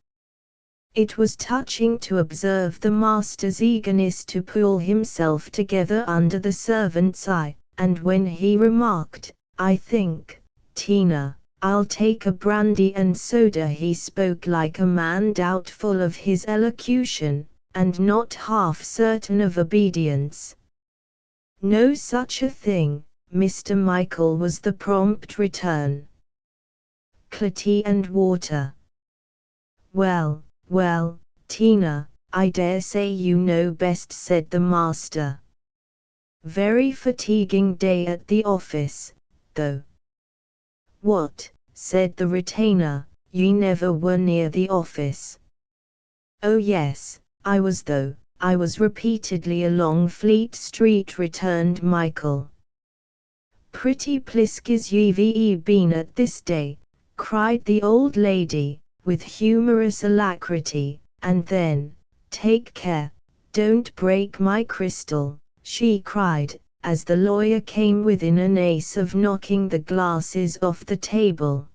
It was touching to observe the master's eagerness to pull himself together under the servant's eye, and when he remarked, "I think, Tina, I'll take a brandy and soda," he spoke like a man doubtful of his elocution, and not half certain of obedience. "No such a thing, Mr. Michael," was the prompt return. "Tea and water." Well, Tina, I dare say you know best," said the master. "Very fatiguing day at the office, though." "What," said the retainer, "ye never were near the office?" "Oh yes, I was though, I was repeatedly along Fleet Street," returned Michael. "Pretty pliskies ye've been at this day," cried the old lady, with humorous alacrity, and then, "Take care, don't break my crystal," she cried, as the lawyer came within an ace of knocking the glasses off the table.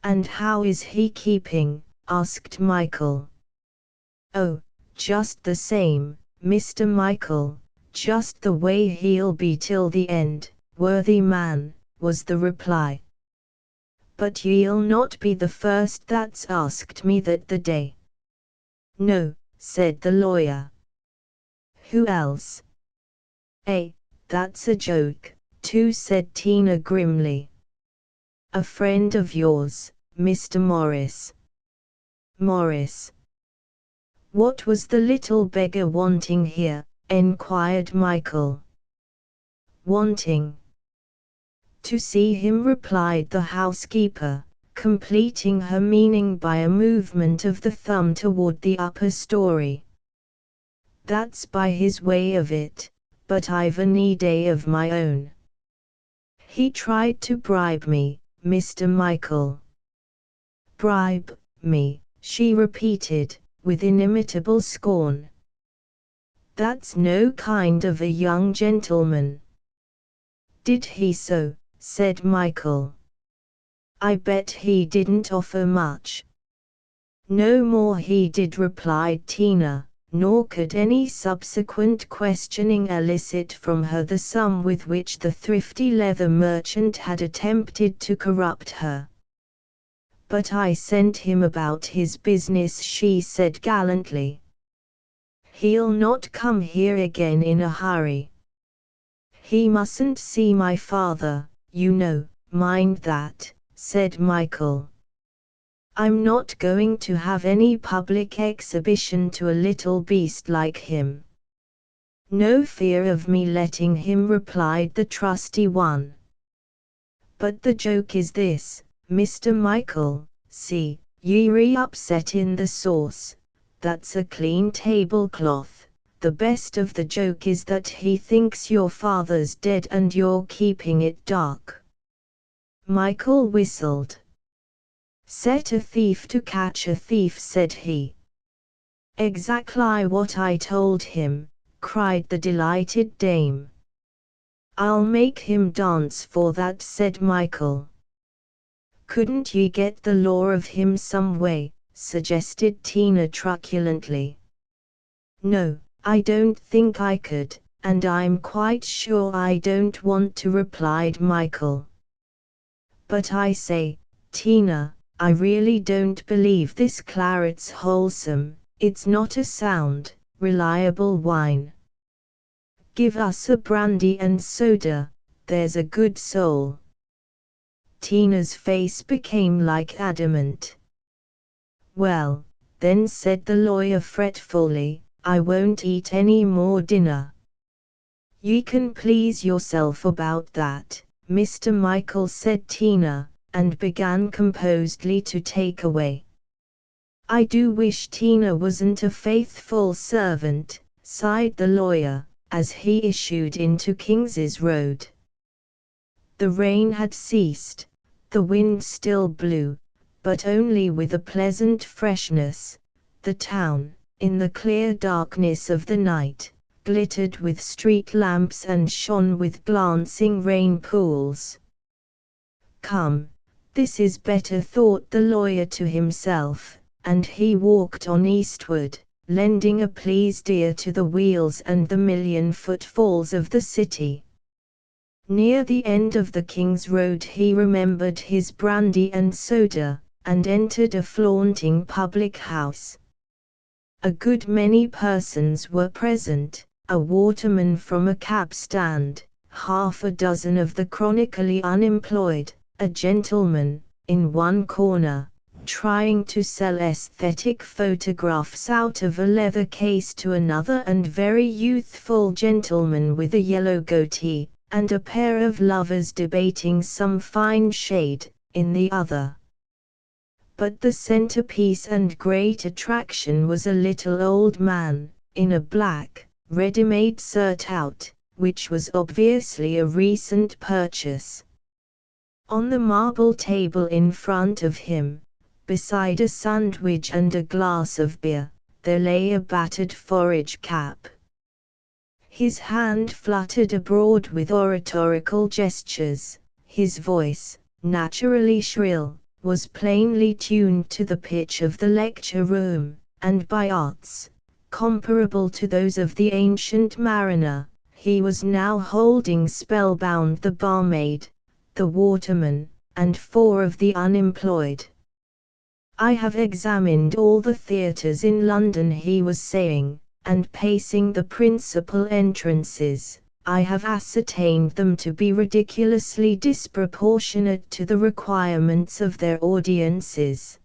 "And how is he keeping?" asked Michael. "Oh, just the same, Mr. Michael, just the way he'll be till the end, worthy man," was the reply. "But ye'll not be the first that's asked me that the day." "No," said the lawyer. "Who else?" That's a joke, too," said Tina grimly. "A friend of yours, Mr. Morris." "Morris? What was the little beggar wanting here?" enquired Michael. "Wanting?" "To see him," replied the housekeeper, completing her meaning by a movement of the thumb toward the upper story. "That's by his way of it, but I've a need of my own. He tried to bribe me, Mr. Michael." "Bribe me," she repeated, with inimitable scorn. "That's no kind of a young gentleman." "Did he so?" said Michael. "I bet he didn't offer much." "No more he did," replied Tina, nor could any subsequent questioning elicit from her the sum with which the thrifty leather merchant had attempted to corrupt her. "But I sent him about his business," she said gallantly. "He'll not come here again in a hurry. He mustn't see my father, you know, mind that," said Michael. "I'm not going to have any public exhibition to a little beast like him." "No fear of me letting him," replied the trusty one. "But the joke is this, Mr. Michael, see, ye upset in the sauce, that's a clean tablecloth. The best of the joke is that he thinks your father's dead and you're keeping it dark." Michael whistled. "Set a thief to catch a thief," said he. "Exactly what I told him," cried the delighted dame. "I'll make him dance for that," said Michael. "Couldn't ye get the law of him some way?" suggested Tina truculently. "No, I don't think I could, and I'm quite sure I don't want to," replied Michael. "But I say, Tina, I really don't believe this claret's wholesome. It's not a sound, reliable wine. Give us a brandy and soda, there's a good soul." Tina's face became like adamant. "Well, then," said the lawyer fretfully, "I won't eat any more dinner." "Ye can please yourself about that, Mr. Michael," said Tina, and began composedly to take away. "I do wish Tina wasn't a faithful servant," sighed the lawyer, as he issued into Kings's Road. The rain had ceased, the wind still blew, but only with a pleasant freshness. The town, in the clear darkness of the night, glittered with street lamps and shone with glancing rain pools. "Come, this is better," thought the lawyer to himself, and he walked on eastward, lending a pleased ear to the wheels and the million footfalls of the city. Near the end of the King's Road he remembered his brandy and soda, and entered a flaunting public house. A good many persons were present, a waterman from a cab stand, half a dozen of the chronically unemployed, a gentleman, in one corner, trying to sell aesthetic photographs out of a leather case to another, and very youthful gentleman with a yellow goatee, and a pair of lovers debating some fine shade, in the other. But the centerpiece and great attraction was a little old man, in a black, ready-made surtout, which was obviously a recent purchase. On the marble table in front of him, beside a sandwich and a glass of beer, there lay a battered forage cap. His hand fluttered abroad with oratorical gestures, his voice, naturally shrill, was plainly tuned to the pitch of the lecture room, and by arts, comparable to those of the ancient mariner, he was now holding spellbound the barmaid, the waterman, and 4 of the unemployed. "I have examined all the theatres in London," he was saying, "and pacing the principal entrances, I have ascertained them to be ridiculously disproportionate to the requirements of their audiences.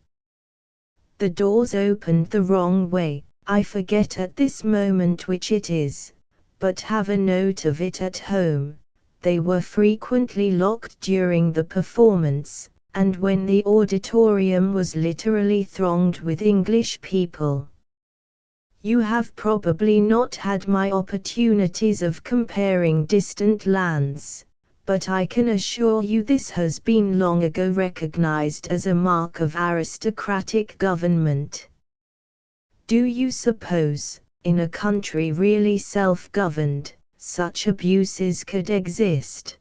The doors opened the wrong way, I forget at this moment which it is, but have a note of it at home. They were frequently locked during the performance, and when the auditorium was literally thronged with English people. You have probably not had my opportunities of comparing distant lands, but I can assure you this has been long ago recognized as a mark of aristocratic government. Do you suppose, in a country really self-governed, such abuses could exist?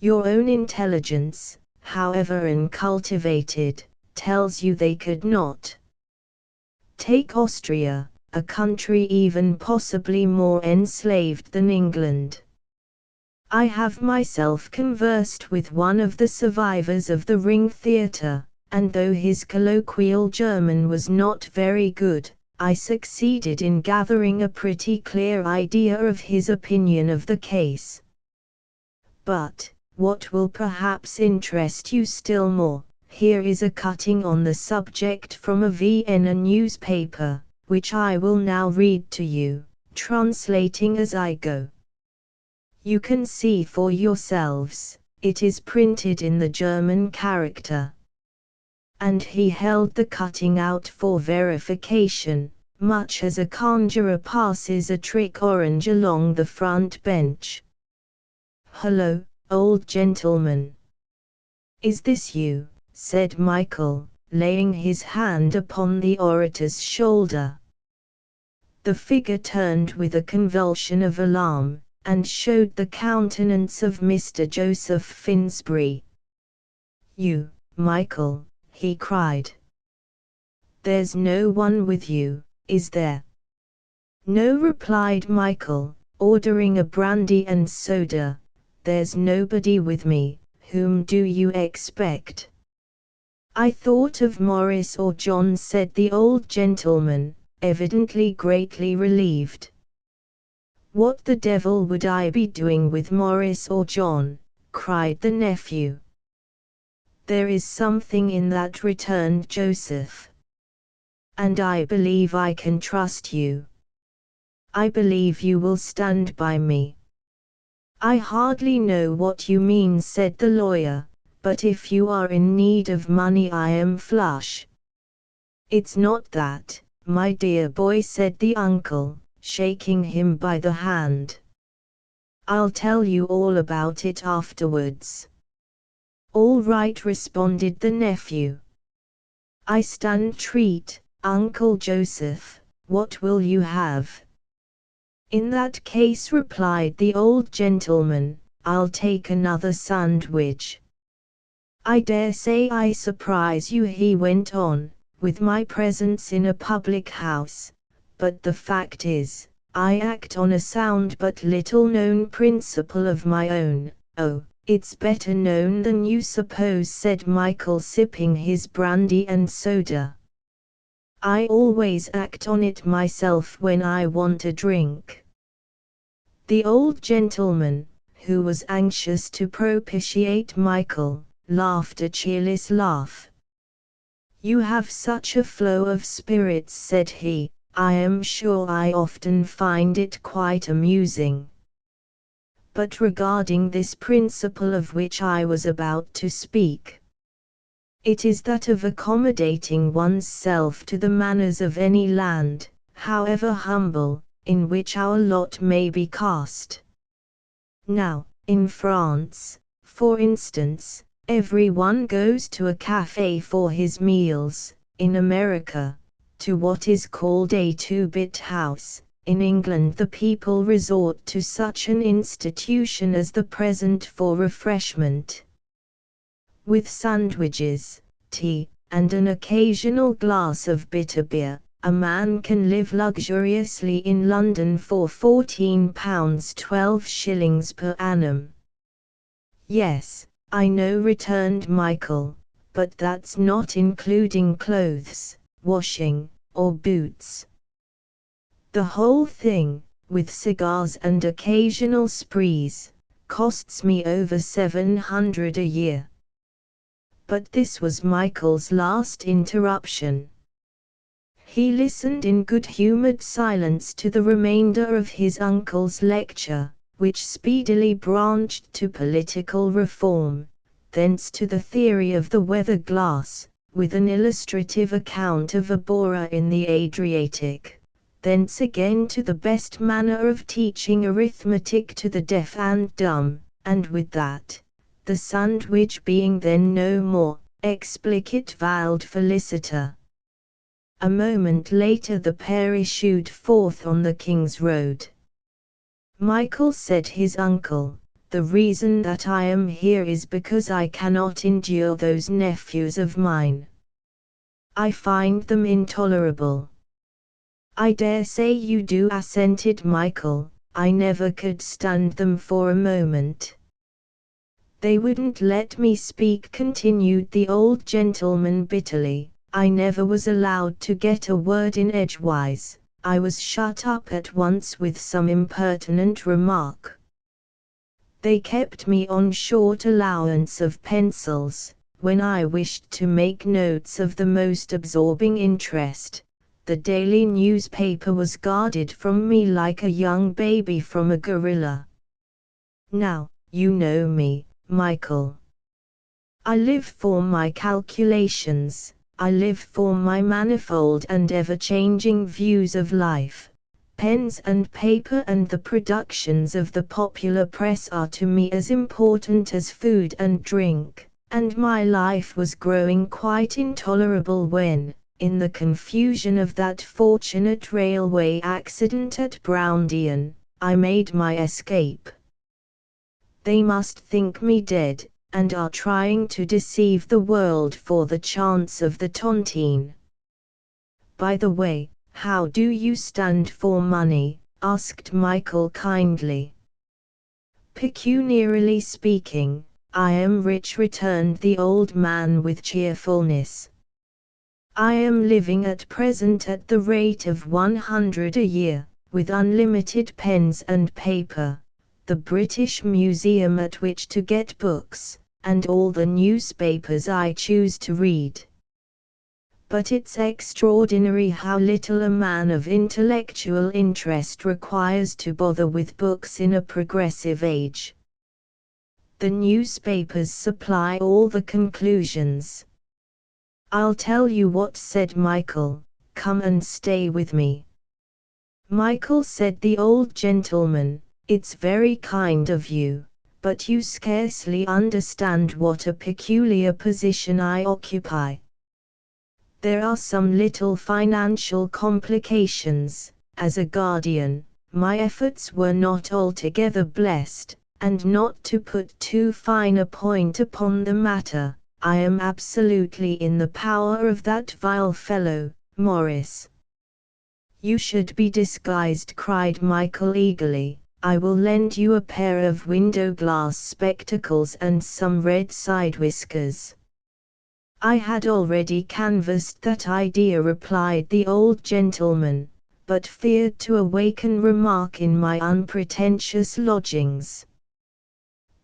Your own intelligence, however uncultivated, tells you they could not. Take Austria, a country even possibly more enslaved than England. I have myself conversed with one of the survivors of the Ring Theatre, and though his colloquial German was not very good, I succeeded in gathering a pretty clear idea of his opinion of the case. But, what will perhaps interest you still more, here is a cutting on the subject from a Vienna newspaper, which I will now read to you, translating as I go. You can see for yourselves, it is printed in the German character. And he held the cutting out for verification, much as a conjurer passes a trick orange along the front bench. "Hello, old gentleman. Is this you?" said Michael, laying his hand upon the orator's shoulder. The figure turned with a convulsion of alarm, and showed the countenance of Mr. Joseph Finsbury. "You, Michael," he cried. "There's no one with you, is there?" "No," replied Michael, ordering a brandy and soda. "There's nobody with me. Whom do you expect?" "I thought of Morris or John," said the old gentleman, evidently greatly relieved. "What the devil would I be doing with Morris or John?" cried the nephew. "There is something in that," returned Joseph. "And I believe I can trust you. I believe you will stand by me." "I hardly know what you mean," said the lawyer, "but if you are in need of money I am flush." "It's not that, my dear boy," said the uncle, shaking him by the hand. "I'll tell you all about it afterwards." "All right," responded the nephew. "I stand treat, Uncle Joseph. What will you have?" "In that case," replied the old gentleman, "I'll take another sandwich." "I dare say I surprise you," he went on, "with my presence in a public house, but the fact is, I act on a sound but little known principle of my own." "Oh, it's better known than you suppose," said Michael, sipping his brandy and soda. "I always act on it myself when I want a drink." The old gentleman, who was anxious to propitiate Michael, laughed a cheerless laugh. "You have such a flow of spirits," said he, "I am sure I often find it quite amusing. But regarding this principle of which I was about to speak, it is that of accommodating one's self to the manners of any land, however humble, in which our lot may be cast. Now, in France, for instance, everyone goes to a café for his meals; in America, to what is called a two-bit house; in England the people resort to such an institution as the present for refreshment. With sandwiches, tea, and an occasional glass of bitter beer, a man can live luxuriously in London for £14 12 per annum." "Yes, I know," returned Michael, "but that's not including clothes, washing, or boots. The whole thing, with cigars and occasional sprees, costs me over 700 a year." But this was Michael's last interruption. He listened in good-humored silence to the remainder of his uncle's lecture, which speedily branched to political reform, thence to the theory of the weather glass, with an illustrative account of a bora in the Adriatic, thence again to the best manner of teaching arithmetic to the deaf and dumb, and with that, the sandwich being then no more, explicit vald feliciter. A moment later the pair issued forth on the King's Road. "Michael," said his uncle, "the reason that I am here is because I cannot endure those nephews of mine. I find them intolerable." "I dare say you do," assented Michael. "I never could stand them for a moment." "They wouldn't let me speak," continued the old gentleman bitterly. "I never was allowed to get a word in edgewise. I was shut up at once with some impertinent remark. They kept me on short allowance of pencils. When I wished to make notes of the most absorbing interest, the daily newspaper was guarded from me like a young baby from a gorilla. Now, you know me, Michael. I live for my calculations, I live for my manifold and ever-changing views of life. Pens and paper and the productions of the popular press are to me as important as food and drink, and my life was growing quite intolerable when, in the confusion of that fortunate railway accident at Browndean, I made my escape. They must think me dead, and are trying to deceive the world for the chance of the tontine. By the way, how do you stand for money?" asked Michael kindly. "Pecuniarily speaking, I am rich," returned the old man with cheerfulness. "I am living at present at the rate of 100 a year, with unlimited pens and paper, the British Museum at which to get books, and all the newspapers I choose to read. But it's extraordinary how little a man of intellectual interest requires to bother with books in a progressive age. The newspapers supply all the conclusions." "I'll tell you what," said Michael, "come and stay with me. Michael, said the old gentleman, it's very kind of you, but you scarcely understand what a peculiar position I occupy. There are some little financial complications. As a guardian, my efforts were not altogether blessed, and not to put too fine a point upon the matter, I am absolutely in the power of that vile fellow, Morris. You should be disguised, cried Michael eagerly. I will lend you a pair of window-glass spectacles and some red side whiskers. I had already canvassed that idea, replied the old gentleman, but feared to awaken remark in my unpretentious lodgings.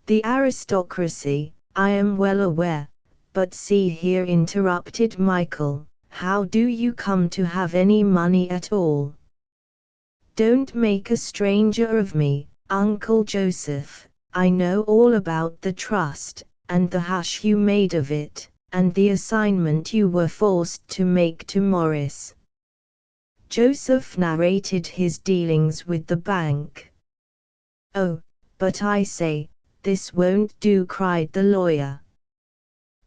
The aristocracy, I am well aware, but see here, interrupted Michael, how do you come to have any money at all? Don't make a stranger of me, Uncle Joseph. I know all about the trust, and the hash you made of it, and the assignment you were forced to make to Morris. Joseph narrated his dealings with the bank. Oh, but I say, this won't do, cried the lawyer.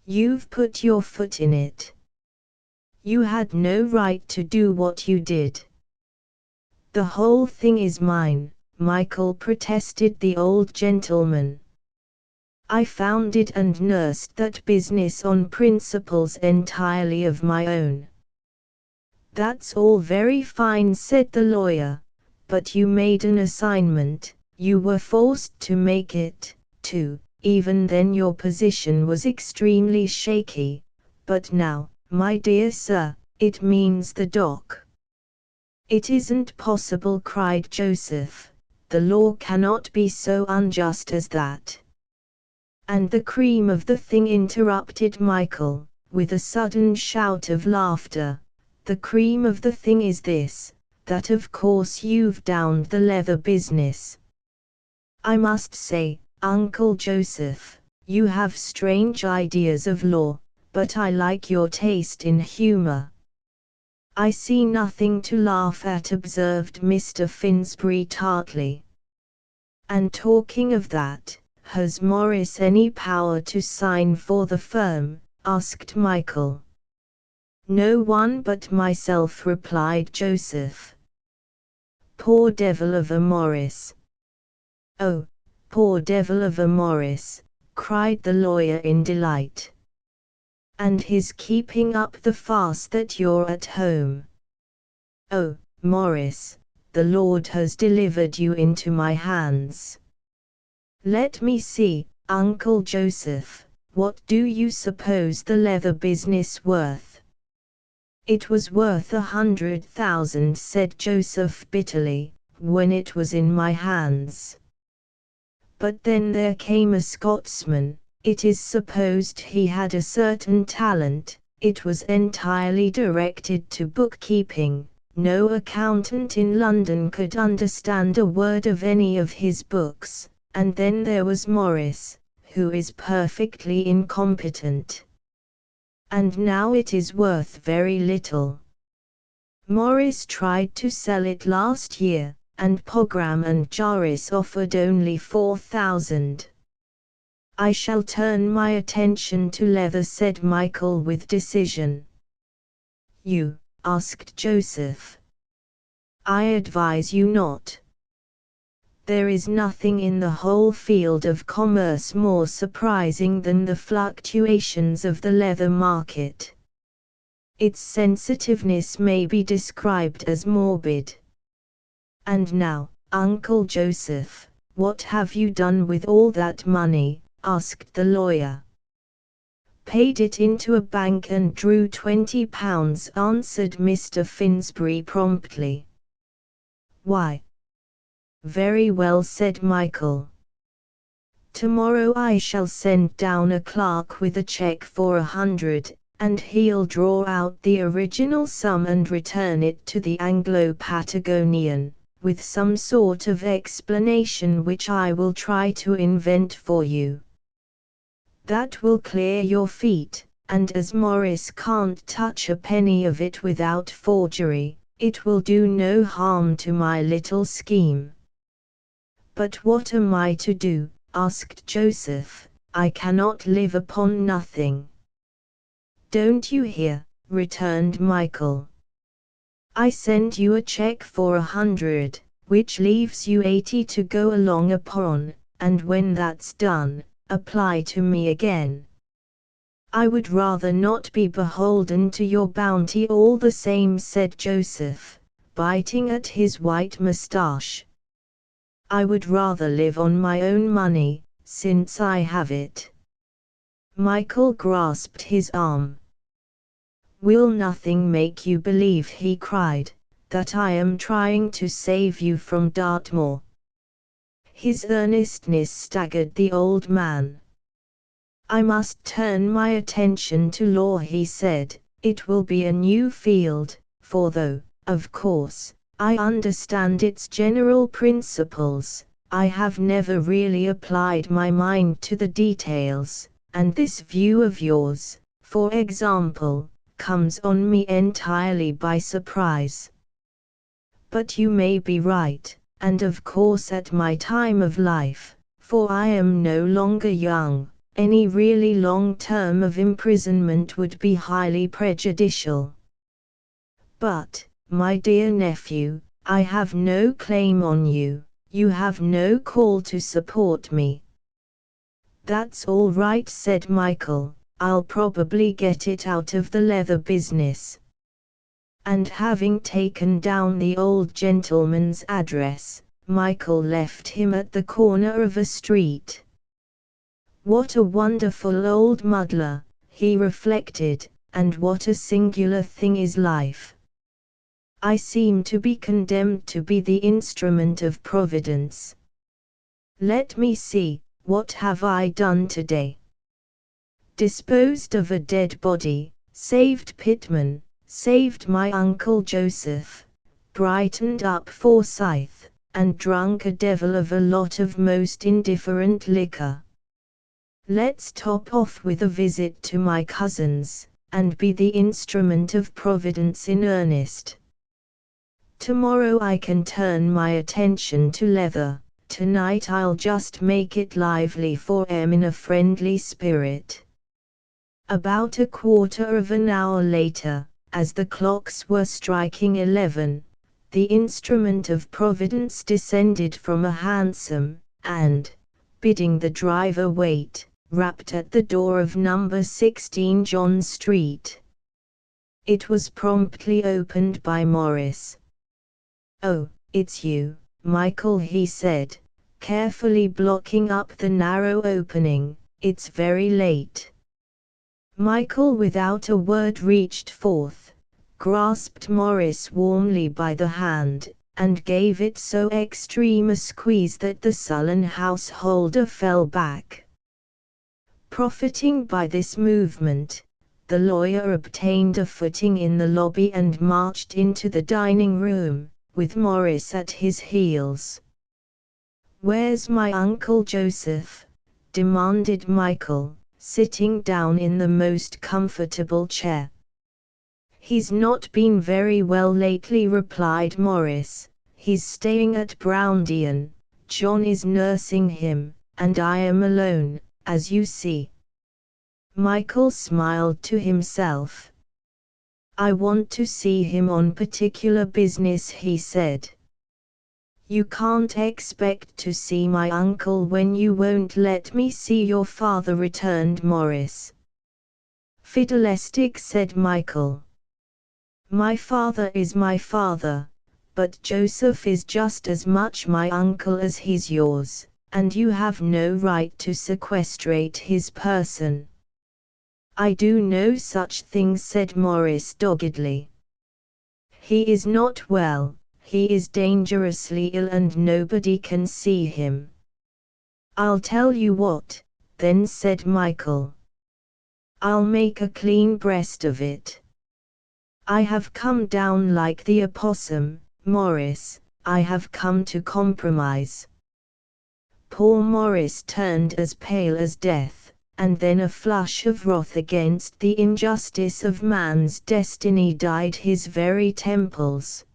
You've put your foot in it. You had no right to do what you did. The whole thing is mine, Michael, protested the old gentleman. I founded and nursed that business on principles entirely of my own. That's all very fine, said the lawyer, but you made an assignment, you were forced to make it, too. Even then your position was extremely shaky, but now, my dear sir, it means the dock. It isn't possible, cried Joseph. The law cannot be so unjust as that. And the cream of the thing, interrupted Michael, with a sudden shout of laughter, the cream of the thing is this, that of course you've downed the leather business. I must say, Uncle Joseph, you have strange ideas of law, but I like your taste in humor. I see nothing to laugh at, observed Mr. Finsbury tartly. And talking of that, has Morris any power to sign for the firm? Asked Michael. No one but myself, replied Joseph. Poor devil of a Morris. Oh, poor devil of a Morris, cried the lawyer in delight. And his keeping up the farce that you're at home. Oh, Morris, the Lord has delivered you into my hands. Let me see, Uncle Joseph, what do you suppose the leather business worth? It was worth 100,000, said Joseph bitterly, when it was in my hands. But then there came a Scotsman. It is supposed he had a certain talent, it was entirely directed to bookkeeping, no accountant in London could understand a word of any of his books, and then there was Morris, who is perfectly incompetent. And now it is worth very little. Morris tried to sell it last year, and Pogram and Jarvis offered only 4,000. I shall turn my attention to leather, said Michael with decision. You? Asked Joseph. I advise you not. There is nothing in the whole field of commerce more surprising than the fluctuations of the leather market. Its sensitiveness may be described as morbid. And now, Uncle Joseph, what have you done with all that money? Asked the lawyer. Paid it into a bank and drew £20, answered Mr. Finsbury promptly. Why? Very well, said Michael. Tomorrow I shall send down a clerk with a cheque for 100, and he'll draw out the original sum and return it to the Anglo-Patagonian, with some sort of explanation which I will try to invent for you. That will clear your feet, and as Morris can't touch a penny of it without forgery, It will do no harm to my little scheme." "But what am I to do?" asked Joseph. "I cannot live upon nothing." "Don't you hear?" returned Michael. "I send you a check for 100, which leaves you 80 to go along upon, and when that's done, apply to me again." "I would rather not be beholden to your bounty all the same," said Joseph, biting at his white moustache. "I would rather live on my own money, since I have it." Michael grasped his arm. "Will nothing make you believe," he cried, "that I am trying to save you from Dartmoor?" His earnestness staggered the old man. "I must turn my attention to law," he said. "It will be a new field, for though, of course, I understand its general principles, I have never really applied my mind to the details, and this view of yours, for example, comes on me entirely by surprise. But you may be right, and of course at my time of life, for I am no longer young, any really long term of imprisonment would be highly prejudicial. But, my dear nephew, I have no claim on you, you have no call to support me." "That's all right," said Michael, "I'll probably get it out of the leather business." And having taken down the old gentleman's address, Michael left him at the corner of a street. "What a wonderful old muddler," he reflected, "and what a singular thing is life. I seem to be condemned to be the instrument of Providence. Let me see, what have I done today? Disposed of a dead body, saved Pittman, saved my Uncle Joseph, brightened up Forsyth, and drunk a devil of a lot of most indifferent liquor. Let's top off with a visit to my cousins, and be the instrument of Providence in earnest. Tomorrow I can turn my attention to leather, tonight I'll just make it lively for em in a friendly spirit." About a quarter of an hour later, as the clocks were striking 11, the instrument of Providence descended from a hansom, and, bidding the driver wait, rapped at the door of number 16 John Street. It was promptly opened by Morris. "Oh, it's you, Michael," he said, carefully blocking up the narrow opening. "It's very late." Michael without a word reached forth, grasped Morris warmly by the hand, and gave it so extreme a squeeze that the sullen householder fell back. Profiting by this movement, the lawyer obtained a footing in the lobby and marched into the dining room, with Morris at his heels. "Where's my Uncle Joseph?" demanded Michael, sitting down in the most comfortable chair. "He's not been very well lately," replied Morris. "He's staying at Browndean, John is nursing him, and I am alone, as you see." Michael smiled to himself. "I want to see him on particular business," he said. "You can't expect to see my uncle when you won't let me see your father," returned Morris. "Fiddlestic," said Michael. "My father is my father, but Joseph is just as much my uncle as he's yours, and you have no right to sequestrate his person." "I do no such thing," said Morris doggedly. "He is not well, he is dangerously ill and nobody can see him." "I'll tell you what, then," said Michael. "I'll make a clean breast of it. I have come down like the opossum, Morris, I have come to compromise." Poor Morris turned as pale as death, and then a flush of wrath against the injustice of man's destiny dyed his very temples.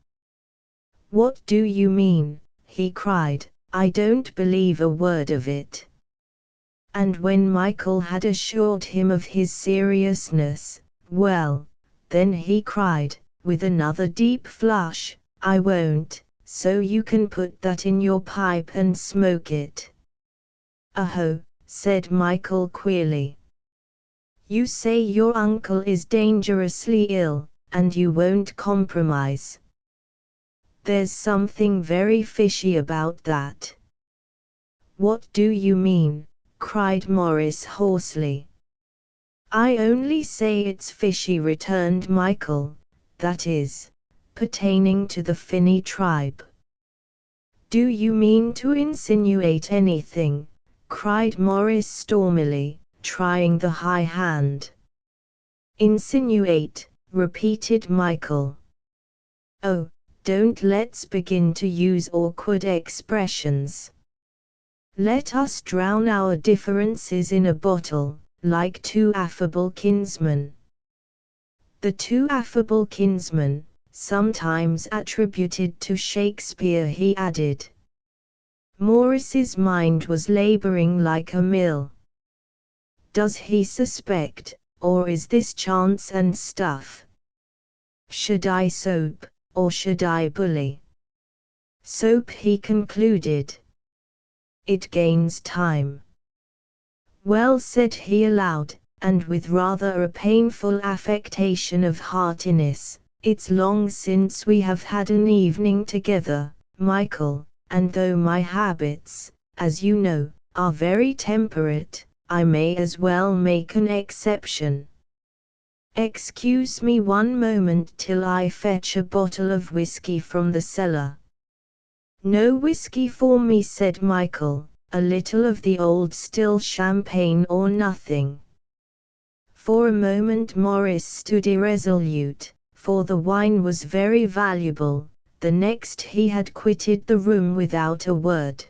"What do you mean?" he cried. "I don't believe a word of it." And when Michael had assured him of his seriousness, "Well, then," he cried, with another deep flush, "I won't, so you can put that in your pipe and smoke it." "Aho," said Michael queerly. "You say your uncle is dangerously ill, and you won't compromise. There's something very fishy about that." "What do you mean?" cried Morris hoarsely. "I only say it's fishy," returned Michael, "that is, pertaining to the Finny tribe." "Do you mean to insinuate anything?" cried Morris stormily, trying the high hand. "Insinuate," repeated Michael. "Oh, don't let's begin to use awkward expressions. Let us drown our differences in a bottle, like two affable kinsmen." The two affable kinsmen, sometimes attributed to Shakespeare, he added. Morris's mind was laboring like a mill. Does he suspect, or is this chance and stuff? Should I soap, or should I bully? Soap, he concluded. It gains time. Well, said he aloud, and with rather a painful affectation of heartiness, it's long since we have had an evening together, Michael, and though my habits, as you know, are very temperate, I may as well make an exception. Excuse me one moment till I fetch a bottle of whiskey from the cellar. No whiskey for me, said Michael, a little of the old still champagne or nothing. For a moment Morris stood irresolute, for the wine was very valuable. The next he had quitted the room without a word.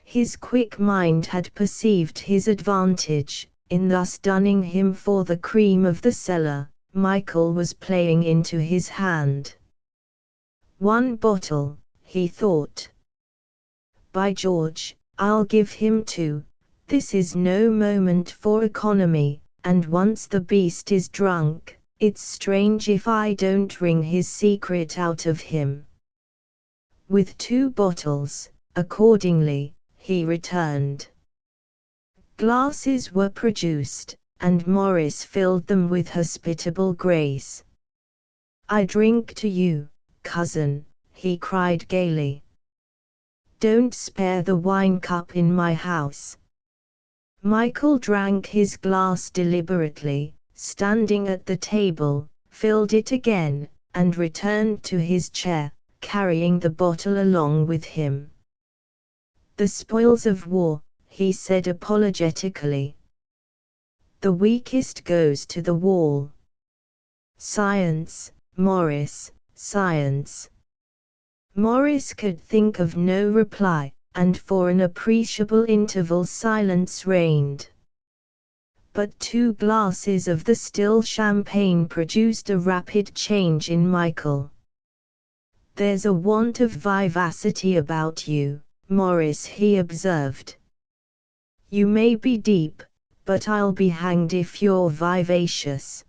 His quick mind had perceived his advantage, in thus dunning him for the cream of the cellar. Michael was playing into his hand. One bottle, he thought. By George, I'll give him two. This is no moment for economy, and once the beast is drunk, it's strange if I don't wring his secret out of him. With two bottles, accordingly, he returned. Glasses were produced, and Morris filled them with hospitable grace. I drink to you, cousin, he cried gaily. Don't spare the wine cup in my house. Michael drank his glass deliberately, standing at the table, filled it again, and returned to his chair, carrying the bottle along with him. The spoils of war, he said apologetically. The weakest goes to the wall. Science, Morris, science. Morris could think of no reply, and for an appreciable interval silence reigned. But 2 glasses of the still champagne produced a rapid change in Michael. There's a want of vivacity about you, Morris, he observed. You may be deep, but I'll be hanged if you're vivacious.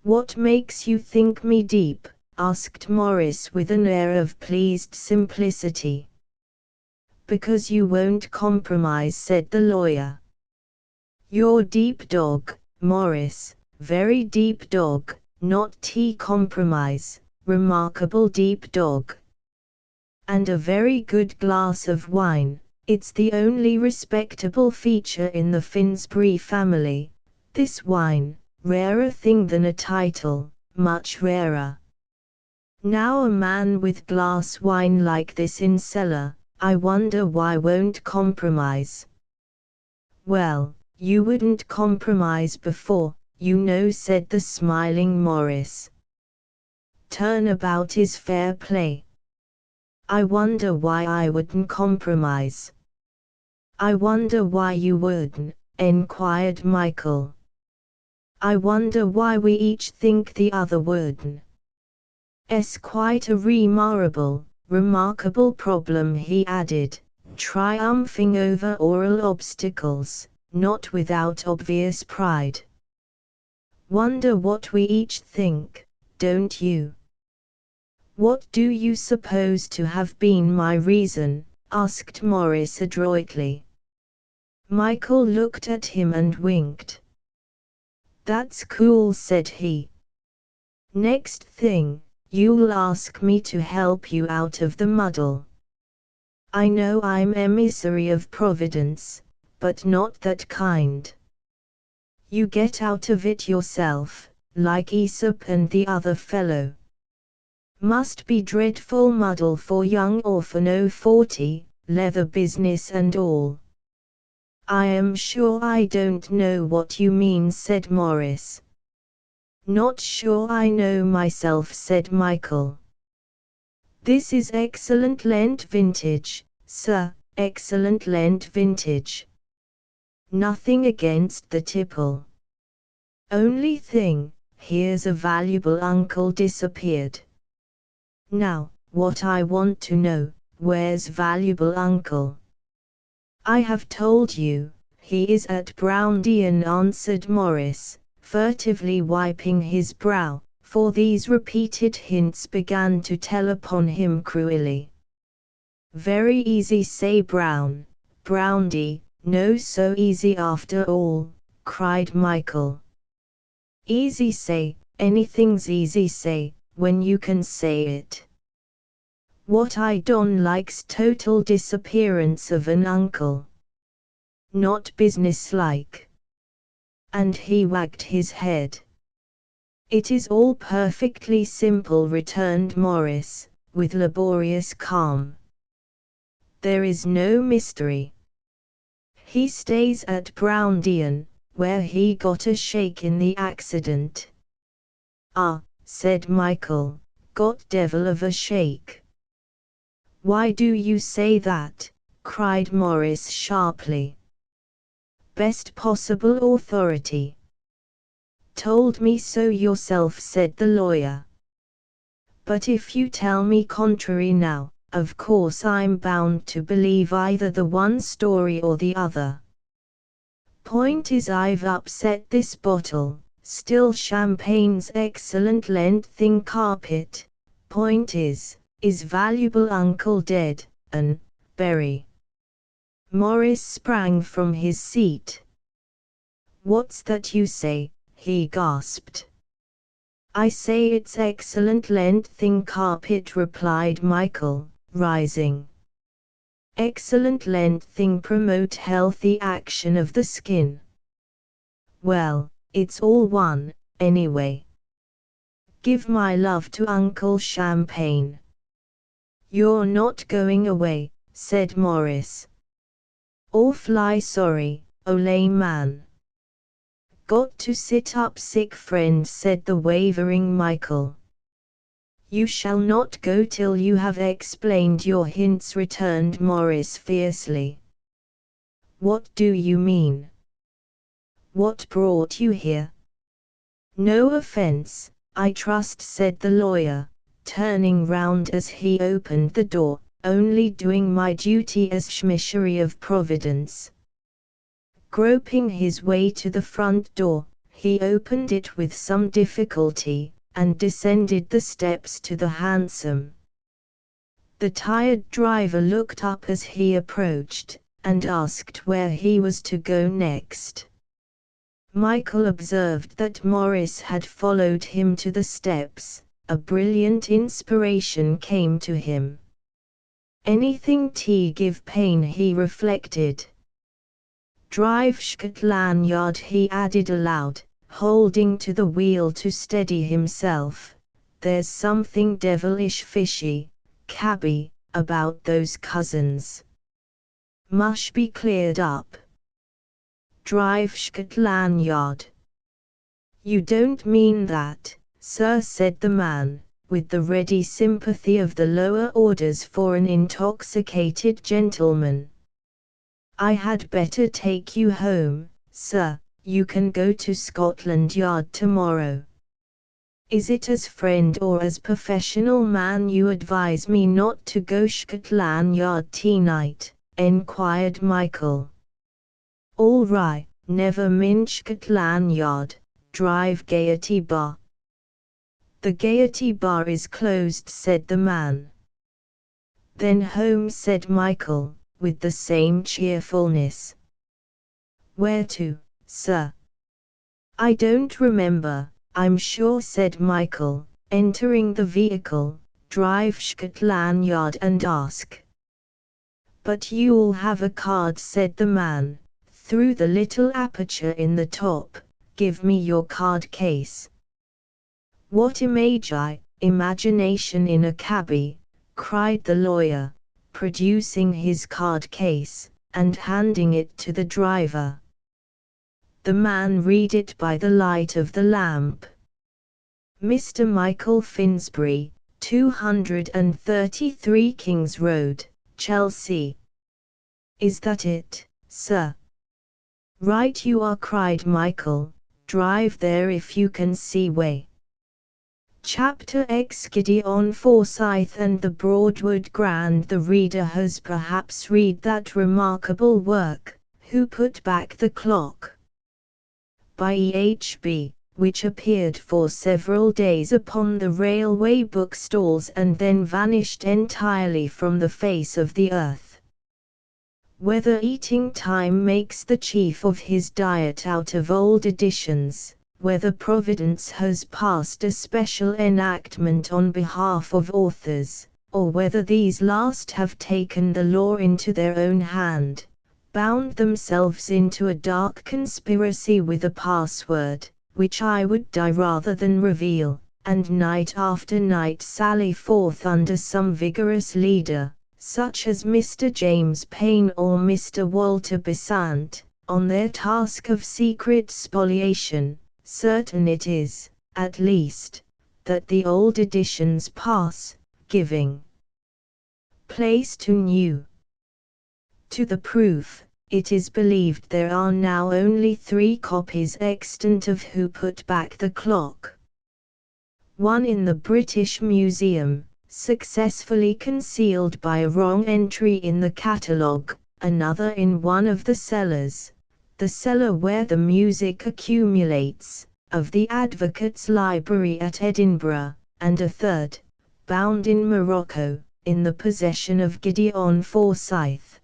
What makes you think me deep? Asked Morris with an air of pleased simplicity. Because you won't compromise, said the lawyer. You're deep dog, Morris, very deep dog, not tea compromise, remarkable deep dog. And a very good glass of wine, it's the only respectable feature in the Finsbury family, this wine, rarer thing than a title, much rarer. Now a man with glass wine like this in cellar, I wonder why won't compromise. Well, you wouldn't compromise before, you know, said the smiling Morris. Turnabout is fair play. I wonder why I wouldn't compromise. I wonder why you wouldn't, enquired Michael. I wonder why we each think the other wouldn't. It's quite a remarkable problem, he added, triumphing over oral obstacles, not without obvious pride. Wonder what we each think, don't you? What do you suppose to have been my reason? Asked Morris adroitly. Michael looked at him and winked. That's cool, said he. Next thing, you'll ask me to help you out of the muddle. I know I'm emissary of Providence, but not that kind. You get out of it yourself, like Aesop and the other fellow. Must be dreadful muddle for young orphan O40, leather business and all. I am sure I don't know what you mean, said Morris. Not sure I know myself, said Michael. This is excellent Lent vintage, sir, excellent Lent vintage. Nothing against the tipple. Only thing, here's a valuable uncle disappeared. Now, what I want to know, where's valuable uncle? I have told you, he is at Browndean, answered Morris, furtively wiping his brow, for these repeated hints began to tell upon him cruelly. Very easy, say Browndy, no so easy after all, cried Michael. Easy say, anything's easy say, when you can say it. What I don't like's total disappearance of an uncle. Not businesslike. And he wagged his head. It is all perfectly simple, returned Morris, with laborious calm. There is no mystery. He stays at Browndean, where he got a shake in the accident. Ah, said Michael, got devil of a shake. Why do you say that? Cried Morris sharply. Best possible authority. Told me so yourself, said the lawyer. But if you tell me contrary now, of course I'm bound to believe either the one story or the other. Point is, I've upset this bottle, still champagne's excellent Lent thing carpet. Point is valuable uncle dead, and bury. Morris sprang from his seat. What's that you say? He gasped. I say it's excellent Lent thing carpet, replied Michael, rising. Excellent Lent thing promote healthy action of the skin. Well, it's all one, anyway. Give my love to Uncle Champagne. You're not going away, said Morris. Awfully sorry, ole man. Got to sit up sick, friend, said the wavering Michael. You shall not go till you have explained your hints, returned Morris fiercely. What do you mean? What brought you here? No offense, I trust, said the lawyer, turning round as he opened the door, only doing my duty as Schmishery of Providence. Groping his way to the front door, he opened it with some difficulty, and descended the steps to the hansom. The tired driver looked up as he approached, and asked where he was to go next. Michael observed that Morris had followed him to the steps. A brilliant inspiration came to him. Anything to give pain, he reflected. Drive Scotland Yard, he added aloud, holding to the wheel to steady himself. There's something devilish fishy, cabby, about those cousins. Must be cleared up. Drive Scotland Yard. You don't mean that, sir, said the man, with the ready sympathy of the lower orders for an intoxicated gentleman. I had better take you home, sir, you can go to Scotland Yard tomorrow. Is it as friend or as professional man you advise me not to go Scotland Yard tonight? Enquired Michael. All right, never mind Scotland Yard, drive Gaiety Bar. The Gaiety Bar is closed, said the man. Then home, said Michael, with the same cheerfulness. Where to, sir? I don't remember, I'm sure, said Michael, entering the vehicle. Drive Scotland Yard and ask. But you'll have a card, said the man, through the little aperture in the top. Give me your card case. What imagination in a cabby, cried the lawyer, producing his card case, and handing it to the driver. The man read it by the light of the lamp. Mr. Michael Finsbury, 233 King's Road, Chelsea. Is that it, sir? Right you are, cried Michael, drive there if you can see way. Chapter X Gideon Forsyth and the Broadwood Grand. The reader has perhaps read that remarkable work, Who Put Back the Clock? By E.H.B., which appeared for several days upon the railway bookstalls and then vanished entirely from the face of the earth. Whether eating time makes the chief of his diet out of old editions, whether Providence has passed a special enactment on behalf of authors, or whether these last have taken the law into their own hand, bound themselves into a dark conspiracy with a password, which I would die rather than reveal, and night after night sally forth under some vigorous leader, such as Mr. James Payn or Mr. Walter Besant, on their task of secret spoliation. Certain it is, at least, that the old editions pass, giving place to new. To the proof, it is believed there are now only 3 copies extant of Who Put Back the Clock. One in the British Museum, successfully concealed by a wrong entry in the catalogue, another in one of the cellars, the cellar where the music accumulates, of the Advocates' Library at Edinburgh, and a third, bound in Morocco, in the possession of Gideon Forsyth.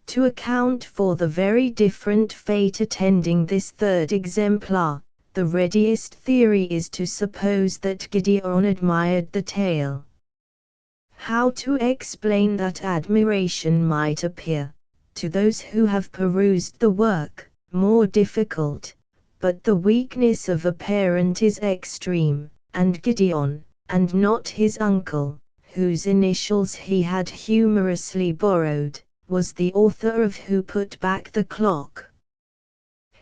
To account for the very different fate attending this third exemplar, the readiest theory is to suppose that Gideon admired the tale. How to explain that admiration might appear, to those who have perused the work, more difficult, but the weakness of a parent is extreme, and Gideon, and not his uncle, whose initials he had humorously borrowed, was the author of Who Put Back the Clock.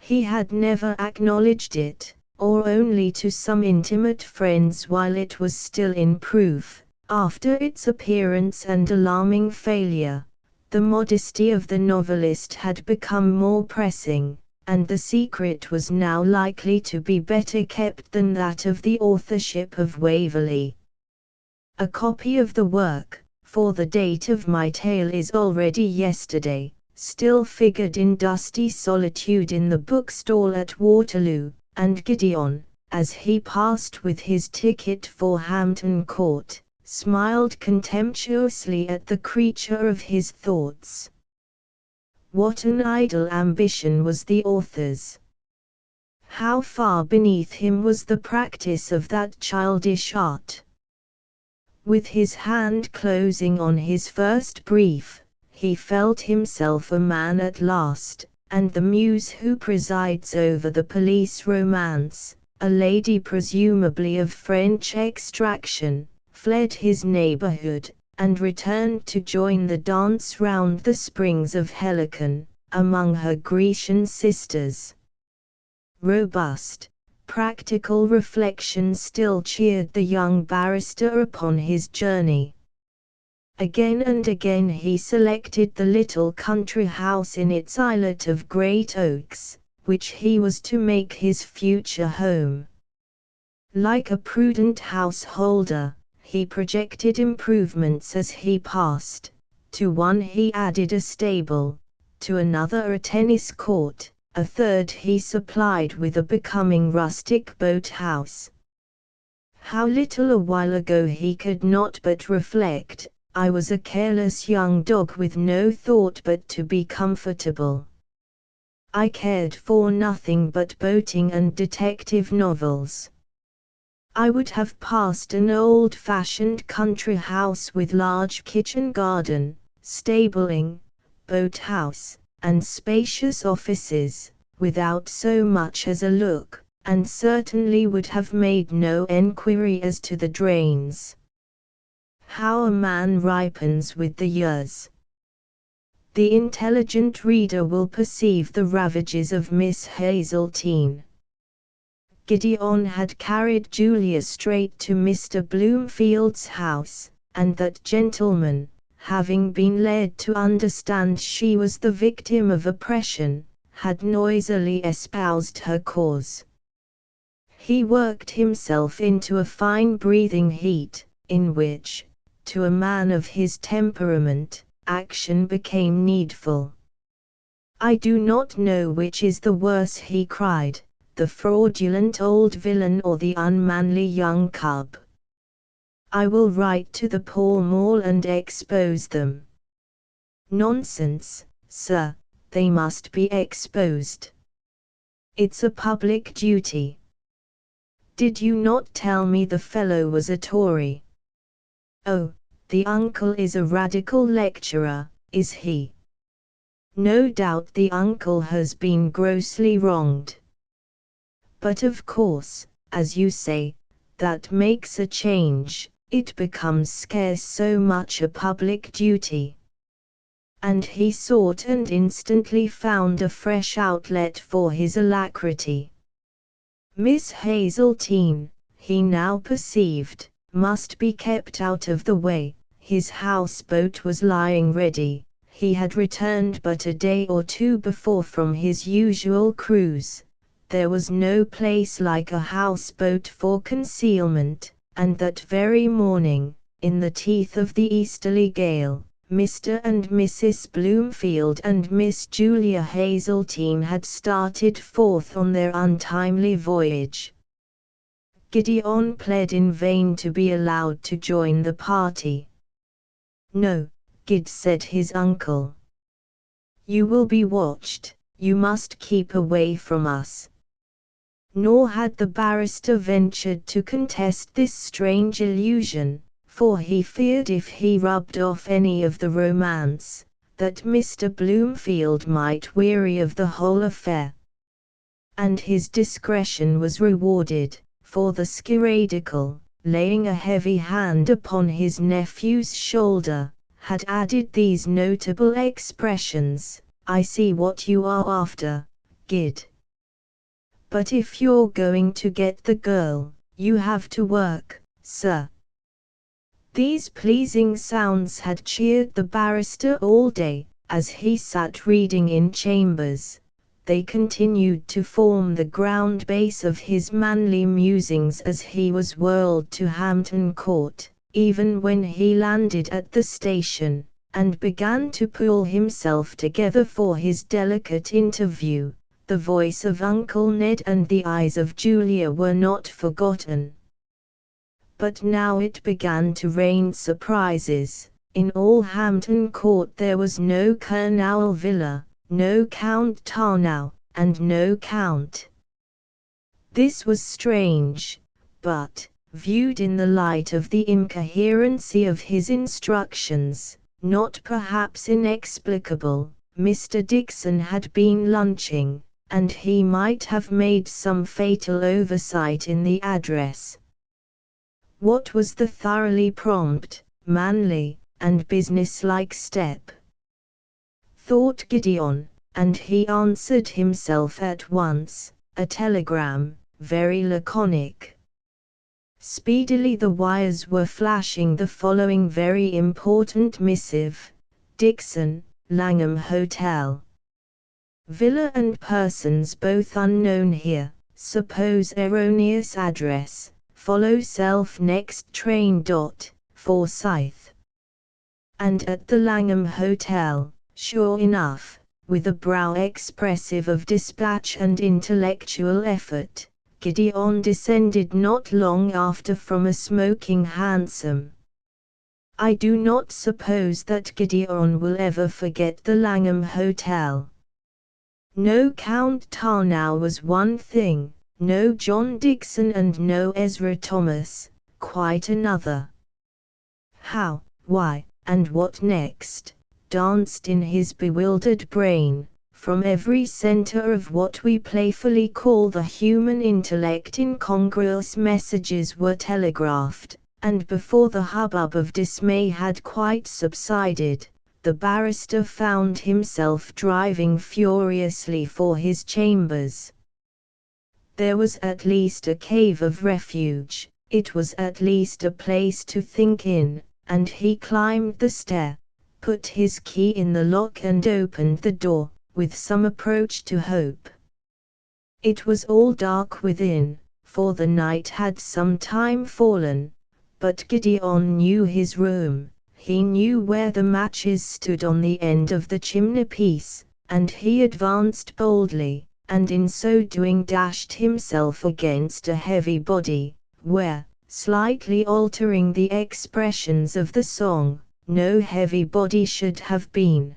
He had never acknowledged it, or only to some intimate friends while it was still in proof. After its appearance and alarming failure, the modesty of the novelist had become more pressing, and the secret was now likely to be better kept than that of the authorship of Waverley. A copy of the work, for the date of my tale is already yesterday, still figured in dusty solitude in the bookstall at Waterloo, and Gideon, as he passed with his ticket for Hampton Court, smiled contemptuously at the creature of his thoughts. What an idle ambition was the author's! How far beneath him was the practice of that childish art! With his hand closing on his first brief, he felt himself a man at last, and the muse who presides over the police romance, a lady presumably of French extraction, fled his neighborhood, and returned to join the dance round the springs of Helicon, among her Grecian sisters. Robust, practical reflection still cheered the young barrister upon his journey. Again and again he selected the little country house in its islet of great oaks, which he was to make his future home. Like a prudent householder, he projected improvements as he passed. To one he added a stable, to another a tennis court, a third he supplied with a becoming rustic boat house. How little a while ago he could not but reflect, I was a careless young dog with no thought but to be comfortable. I cared for nothing but boating and detective novels. I would have passed an old-fashioned country house with large kitchen garden, stabling, boat house, and spacious offices, without so much as a look, and certainly would have made no enquiry as to the drains. How a man ripens with the years. The intelligent reader will perceive the ravages of Miss Hazeltine. Gideon had carried Julia straight to Mr. Bloomfield's house, and that gentleman, having been led to understand she was the victim of oppression, had noisily espoused her cause. He worked himself into a fine breathing heat, in which, to a man of his temperament, action became needful. I do not know which is the worse, he cried, the fraudulent old villain or the unmanly young cub. I will write to the Pall Mall and expose them. Nonsense, sir, they must be exposed. It's a public duty. Did you not tell me the fellow was a Tory? Oh, the uncle is a radical lecturer, is he? No doubt the uncle has been grossly wronged. But of course, as you say, that makes a change, it becomes scarce so much a public duty. And he sought and instantly found a fresh outlet for his alacrity. Miss Hazeltine, he now perceived, must be kept out of the way. His houseboat was lying ready. He had returned but a day or two before from his usual cruise. There was no place like a houseboat for concealment, and that very morning, in the teeth of the easterly gale, Mr. and Mrs. Bloomfield and Miss Julia Hazeltine had started forth on their untimely voyage. Gideon pled in vain to be allowed to join the party. No, Gid, said his uncle. You will be watched, you must keep away from us. Nor had the barrister ventured to contest this strange illusion, for he feared if he rubbed off any of the romance, that Mr. Bloomfield might weary of the whole affair. And his discretion was rewarded, for the skiradical, laying a heavy hand upon his nephew's shoulder, had added these notable expressions: I see what you are after, Gid. But if you're going to get the girl, you have to work, sir. These pleasing sounds had cheered the barrister all day, as he sat reading in chambers. They continued to form the ground base of his manly musings as he was whirled to Hampton Court, even when he landed at the station, and began to pull himself together for his delicate interview. The voice of Uncle Ned and the eyes of Julia were not forgotten. But now it began to rain surprises. In all Hampton Court there was no Colonel Villa, no Count Tarnow, and no Count. This was strange, but, viewed in the light of the incoherency of his instructions, not perhaps inexplicable. Mr. Dixon had been lunching, and he might have made some fatal oversight in the address. What was the thoroughly prompt, manly, and businesslike step? Thought Gideon, and he answered himself at once, a telegram, very laconic. Speedily the wires were flashing the following very important missive: Dixon, Langham Hotel. Villa and persons both unknown here. Suppose erroneous address. Follow self next train. Forsyth. And at the Langham Hotel, sure enough, with a brow expressive of dispatch and intellectual effort, Gideon descended not long after from a smoking hansom. I do not suppose that Gideon will ever forget the Langham Hotel. No Count Tarnow was one thing, no John Dixon and no Ezra Thomas, quite another. How, why, and what next, danced in his bewildered brain. From every center of what we playfully call the human intellect incongruous messages were telegraphed, and before the hubbub of dismay had quite subsided, the barrister found himself driving furiously for his chambers. There was at least a cave of refuge, it was at least a place to think in, and he climbed the stair, put his key in the lock and opened the door, with some approach to hope. It was all dark within, for the night had some time fallen, but Gideon knew his room. He knew where the matches stood on the end of the chimney-piece, and he advanced boldly, and in so doing dashed himself against a heavy body, where, slightly altering the expressions of the song, no heavy body should have been.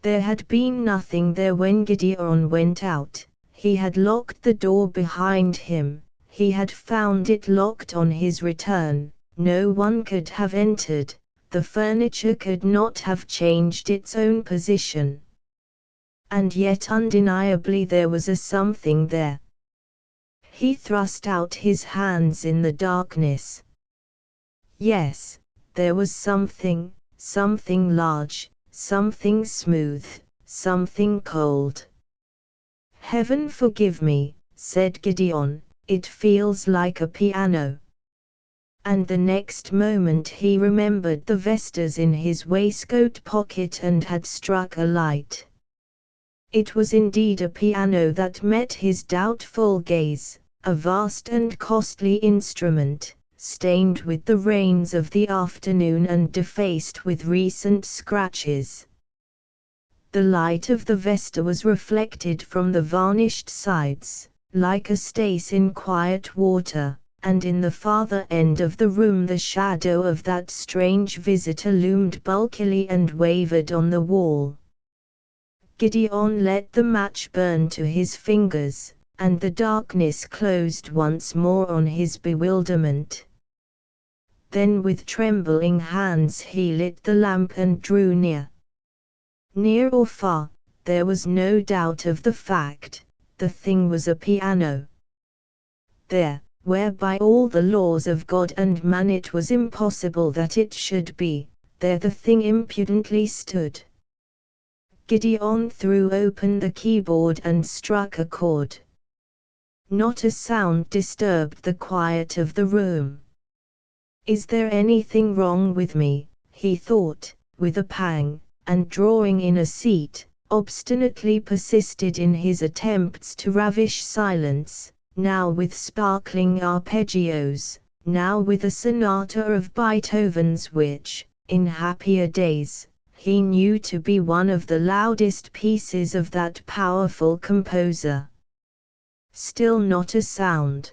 There had been nothing there when Gideon went out. He had locked the door behind him, he had found it locked on his return. No one could have entered, the furniture could not have changed its own position. And yet undeniably there was a something there. He thrust out his hands in the darkness. Yes, there was something, something large, something smooth, something cold. Heaven forgive me, said Gideon, it feels like a piano. And the next moment he remembered the vestas in his waistcoat pocket and had struck a light. It was indeed a piano that met his doubtful gaze, a vast and costly instrument, stained with the rains of the afternoon and defaced with recent scratches. The light of the vesta was reflected from the varnished sides, like a stase in quiet water, and in the farther end of the room the shadow of that strange visitor loomed bulkily and wavered on the wall. Gideon let the match burn to his fingers, and the darkness closed once more on his bewilderment. Then with trembling hands he lit the lamp and drew near. Near or far, there was no doubt of the fact, the thing was a piano. There, where by all the laws of God and man it was impossible that it should be, there the thing impudently stood. Gideon threw open the keyboard and struck a chord. Not a sound disturbed the quiet of the room. Is there anything wrong with me, he thought, with a pang, and drawing in a seat, obstinately persisted in his attempts to ravish silence, now with sparkling arpeggios, now with a sonata of Beethoven's which, in happier days, he knew to be one of the loudest pieces of that powerful composer. Still not a sound.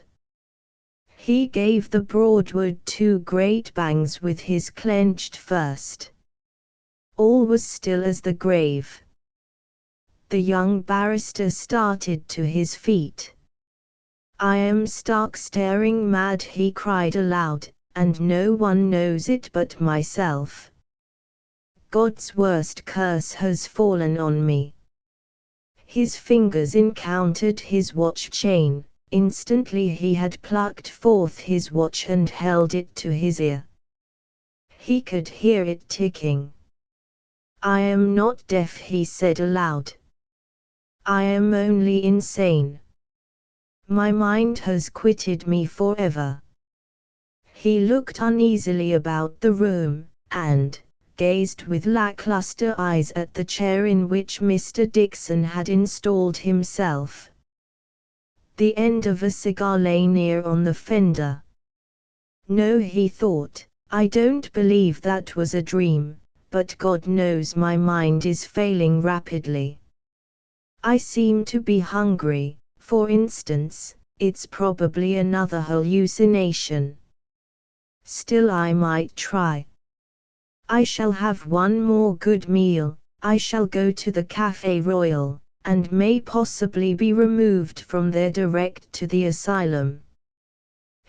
He gave the Broadwood 2 great bangs with his clenched fist. All was still as the grave. The young barrister started to his feet. I am stark staring mad, he cried aloud, and no one knows it but myself. God's worst curse has fallen on me. His fingers encountered his watch chain, instantly he had plucked forth his watch and held it to his ear. He could hear it ticking. I am not deaf, he said aloud. I am only insane. My mind has quitted me forever. He looked uneasily about the room, and gazed with lackluster eyes at the chair in which Mr. Dixon had installed himself. The end of a cigar lay near on the fender. No, he thought, I don't believe that was a dream, but God knows my mind is failing rapidly. I seem to be hungry, for instance. It's probably another hallucination. Still, I might try. I shall have one more good meal, I shall go to the Café Royal, and may possibly be removed from there direct to the asylum.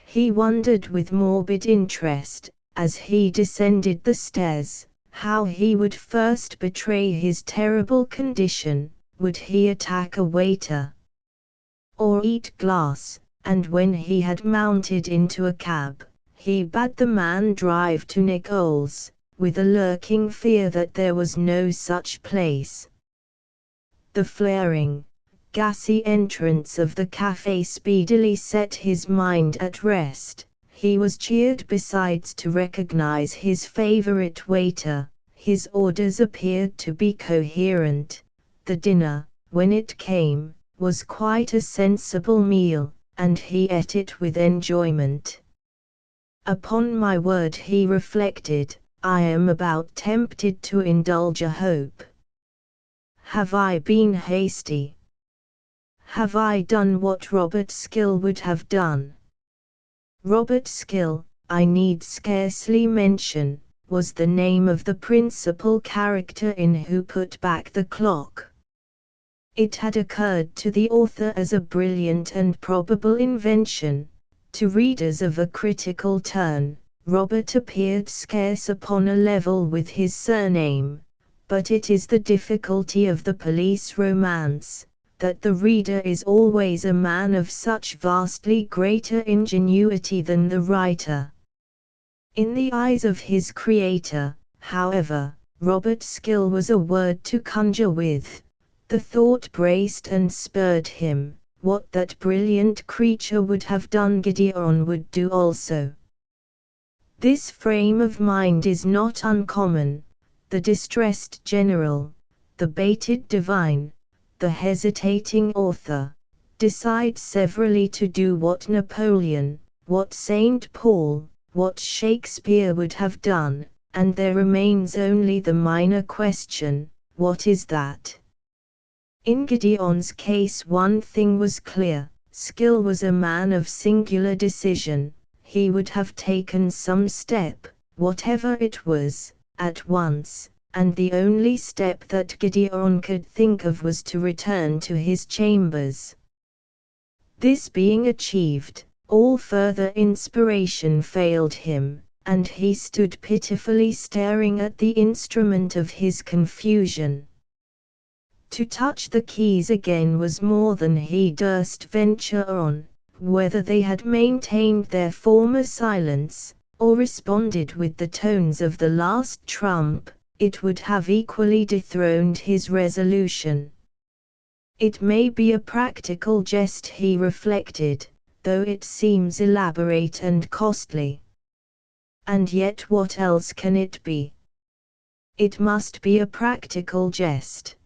He wondered with morbid interest, as he descended the stairs, how he would first betray his terrible condition. Would he attack a waiter? Or eat glass? And when he had mounted into a cab, he bade the man drive to Nicholl's, with a lurking fear that there was no such place. The flaring, gassy entrance of the café speedily set his mind at rest. He was cheered besides to recognize his favorite waiter. His orders appeared to be coherent. The dinner, when it came, was quite a sensible meal, and he ate it with enjoyment. Upon my word, he reflected, I am about tempted to indulge a hope. Have I been hasty? Have I done what Robert Skill would have done? Robert Skill, I need scarcely mention, was the name of the principal character in Who Put Back the Clock. It had occurred to the author as a brilliant and probable invention. To readers of a critical turn, Robert appeared scarce upon a level with his surname, but it is the difficulty of the police romance, that the reader is always a man of such vastly greater ingenuity than the writer. In the eyes of his creator, however, Robert Skill was a word to conjure with. The thought braced and spurred him. What that brilliant creature would have done Gideon would do also. This frame of mind is not uncommon. The distressed general, the baited divine, the hesitating author, decide severally to do what Napoleon, what St. Paul, what Shakespeare would have done, and there remains only the minor question, what is that? In Gideon's case one thing was clear, Skill was a man of singular decision. He would have taken some step, whatever it was, at once, and the only step that Gideon could think of was to return to his chambers. This being achieved, all further inspiration failed him, and he stood pitifully staring at the instrument of his confusion. To touch the keys again was more than he durst venture on. Whether they had maintained their former silence, or responded with the tones of the last trump, it would have equally dethroned his resolution. It may be a practical jest, he reflected, though it seems elaborate and costly. And yet what else can it be? It must be a practical jest.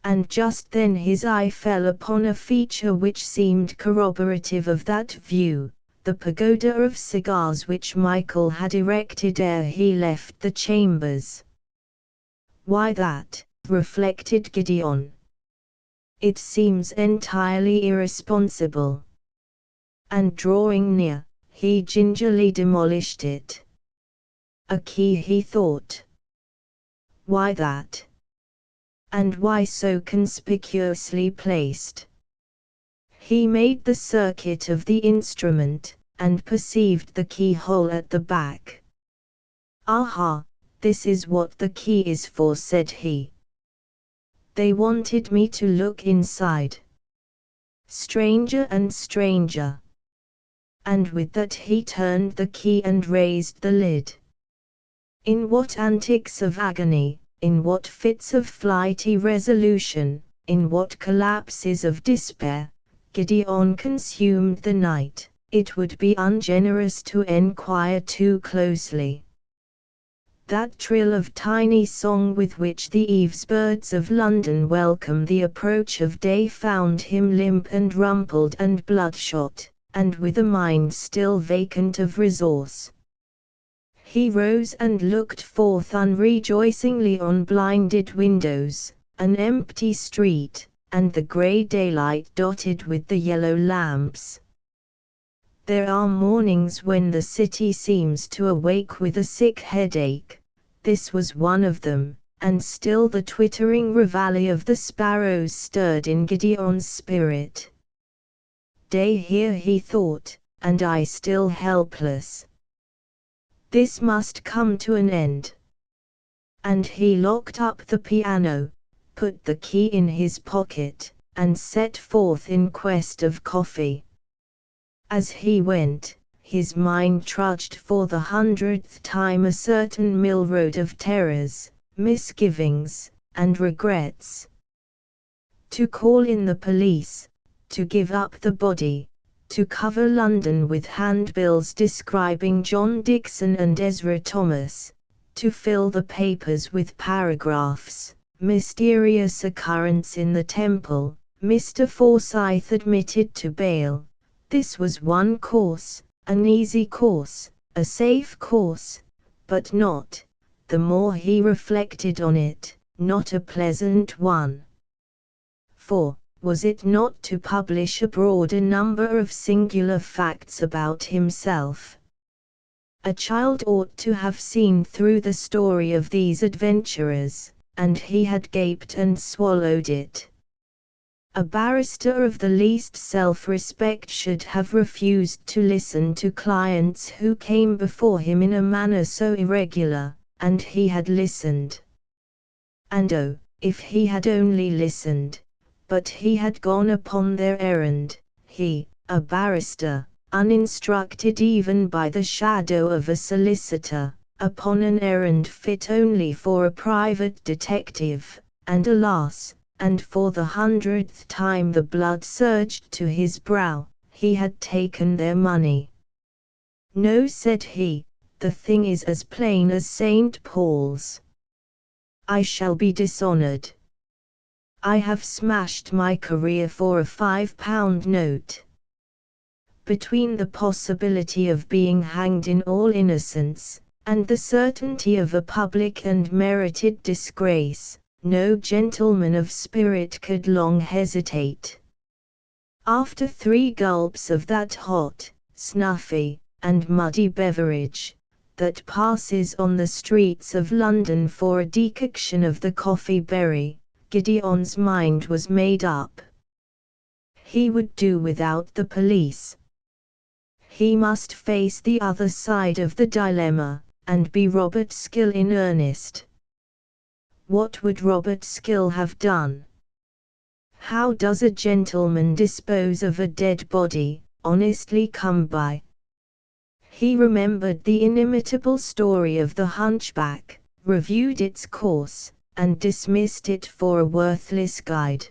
And just then his eye fell upon a feature which seemed corroborative of that view, the pagoda of cigars which Michael had erected ere he left the chambers. Why that, reflected Gideon. It seems entirely irresponsible. And drawing near, he gingerly demolished it. A key, he thought. Why that? And why so conspicuously placed? He made the circuit of the instrument, and perceived the keyhole at the back. Aha, this is what the key is for, said he. They wanted me to look inside. Stranger and stranger. And with that he turned the key and raised the lid. In what antics of agony, in what fits of flighty resolution, in what collapses of despair, Gideon consumed the night, it would be ungenerous to enquire too closely. That trill of tiny song with which the eavesbirds of London welcome the approach of day found him limp and rumpled and bloodshot, and with a mind still vacant of resource. He rose and looked forth unrejoicingly on blinded windows, an empty street, and the grey daylight dotted with the yellow lamps. There are mornings when the city seems to awake with a sick headache. This was one of them, and still the twittering reveille of the sparrows stirred in Gideon's spirit. Day here, he thought, and I still helpless. This must come to an end. And he locked up the piano, put the key in his pocket, and set forth in quest of coffee. As he went, his mind trudged for the 100th time a certain mill road of terrors, misgivings, and regrets. To call in the police, to give up the body, to cover London with handbills describing John Dixon and Ezra Thomas, to fill the papers with paragraphs, mysterious occurrence in the Temple, Mr. Forsyth admitted to bail. This was one course, an easy course, a safe course, but not, the more he reflected on it, not a pleasant one. For, was it not to publish abroad a number of singular facts about himself? A child ought to have seen through the story of these adventurers, and he had gaped and swallowed it. A barrister of the least self-respect should have refused to listen to clients who came before him in a manner so irregular, and he had listened. And oh, if he had only listened! But he had gone upon their errand, he, a barrister, uninstructed even by the shadow of a solicitor, upon an errand fit only for a private detective, and alas! And for the 100th time the blood surged to his brow, he had taken their money. No, said he, the thing is as plain as St. Paul's. I shall be dishonored. I have smashed my career for a £5 note. Between the possibility of being hanged in all innocence, and the certainty of a public and merited disgrace, no gentleman of spirit could long hesitate. After 3 gulps of that hot, snuffy, and muddy beverage, that passes on the streets of London for a decoction of the coffee berry, Gideon's mind was made up. He would do without the police. He must face the other side of the dilemma, and be Robert Skill in earnest. What would Robert Skill have done? How does a gentleman dispose of a dead body, honestly come by? He remembered the inimitable story of the hunchback, reviewed its course, and dismissed it for a worthless guide.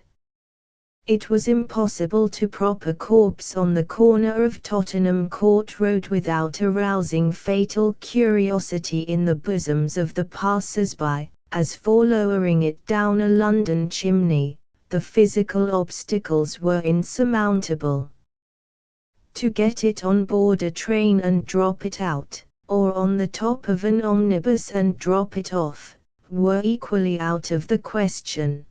It was impossible to prop a corpse on the corner of Tottenham Court Road without arousing fatal curiosity in the bosoms of the passers-by. As for lowering it down a London chimney, the physical obstacles were insurmountable. To get it on board a train and drop it out, or on the top of an omnibus and drop it off, were equally out of the question.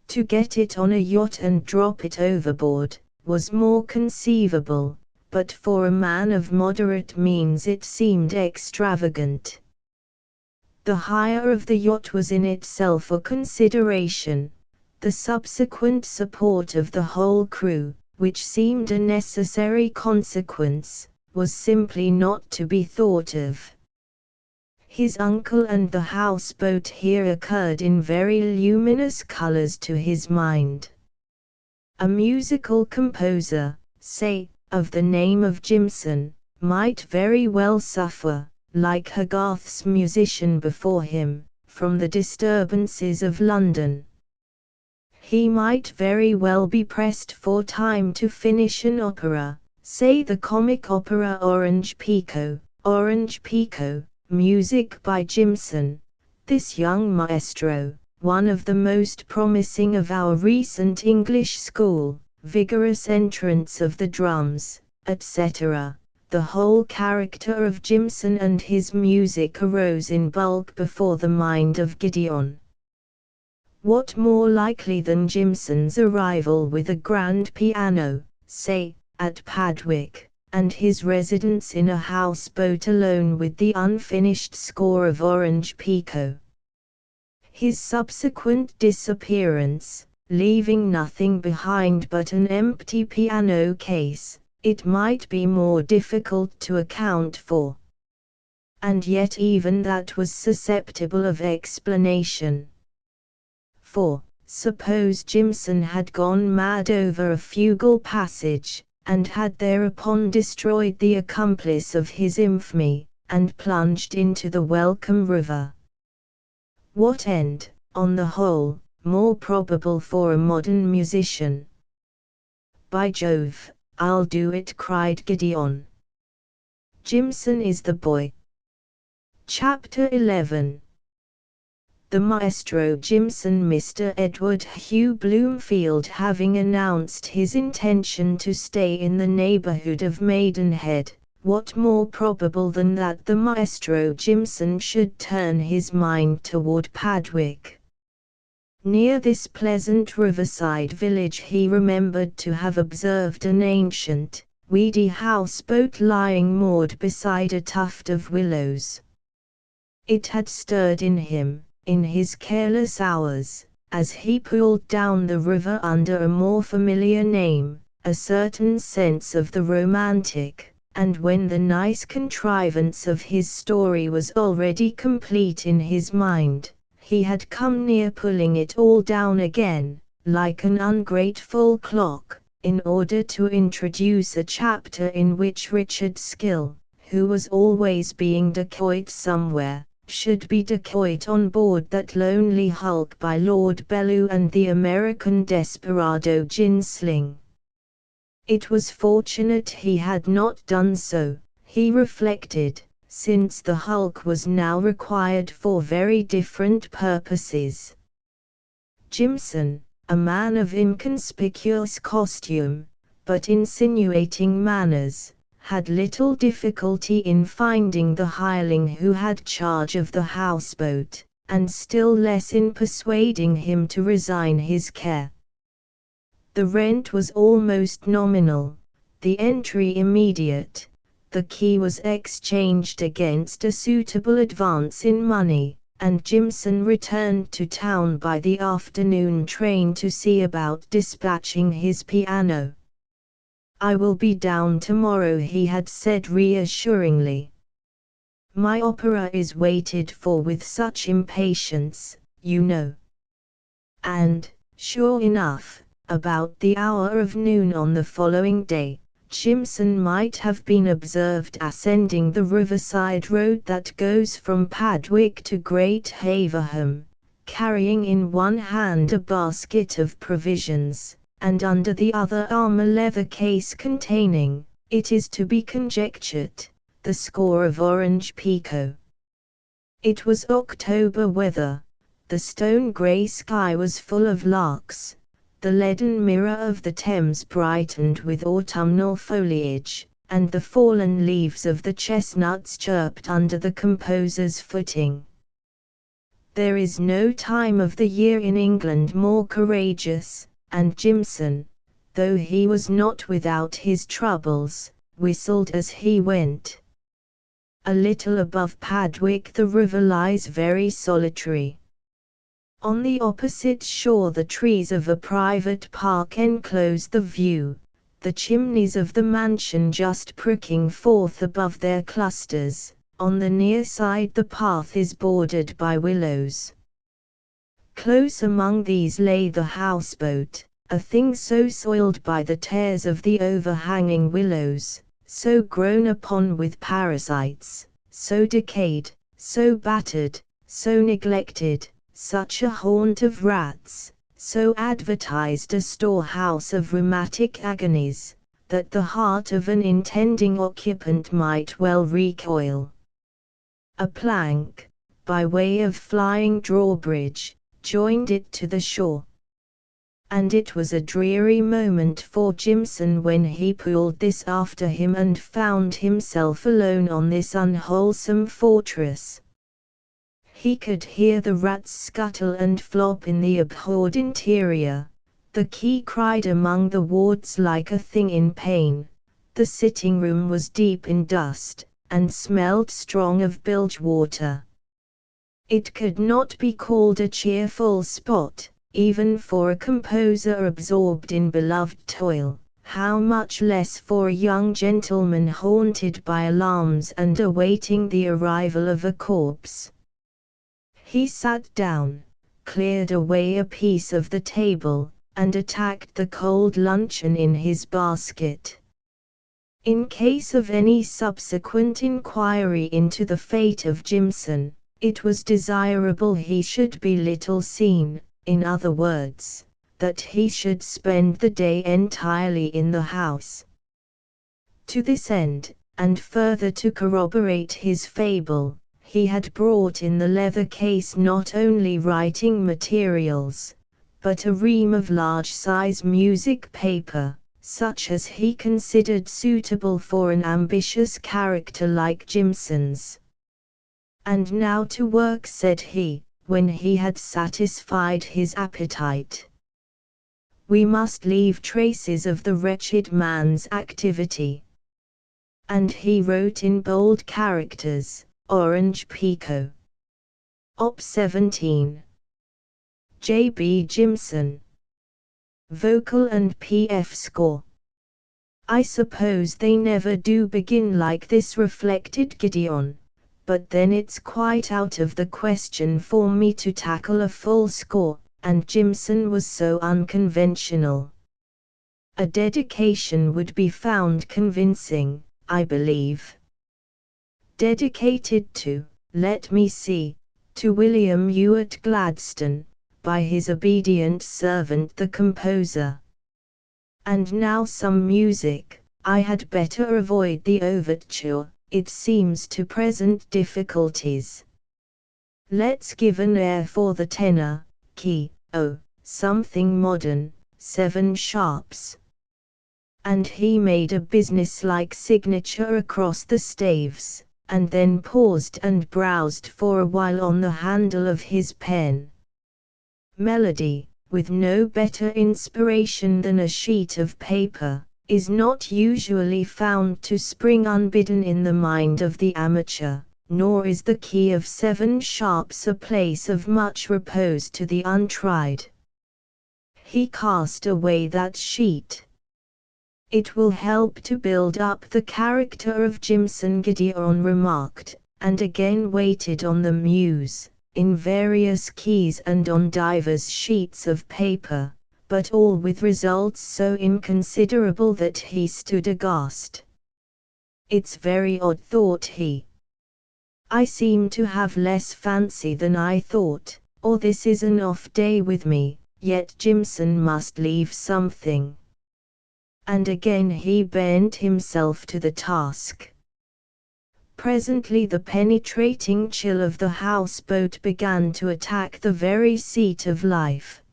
To get it on a yacht and drop it overboard, was more conceivable, but for a man of moderate means it seemed extravagant. The hire of the yacht was in itself a consideration. The subsequent support of the whole crew, which seemed a necessary consequence, was simply not to be thought of. His uncle and the houseboat here occurred in very luminous colors to his mind. A musical composer, say, of the name of Jimson, might very well suffer, like Hogarth's musician before him, from the disturbances of London. He might very well be pressed for time to finish an opera, say the comic opera Orange Pekoe. Orange Pekoe, music by Jimson. This young maestro, one of the most promising of our recent English school, vigorous entrance of the drums, etc. The whole character of Jimson and his music arose in bulk before the mind of Gideon. What more likely than Jimson's arrival with a grand piano, say, at Padwick, and his residence in a houseboat alone with the unfinished score of Orange Pekoe. His subsequent disappearance, leaving nothing behind but an empty piano case, it might be more difficult to account for. And yet even that was susceptible of explanation. For, suppose Jimson had gone mad over a fugal passage, and had thereupon destroyed the accomplice of his infamy, and plunged into the welcome river. What end, on the whole, more probable for a modern musician? By Jove, I'll do it, cried Gideon. Jimson is the boy. Chapter 11. The maestro Jimson, Mr. Edward Hugh Bloomfield, having announced his intention to stay in the neighbourhood of Maidenhead, what more probable than that the maestro Jimson should turn his mind toward Padwick? Near this pleasant riverside village he remembered to have observed an ancient, weedy houseboat lying moored beside a tuft of willows. It had stirred in him, in his careless hours, as he pulled down the river under a more familiar name, a certain sense of the romantic, and when the nice contrivance of his story was already complete in his mind, he had come near pulling it all down again, like an ungrateful clock, in order to introduce a chapter in which Richard Skill, who was always being dacoit somewhere, should be dacoit on board that lonely hulk by Lord Bellew and the American desperado Ginsling. It was fortunate he had not done so, he reflected, since the hulk was now required for very different purposes. Jimson, a man of inconspicuous costume, but insinuating manners, had little difficulty in finding the hireling who had charge of the houseboat, and still less in persuading him to resign his care. The rent was almost nominal, the entry immediate, the key was exchanged against a suitable advance in money, and Jimson returned to town by the afternoon train to see about dispatching his piano. "I will be down tomorrow," he had said reassuringly. "My opera is waited for with such impatience, you know." And, sure enough, about the hour of noon on the following day, Jimson might have been observed ascending the riverside road that goes from Padwick to Great Haverham, carrying in one hand a basket of provisions, and under the other arm a leather case containing, it is to be conjectured, the score of Orange Pekoe. It was October weather, the stone-grey sky was full of larks, the leaden mirror of the Thames brightened with autumnal foliage, and the fallen leaves of the chestnuts chirped under the composer's footing. There is no time of the year in England more courageous, and Jimson, though he was not without his troubles, whistled as he went. A little above Padwick the river lies very solitary. On the opposite shore the trees of a private park enclose the view, the chimneys of the mansion just pricking forth above their clusters. On the near side the path is bordered by willows. Close among these lay the houseboat, a thing so soiled by the tears of the overhanging willows, so grown upon with parasites, so decayed, so battered, so neglected, such a haunt of rats, so advertised a storehouse of rheumatic agonies, that the heart of an intending occupant might well recoil. A plank, by way of flying drawbridge, joined it to the shore. And it was a dreary moment for Jimson when he pulled this after him and found himself alone on this unwholesome fortress. He could hear the rats scuttle and flop in the abhorred interior. The key cried among the wards like a thing in pain. The sitting room was deep in dust, and smelled strong of bilge water. It could not be called a cheerful spot, even for a composer absorbed in beloved toil, how much less for a young gentleman haunted by alarms and awaiting the arrival of a corpse. He sat down, cleared away a piece of the table, and attacked the cold luncheon in his basket. In case of any subsequent inquiry into the fate of Jimson, it was desirable he should be little seen, in other words, that he should spend the day entirely in the house. To this end, and further to corroborate his fable, he had brought in the leather case not only writing materials, but a ream of large-size music paper, such as he considered suitable for an ambitious character like Jimson's. "And now to work," said he, when he had satisfied his appetite. "We must leave traces of the wretched man's activity." And he wrote in bold characters, "Orange Pico. Op. 17. J. B. Jimson. Vocal and P.F. score." "I suppose they never do begin like this," reflected Gideon, "but then it's quite out of the question for me to tackle a full score, and Jimson was so unconventional. A dedication would be found convincing, I believe. Dedicated to, let me see, to William Ewart Gladstone, by his obedient servant the composer. And now some music. I had better avoid the overture, it seems to present difficulties. Let's give an air for the tenor, key, something modern, 7 sharps." And he made a businesslike signature across the staves, and then paused and browsed for a while on the handle of his pen. Melody, with no better inspiration than a sheet of paper, is not usually found to spring unbidden in the mind of the amateur, nor is the key of 7 sharps a place of much repose to the untried. He cast away that sheet. "It will help to build up the character of Jimson," Gideon remarked, and again waited on the muse, in various keys and on divers sheets of paper, but all with results so inconsiderable that he stood aghast. "It's very odd," thought he. "I seem to have less fancy than I thought, or this is an off day with me, yet Jimson must leave something." And again he bent himself to the task. Presently the penetrating chill of the houseboat began to attack the very seat of life.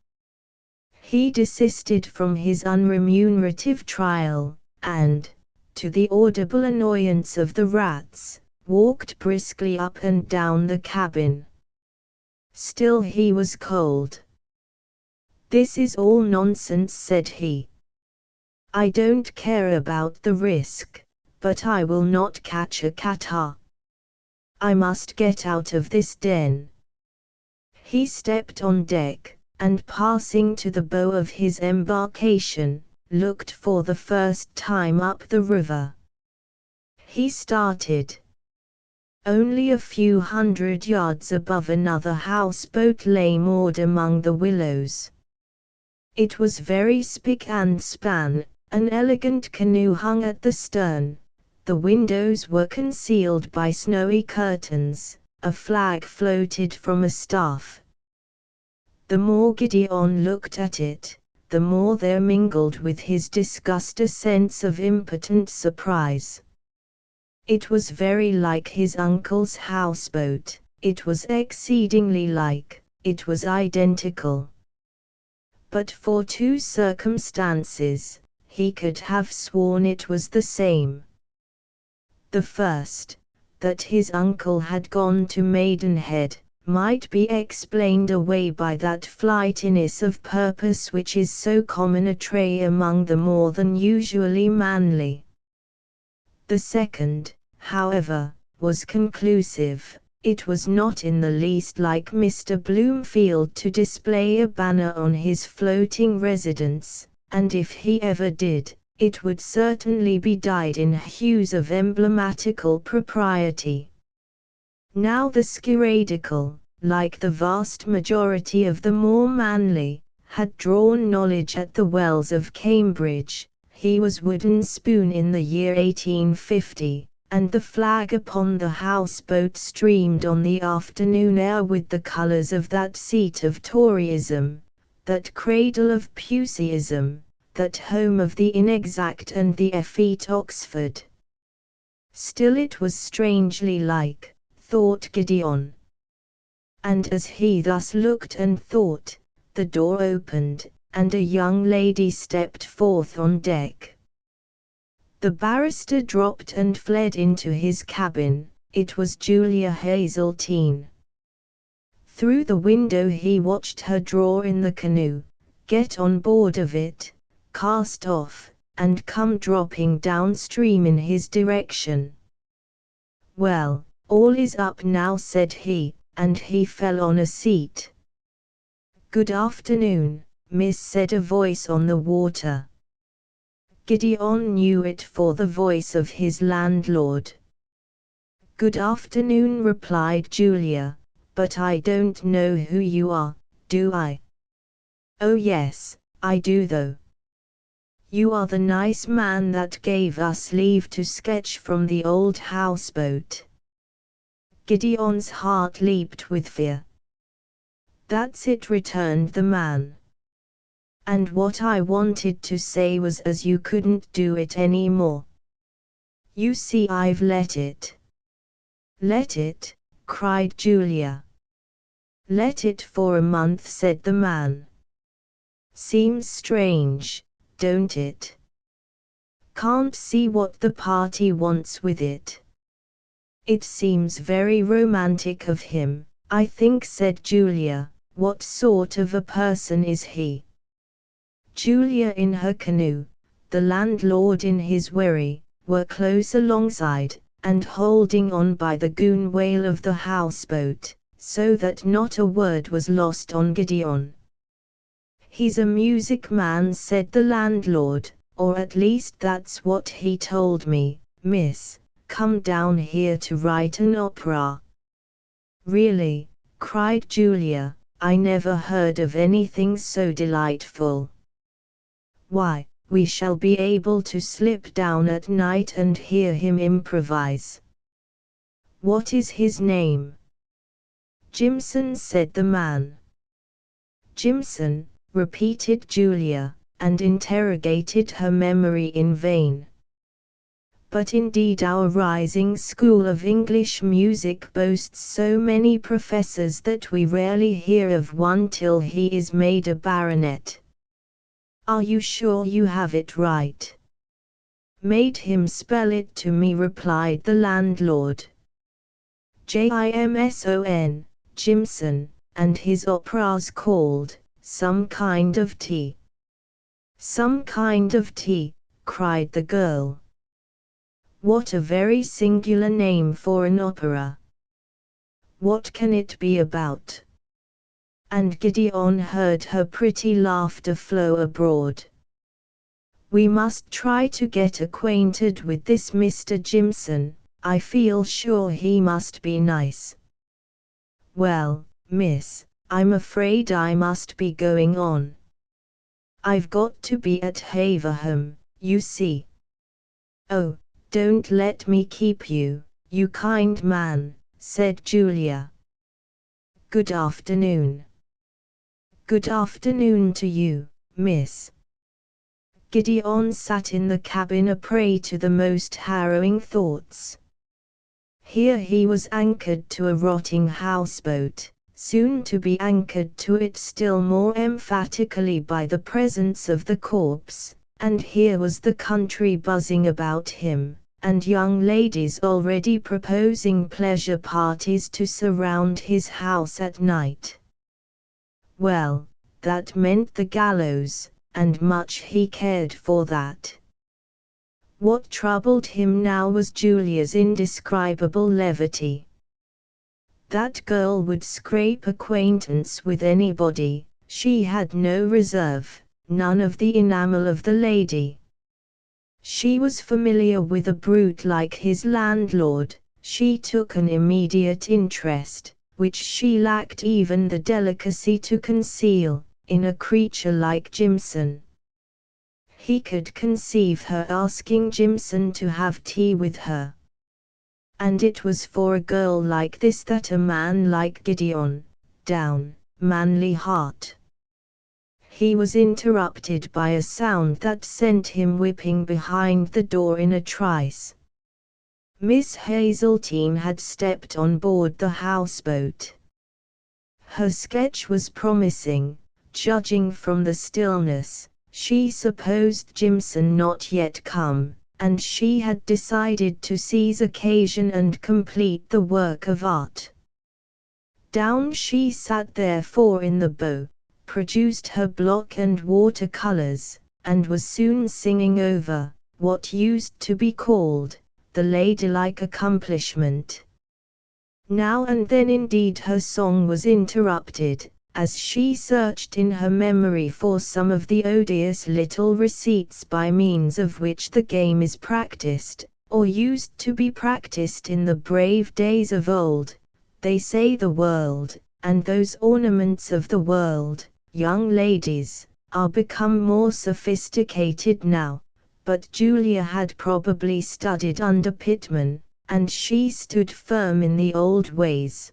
He desisted from his unremunerative trial, and, to the audible annoyance of the rats, walked briskly up and down the cabin. Still he was cold. "This is all nonsense," said he. "I don't care about the risk, but I will not catch a catarrh. I must get out of this den." He stepped on deck, and passing to the bow of his embarkation, looked for the first time up the river. He started. Only a few hundred yards above another houseboat lay moored among the willows. It was very spick and span. An elegant canoe hung at the stern, the windows were concealed by snowy curtains, a flag floated from a staff. The more Gideon looked at it, the more there mingled with his disgust a sense of impotent surprise. It was very like his uncle's houseboat, it was exceedingly like, it was identical. But for two circumstances, he could have sworn it was the same. The first, that his uncle had gone to Maidenhead, might be explained away by that flightiness of purpose which is so common a trait among the more than usually manly. The second, however, was conclusive. It was not in the least like Mr. Bloomfield to display a banner on his floating residence, and if he ever did, it would certainly be dyed in hues of emblematical propriety. Now the Skiradical, like the vast majority of the more manly, had drawn knowledge at the wells of Cambridge. He was wooden spoon in the year 1850, and the flag upon the houseboat streamed on the afternoon air with the colours of that seat of Toryism, that cradle of Puseyism, that home of the inexact and the effete Oxford. Still it was strangely like, thought Gideon. And as he thus looked and thought, the door opened, and a young lady stepped forth on deck. The barrister dropped and fled into his cabin. It was Julia Hazeltine. Through the window he watched her draw in the canoe, get on board of it, cast off, and come dropping downstream in his direction. "Well, all is up now," said he, and he fell on a seat. "Good afternoon, miss," said a voice on the water. Gideon knew it for the voice of his landlord. "Good afternoon," replied Julia, "but I don't know who you are, do I?" "Oh yes, I do though. You are the nice man that gave us leave to sketch from the old houseboat." Gideon's heart leaped with fear. "That's it," returned the man. "And what I wanted to say was as you couldn't do it any more. You see I've let it." "Let it?" cried Julia. "Let it for a month," said the man. "Seems strange, don't it? Can't see what the party wants with it." "It seems very romantic of him, I think," said Julia. "What sort of a person is he?" Julia in her canoe, the landlord in his wherry, were close alongside, and holding on by the gunwale of the houseboat, so that not a word was lost on Gideon. "He's a music man," said the landlord, "or at least that's what he told me, miss, come down here to write an opera." "Really," cried Julia, "I never heard of anything so delightful. Why, we shall be able to slip down at night and hear him improvise." "What is his name?" "Jimson," said the man. "Jimson," repeated Julia, and interrogated her memory in vain. "But indeed our rising school of English music boasts so many professors that we rarely hear of one till he is made a baronet." "Are you sure you have it right?" "Made him spell it to me," replied the landlord. "Jimson, Jimson, and his opera's called Some Kind of Tea." "Some Kind of Tea," cried the girl. "What a very singular name for an opera. What can it be about?" And Gideon heard her pretty laughter flow abroad. "We must try to get acquainted with this Mr. Jimson. I feel sure he must be nice." "Well, miss, I'm afraid I must be going on. I've got to be at Haverham, you see." "Oh, don't let me keep you, you kind man," said Julia. "Good afternoon." "Good afternoon to you, Miss. Gideon sat in the cabin a prey to the most harrowing thoughts. Here he was anchored to a rotting houseboat, soon to be anchored to it still more emphatically by the presence of the corpse, and here was the country buzzing about him, and young ladies already proposing pleasure parties to surround his house at night. Well, that meant the gallows, and much he cared for that. What troubled him now was Julia's indescribable levity. That girl would scrape acquaintance with anybody, she had no reserve, none of the enamel of the lady. She was familiar with a brute like his landlord, she took an immediate interest, which she lacked even the delicacy to conceal, in a creature like Jimson. He could conceive her asking Jimson to have tea with her. And it was for a girl like this that a man like Gideon, down, manly heart. He was interrupted by a sound that sent him whipping behind the door in a trice. Miss Hazeltine had stepped on board the houseboat. Her sketch was promising, judging from the stillness. She supposed Jimson not yet come, and she had decided to seize occasion and complete the work of art. Down she sat therefore in the bow, produced her block and watercolors, and was soon singing over, what used to be called, the ladylike accomplishment. Now and then indeed her song was interrupted, as she searched in her memory for some of the odious little receipts by means of which the game is practiced, or used to be practiced in the brave days of old. They say the world, and those ornaments of the world, young ladies, are become more sophisticated now, but Julia had probably studied under Pitman, and she stood firm in the old ways.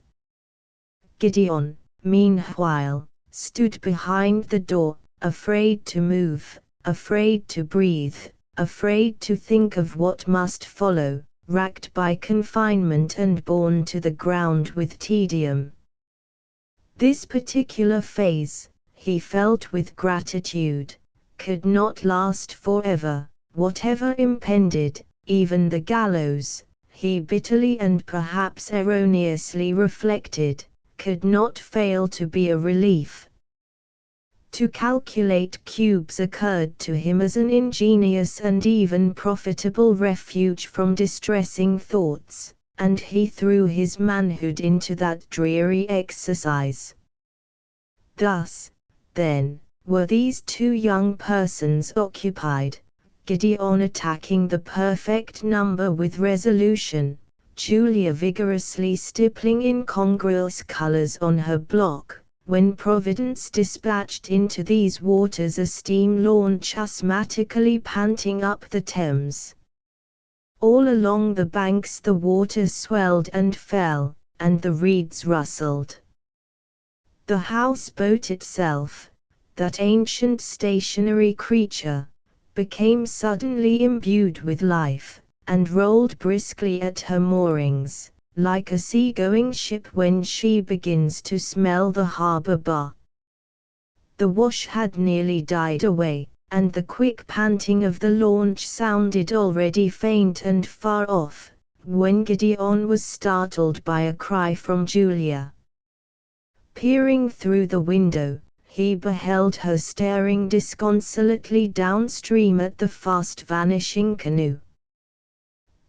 Gideon, meanwhile, stood behind the door, afraid to move, afraid to breathe, afraid to think of what must follow, racked by confinement and borne to the ground with tedium. This particular phase, he felt with gratitude, could not last forever. Whatever impended, even the gallows, he bitterly and perhaps erroneously reflected, could not fail to be a relief. To calculate cubes occurred to him as an ingenious and even profitable refuge from distressing thoughts, and he threw his manhood into that dreary exercise. Thus, then, were these two young persons occupied, Gideon attacking the perfect number with resolution, Julia vigorously stippling incongruous colors on her block, when Providence dispatched into these waters a steam launch asthmatically panting up the Thames. All along the banks the water swelled and fell, and the reeds rustled. The houseboat itself, that ancient stationary creature, became suddenly imbued with life, and rolled briskly at her moorings, like a sea-going ship when she begins to smell the harbour bar. The wash had nearly died away, and the quick panting of the launch sounded already faint and far off, when Gideon was startled by a cry from Julia. Peering through the window, he beheld her staring disconsolately downstream at the fast-vanishing canoe.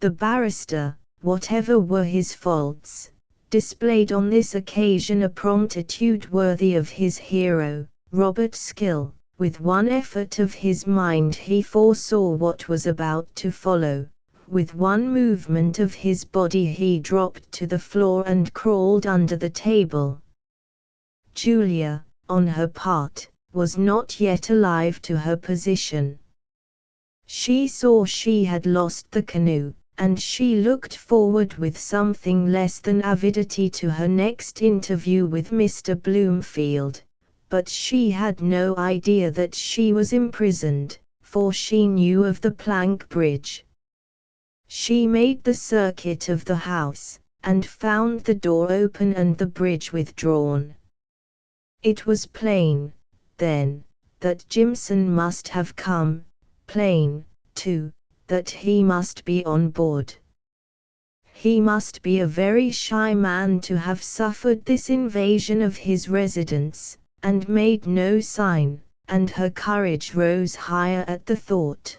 The barrister, whatever were his faults, displayed on this occasion a promptitude worthy of his hero, Robert Skill. With one effort of his mind he foresaw what was about to follow. With one movement of his body he dropped to the floor and crawled under the table. Julia, on her part, was not yet alive to her position. She saw she had lost the canoe, and she looked forward with something less than avidity to her next interview with Mr. Bloomfield, but she had no idea that she was imprisoned, for she knew of the plank bridge. She made the circuit of the house, and found the door open and the bridge withdrawn. It was plain, then, that Jimson must have come, plain, too, that he must be on board. He must be a very shy man to have suffered this invasion of his residence, and made no sign, and her courage rose higher at the thought.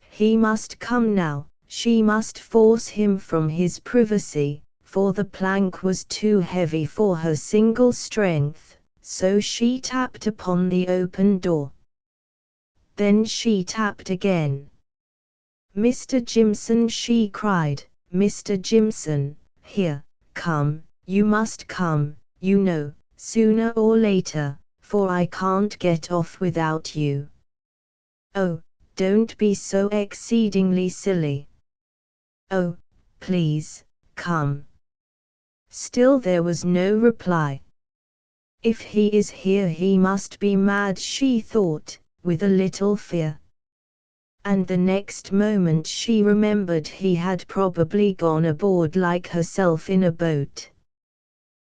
He must come now, she must force him from his privacy, for the plank was too heavy for her single strength, so she tapped upon the open door. Then she tapped again. "Mr. Jimson," she cried, "Mr. Jimson, here, come, you must come, you know, sooner or later, for I can't get off without you." "Oh, don't be so exceedingly silly." "Oh, please, come." Still there was no reply. "If he is here he must be mad," she thought, with a little fear. And the next moment she remembered he had probably gone aboard like herself in a boat.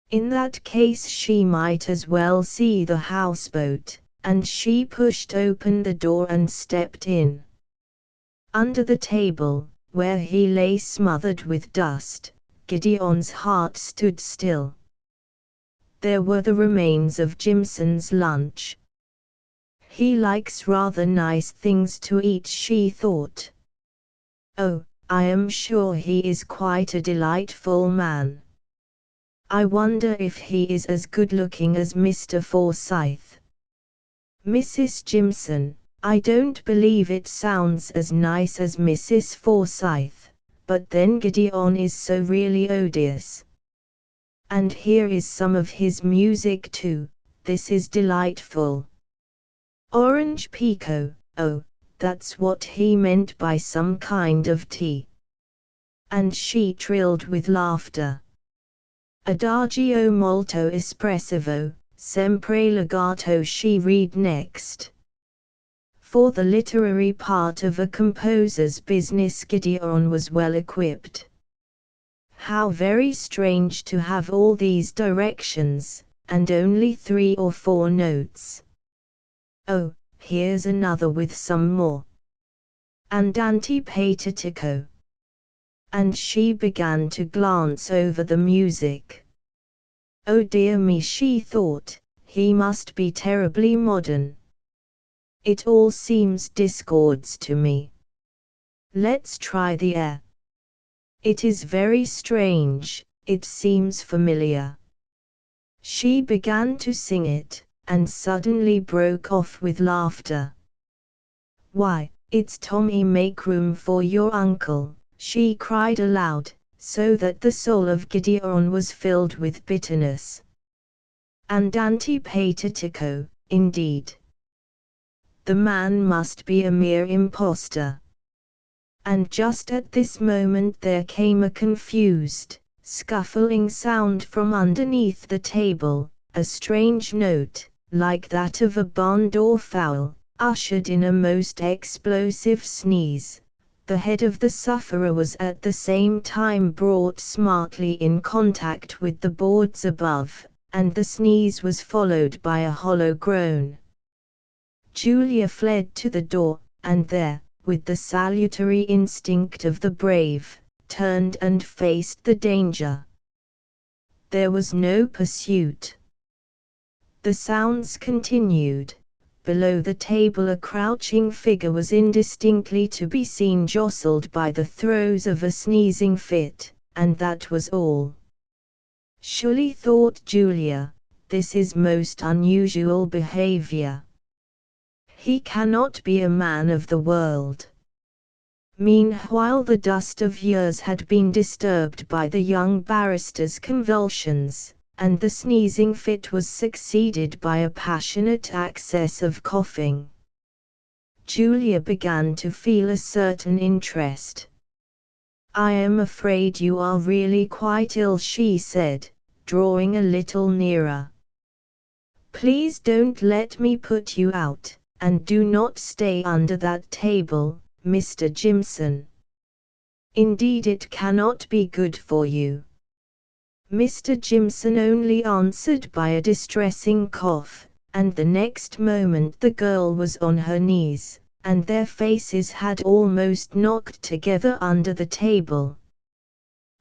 In that case she might as well see the houseboat, and she pushed open the door and stepped in. Under the table, where he lay smothered with dust, Gideon's heart stood still. There were the remains of Jimson's lunch. "He likes rather nice things to eat," she thought. "Oh, I am sure he is quite a delightful man. I wonder if he is as good-looking as Mr. Forsyth. Mrs. Jimson, I don't believe it sounds as nice as Mrs. Forsyth, but then Gideon is so really odious. And here is some of his music too, this is delightful. Orange pekoe, oh, that's what he meant by some kind of tea." And she trilled with laughter. "Adagio molto espressivo, sempre legato," she read next. For the literary part of a composer's business Gideon was well equipped. How very strange to have all these directions, and only 3 or 4 notes. "Oh, here's another with some more. Andante patetico." And she began to glance over the music. "Oh dear me," she thought, "he must be terribly modern. It all seems discords to me. Let's try the air. It is very strange, it seems familiar." She began to sing it, and suddenly broke off with laughter. "Why, it's Tommy Make Room for Your Uncle," she cried aloud, so that the soul of Gideon was filled with bitterness. Andante patetico, indeed. The man must be a mere impostor. And just at this moment there came a confused, scuffling sound from underneath the table, a strange note, like that of a barn door fowl, ushered in a most explosive sneeze. The head of the sufferer was at the same time brought smartly in contact with the boards above, and the sneeze was followed by a hollow groan. Julia fled to the door, and there, with the salutary instinct of the brave, turned and faced the danger. There was no pursuit. The sounds continued. Below the table a crouching figure was indistinctly to be seen jostled by the throes of a sneezing fit, and that was all. Surely, thought Julia, this is most unusual behavior. He cannot be a man of the world. Meanwhile the dust of years had been disturbed by the young barrister's convulsions, and the sneezing fit was succeeded by a passionate access of coughing. Julia began to feel a certain interest. "I am afraid you are really quite ill," she said, drawing a little nearer. Please don't let me put you out, and do not stay under that table, Mr. Jimson. Indeed it cannot be good for you. Mr. Jimson only answered by a distressing cough, and the next moment the girl was on her knees, and their faces had almost knocked together under the table.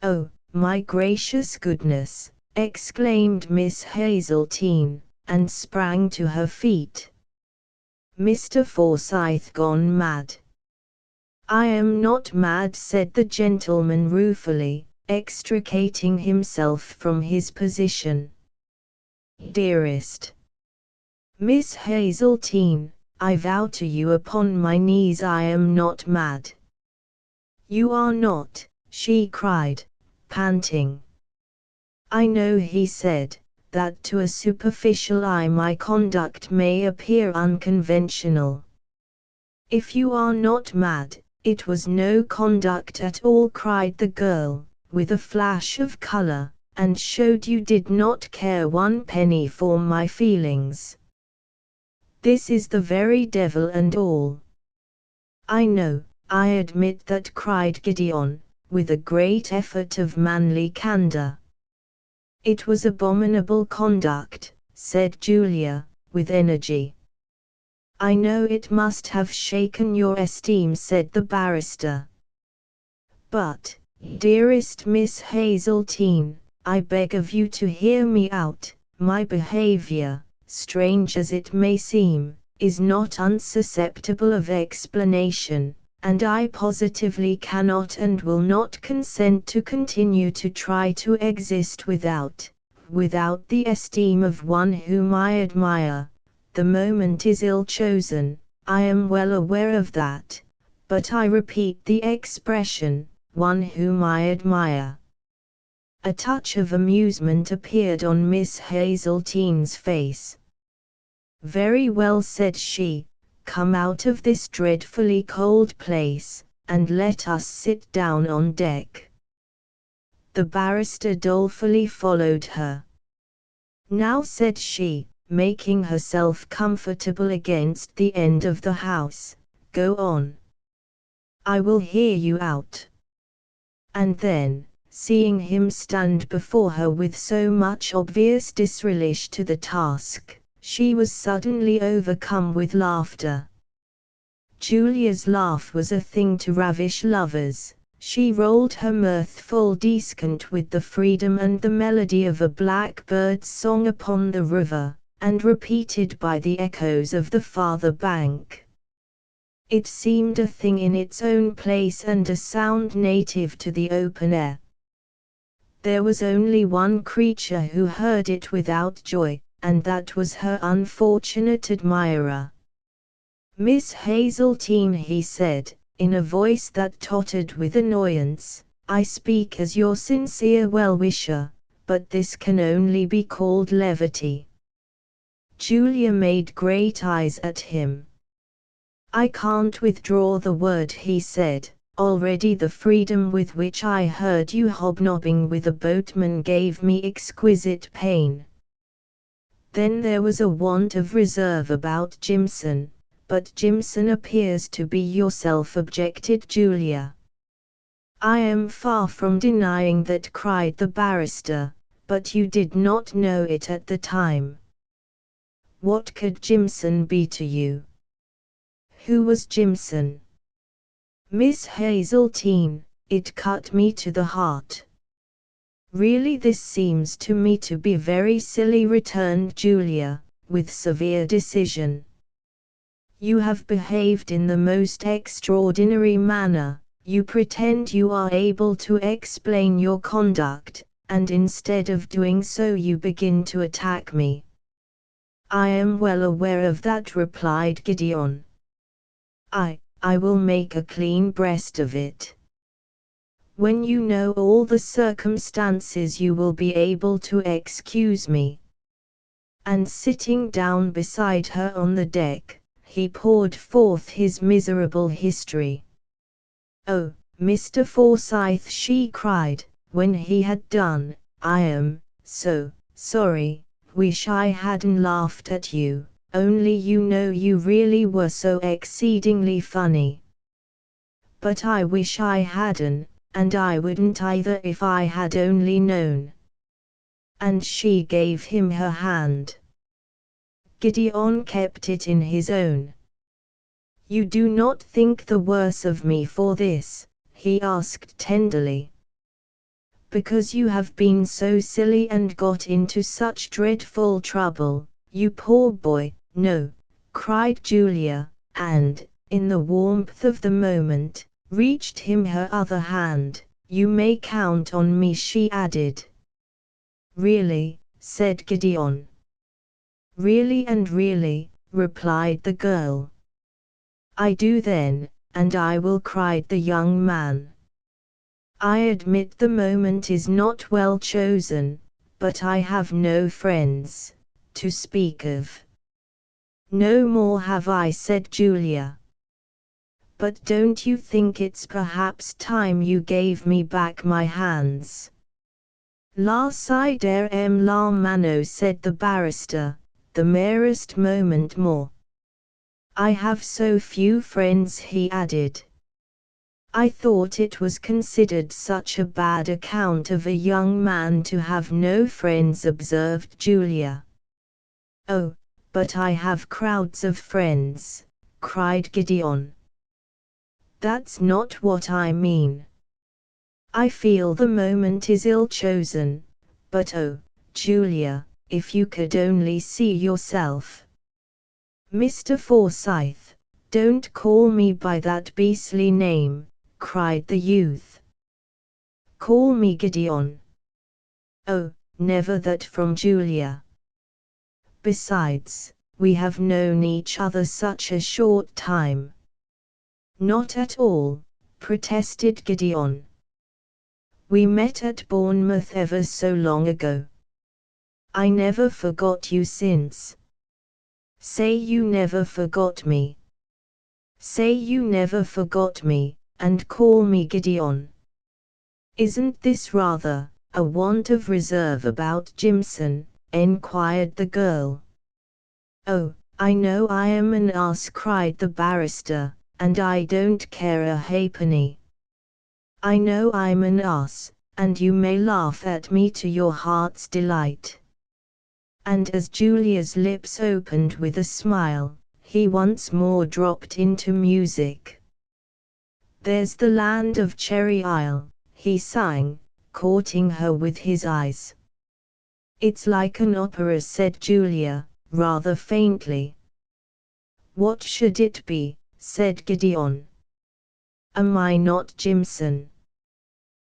"Oh, my gracious goodness!" exclaimed Miss Hazeltine, and sprang to her feet. "Mr. Forsyth gone mad?" "I am not mad," said the gentleman ruefully, extricating himself from his position. "Dearest Miss Hazeltine, I vow to you upon my knees I am not mad." "You are not," she cried, panting. "I know," he said, "that to a superficial eye my conduct may appear unconventional." "If you are not mad, it was no conduct at all," cried the girl, with a flash of color, "and showed you did not care one penny for my feelings. This is the very devil and all." "I know, I admit that," cried Gideon, with a great effort of manly candor. "It was abominable conduct," said Julia, with energy. "I know it must have shaken your esteem," said the barrister. "But, dearest Miss Hazeltine, I beg of you to hear me out. My behavior, strange as it may seem, is not unsusceptible of explanation, and I positively cannot and will not consent to continue to try to exist without the esteem of one whom I admire. The moment is ill chosen, I am well aware of that, but I repeat the expression, one whom I admire." A touch of amusement appeared on Miss Hazeltine's face. "Very well," said she, "come out of this dreadfully cold place, and let us sit down on deck." The barrister dolefully followed her. "Now," said she, making herself comfortable against the end of the house, "go on. I will hear you out." And then, seeing him stand before her with so much obvious disrelish to the task, she was suddenly overcome with laughter. Julia's laugh was a thing to ravish lovers. She rolled her mirthful descant with the freedom and the melody of a blackbird's song upon the river, and repeated by the echoes of the farther bank. It seemed a thing in its own place and a sound native to the open air. There was only one creature who heard it without joy, and that was her unfortunate admirer. "Miss Hazeltine," he said, in a voice that tottered with annoyance, "I speak as your sincere well-wisher, but this can only be called levity." Julia made great eyes at him. "I can't withdraw the word," he said. "Already the freedom with which I heard you hobnobbing with a boatman gave me exquisite pain. Then there was a want of reserve about Jimson, but Jimson appears to be yourself," objected Julia. "I am far from denying that," cried the barrister, "but you did not know it at the time. What could Jimson be to you?" "Who was Jimson?" "Miss Hazeltine, it cut me to the heart." "Really this seems to me to be very silly," returned Julia, with severe decision. "You have behaved in the most extraordinary manner. You pretend you are able to explain your conduct, and instead of doing so you begin to attack me." "I am well aware of that," replied Gideon. I will make a clean breast of it. When you know all the circumstances you will be able to excuse me." And sitting down beside her on the deck, he poured forth his miserable history. "Oh, Mr. Forsyth," she cried, when he had done, "I am so sorry wish I hadn't laughed at you, only you know you really were so exceedingly funny. But I wish I hadn't, and I wouldn't either if I had only known." And she gave him her hand. Gideon kept it in his own. "You do not think the worse of me for this?" he asked tenderly. "Because you have been so silly and got into such dreadful trouble, you poor boy." "No," cried Julia, and, in the warmth of the moment, reached him her other hand. "You may count on me," she added. "Really," said Gideon. "Really and really," replied the girl. "I do then, and I will," cried the young man. "I admit the moment is not well chosen, but I have no friends, to speak of." "No more have I," said Julia. "But don't you think it's perhaps time you gave me back my hands?" "La sidere la mano," said the barrister, "the merest moment more." "I have so few friends," he added. "I thought it was considered such a bad account of a young man to have no friends," observed Julia. "Oh, but I have crowds of friends," cried Gideon. "That's not what I mean. I feel the moment is ill chosen, but oh, Julia, if you could only see yourself." "Mr. Forsyth, don't call me by that beastly name," cried the youth. "Call me Gideon." "Oh, never that," from Julia. "Besides, we have known each other such a short time." "Not at all," protested Gideon. "We met at Bournemouth ever so long ago. I never forgot you since." "Say you never forgot me. Say you never forgot me, and call me Gideon." "Isn't this rather a want of reserve about Jimson?" enquired the girl. "Oh, I know I am an ass," cried the barrister, "and I don't care a halfpenny. I know I'm an ass, and you may laugh at me to your heart's delight." And as Julia's lips opened with a smile, he once more dropped into music. "There's the land of Cherry Isle," he sang, courting her with his eyes. "It's like an opera," said Julia, rather faintly. "What should it be?" said Gideon. "Am I not Jimson?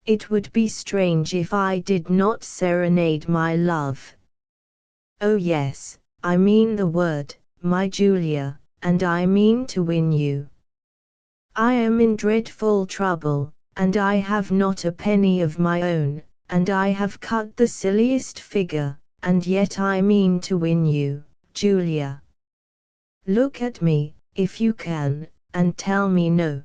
It would be strange if I did not serenade my love. Oh yes, I mean the word, my Julia, and I mean to win you. I am in dreadful trouble, and I have not a penny of my own, and I have cut the silliest figure, and yet I mean to win you, Julia. Look at me, if you can, and tell me no."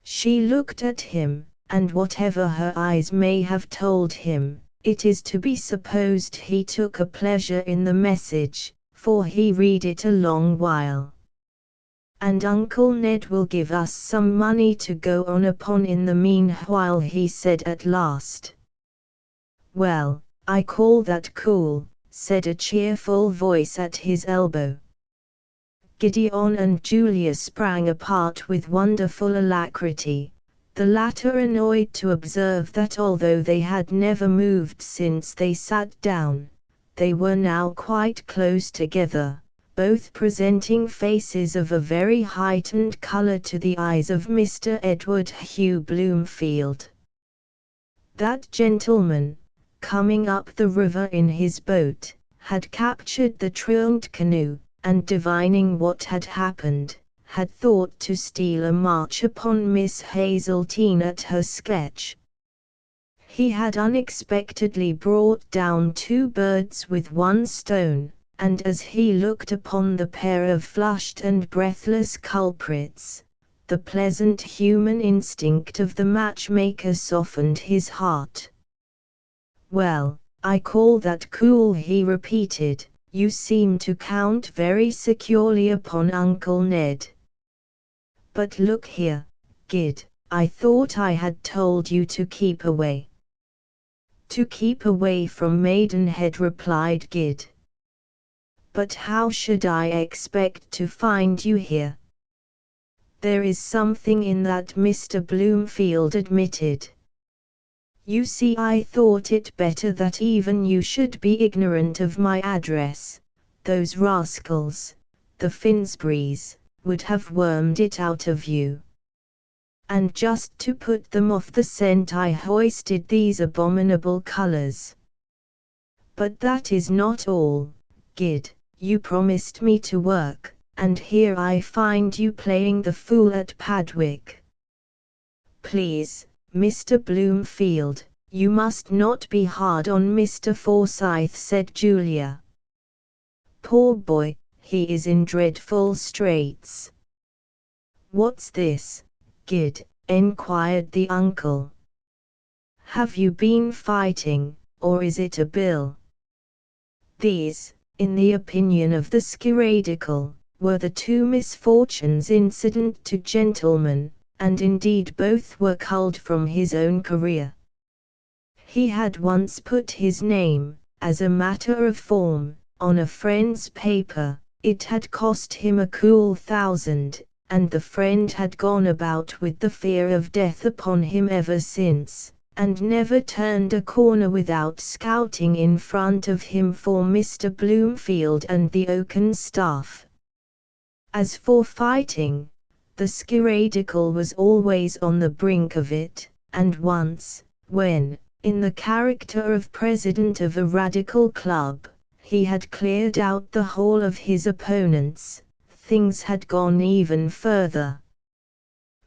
She looked at him, and whatever her eyes may have told him, it is to be supposed he took a pleasure in the message, for he read it a long while. "And Uncle Ned will give us some money to go on upon in the meanwhile," he said at last. "Well, I call that cool," said a cheerful voice at his elbow. Gideon and Julia sprang apart with wonderful alacrity, the latter annoyed to observe that although they had never moved since they sat down, they were now quite close together, both presenting faces of a very heightened color to the eyes of Mr. Edward Hugh Bloomfield. That gentleman, coming up the river in his boat, had captured the truant canoe, and divining what had happened, had thought to steal a march upon Miss Hazeltine at her sketch. He had unexpectedly brought down two birds with one stone, and as he looked upon the pair of flushed and breathless culprits, the pleasant human instinct of the matchmaker softened his heart. "Well, I call that cool, he repeated. You seem to count very securely upon Uncle Ned. But look here, Gid, I thought I had told you to keep away. To keep away from Maidenhead, replied Gid. But how should I expect to find you here? There is something in that, Mr. Bloomfield admitted. You see, I thought it better that even you should be ignorant of my address. Those rascals, the Finsburys, would have wormed it out of you. And just to put them off the scent, I hoisted these abominable colors. But that is not all, Gid. You promised me to work, and here I find you playing the fool at Padwick. Please, Mr. Bloomfield, you must not be hard on Mr. Forsyth, said Julia. Poor boy, he is in dreadful straits. What's this, Gid? Enquired the uncle. Have you been fighting, or is it a bill? These, in the opinion of the Skiradical, were the two misfortunes incident to gentlemen, and indeed both were culled from his own career. He had once put his name, as a matter of form, on a friend's paper. It had cost him a cool 1,000, and the friend had gone about with the fear of death upon him ever since, and never turned a corner without scouting in front of him for Mr. Bloomfield and the oaken staff. As for fighting, the Skiradical was always on the brink of it, and once, when, in the character of president of a radical club, he had cleared out the whole of his opponents, things had gone even further.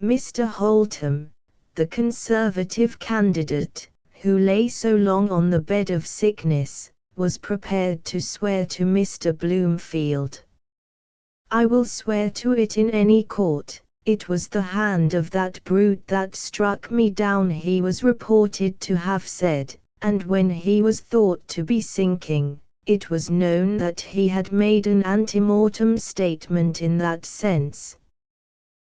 Mr. Holtham, the Conservative candidate, who lay so long on the bed of sickness, was prepared to swear to Mr. Bloomfield. I will swear to it in any court. It was the hand of that brute that struck me down, he was reported to have said, and when he was thought to be sinking, it was known that he had made an ante-mortem statement in that sense.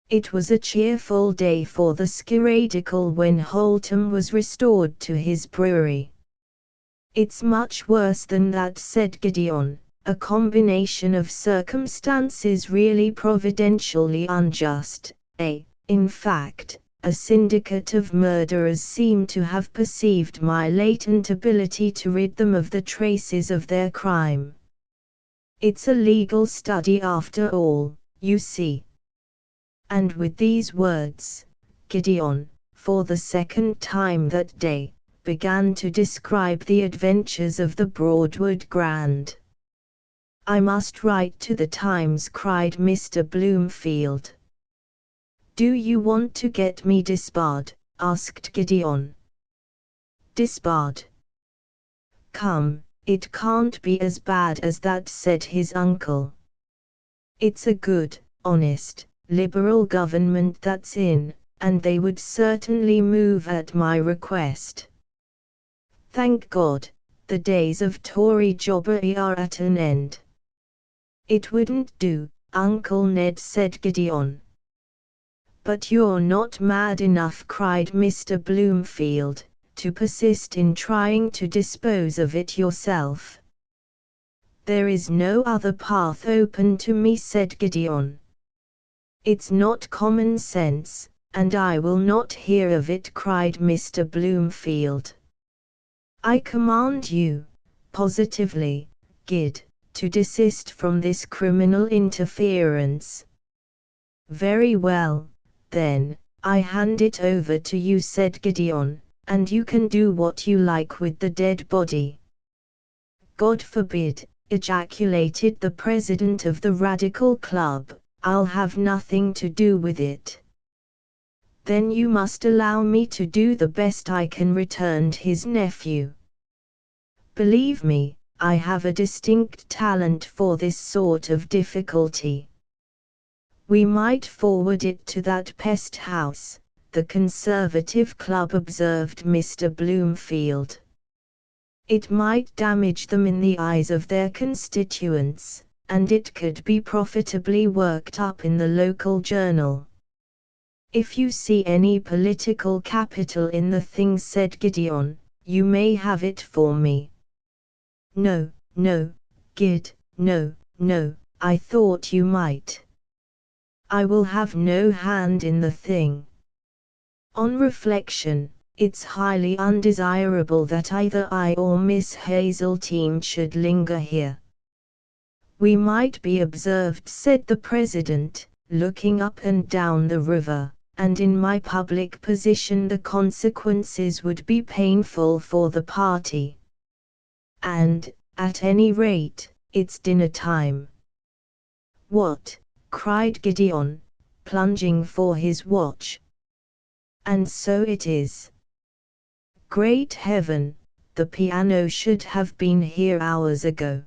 It was a cheerful day for the Skiradical when Holtham was restored to his brewery. It's much worse than that, said Gideon, a combination of circumstances really providentially unjust. In fact, a syndicate of murderers seem to have perceived my latent ability to rid them of the traces of their crime. It's a legal study after all, you see. And with these words, Gideon, for the second time that day, began to describe the adventures of the Broadwood Grand. I must write to the Times, cried Mr. Bloomfield. Do you want to get me disbarred? Asked Gideon. Disbarred? Come, it can't be as bad as that, said his uncle. It's a good, honest, liberal government that's in, and they would certainly move at my request. Thank God, the days of Tory jobbery are at an end. It wouldn't do, Uncle Ned, said Gideon. But you're not mad enough, cried Mr. Bloomfield, to persist in trying to dispose of it yourself. There is no other path open to me, said Gideon. It's not common sense, and I will not hear of it, cried Mr. Bloomfield. I command you, positively, Gid, to desist from this criminal interference. Very well, then, I hand it over to you, said Gideon, and you can do what you like with the dead body. God forbid, ejaculated the president of the Radical Club, I'll have nothing to do with it. Then you must allow me to do the best I can, returned his nephew. Believe me, I have a distinct talent for this sort of difficulty. We might forward it to that pest house, the Conservative Club, observed Mr. Bloomfield. It might damage them in the eyes of their constituents, and it could be profitably worked up in the local journal. If you see any political capital in the thing, said Gideon, you may have it for me. No, no, Gid, no, no, I thought you might. I will have no hand in the thing. On reflection, it's highly undesirable that either I or Miss Hazeltine should linger here. We might be observed, said the president, looking up and down the river, and in my public position the consequences would be painful for the party. And, at any rate, it's dinner time. What? Cried Gideon, plunging for his watch. And so it is. Great heaven, the piano should have been here hours ago.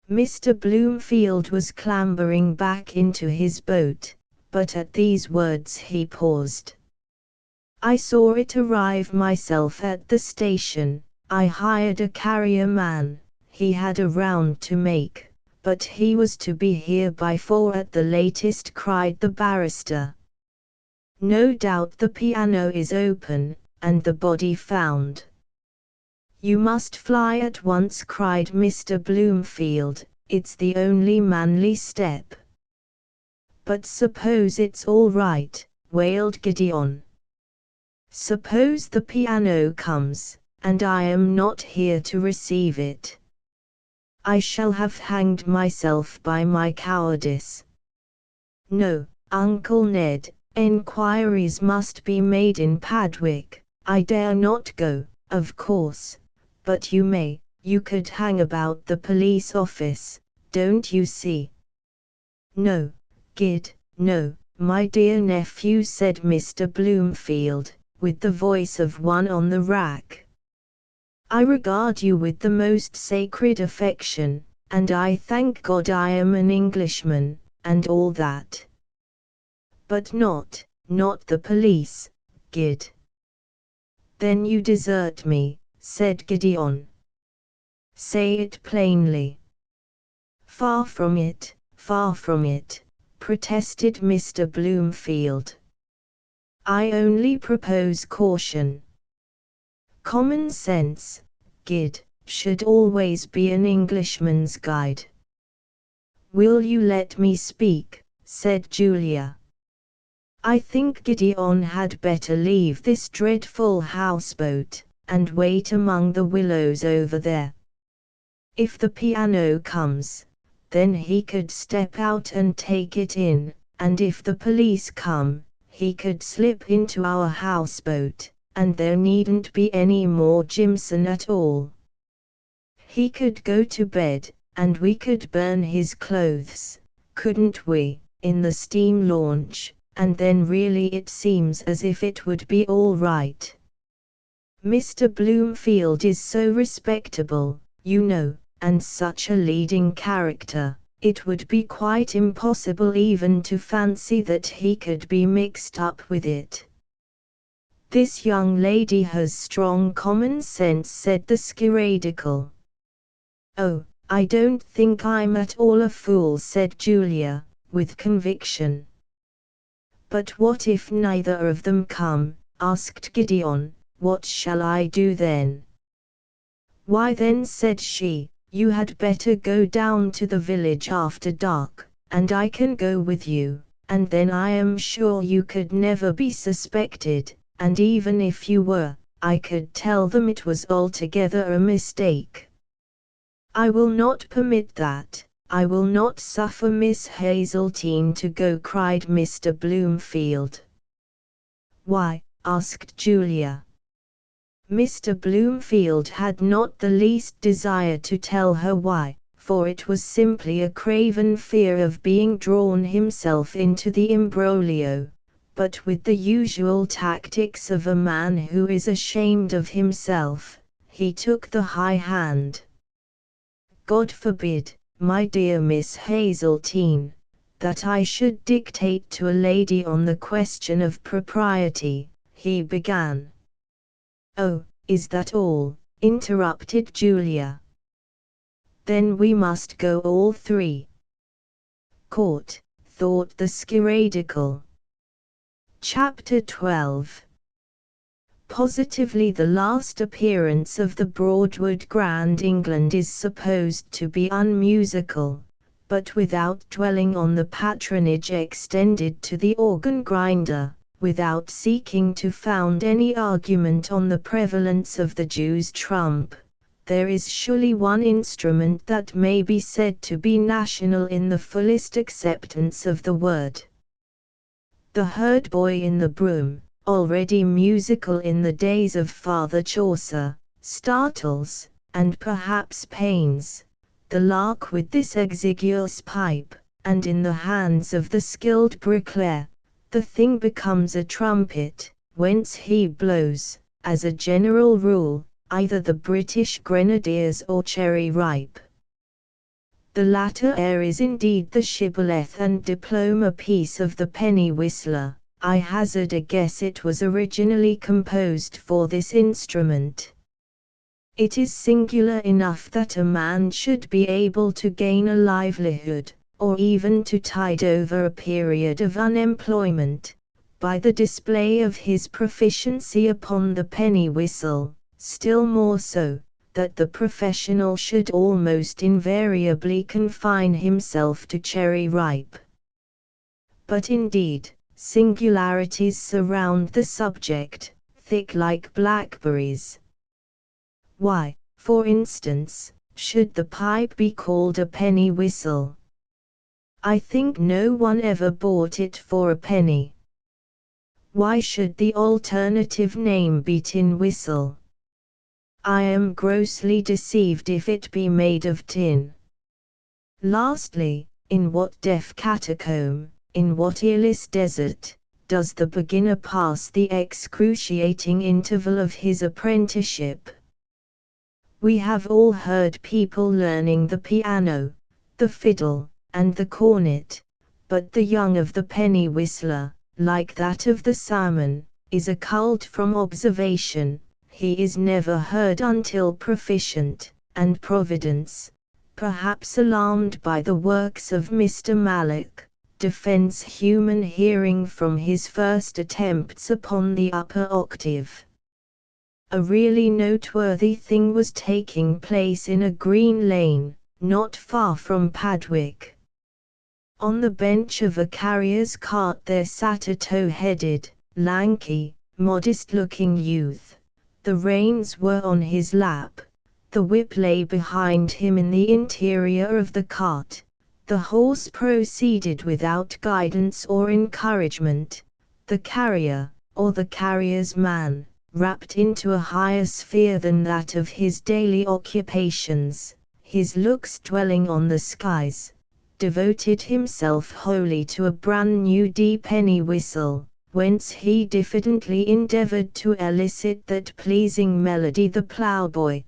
Mr. Bloomfield was clambering back into his boat, but at these words he paused. I saw it arrive myself at the station. I hired a carrier man, he had a round to make, but he was to be here by 4 at the latest, cried the barrister. No doubt the piano is open, and the body found. You must fly at once, cried Mr. Bloomfield, it's the only manly step. But suppose it's all right, wailed Gideon. Suppose the piano comes, and I am not here to receive it. I shall have hanged myself by my cowardice. No, Uncle Ned, enquiries must be made in Padwick. I dare not go, of course, but you could hang about the police office, don't you see? No, Gid, no, my dear nephew, said Mr. Bloomfield, with the voice of one on the rack. I regard you with the most sacred affection, and I thank God I am an Englishman, and all that. But not the police, Gid. Then you desert me, said Gideon. Say it plainly. Far from it, protested Mr. Bloomfield. I only propose caution. Common sense, Gid, should always be an Englishman's guide. Will you let me speak, said Julia. I think Gideon had better leave this dreadful houseboat, and wait among the willows over there. If the piano comes, then he could step out and take it in, and if the police come, he could slip into our houseboat, and there needn't be any more Jimson at all. He could go to bed, and we could burn his clothes, couldn't we, in the steam launch, and then really it seems as if it would be all right. Mr. Bloomfield is so respectable, you know, and such a leading character, it would be quite impossible even to fancy that he could be mixed up with it. This young lady has strong common sense, said the Skiradical. Oh, I don't think I'm at all a fool, said Julia, with conviction. But what if neither of them come, asked Gideon, what shall I do then? Why then, said she, you had better go down to the village after dark, and I can go with you, and then I am sure you could never be suspected, and even if you were, I could tell them it was altogether a mistake. I will not permit that. I will not suffer Miss Hazeltine to go, cried Mr. Bloomfield. Why? asked Julia. Mr. Bloomfield had not the least desire to tell her why, for it was simply a craven fear of being drawn himself into the imbroglio, but with the usual tactics of a man who is ashamed of himself, he took the high hand. God forbid, my dear Miss Hazeltine, that I should dictate to a lady on the question of propriety, he began. Oh, is that all? interrupted Julia. Then we must go all three. Caught, thought the skiradical. Chapter 12. Positively the last appearance of the Broadwood Grand England is supposed to be unmusical, but without dwelling on the patronage extended to the organ grinder, without seeking to found any argument on the prevalence of the Jew's trump, there is surely one instrument that may be said to be national in the fullest acceptance of the word. The herd boy in the broom, already musical in the days of Father Chaucer, startles, and perhaps pains, the lark with this exiguous pipe, and in the hands of the skilled bricklayer, the thing becomes a trumpet, whence he blows, as a general rule, either the British Grenadiers or Cherry Ripe. The latter air is indeed the shibboleth and diploma piece of the penny whistler. I hazard a guess it was originally composed for this instrument. It is singular enough that a man should be able to gain a livelihood, or even to tide over a period of unemployment, by the display of his proficiency upon the penny whistle, still more so, that the professional should almost invariably confine himself to Cherry Ripe. But indeed, singularities surround the subject, thick like blackberries. Why, for instance, should the pipe be called a penny whistle? I think no one ever bought it for a penny. Why should the alternative name be tin whistle? I am grossly deceived if it be made of tin. Lastly, in what deaf catacomb, in what earless desert, does the beginner pass the excruciating interval of his apprenticeship? We have all heard people learning the piano, the fiddle, and the cornet, but the young of the penny whistler, like that of the salmon, is a cult from observation. He is never heard until proficient, and Providence, perhaps alarmed by the works of Mr. Mallock, defends human hearing from his first attempts upon the upper octave. A really noteworthy thing was taking place in a green lane, not far from Padwick. On the bench of a carrier's cart there sat a tow-headed, lanky, modest-looking youth. The reins were on his lap, the whip lay behind him in the interior of the cart, the horse proceeded without guidance or encouragement, the carrier, or the carrier's man, wrapped into a higher sphere than that of his daily occupations, his looks dwelling on the skies, devoted himself wholly to a brand new penny whistle, whence he diffidently endeavored to elicit that pleasing melody, the ploughboy.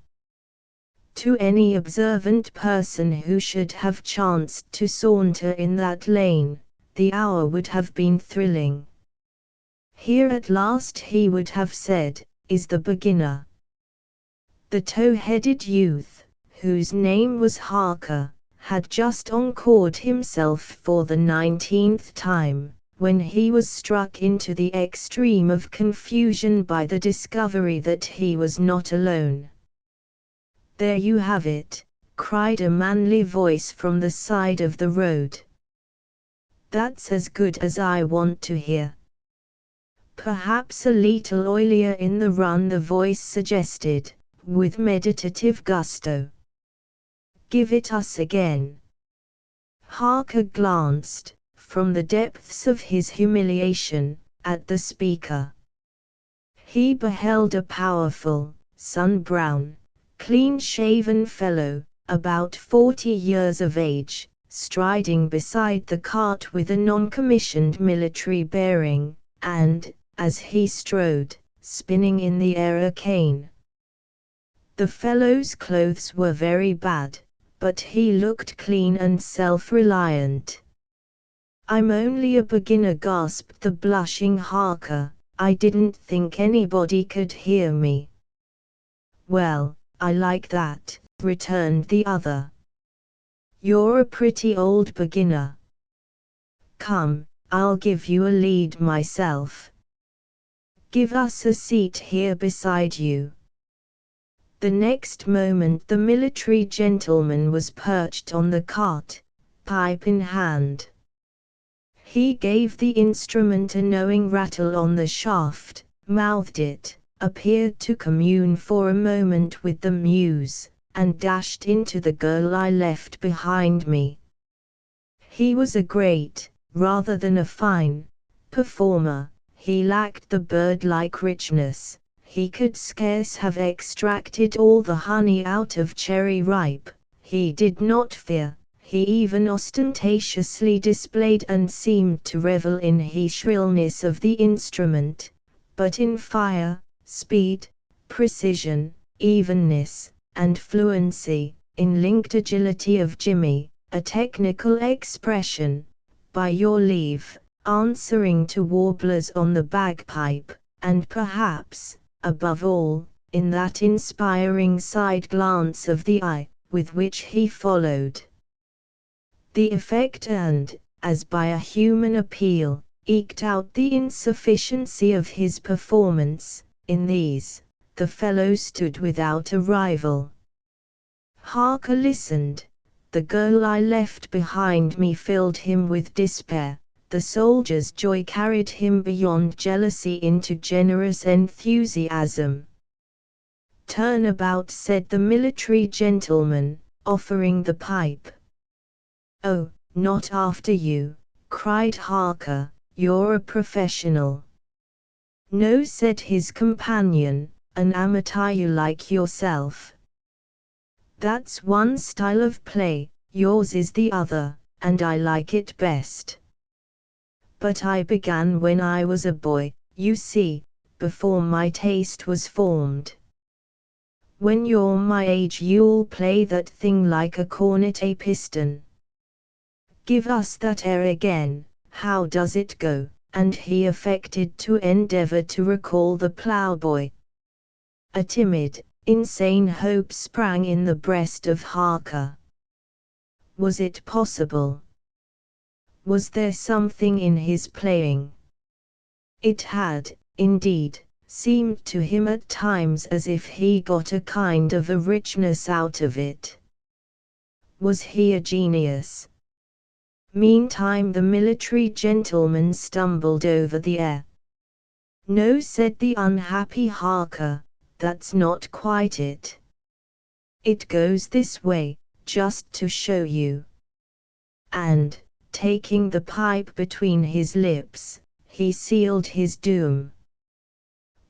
To any observant person who should have chanced to saunter in that lane, the hour would have been thrilling. Here at last, he would have said, is the beginner. The tow-headed youth, whose name was Harker, had just encored himself for the 19th time, when he was struck into the extreme of confusion by the discovery that he was not alone. "There you have it," cried a manly voice from the side of the road. "That's as good as I want to hear." Perhaps a little oilier in the run, the voice suggested, with meditative gusto. "Give it us again." Harker glanced, from the depths of his humiliation, at the speaker. He beheld a powerful, sun-brown, clean-shaven fellow, about 40 years of age, striding beside the cart with a non-commissioned military bearing, and, as he strode, spinning in the air a cane. The fellow's clothes were very bad, but he looked clean and self-reliant. "I'm only a beginner," gasped the blushing Harker. "I didn't think anybody could hear me." "Well, I like that," returned the other. "You're a pretty old beginner. Come, I'll give you a lead myself. Give us a seat here beside you." The next moment the military gentleman was perched on the cart, pipe in hand. He gave the instrument a knowing rattle on the shaft, mouthed it, appeared to commune for a moment with the muse, and dashed into the girl I left behind me. He was a great, rather than a fine, performer. He lacked the bird-like richness. He could scarce have extracted all the honey out of cherry ripe. He did not fear. He even ostentatiously displayed and seemed to revel in the shrillness of the instrument, but in fire, speed, precision, evenness, and fluency, in linked agility of Jimmy, a technical expression, by your leave, answering to warblers on the bagpipe, and perhaps, above all, in that inspiring side glance of the eye, with which he followed. The effect earned, as by a human appeal, eked out the insufficiency of his performance. In these, the fellow stood without a rival. Harker listened. The girl I left behind me filled him with despair. The soldier's joy carried him beyond jealousy into generous enthusiasm. "Turn about," said the military gentleman, offering the pipe. "Oh, not after you," cried Harker, "you're a professional." "No," said his companion, "an amateur like yourself. That's one style of play, yours is the other, and I like it best. But I began when I was a boy, you see, before my taste was formed. When you're my age you'll play that thing like a cornet a piston. Give us that air again, how does it go?" And he affected to endeavor to recall the ploughboy. A timid, insane hope sprang in the breast of Harker. Was it possible? Was there something in his playing? It had, indeed, seemed to him at times as if he got a kind of a richness out of it. Was he a genius? Meantime the military gentleman stumbled over the air. "No," said the unhappy Harker, "that's not quite it. It goes this way, just to show you." And, taking the pipe between his lips, he sealed his doom.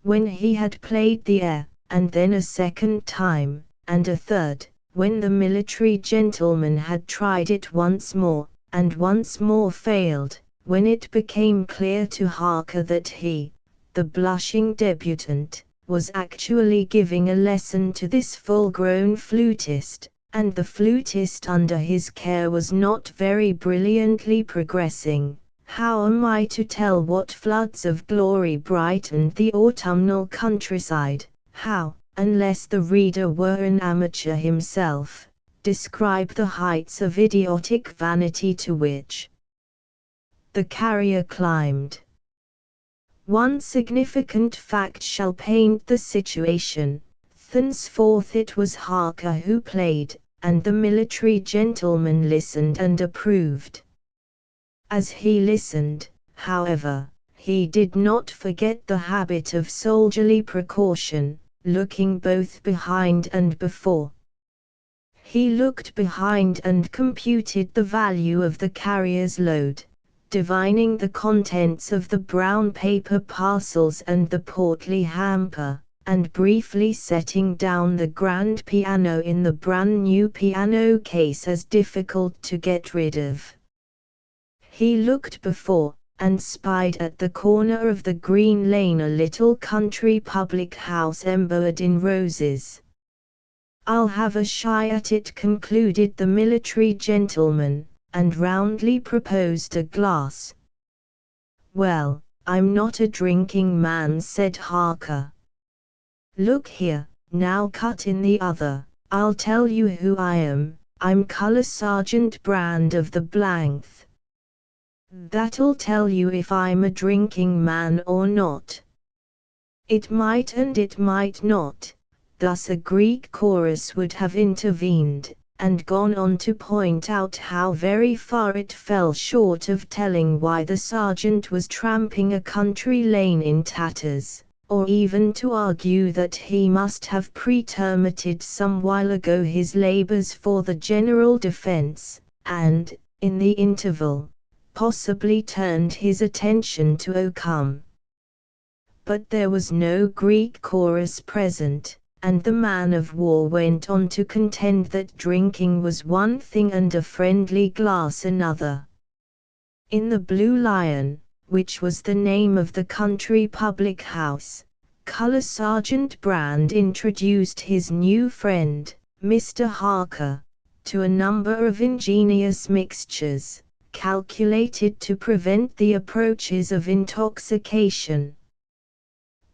When he had played the air, and then a second time, and a third, when the military gentleman had tried it once more, and once more failed, when it became clear to Harker that he, the blushing debutant, was actually giving a lesson to this full-grown flutist, and the flutist under his care was not very brilliantly progressing, how am I to tell what floods of glory brightened the autumnal countryside, how, unless the reader were an amateur himself, describe the heights of idiotic vanity to which the carrier climbed? One significant fact shall paint the situation. Thenceforth it was Harker who played, and the military gentleman listened and approved. As he listened, however, he did not forget the habit of soldierly precaution, looking both behind and before. He looked behind and computed the value of the carrier's load, divining the contents of the brown paper parcels and the portly hamper, and briefly setting down the grand piano in the brand-new piano case as difficult to get rid of. He looked before, and spied at the corner of the green lane a little country public house embowered in roses. "I'll have a shy at it," concluded the military gentleman, and roundly proposed a glass. "Well, I'm not a drinking man," said Harker. "Look here, Now cut in the other. I'll tell you who I am. I'm Colour Sergeant Brand of the Blanth. That'll tell you if I'm a drinking man or not. It might and it might not. Thus a Greek chorus would have intervened, and gone on to point out how very far it fell short of telling why the sergeant was tramping a country lane in tatters, or even to argue that he must have pretermitted some while ago his labors for the general defense, and, in the interval, possibly turned his attention to Oakham. But there was no Greek chorus present, and the man of war went on to contend that drinking was one thing and a friendly glass another. In the Blue Lion, which was the name of the country public house, Colour Sergeant Brand introduced his new friend, Mr. Harker, to a number of ingenious mixtures, calculated to prevent the approaches of intoxication.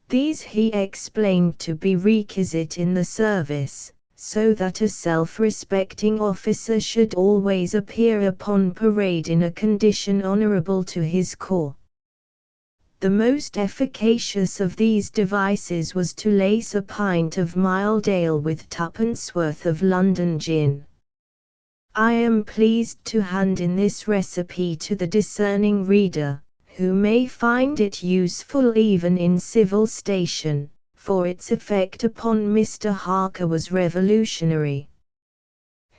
These he explained to be requisite in the service, so that a self-respecting officer should always appear upon parade in a condition honourable to his corps. The most efficacious of these devices was to lace a pint of mild ale with tuppenceworth of London gin. I am pleased to hand in this recipe to the discerning reader, who may find it useful even in civil station, for its effect upon Mr. Harker was revolutionary.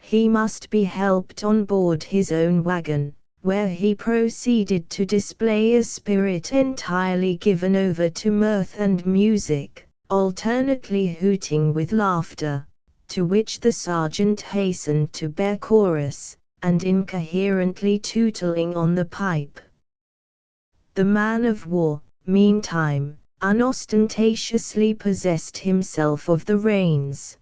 He must be helped on board his own wagon, where he proceeded to display a spirit entirely given over to mirth and music, alternately hooting with laughter, to which the sergeant hastened to bear chorus, and incoherently tootling on the pipe. The man of war, meantime, unostentatiously possessed himself of the reins.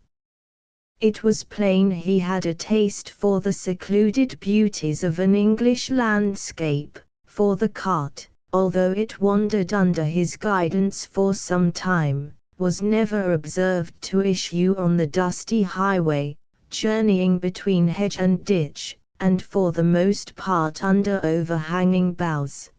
It was plain he had a taste for the secluded beauties of an English landscape, for the cart, although it wandered under his guidance for some time, was never observed to issue on the dusty highway, journeying between hedge and ditch, and for the most part under overhanging boughs.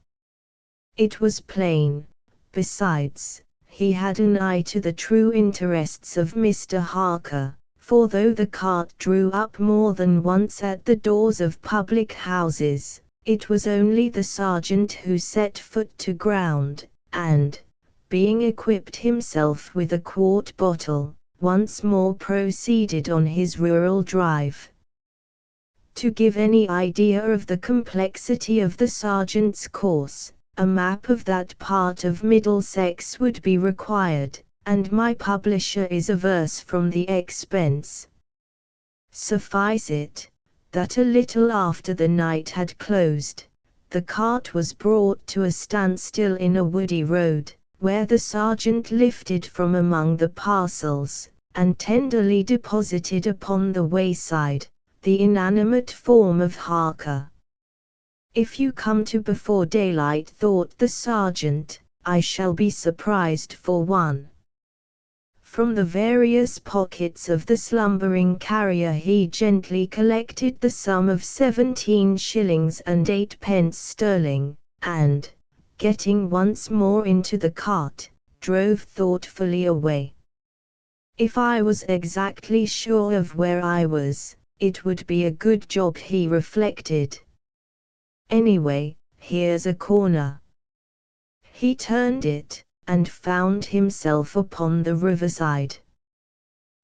It was plain, besides, he had an eye to the true interests of Mr. Harker, for though the cart drew up more than once at the doors of public houses, it was only the sergeant who set foot to ground, and, being equipped himself with a quart bottle, once more proceeded on his rural drive. To give any idea of the complexity of the sergeant's course, a map of that part of Middlesex would be required, and my publisher is averse from the expense. Suffice it, that a little after the night had closed, the cart was brought to a standstill in a woody road, where the sergeant lifted from among the parcels, and tenderly deposited upon the wayside, the inanimate form of Harker. "If you come to before daylight," thought the sergeant, "I shall be surprised for one." From the various pockets of the slumbering carrier he gently collected the sum of 17 shillings and 8 pence sterling, and, getting once more into the cart, drove thoughtfully away. If I was exactly sure of where I was, it would be a good job, he reflected. Anyway, here's a corner. He turned it, and found himself upon the riverside.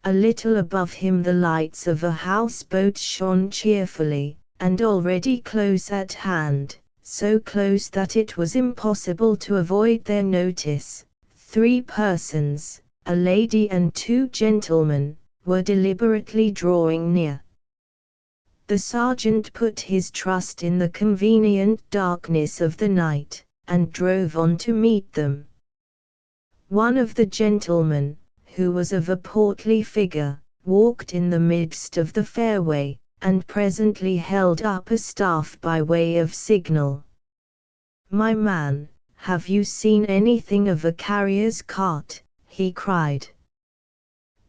A little above him the lights of a houseboat shone cheerfully, and already close at hand, so close that it was impossible to avoid their notice. 3 persons, a lady and 2 gentlemen, were deliberately drawing near. The sergeant put his trust in the convenient darkness of the night, and drove on to meet them. One of the gentlemen, who was of a portly figure, walked in the midst of the fairway, and presently held up a staff by way of signal. "My man, have you seen anything of a carrier's cart?" he cried.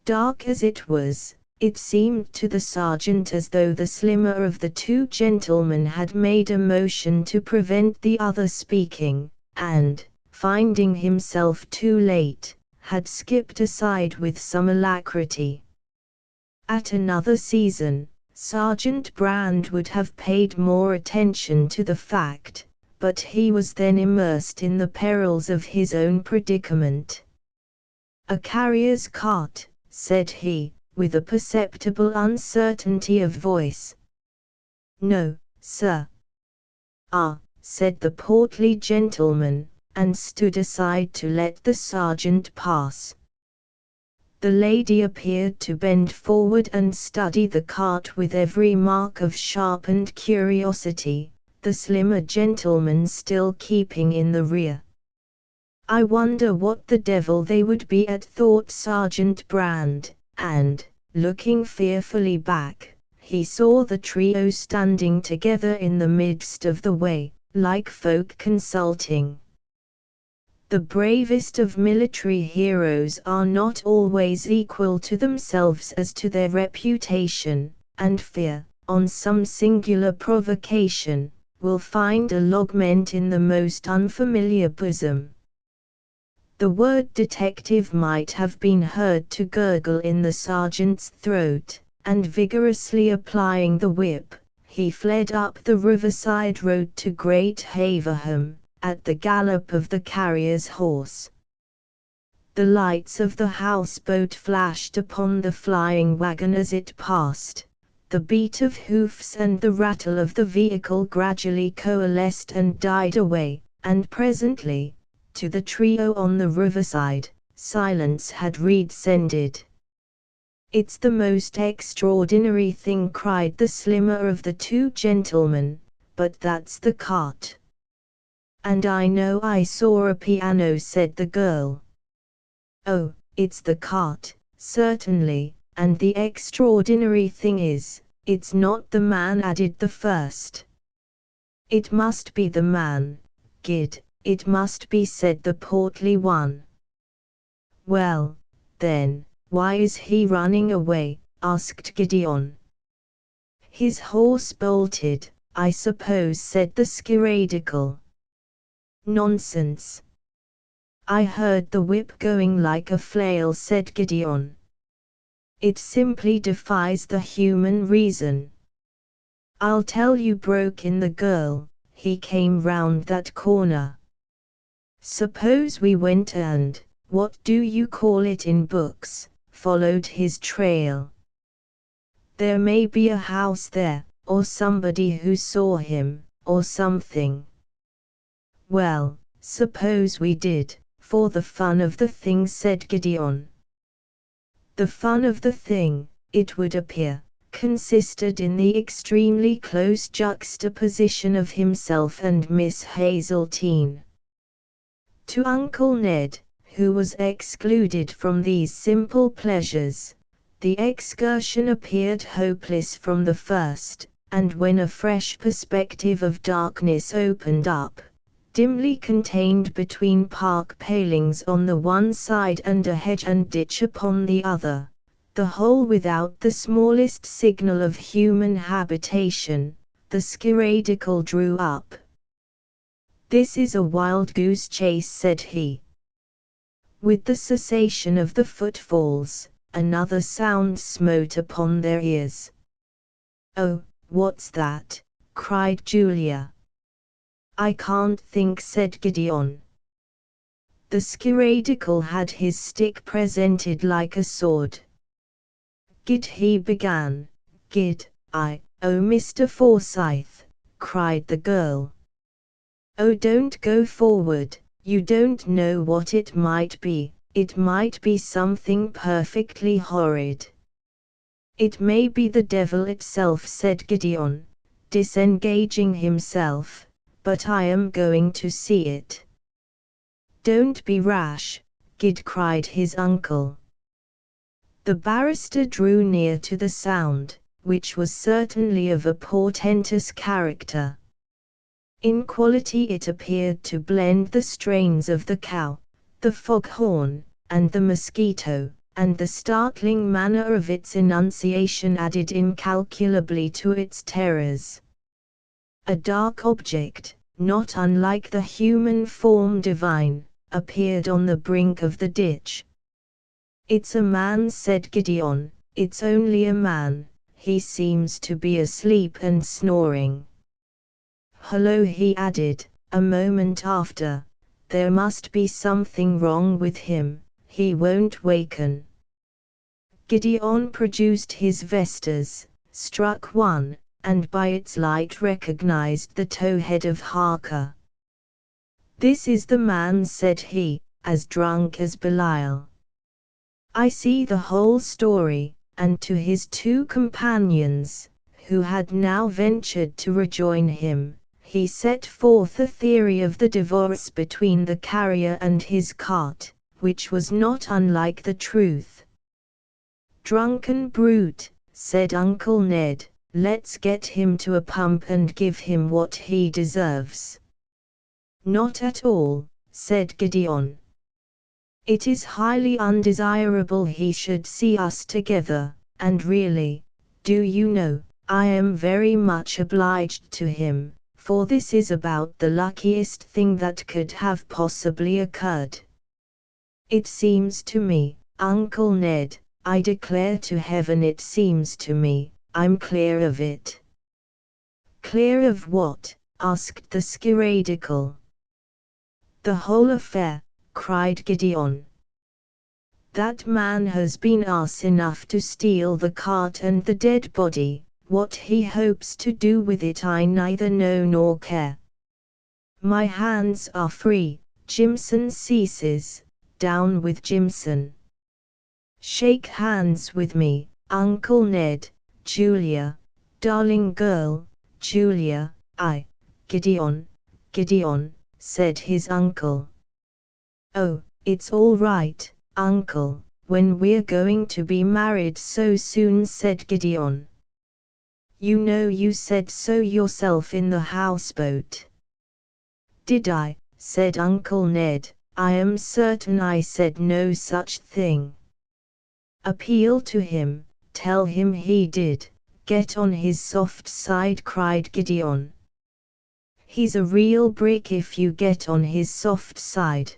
Dark as it was, it seemed to the sergeant as though the slimmer of the two gentlemen had made a motion to prevent the other speaking, and, finding himself too late, had skipped aside with some alacrity. At another season, Sergeant Brand would have paid more attention to the fact, but he was then immersed in the perils of his own predicament. "A carrier's cart," said he, with a perceptible uncertainty of voice. "No, sir." "Ah," said the portly gentleman, and stood aside to let the sergeant pass. The lady appeared to bend forward and study the cart with every mark of sharpened curiosity, the slimmer gentleman still keeping in the rear. "I wonder what the devil they would be at," thought Sergeant Brand, and, looking fearfully back, he saw the trio standing together in the midst of the way, like folk consulting. The bravest of military heroes are not always equal to themselves as to their reputation, and fear, on some singular provocation, will find a lodgment in the most unfamiliar bosom. The word detective might have been heard to gurgle in the sergeant's throat, and vigorously applying the whip, he fled up the riverside road to Great Haverham, at the gallop of the carrier's horse. The lights of the houseboat flashed upon the flying wagon as it passed. The beat of hoofs and the rattle of the vehicle gradually coalesced and died away, and presently, to the trio on the riverside, silence had redescended. "It's the most extraordinary thing," cried the slimmer of the two gentlemen, "but that's the cart." "And I know I saw a piano," said the girl. "Oh, it's the cart, certainly, and the extraordinary thing is, it's not the man," added the first. "It must be the man, Gid, it must be," said the portly one. "Well, then, why is he running away?" asked Gideon. "His horse bolted, I suppose," said the skiradical. "Nonsense. I heard the whip going like a flail," said Gideon. "It simply defies the human reason." "I'll tell you," broke in the girl, "he came round that corner. Suppose we went and, what do you call it in books, followed his trail? There may be a house there, or somebody who saw him, or something." "Well, suppose we did, for the fun of the thing," said Gideon. The fun of the thing, it would appear, consisted in the extremely close juxtaposition of himself and Miss Hazeltine. To Uncle Ned, who was excluded from these simple pleasures, the excursion appeared hopeless from the first, and when a fresh perspective of darkness opened up, dimly contained between park palings on the one side and a hedge and ditch upon the other, the whole without the smallest signal of human habitation, the skiradical drew up. "This is a wild goose chase," said he. With the cessation of the footfalls, another sound smote upon their ears. "Oh, what's that?" cried Julia. "I can't think," said Gideon. The skiradical had his stick presented like a sword. "Gid," he began. "Gid, oh Mr. Forsyth," cried the girl. "Oh, don't go forward, you don't know what it might be, it might be something perfectly horrid." "It may be the devil itself," said Gideon, disengaging himself, "but I am going to see it." "Don't be rash, Gid," cried his uncle. The barrister drew near to the sound, which was certainly of a portentous character. In quality it appeared to blend the strains of the cow, the foghorn, and the mosquito, and the startling manner of its enunciation added incalculably to its terrors. A dark object, not unlike the human form divine, appeared on the brink of the ditch. "It's a man," said Gideon. "It's only a man. He seems to be asleep and snoring." "Hullo," he added, a moment after. "There must be something wrong with him. He won't waken." Gideon produced his vestas, struck one, and by its light recognized the towhead of Harker. "This is the man," said he, as drunk as Belial. "I see the whole story," and to his two companions, who had now ventured to rejoin him, he set forth a theory of the divorce between the carrier and his cart, which was not unlike the truth. "Drunken brute," said Uncle Ned, "let's get him to a pump and give him what he deserves." "Not at all," said Gideon. "It is highly undesirable he should see us together, and really, do you know, I am very much obliged to him, for this is about the luckiest thing that could have possibly occurred. It seems to me, Uncle Ned, I declare to heaven it seems to me, I'm clear of it." "Clear of what?" asked the skiradical. "The whole affair," cried Gideon. "That man has been ass enough to steal the cart and the dead body. What he hopes to do with it I neither know nor care. My hands are free. Jimson ceases. Down with Jimson. Shake hands with me, Uncle Ned, Julia, darling girl, Julia." Gideon, said his uncle. "Oh, it's all right, uncle, when we're going to be married so soon," said Gideon. "You know you said so yourself in the houseboat." "Did I?" said Uncle Ned. "I am certain I said no such thing." "Appeal to him, tell him he did, get on his soft side," cried Gideon. "He's a real brick if you get on his soft side."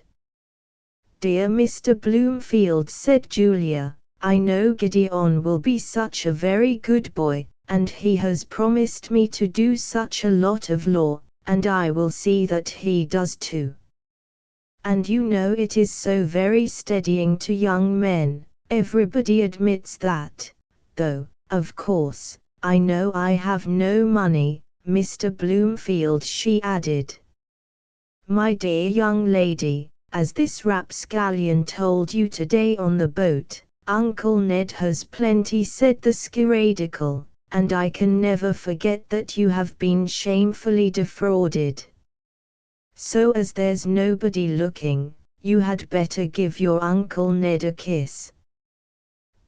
"Dear Mr. Bloomfield," said Julia, "I know Gideon will be such a very good boy, and he has promised me to do such a lot of law, and I will see that he does too. And you know it is so very steadying to young men, everybody admits that, though, of course, I know I have no money, Mr. Bloomfield," she added. "My dear young lady, as this rapscallion told you today on the boat, Uncle Ned has plenty," said the skiradical, "and I can never forget that you have been shamefully defrauded. So as there's nobody looking, you had better give your Uncle Ned a kiss."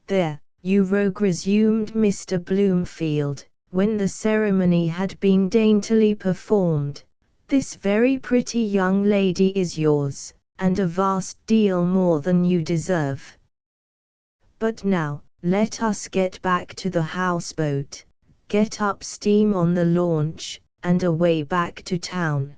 "There, you rogue," resumed Mr. Bloomfield, when the ceremony had been daintily performed, "this very pretty young lady is yours, and a vast deal more than you deserve. But now, let us get back to the houseboat, get up steam on the launch, and away back to town."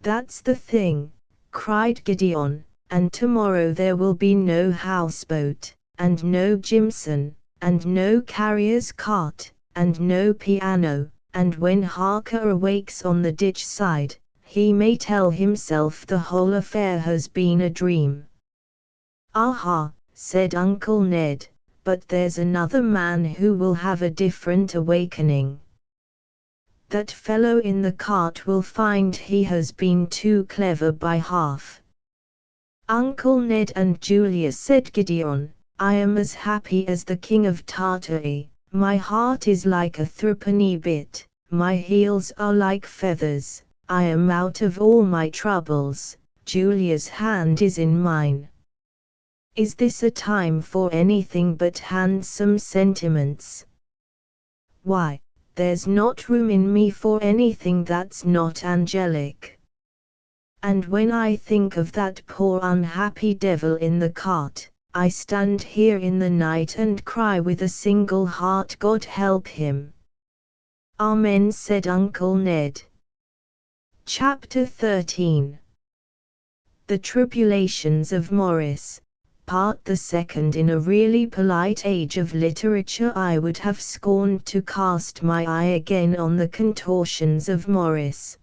"That's the thing," cried Gideon, "and tomorrow there will be no houseboat, and no Jimson, and no carrier's cart, and no piano, and when Harker awakes on the ditch side, he may tell himself the whole affair has been a dream." "Aha," said Uncle Ned, "but there's another man who will have a different awakening. That fellow in the cart will find he has been too clever by half." "Uncle Ned and Julia," said Gideon, "I am as happy as the king of Tartary, my heart is like a threepenny bit, my heels are like feathers, I am out of all my troubles, Julia's hand is in mine. Is this a time for anything but handsome sentiments? Why, there's not room in me for anything that's not angelic. And when I think of that poor unhappy devil in the cart, I stand here in the night and cry with a single heart, God help him. Amen, said Uncle Ned. Chapter 13. The Tribulations of Morris, Part the Second. In a really polite age of literature I would have scorned to cast my eye again on the contortions of Morris.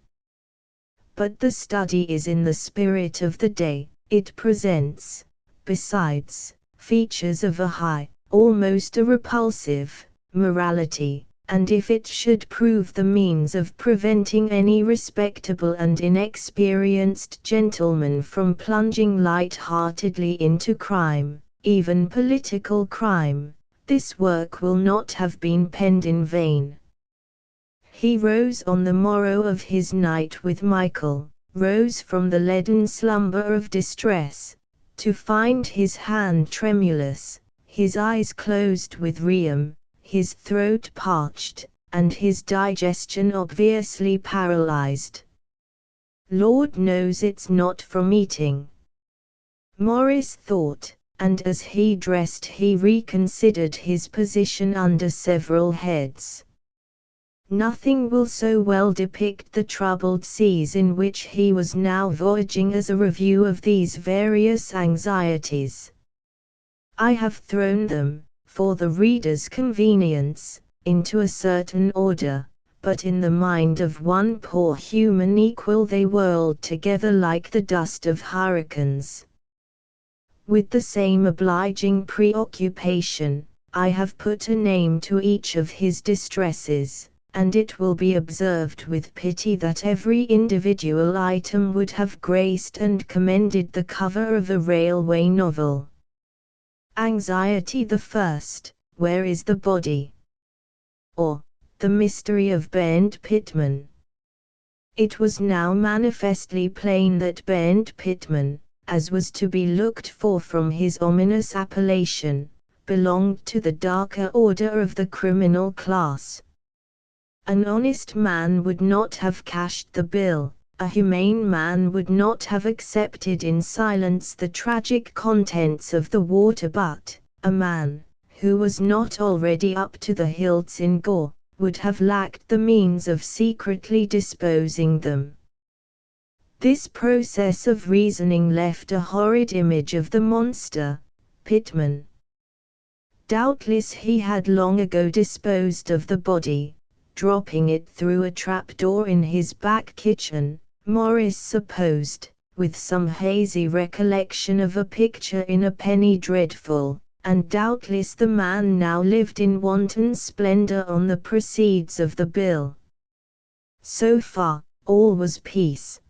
But the study is in the spirit of the day. It presents, besides, features of a high, almost a repulsive, morality, and if it should prove the means of preventing any respectable and inexperienced gentleman from plunging light-heartedly into crime, even political crime, this work will not have been penned in vain. He rose on the morrow of his night with Michael, rose from the leaden slumber of distress, to find his hand tremulous, his eyes closed with rheum, his throat parched, and his digestion obviously paralyzed. Lord knows it's not from eating, Morris thought, and as he dressed he reconsidered his position under several heads. Nothing will so well depict the troubled seas in which he was now voyaging as a review of these various anxieties. I have thrown them, for the reader's convenience, into a certain order, but in the mind of one poor human equal they whirled together like the dust of hurricanes. With the same obliging preoccupation, I have put a name to each of his distresses, and it will be observed with pity that every individual item would have graced and commended the cover of a railway novel. Anxiety the first, where is the body? Or, the mystery of Bernd Pitman. It was now manifestly plain that Bernd Pitman, as was to be looked for from his ominous appellation, belonged to the darker order of the criminal class. An honest man would not have cashed the bill, a humane man would not have accepted in silence the tragic contents of the water, but a man, who was not already up to the hilts in gore, would have lacked the means of secretly disposing them. This process of reasoning left a horrid image of the monster, Pitman. Doubtless he had long ago disposed of the body, dropping it through a trapdoor in his back kitchen, Morris supposed, with some hazy recollection of a picture in a penny dreadful, and doubtless the man now lived in wanton splendor on the proceeds of the bill. So far, all was peace.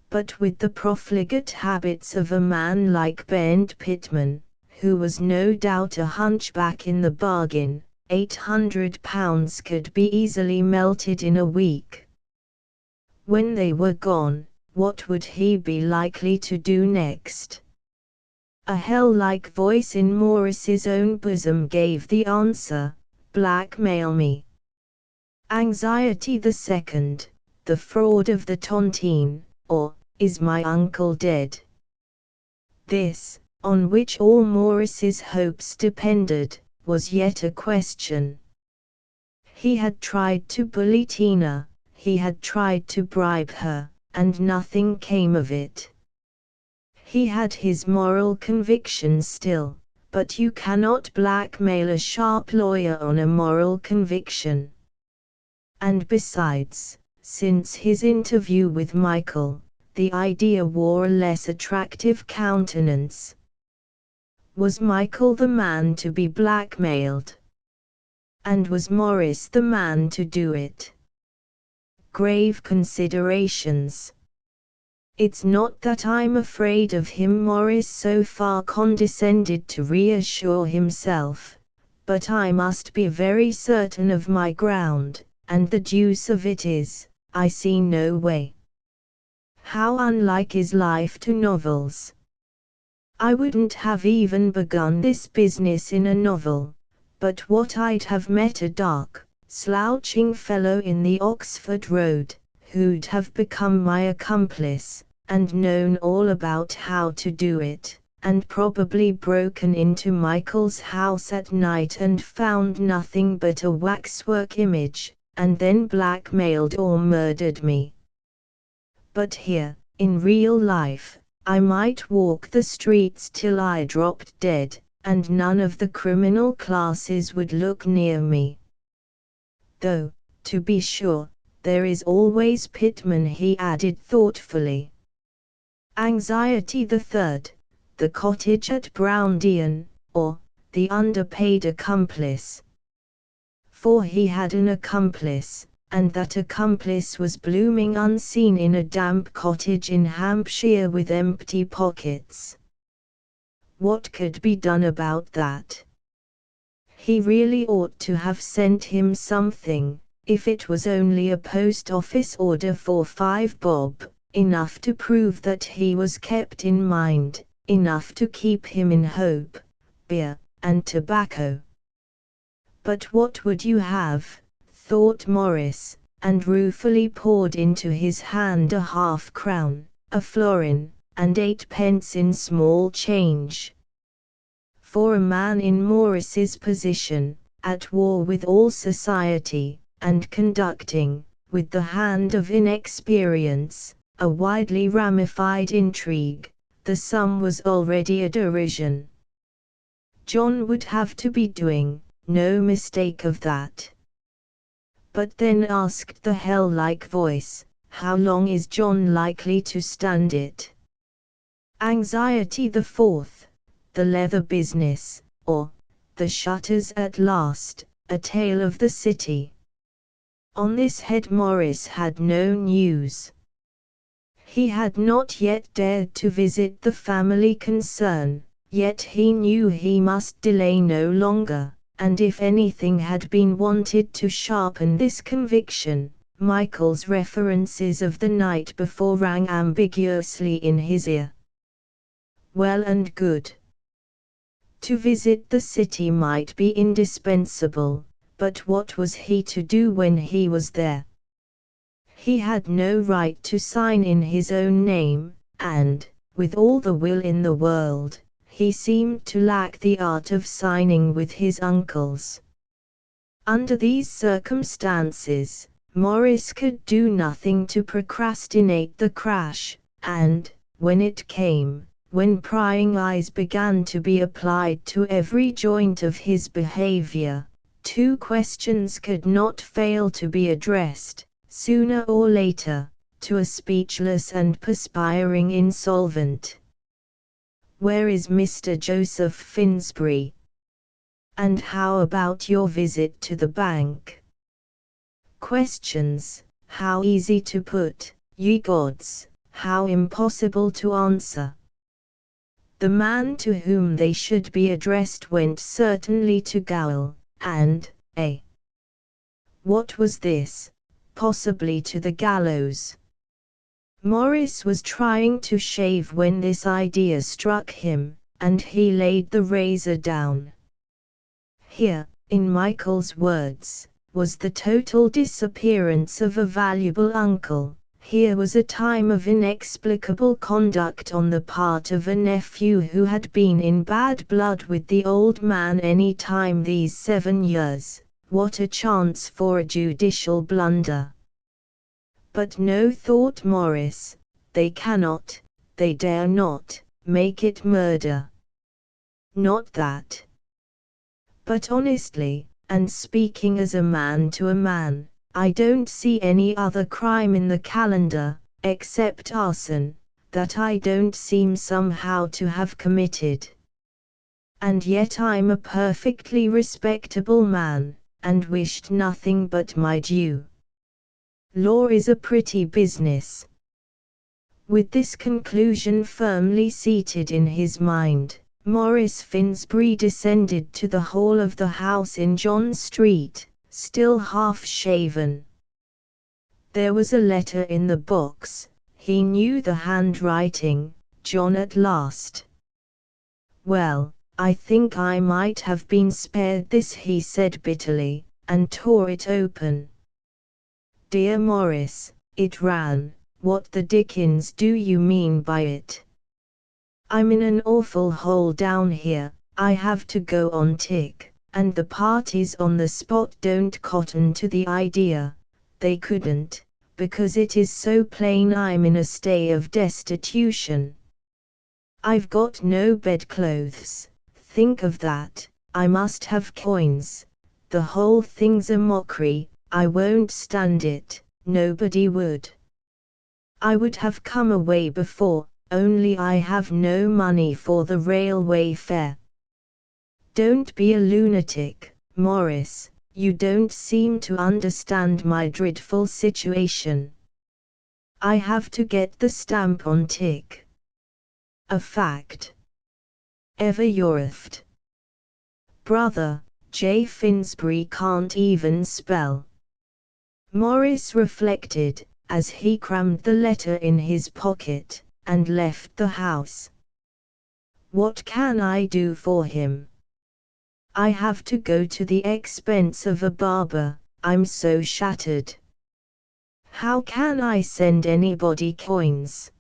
But with the profligate habits of a man like Bernd Pitman, who was no doubt a hunchback in the bargain, £800 could be easily melted in a week. When they were gone, what would he be likely to do next? A hell-like voice in Morris's own bosom gave the answer, blackmail me. Anxiety the second, the fraud of the tontine, or, is my uncle dead? This, on which all Morris's hopes depended, was yet a question. He had tried to bully Tina, he had tried to bribe her, and nothing came of it. He had his moral convictions still, but you cannot blackmail a sharp lawyer on a moral conviction. And besides, since his interview with Michael, the idea wore a less attractive countenance. Was Michael the man to be blackmailed? And was Morris the man to do it? Grave considerations. It's not that I'm afraid of him, Morris so far condescended to reassure himself, but I must be very certain of my ground, and the deuce of it is, I see no way. How unlike is life to novels! I wouldn't have even begun this business in a novel, but what I'd have met a dark, slouching fellow in the Oxford Road, who'd have become my accomplice, and known all about how to do it, and probably broken into Michael's house at night and found nothing but a waxwork image, and then blackmailed or murdered me. But here, in real life, I might walk the streets till I dropped dead, and none of the criminal classes would look near me. Though, to be sure, there is always Pitman, he added thoughtfully. Anxiety the third, the cottage at Browndean, or the underpaid accomplice. For he had an accomplice, and that accomplice was blooming unseen in a damp cottage in Hampshire with empty pockets. What could be done about that? He really ought to have sent him something, if it was only a post office order for 5 bob, enough to prove that he was kept in mind, enough to keep him in hope, beer, and tobacco. But what would you have, thought Morris, and ruefully poured into his hand a half-crown, a florin, and 8 pence in small change. For a man in Morris's position, at war with all society, and conducting, with the hand of inexperience, a widely ramified intrigue, the sum was already a derision. John would have to be doing, no mistake of that. But then asked the hell-like voice, how long is John likely to stand it? Anxiety the fourth, the leather business, or the shutters at last, a tale of the city. On this head Morris had no news. He had not yet dared to visit the family concern, yet he knew he must delay no longer, and if anything had been wanted to sharpen this conviction, Michael's references of the night before rang ambiguously in his ear. Well and good. To visit the city might be indispensable, but what was he to do when he was there? He had no right to sign in his own name, and, with all the will in the world, he seemed to lack the art of signing with his uncle's. Under these circumstances, Morris could do nothing to procrastinate the crash, and, when it came, when prying eyes began to be applied to every joint of his behavior, 2 questions could not fail to be addressed, sooner or later, to a speechless and perspiring insolvent. Where is Mr. Joseph Finsbury? And how about your visit to the bank? Questions, how easy to put, ye gods, how impossible to answer. The man to whom they should be addressed went certainly to gaol, and, what was this? Possibly to the gallows. Morris was trying to shave when this idea struck him, and he laid the razor down. Here, in Michael's words, was the total disappearance of a valuable uncle. Here was a time of inexplicable conduct on the part of a nephew who had been in bad blood with the old man any time these 7 years. What a chance for a judicial blunder! But no, thought Morris, they cannot, they dare not, make it murder. Not that. But honestly, and speaking as a man to a man, I don't see any other crime in the calendar, except arson, that I don't seem somehow to have committed. And yet I'm a perfectly respectable man, and wished nothing but my due. Law is a pretty business. With this conclusion firmly seated in his mind, Morris Finsbury descended to the hall of the house in John Street, still half-shaven. There was a letter in the box. He knew the handwriting. John at last. Well, I think I might have been spared this, he said bitterly, and tore it open. Dear Morris, it ran, what the dickens do you mean by it? I'm in an awful hole down here, I have to go on tick, and the parties on the spot don't cotton to the idea. They couldn't, because it is so plain I'm in a state of destitution. I've got no bedclothes, think of that. I must have coins. The whole thing's a mockery, I won't stand it, nobody would. I would have come away before, only I have no money for the railway fare. Don't be a lunatic, Morris, you don't seem to understand my dreadful situation. I have to get the stamp on tick. A fact. Ever yours. Brother, J. Finsbury can't even spell. Morris reflected, as he crammed the letter in his pocket, and left the house. What can I do for him? I have to go to the expense of a barber, I'm so shattered. How can I send anybody coins?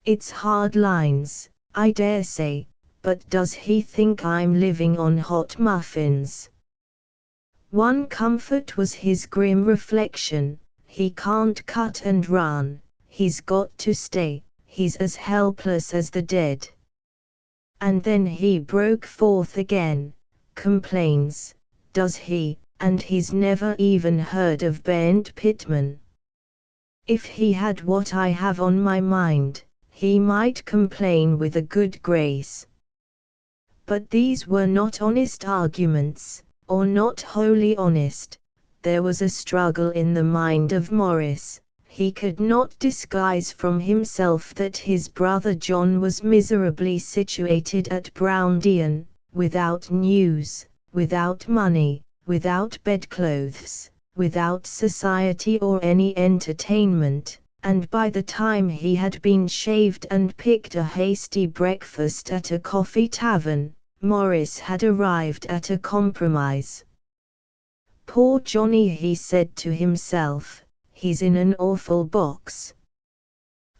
It's hard lines, I dare say, but does he think I'm living on hot muffins? One comfort was his grim reflection, he can't cut and run, he's got to stay, he's as helpless as the dead. And then he broke forth again, complains, does he, and he's never even heard of Bent Pitman. If he had what I have on my mind, he might complain with a good grace. But these were not honest arguments, or not wholly honest. There was a struggle in the mind of Morris. He could not disguise from himself that his brother John was miserably situated at Browndean, without news, without money, without bedclothes, without society or any entertainment, and by the time he had been shaved and picked a hasty breakfast at a coffee tavern, Morris had arrived at a compromise. Poor Johnny, he said to himself, he's in an awful box.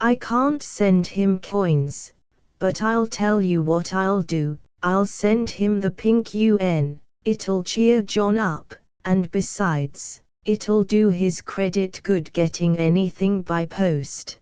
I can't send him coins, but I'll tell you what I'll do, I'll send him the pink UN, it'll cheer John up, and besides, it'll do his credit good getting anything by post.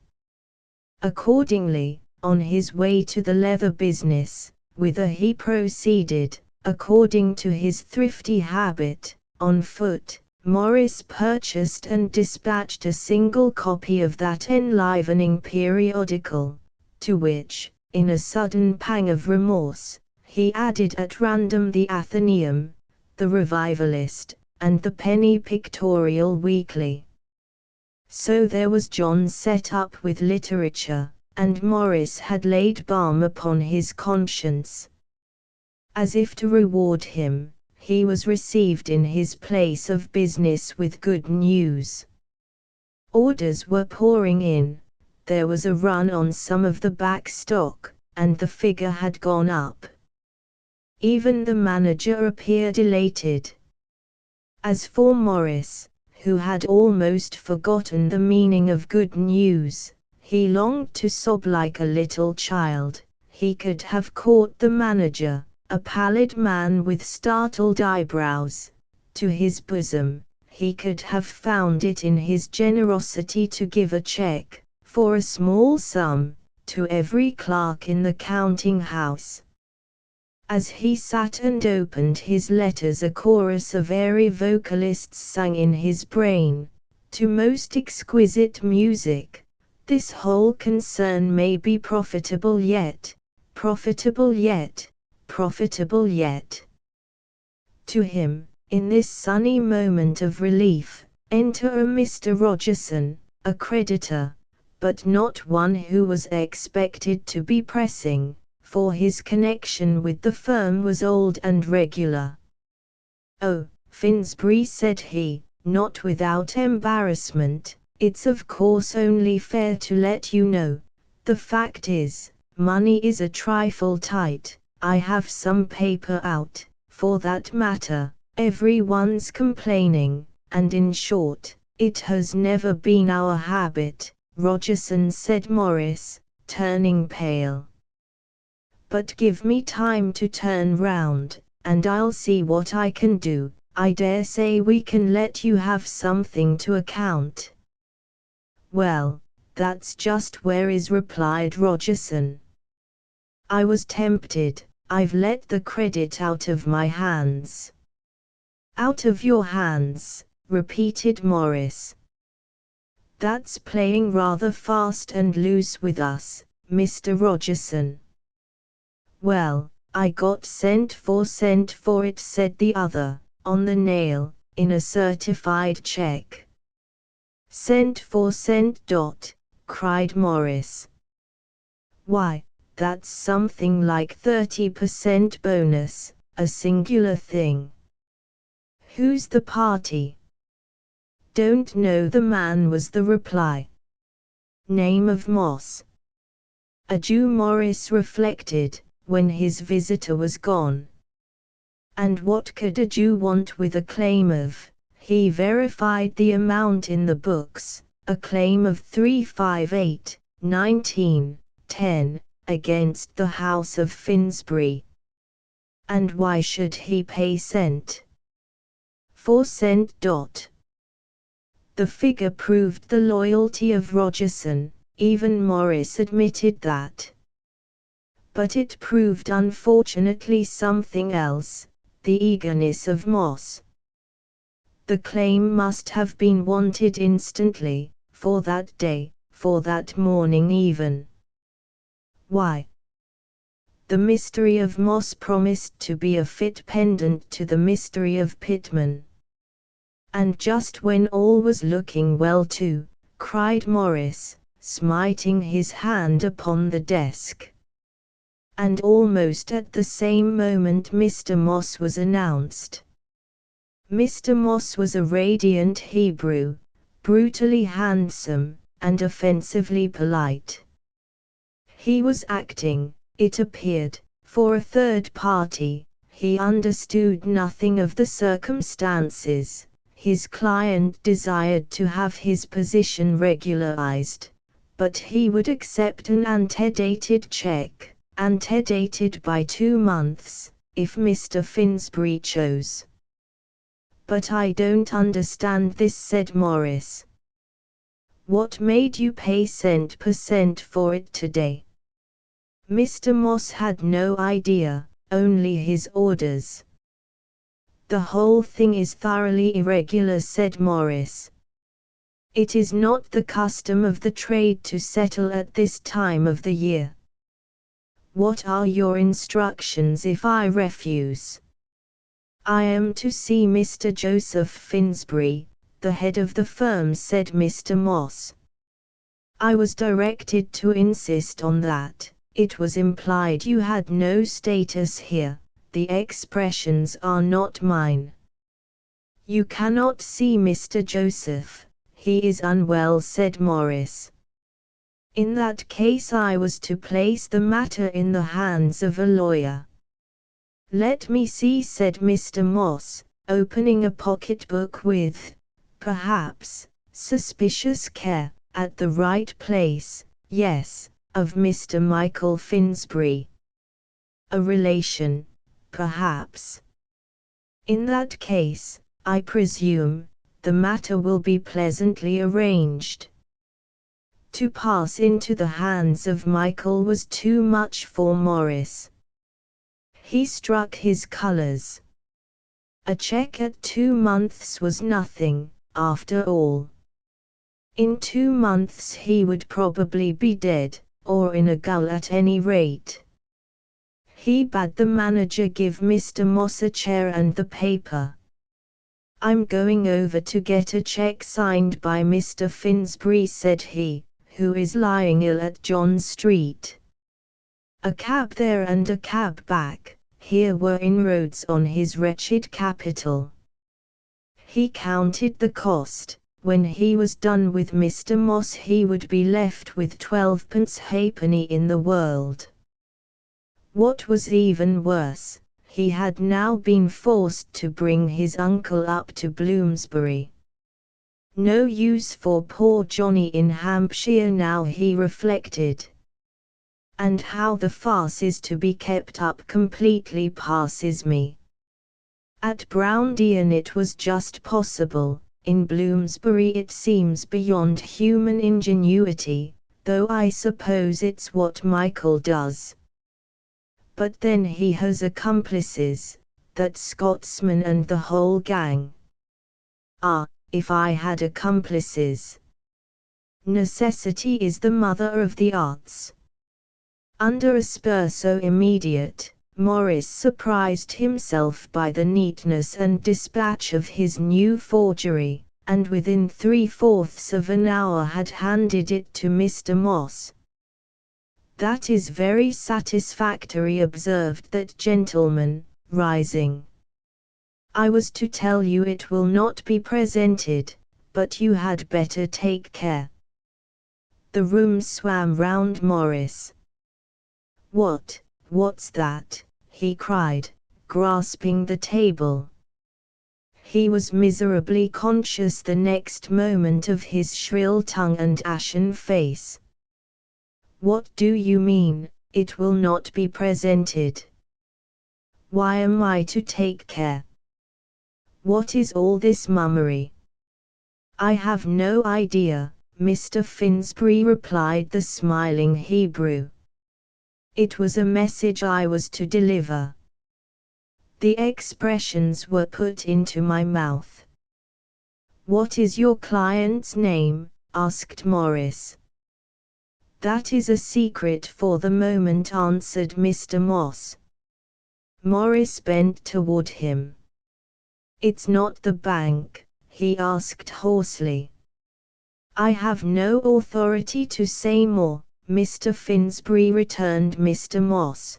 Accordingly, on his way to the leather business, whither he proceeded, according to his thrifty habit, on foot, Morris purchased and dispatched a single copy of that enlivening periodical, to which, in a sudden pang of remorse, he added at random the Athenaeum, the Revivalist, and the Penny Pictorial Weekly. So there was John set up with literature, and Morris had laid balm upon his conscience. As if to reward him, he was received in his place of business with good news. Orders were pouring in, there was a run on some of the back stock, and the figure had gone up. Even the manager appeared elated. As for Morris, who had almost forgotten the meaning of good news, he longed to sob like a little child. He could have caught the manager, a pallid man with startled eyebrows, to his bosom. He could have found it in his generosity to give a check, for a small sum, to every clerk in the counting house. As he sat and opened his letters, a chorus of airy vocalists sang in his brain, to most exquisite music, "This whole concern may be profitable yet, profitable yet, profitable yet." To him, in this sunny moment of relief, enter a Mr. Rogerson, a creditor, but not one who was expected to be pressing, for his connection with the firm was old and regular. "Oh, Finsbury," said he, not without embarrassment, "it's of course only fair to let you know. The fact is, money is a trifle tight. I have some paper out, for that matter, everyone's complaining, and in short, it has never been our habit." "Rogerson," said Morris, turning pale. But give me time to turn round, and I'll see what I can do. I dare say we can let you have something to account. Well, that's just where is, replied Rogerson. I was tempted. I've let the credit out of my hands. Out of your hands, repeated Morris. That's playing rather fast and loose with us, Mr. Rogerson. Well, I got sent for it, said the other, on the nail, in a certified check. Cent for cent. Cried Morris. Why, that's something like 30% bonus, a singular thing. Who's the party? Don't know the man, was the reply. Name of Moss. A Jew, Morris reflected, when his visitor was gone. And what could a Jew want with a claim of? He verified the amount in the books, a claim of 358, 19, 10, against the house of Finsbury. And why should he pay cent for cent? The figure proved the loyalty of Rogerson, even Morris admitted that. But it proved unfortunately something else, the eagerness of Moss. The claim must have been wanted instantly, for that day, for that morning even. Why? The mystery of Moss promised to be a fit pendant to the mystery of Pitman. And just when all was looking well too, cried Morris, smiting his hand upon the desk. And almost at the same moment Mr. Moss was announced. Mr. Moss was a radiant Hebrew, brutally handsome, and offensively polite. He was acting, it appeared, for a third party. He understood nothing of the circumstances. His client desired to have his position regularized, but he would accept an antedated check, antedated by 2 months, if Mr. Finsbury chose. But I don't understand this, said Morris. What made you pay cent per cent for it today? Mr. Moss had no idea, only his orders. The whole thing is thoroughly irregular, said Morris. It is not the custom of the trade to settle at this time of the year. What are your instructions if I refuse? I am to see Mr. Joseph Finsbury, the head of the firm, said Mr. Moss. I was directed to insist on that. It was implied you had no status here. The expressions are not mine. You cannot see Mr. Joseph, he is unwell, said Morris. In that case I was to place the matter in the hands of a lawyer. Let me see, said Mr. Moss, opening a pocketbook with, perhaps, suspicious care, at the right place, yes, of Mr. Michael Finsbury. A relation, perhaps. In that case, I presume, the matter will be pleasantly arranged. To pass into the hands of Michael was too much for Morris. He struck his colors. A check at 2 months was nothing, after all. In 2 months he would probably be dead, or in a gaol at any rate. He bade the manager give Mr. Moss a chair and the paper. I'm going over to get a check signed by Mr. Finsbury, said he, who is lying ill at John Street. A cab there and a cab back, here were inroads on his wretched capital. He counted the cost. When he was done with Mr. Moss he would be left with 12pence halfpenny in the world. What was even worse, he had now been forced to bring his uncle up to Bloomsbury. No use for poor Johnny in Hampshire now, he reflected. and how the farce is to be kept up completely passes me. At Browndean it was just possible, in Bloomsbury it seems beyond human ingenuity, though I suppose it's what Michael does. But then he has accomplices, that Scotsman and the whole gang. Ah, if I had accomplices! Necessity is the mother of the arts. Under a spur so immediate, Morris surprised himself by the neatness and dispatch of his new forgery, and within 3/4 of an hour had handed it to Mr. Moss. "That is very satisfactory," observed that gentleman, rising. "I was to tell you it will not be presented, but you had better take care." The room swam round Morris. What's that?" he cried, grasping the table. He was miserably conscious the next moment of his shrill tongue and ashen face. "What do you mean, it will not be presented? Why am I to take care? What is all this mummery?" "I have no idea," Mr. Finsbury replied, the smiling Hebrew. "It was a message I was to deliver. The expressions were put into my mouth." "What is your client's name?" asked Morris. "That is a secret for the moment," answered Mr. Moss. Morris bent toward him. "It's not the bank?" he asked hoarsely. "I have no authority to say more," Mr. Finsbury returned Mr. Moss.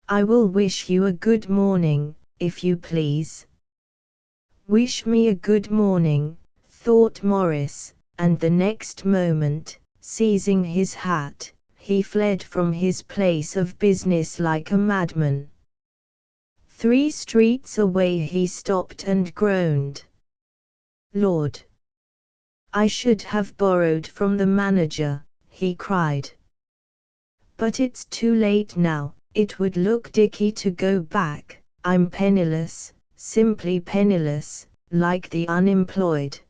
"I will wish you a good morning, if you please." "Wish me a good morning," thought Morris, and the next moment, seizing his hat, he fled from his place of business like a madman. 3 streets away he stopped and groaned. "Lord! I should have borrowed from the manager," he cried. "But it's too late now, it would look dicky to go back. I'm penniless, simply penniless, like the unemployed."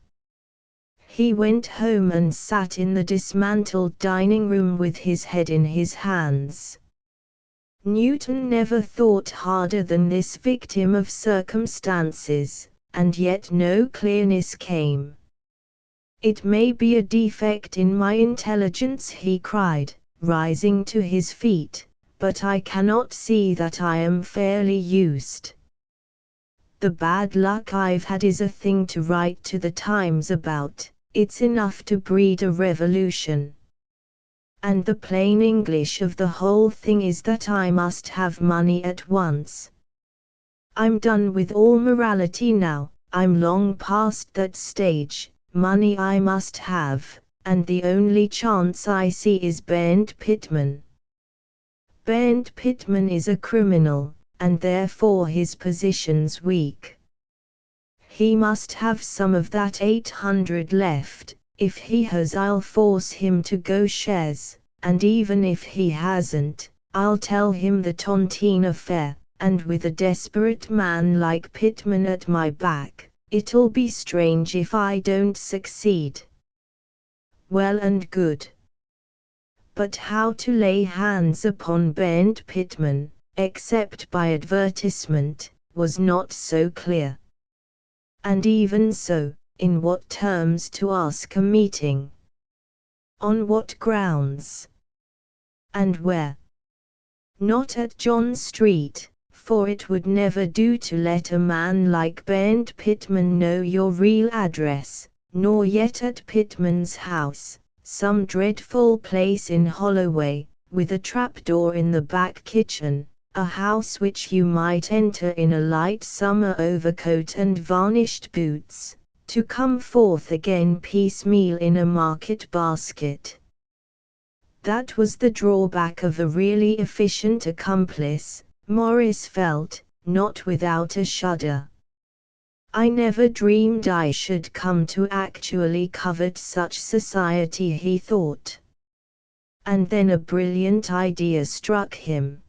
He went home and sat in the dismantled dining room with his head in his hands. Newton never thought harder than this victim of circumstances, and yet no clearness came. "It may be a defect in my intelligence," he cried, rising to his feet, "but I cannot see that I am fairly used. The bad luck I've had is a thing to write to the Times about, it's enough to breed a revolution. And the plain English of the whole thing is that I must have money at once. I'm done with all morality now, I'm long past that stage. Money I must have, and the only chance I see is Bernd Pitman. Bernd Pitman is a criminal, and therefore his position's weak. He must have some of that 800 left. If he has, I'll force him to go shares, and even if he hasn't, I'll tell him the tontine affair, and with a desperate man like Pitman at my back, it'll be strange if I don't succeed. Well and good. But how to lay hands upon Bernd Pitman, except by advertisement, was not so clear. And even so, in what terms to ask a meeting? On what grounds? And where? Not at John Street, for it would never do to let a man like Bernd Pitman know your real address, nor yet at Pitman's house, some dreadful place in Holloway, with a trapdoor in the back kitchen, a house which you might enter in a light summer overcoat and varnished boots, to come forth again piecemeal in a market basket. That was the drawback of a really efficient accomplice, Morris felt, not without a shudder. I never dreamed I should come to actually covet such society, he thought. and then a brilliant idea struck him.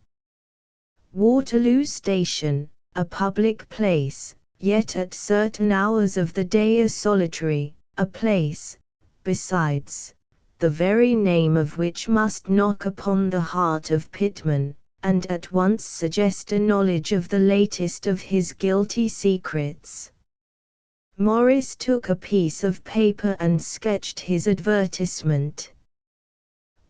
Waterloo Station, a public place, yet at certain hours of the day a solitary, a place, besides, the very name of which must knock upon the heart of Pitman, and at once suggest a knowledge of the latest of his guilty secrets. Morris took a piece of paper and sketched his advertisement.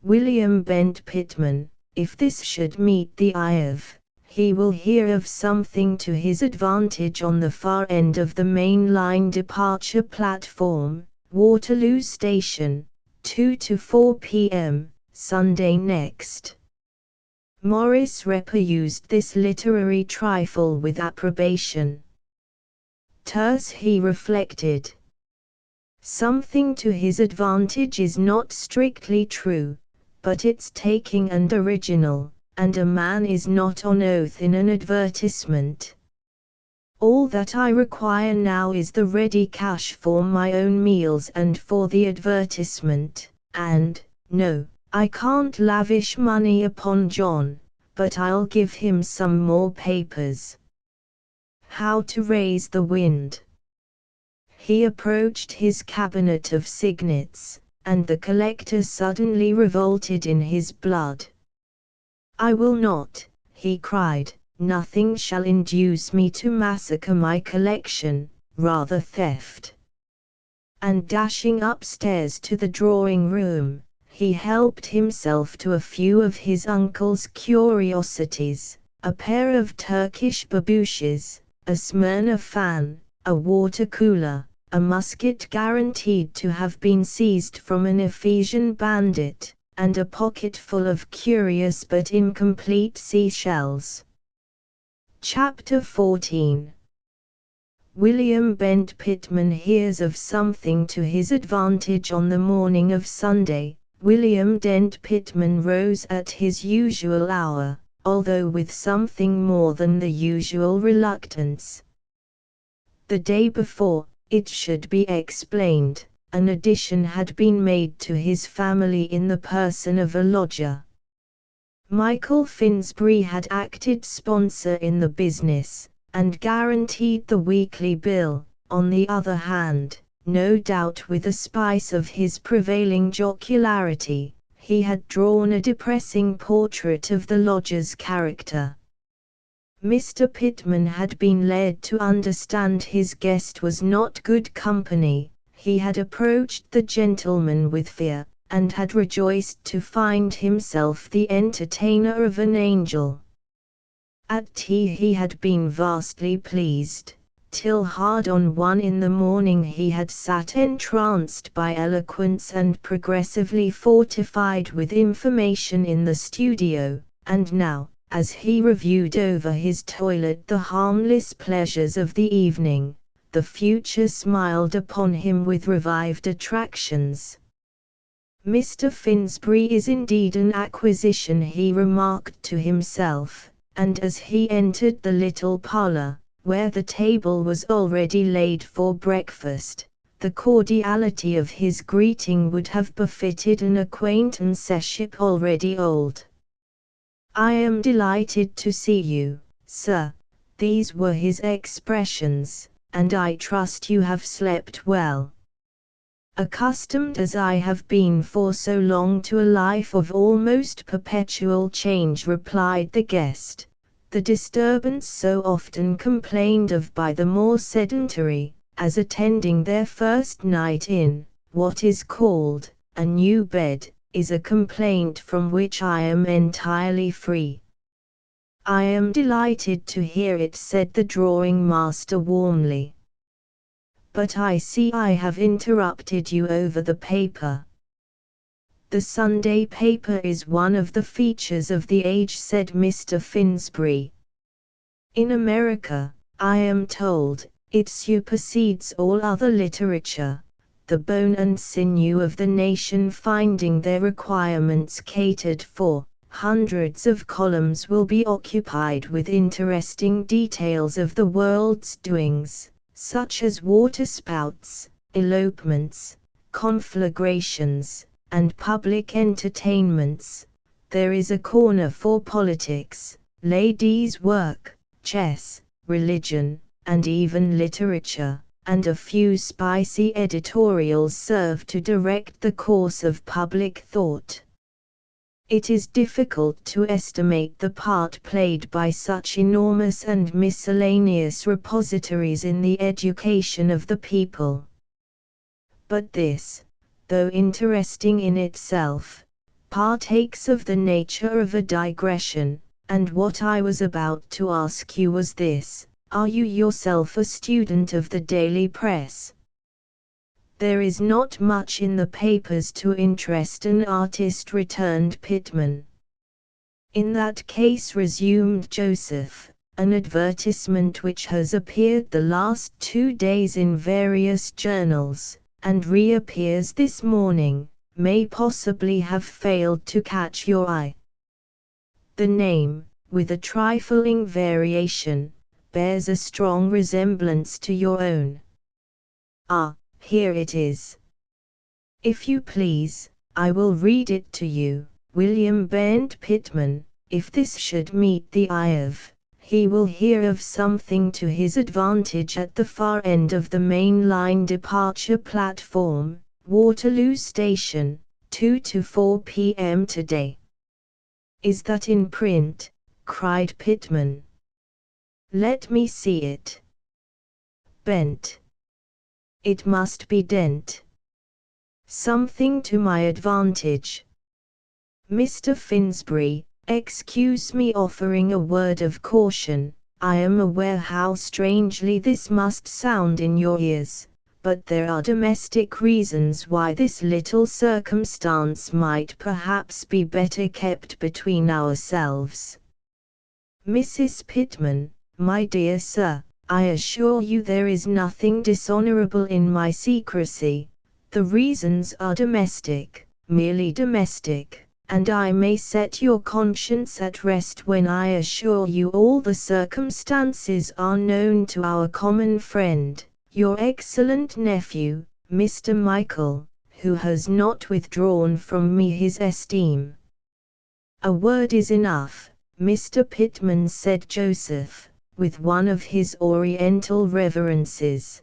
William Bent Pitman, if this should meet the eye of, he will hear of something to his advantage on the far end of the main line departure platform, Waterloo Station, 2 to 4 p.m., Sunday next. Morris reperused this literary trifle with approbation. Terse, he reflected. Something to his advantage is not strictly true, but it's taking and original, and a man is not on oath in an advertisement. All that I require now is the ready cash for my own meals and for the advertisement, and, no, I can't lavish money upon John, but I'll give him some more papers. How to raise the wind. He approached his cabinet of signets, and the collector suddenly revolted in his blood. I will not, he cried, nothing shall induce me to massacre my collection, rather theft. And dashing upstairs to the drawing-room, he helped himself to a few of his uncle's curiosities, a pair of Turkish babooshes, a Smyrna fan, a water-cooler, a musket guaranteed to have been seized from an Ephesian bandit, and a pocket full of curious but incomplete seashells. Chapter 14. William Bent Pitman hears of something to his advantage on the morning of Sunday. William Dent Pitman rose at his usual hour, although with something more than the usual reluctance. The day before, it should be explained, an addition had been made to his family in the person of a lodger. Michael Finsbury had acted sponsor in the business, and guaranteed the weekly bill. On the other hand, no doubt with a spice of his prevailing jocularity, he had drawn a depressing portrait of the lodger's character. Mr. Pitman had been led to understand his guest was not good company. He had approached the gentleman with fear, and had rejoiced to find himself the entertainer of an angel. At tea he had been vastly pleased, till hard on 1 in the morning he had sat entranced by eloquence and progressively fortified with information in the studio, and now, as he reviewed over his toilet the harmless pleasures of the evening, the future smiled upon him with revived attractions. Mr. Finsbury is indeed an acquisition, he remarked to himself, and as he entered the little parlour, where the table was already laid for breakfast, the cordiality of his greeting would have befitted an acquaintanceship already old. I am delighted to see you, sir. These were his expressions, and I trust you have slept well. Accustomed as I have been for so long to a life of almost perpetual change, replied the guest, the disturbance so often complained of by the more sedentary, as attending their first night in, what is called, a new bed, is a complaint from which I am entirely free. I am delighted to hear it, said the drawing master warmly. But I see I have interrupted you over the paper. The Sunday paper is one of the features of the age, said Mr. Finsbury. In America, I am told, it supersedes all other literature, the bone and sinew of the nation finding their requirements catered for. Hundreds of columns will be occupied with interesting details of the world's doings, such as waterspouts, elopements, conflagrations, and public entertainments. There is a corner for politics, ladies' work, chess, religion, and even literature, and a few spicy editorials serve to direct the course of public thought. It is difficult to estimate the part played by such enormous and miscellaneous repositories in the education of the people. But this, though interesting in itself, partakes of the nature of a digression, and what I was about to ask you was this: are you yourself a student of the daily press? There is not much in the papers to interest an artist, returned Pittman. In that case, resumed Joseph, an advertisement which has appeared the last 2 days in various journals, and reappears this morning, may possibly have failed to catch your eye. The name, with a trifling variation, bears a strong resemblance to your own. Ah, here it is. If you please, I will read it to you. William Bent Pittman, if this should meet the eye of, he will hear of something to his advantage at the far end of the main line departure platform, Waterloo Station, 2 to 4 p.m. today. Is that in print? Cried Pittman. Let me see it. Bent. It must be Dent. Something to my advantage. Mr. Finsbury, excuse me offering a word of caution. I am aware how strangely this must sound in your ears, but there are domestic reasons why this little circumstance might perhaps be better kept between ourselves. Mrs. Pittman, my dear sir, I assure you there is nothing dishonorable in my secrecy. The reasons are domestic, merely domestic, and I may set your conscience at rest when I assure you all the circumstances are known to our common friend, your excellent nephew, Mr. Michael, who has not withdrawn from me his esteem. A word is enough, Mr. Pittman, said Joseph, with one of his oriental reverences.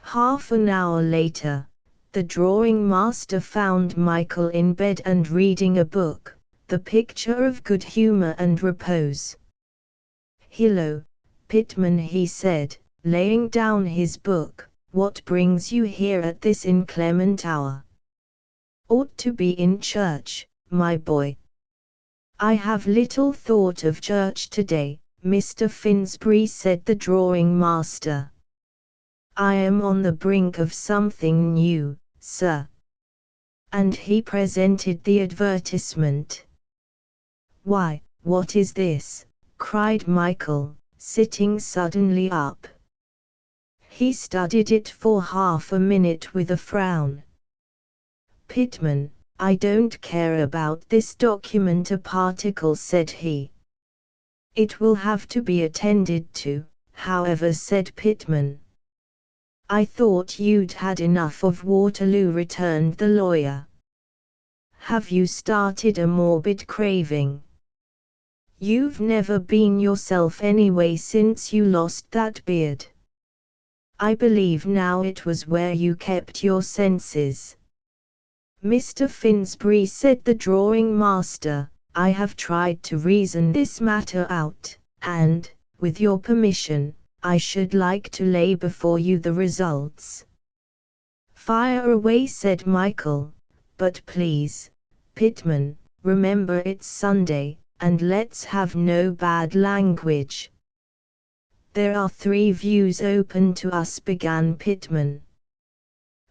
Half an hour later, the drawing master found Michael in bed and reading a book, the picture of good humor and repose. Hello, Pittman, he said, laying down his book, what brings you here at this inclement hour? Ought to be in church, my boy. I have little thought of church today, Mr. Finsbury, said the drawing master. I am on the brink of something new, sir. And he presented the advertisement. Why, what is this? Cried Michael, sitting suddenly up. He studied it for half a minute with a frown. Pittman, I don't care about this document a particle, said he. It will have to be attended to, however, said Pittman. I thought you'd had enough of Waterloo, returned the lawyer. Have you started a morbid craving? You've never been yourself anyway since you lost that beard. I believe now it was where you kept your senses. Mr. Finsbury, said the drawing master, I have tried to reason this matter out, and, with your permission, I should like to lay before you the results. Fire away, said Michael, but please, Pittman, remember it's Sunday, and let's have no bad language. There are 3 views open to us, began Pittman.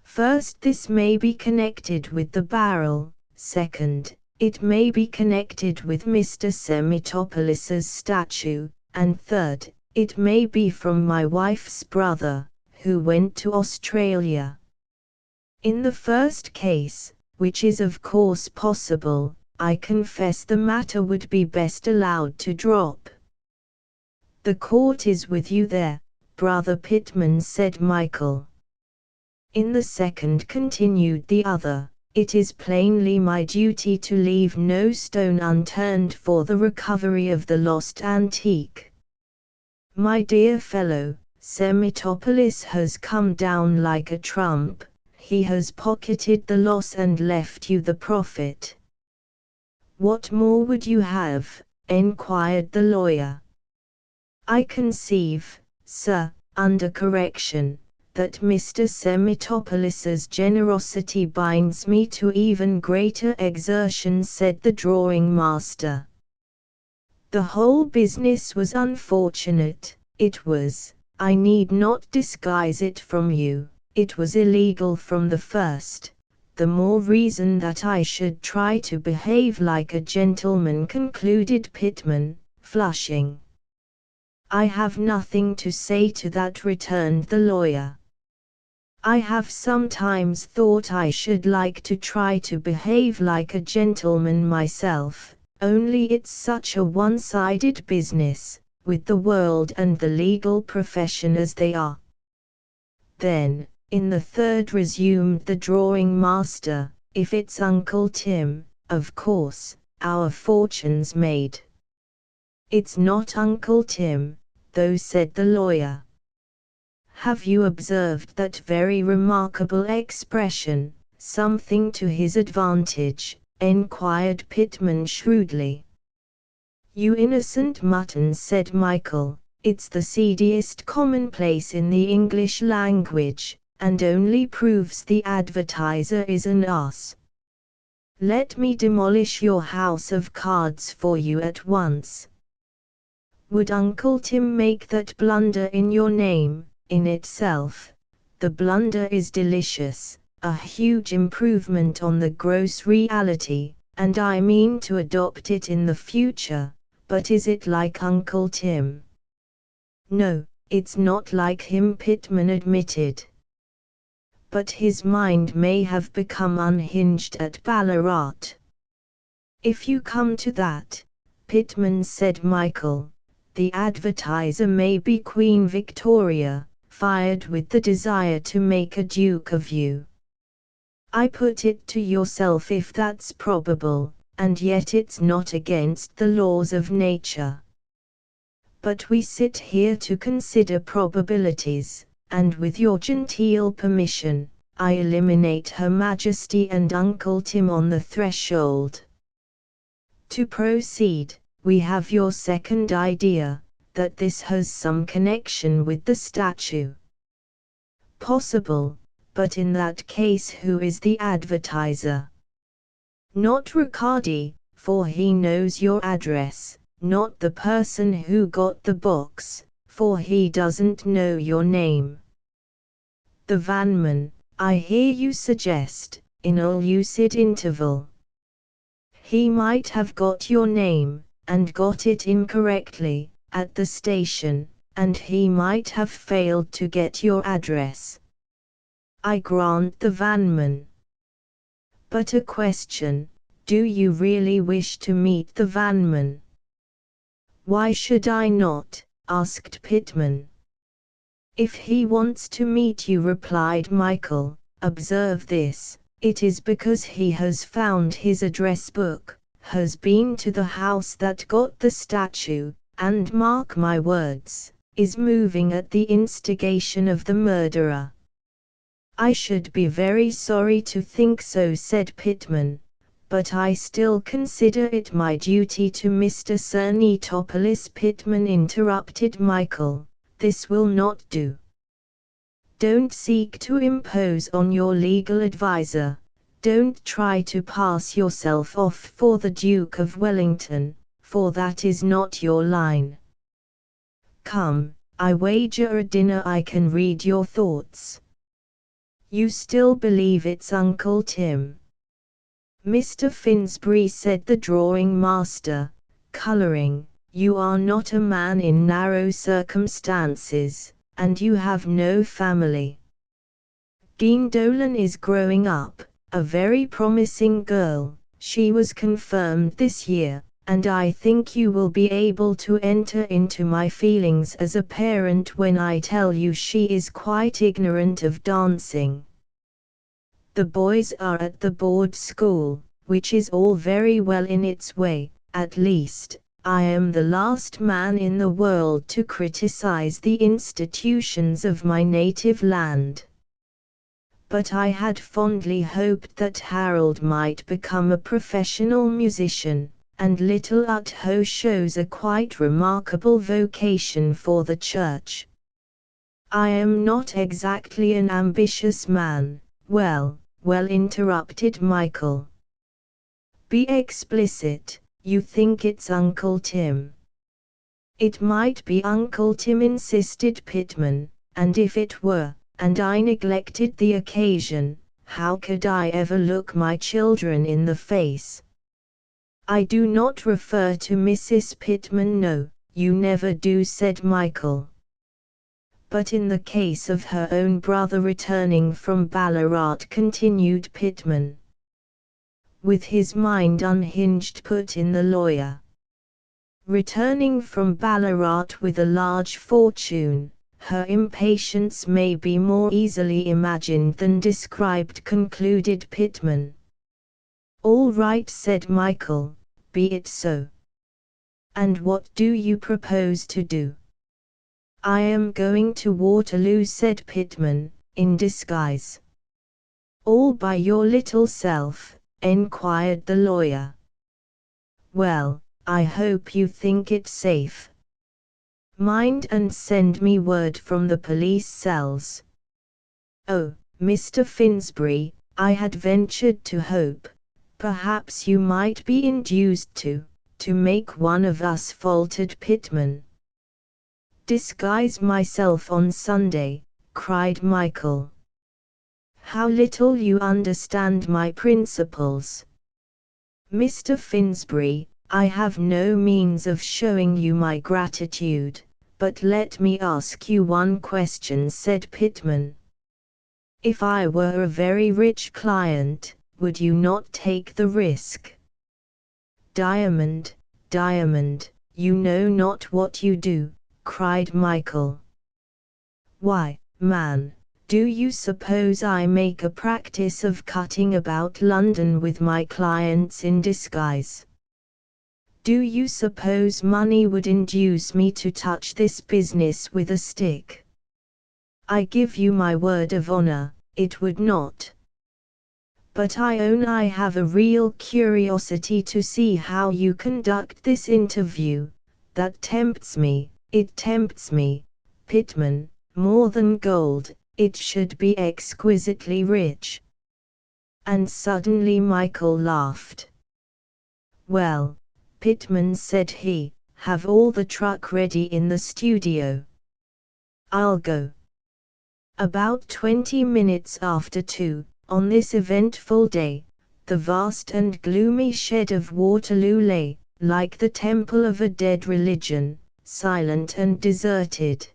First, this may be connected with the barrel. Second, it may be connected with Mr. Semitopolis's statue, and third, it may be from my wife's brother, who went to Australia. In the first case, which is of course possible, I confess the matter would be best allowed to drop. The court is with you there, Brother Pittman, said Michael. In the second, continued the other, it is plainly my duty to leave no stone unturned for the recovery of the lost antique. My dear fellow, Semitopolis has come down like a trump. He has pocketed the loss and left you the profit. What more would you have? Enquired the lawyer. I conceive, sir, under correction, that Mr. Semitopolis's generosity binds me to even greater exertions, said the drawing master. The whole business was unfortunate. It was, I need not disguise it from you, it was illegal from the first. The more reason that I should try to behave like a gentleman, concluded Pittman, flushing. I have nothing to say to that, returned the lawyer. I have sometimes thought I should like to try to behave like a gentleman myself, only it's such a one-sided business, with the world and the legal profession as they are. Then, in the third, resumed the drawing master, if it's Uncle Tim, of course, our fortune's made. It's not Uncle Tim, though, said the lawyer. Have you observed that very remarkable expression, something to his advantage? Enquired Pittman shrewdly. You innocent muttons, said Michael, it's the seediest commonplace in the English language, and only proves the advertiser is an ass. Let me demolish your house of cards for you at once. Would Uncle Tim make that blunder in your name? In itself, the blunder is delicious, a huge improvement on the gross reality, and I mean to adopt it in the future, but is it like Uncle Tim? No, it's not like him, Pittman admitted. But his mind may have become unhinged at Ballarat. If you come to that, Pittman, said Michael, the advertiser may be Queen Victoria, fired with the desire to make a duke of you. I put it to yourself if that's probable, and yet it's not against the laws of nature. But we sit here to consider probabilities, and with your genteel permission, I eliminate Her Majesty and Uncle Tim on the threshold. To proceed, we have your second idea, that this has some connection with the statue. Possible, but in that case who is the advertiser? Not Riccardi, for he knows your address, not the person who got the box, for he doesn't know your name. The vanman, I hear you suggest, in a lucid interval. He might have got your name, and got it incorrectly, at the station, and he might have failed to get your address. I grant the vanman. But a question, do you really wish to meet the vanman? Why should I not? Asked Pittman. If he wants to meet you, replied Michael, observe this, it is because he has found his address book, has been to the house that got the statue, and mark my words, is moving at the instigation of the murderer. I should be very sorry to think so, said Pittman, but I still consider it my duty to Mr. Semitopolis. Pittman interrupted Michael, this will not do. Don't seek to impose on your legal adviser, don't try to pass yourself off for the Duke of Wellington, for that is not your line. Come, I wager a dinner I can read your thoughts. You still believe it's Uncle Tim? Mr. Finsbury, said the drawing master, colouring, you are not a man in narrow circumstances, and you have no family. Dean Dolan is growing up, a very promising girl, she was confirmed this year, and I think you will be able to enter into my feelings as a parent when I tell you she is quite ignorant of dancing. The boys are at the board school, which is all very well in its way. At least, I am the last man in the world to criticize the institutions of my native land. But I had fondly hoped that Harold might become a professional musician, and little Utho shows a quite remarkable vocation for the church. I am not exactly an ambitious man. Well, interrupted Michael. Be explicit. You think it's Uncle Tim. It might be Uncle Tim, insisted Pittman, and if it were, and I neglected the occasion, how could I ever look my children in the face? I do not refer to Mrs. Pittman. No, you never do, said Michael. But in the case of her own brother returning from Ballarat, continued Pittman. With his mind unhinged, put in the lawyer. Returning from Ballarat with a large fortune, her impatience may be more easily imagined than described, concluded Pittman. All right, said Michael, be it so. And what do you propose to do? I am going to Waterloo, said Pittman, in disguise. All by your little self? Enquired the lawyer. Well, I hope you think it safe. Mind and send me word from the police cells. Oh, Mr. Finsbury, I had ventured to hope, perhaps you might be induced to make one of us, faltered Pittman. Disguise myself on Sunday, cried Michael. How little you understand my principles. Mr. Finsbury, I have no means of showing you my gratitude, but let me ask you one question, said Pittman. If I were a very rich client, would you not take the risk? Diamond, you know not what you do, cried Michael. Why, man, do you suppose I make a practice of cutting about London with my clients in disguise? Do you suppose money would induce me to touch this business with a stick? I give you my word of honor, it would not. But I own I have a real curiosity to see how you conduct this interview. That tempts me, it tempts me, Pittman, more than gold. It should be exquisitely rich. And suddenly Michael laughed. Well, Pittman, said he, have all the truck ready in the studio. I'll go. About 20 minutes after 2, on this eventful day, the vast and gloomy shed of Waterloo lay, like the temple of a dead religion, silent and deserted.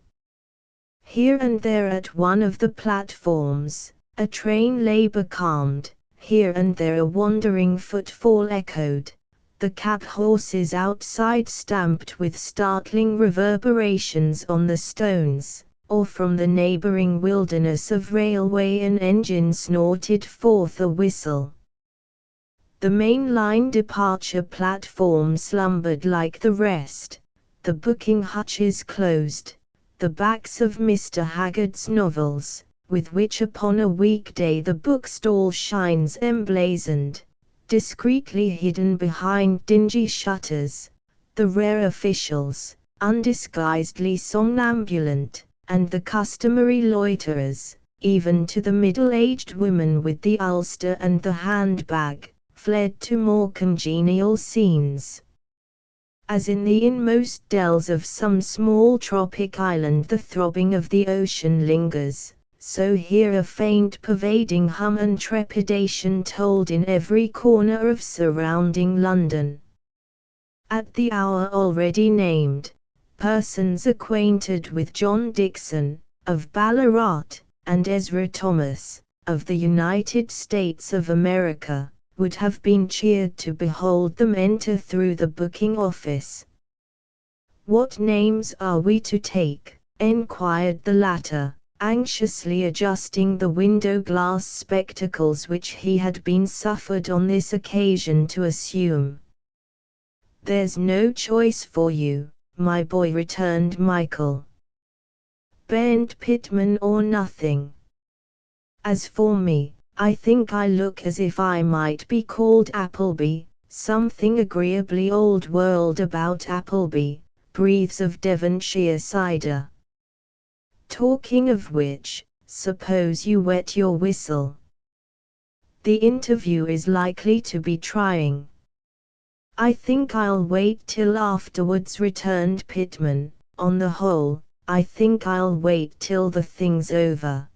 Here and there at one of the platforms, a train lay becalmed, here and there a wandering footfall echoed, the cab horses outside stamped with startling reverberations on the stones, or from the neighboring wilderness of railway an engine snorted forth a whistle. The main line departure platform slumbered like the rest, the booking hutches closed. The backs of Mr. Haggard's novels, with which upon a weekday the bookstall shines emblazoned, discreetly hidden behind dingy shutters, the rare officials, undisguisedly somnambulant, and the customary loiterers, even to the middle-aged woman with the ulster and the handbag, fled to more congenial scenes. As in the inmost dells of some small tropic island the throbbing of the ocean lingers, so here a faint pervading hum and trepidation told in every corner of surrounding London. At the hour already named, persons acquainted with John Dickson, of Ballarat, and Ezra Thomas, of the United States of America, would have been cheered to behold them enter through the booking office. "What names are we to take?" enquired the latter, anxiously adjusting the window-glass spectacles which he had been suffered on this occasion to assume. "There's no choice for you, my boy," returned Michael. "Bernd Pittman or nothing. As for me, I think I look as if I might be called Appleby, something agreeably old-world about Appleby, breathes of Devonshire cider. Talking of which, suppose you wet your whistle. The interview is likely to be trying." "I think I'll wait till afterwards," returned Pittman. "On the whole, I think I'll wait till the thing's over.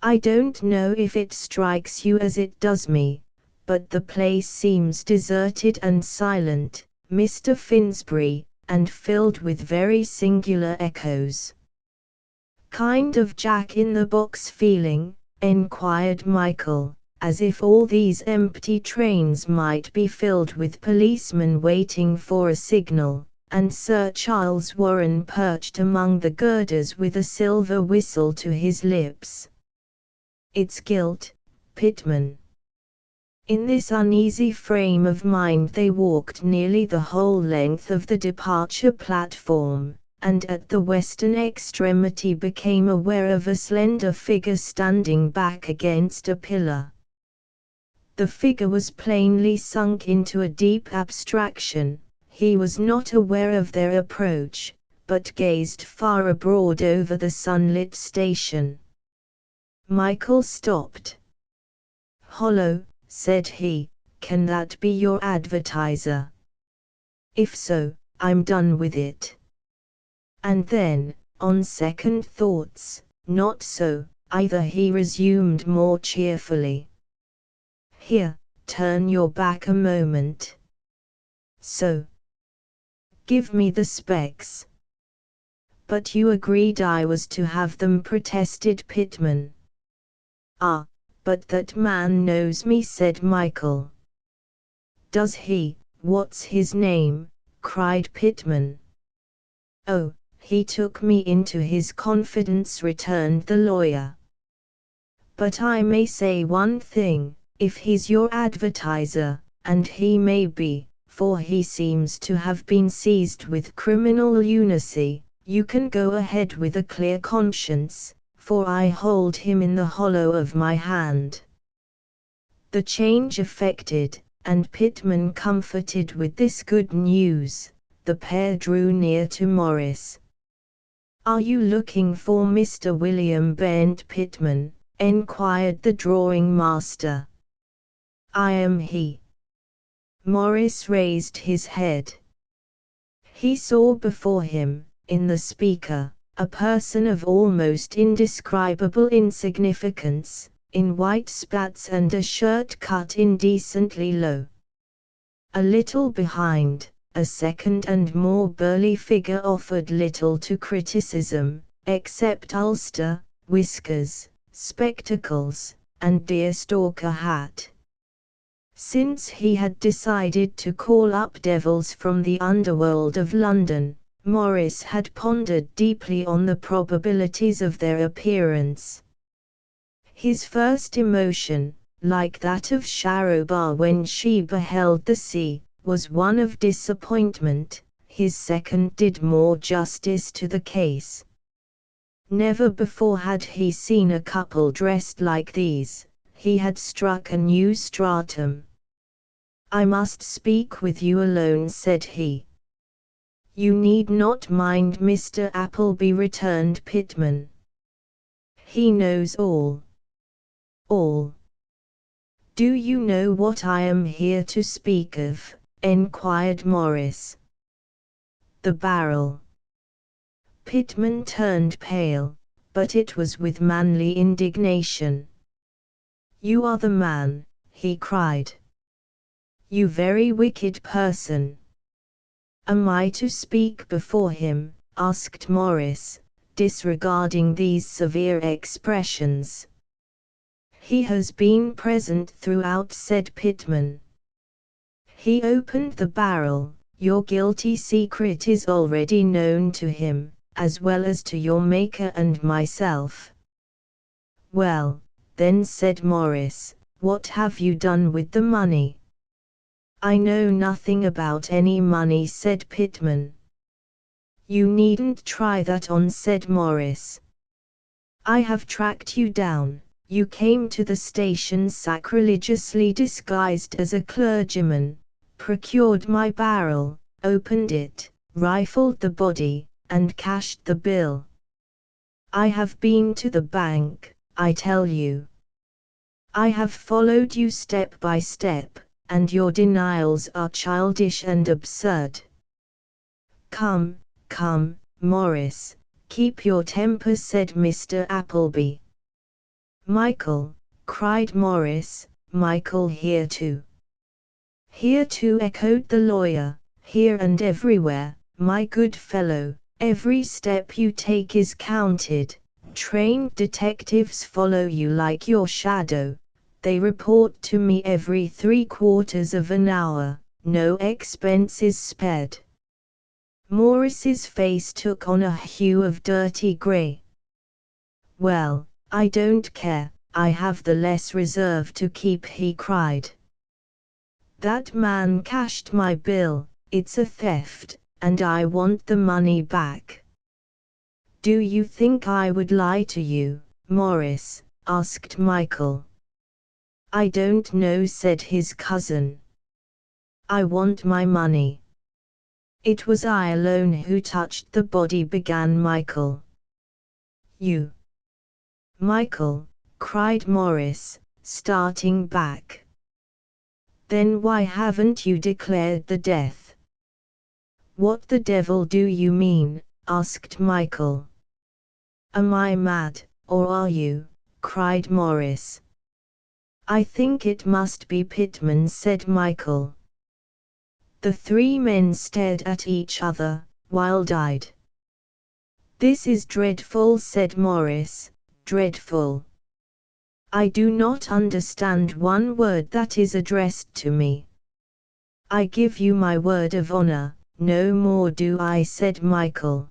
I don't know if it strikes you as it does me, but the place seems deserted and silent, Mr. Finsbury, and filled with very singular echoes." "Kind of Jack-in-the-box feeling?" enquired Michael, "as if all these empty trains might be filled with policemen waiting for a signal, and Sir Charles Warren perched among the girders with a silver whistle to his lips." "It's guilt, Pittman." In this uneasy frame of mind they walked nearly the whole length of the departure platform, and at the western extremity became aware of a slender figure standing back against a pillar. The figure was plainly sunk into a deep abstraction. He was not aware of their approach, but gazed far abroad over the sunlit station. Michael stopped. "Hollow," said he, "can that be your advertiser? If so, I'm done with it." And then, on second thoughts, not so, either, he resumed more cheerfully. "Here, turn your back a moment. So. Give me the specs." "But you agreed I was to have them," protested Pittman. "Ah, but that man knows me," said Michael. "Does he? What's his name?" cried Pittman. "Oh, he took me into his confidence," returned the lawyer. "But I may say one thing, if he's your advertiser, and he may be, for he seems to have been seized with criminal lunacy, you can go ahead with a clear conscience, for I hold him in the hollow of my hand." The change effected, and Pittman comforted with this good news, the pair drew near to Morris. "Are you looking for Mr. William Bernd Pittman?" enquired the drawing master. "I am he." Morris raised his head. He saw before him, in the speaker, a person of almost indescribable insignificance, in white spats and a shirt cut indecently low. A little behind, a second and more burly figure offered little to criticism, except ulster, whiskers, spectacles, and deerstalker hat. Since he had decided to call up devils from the underworld of London, Morris had pondered deeply on the probabilities of their appearance. His first emotion, like that of Sharobar when she beheld the sea, was one of disappointment. His second did more justice to the case. Never before had he seen a couple dressed like these. He had struck a new stratum. "I must speak with you alone," said he. "You need not mind Mr. Appleby," returned Pittman. "He knows all." "All? Do you know what I am here to speak of?" enquired Morris. "The barrel." Pittman turned pale, but it was with manly indignation. "You are the man," he cried. "You very wicked person." "Am I to speak before him?" asked Morris, disregarding these severe expressions. "He has been present throughout," said Pittman. "He opened the barrel, your guilty secret is already known to him, as well as to your Maker and myself." "Well, then," said Morris, "what have you done with the money?" "I know nothing about any money," said Pittman. "You needn't try that on," said Morris. "I have tracked you down. You came to the station sacrilegiously disguised as a clergyman, procured my barrel, opened it, rifled the body, and cashed the bill. I have been to the bank, I tell you. I have followed you step by step, and your denials are childish and absurd." "Come, come, Morris, keep your temper," said Mr. Appleby. "Michael," cried Morris, "Michael here too." "Here too," echoed the lawyer, "here and everywhere, my good fellow. Every step you take is counted. Trained detectives follow you like your shadow. They report to me every 3/4 of an hour, no expenses spared." Morris's face took on a hue of dirty grey. "Well, I don't care, I have the less reserve to keep," he cried. "That man cashed my bill, it's a theft, and I want the money back." "Do you think I would lie to you, Morris?" asked Michael. "I don't know," said his cousin. "I want my money." "It was I alone who touched the body," began Michael. "You, Michael!" cried Morris, starting back. "Then why haven't you declared the death?" "What the devil do you mean?" asked Michael. "Am I mad, or are you?" cried Morris. "I think it must be Pittman," said Michael. The three men stared at each other, wild-eyed. "This is dreadful," said Morris, "dreadful. I do not understand one word that is addressed to me." "I give you my word of honor, no more do I," said Michael.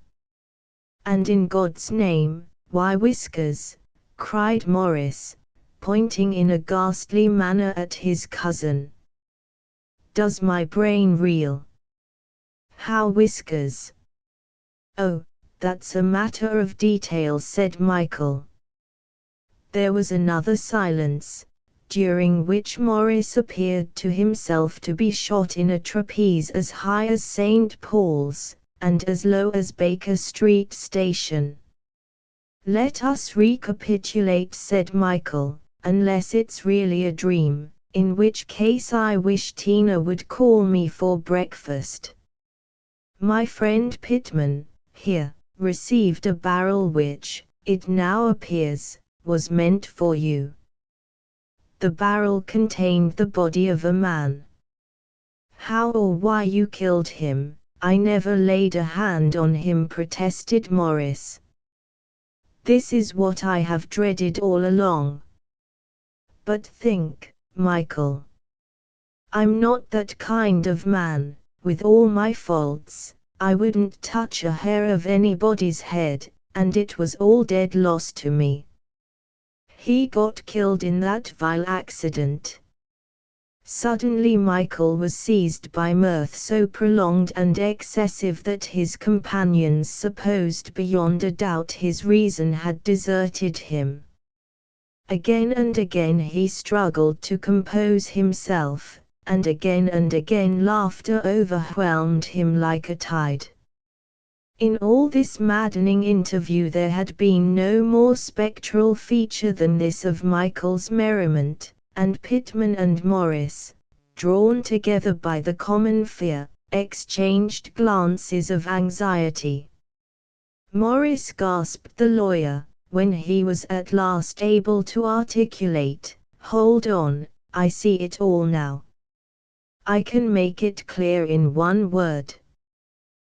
"And in God's name, why Whiskers?" cried Morris, pointing in a ghastly manner at his cousin. "Does my brain reel? How Whiskers?" "Oh, that's a matter of detail," said Michael. There was another silence, during which Morris appeared to himself to be shot in a trapeze as high as St. Paul's, and as low as Baker Street Station. "Let us recapitulate," said Michael, "unless it's really a dream, in which case I wish Tina would call me for breakfast. My friend Pittman, here, received a barrel which, it now appears, was meant for you. The barrel contained the body of a man. How or why you killed him, I never laid a hand on him," protested Morris. "This is what I have dreaded all along. But think, Michael. I'm not that kind of man. With all my faults, I wouldn't touch a hair of anybody's head, and it was all dead loss to me. He got killed in that vile accident." Suddenly Michael was seized by mirth so prolonged and excessive that his companions supposed beyond a doubt his reason had deserted him. Again and again he struggled to compose himself, and again laughter overwhelmed him like a tide. In all this maddening interview there had been no more spectral feature than this of Michael's merriment, and Pittman and Morris, drawn together by the common fear, exchanged glances of anxiety. Morris, gasped the lawyer, when he was at last able to articulate, "Hold on, I see it all now. I can make it clear in one word.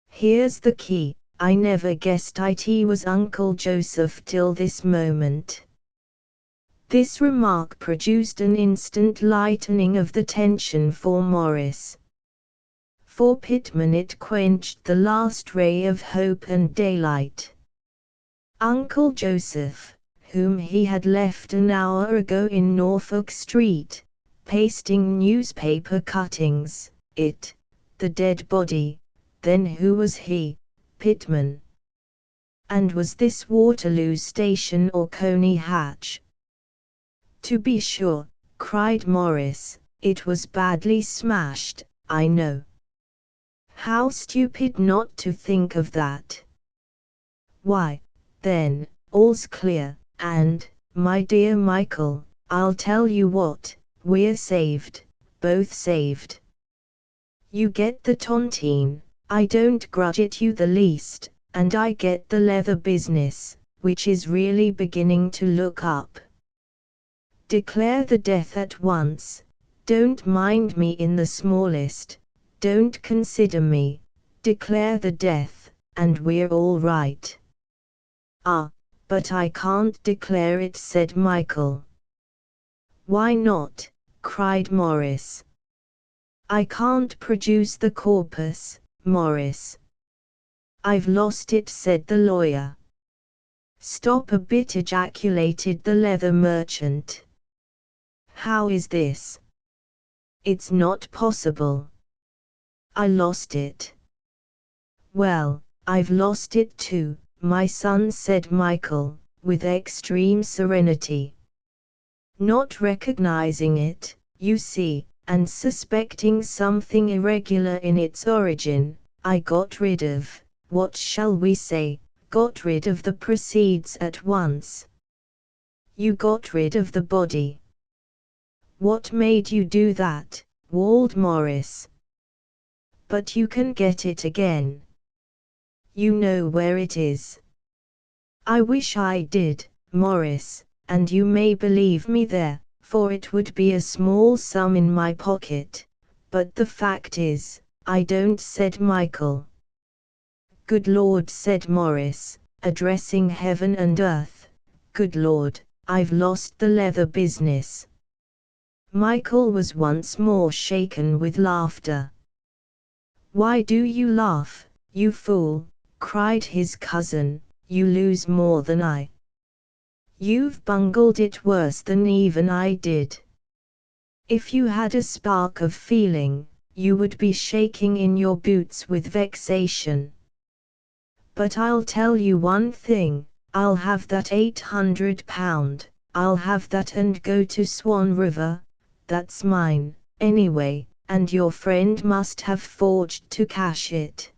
Here's the key. I never guessed it was Uncle Joseph till this moment." This remark produced an instant lightening of the tension for Morris. for Pittman it quenched the last ray of hope and daylight. Uncle Joseph, whom he had left an hour ago in Norfolk Street, pasting newspaper cuttings, the dead body, then who was he, Pittman? And was this Waterloo Station or Coney Hatch? To be sure, cried Morris, it was badly smashed, I know. How stupid not to think of that. Why, then, all's clear, and, my dear Michael, I'll tell you what, we're saved, both saved. You get the tontine, I don't grudge it you the least, and I get the leather business, which is really beginning to look up. Declare the death at once, don't mind me in the smallest, don't consider me, declare the death, and we're all right. Ah, but I can't declare it, said Michael. Why not? Cried Morris. I can't produce the corpus, Morris. I've lost it, said the lawyer. Stop a bit, ejaculated the leather merchant. How is this? It's not possible. I lost it. Well, I've lost it too, my son, said Michael, with extreme serenity. Not recognizing it, you see, and suspecting something irregular in its origin, I got rid of, what shall we say, got rid of the proceeds at once. You got rid of the body. What made you do that? Wailed Morris. But you can get it again. You know where it is. I wish I did, Morris, and you may believe me there, for it would be a small sum in my pocket, but the fact is, I don't, said Michael. Good Lord, said Morris, addressing heaven and earth, good Lord, I've lost the leather business. Michael was once more shaken with laughter. Why do you laugh, you fool? Cried his cousin, you lose more than I. You've bungled it worse than even I did. If you had a spark of feeling, you would be shaking in your boots with vexation. But I'll tell you one thing, I'll have that £800, I'll have that and go to Swan River, that's mine, anyway, and your friend must have forged to cash it.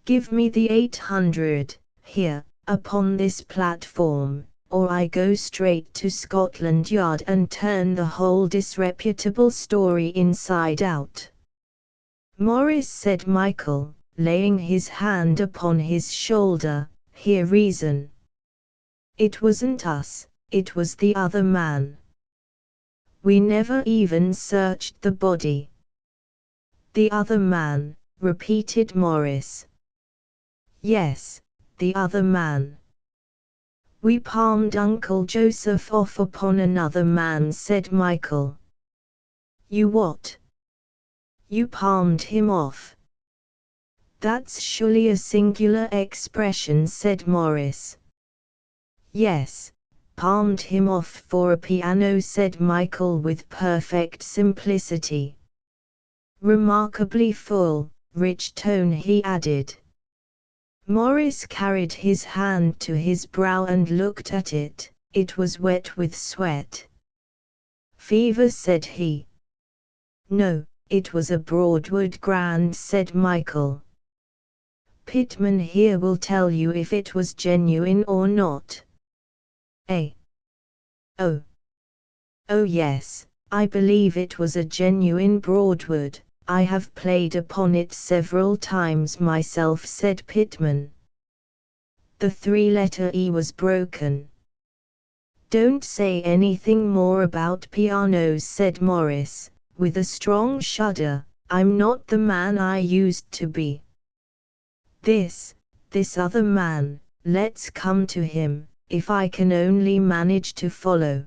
Give me the 800, here, upon this platform, or I go straight to Scotland Yard and turn the whole disreputable story inside out. Morris, said Michael, laying his hand upon his shoulder, hear reason. It wasn't us, it was the other man. We never even searched the body. The other man, repeated Morris. Yes, the other man. We palmed Uncle Joseph off upon another man, said Michael. You what? You palmed him off. That's surely a singular expression, said Morris. Yes, palmed him off for a piano, said Michael with perfect simplicity. Remarkably full, rich tone, he added. Morris carried his hand to his brow and looked at it, it was wet with sweat. Fever, said he. No, it was a Broadwood grand, said Michael. Pittman here will tell you if it was genuine or not. Eh? Oh. Oh yes, I believe it was a genuine Broadwood. I have played upon it several times myself, said Pittman. The three-letter E was broken. Don't say anything more about pianos, said Morris, with a strong shudder. I'm not the man I used to be. This other man, let's come to him, if I can only manage to follow.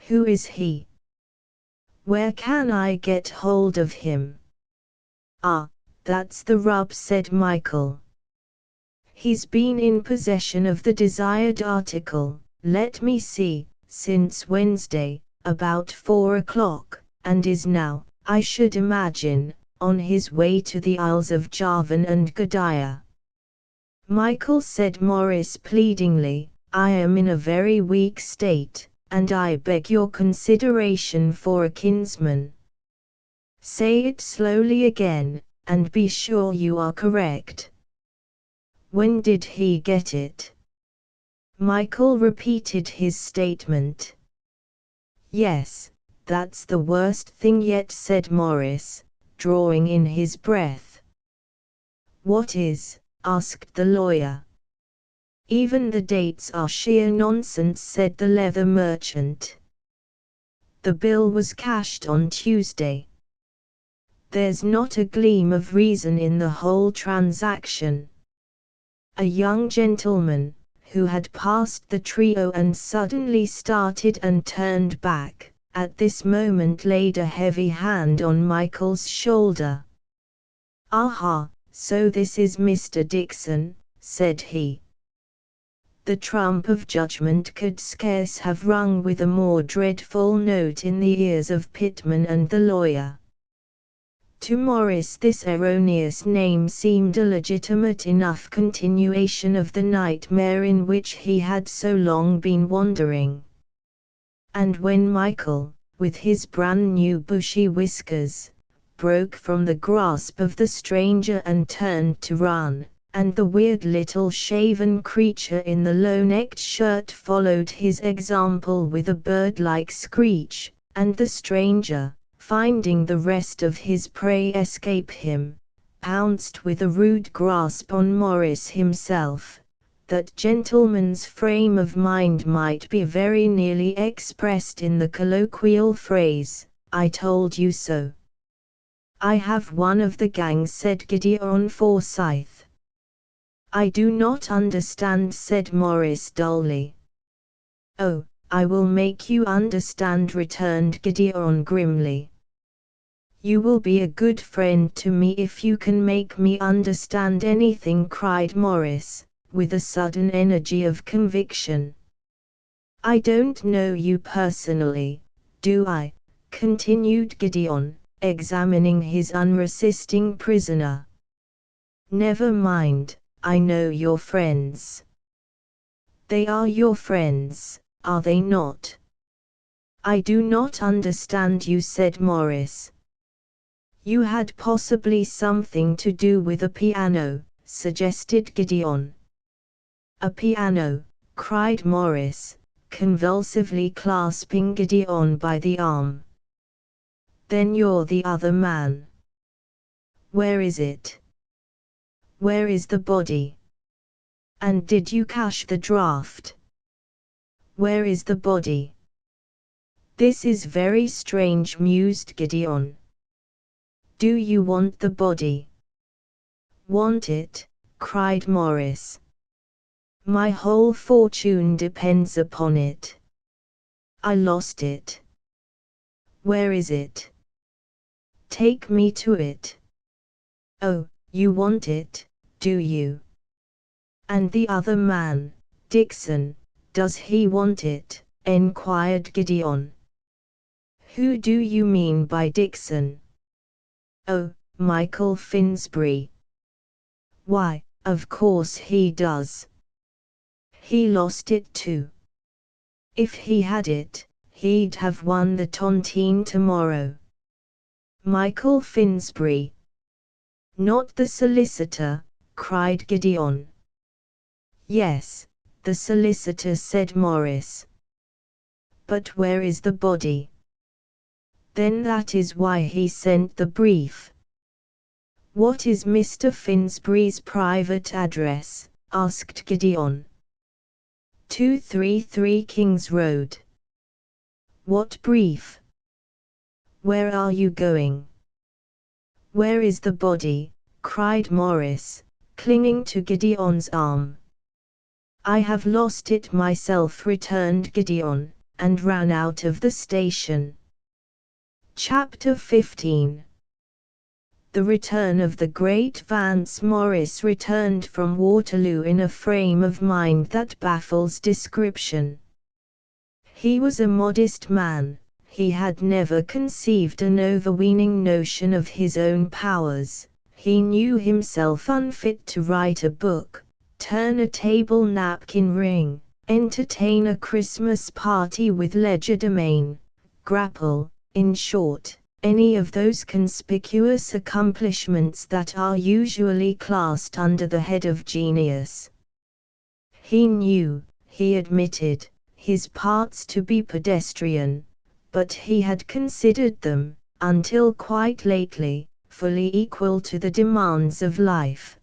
Who is he? Where can I get hold of him? "Ah, that's the rub," said Michael. "He's been in possession of the desired article, let me see, since Wednesday, about 4 o'clock, and is now, I should imagine, on his way to the Isles of Javan and Gudea." "Michael," said Morris pleadingly, "I am in a very weak state, and I beg your consideration for a kinsman." "Say it slowly again, and be sure you are correct." "When did he get it?" Michael repeated his statement. "Yes, that's the worst thing yet," said Morris, drawing in his breath. "What is?" asked the lawyer. "Even the dates are sheer nonsense," said the leather merchant. "The bill was cashed on Tuesday. There's not a gleam of reason in the whole transaction." A young gentleman, who had passed the trio and suddenly started and turned back, at this moment laid a heavy hand on Michael's shoulder. "Aha, so this is Mr. Dixon," said he. The trump of judgment could scarce have rung with a more dreadful note in the ears of Pittman and the lawyer. To Morris this erroneous name seemed a legitimate enough continuation of the nightmare in which he had so long been wandering. And when Michael, with his brand new bushy whiskers, broke from the grasp of the stranger and turned to run, and the weird little shaven creature in the low-necked shirt followed his example with a bird-like screech, and the stranger, finding the rest of his prey escape him, pounced with a rude grasp on Morris himself, that gentleman's frame of mind might be very nearly expressed in the colloquial phrase, "I told you so." "I have one of the gang," said Gideon Forsyth. "I do not understand," said Morris dully. "Oh, I will make you understand," returned Gideon grimly. "You will be a good friend to me if you can make me understand anything," cried Morris, with a sudden energy of conviction. "I don't know you personally, do I?" continued Gideon, examining his unresisting prisoner. "Never mind, I know your friends." "They are your friends, are they not?" "I do not understand you," said Morris. "You had possibly something to do with a piano," suggested Gideon. "A piano!" cried Morris, convulsively clasping Gideon by the arm. "Then you're the other man. Where is it? Where is the body? And did you cash the draft? Where is the body?" "This is very strange," mused Gideon. "Do you want the body?" "Want it?" cried Morris. "My whole fortune depends upon it. I lost it. Where is it? Take me to it." "Oh, you want it, do you? And the other man, Dixon, does he want it?" enquired Gideon. "Who do you mean by Dixon?" "Oh, Michael Finsbury." "Why, of course he does. He lost it too. If he had it, he'd have won the tontine tomorrow." "Michael Finsbury?" "Not the solicitor?" cried Gideon. "Yes, the solicitor," said Morris. "But where is the body?" "Then that is why he sent the brief." "What is Mr. Finsbury's private address?" asked Gideon. 233 King's Road. "What brief? Where are you going?" "Where is the body?" cried Morris, clinging to Gideon's arm. "I have lost it myself," returned Gideon, and ran out of the station. Chapter 15. The return of the great Vance Morris returned from Waterloo in a frame of mind that baffles description. He was a modest man. He had never conceived an overweening notion of his own powers. He knew himself unfit to write a book, turn a table napkin ring, entertain a Christmas party with legerdemain, grapple, in short, any of those conspicuous accomplishments that are usually classed under the head of genius. He knew, he admitted, his parts to be pedestrian, but he had considered them, until quite lately, fully equal to the demands of life.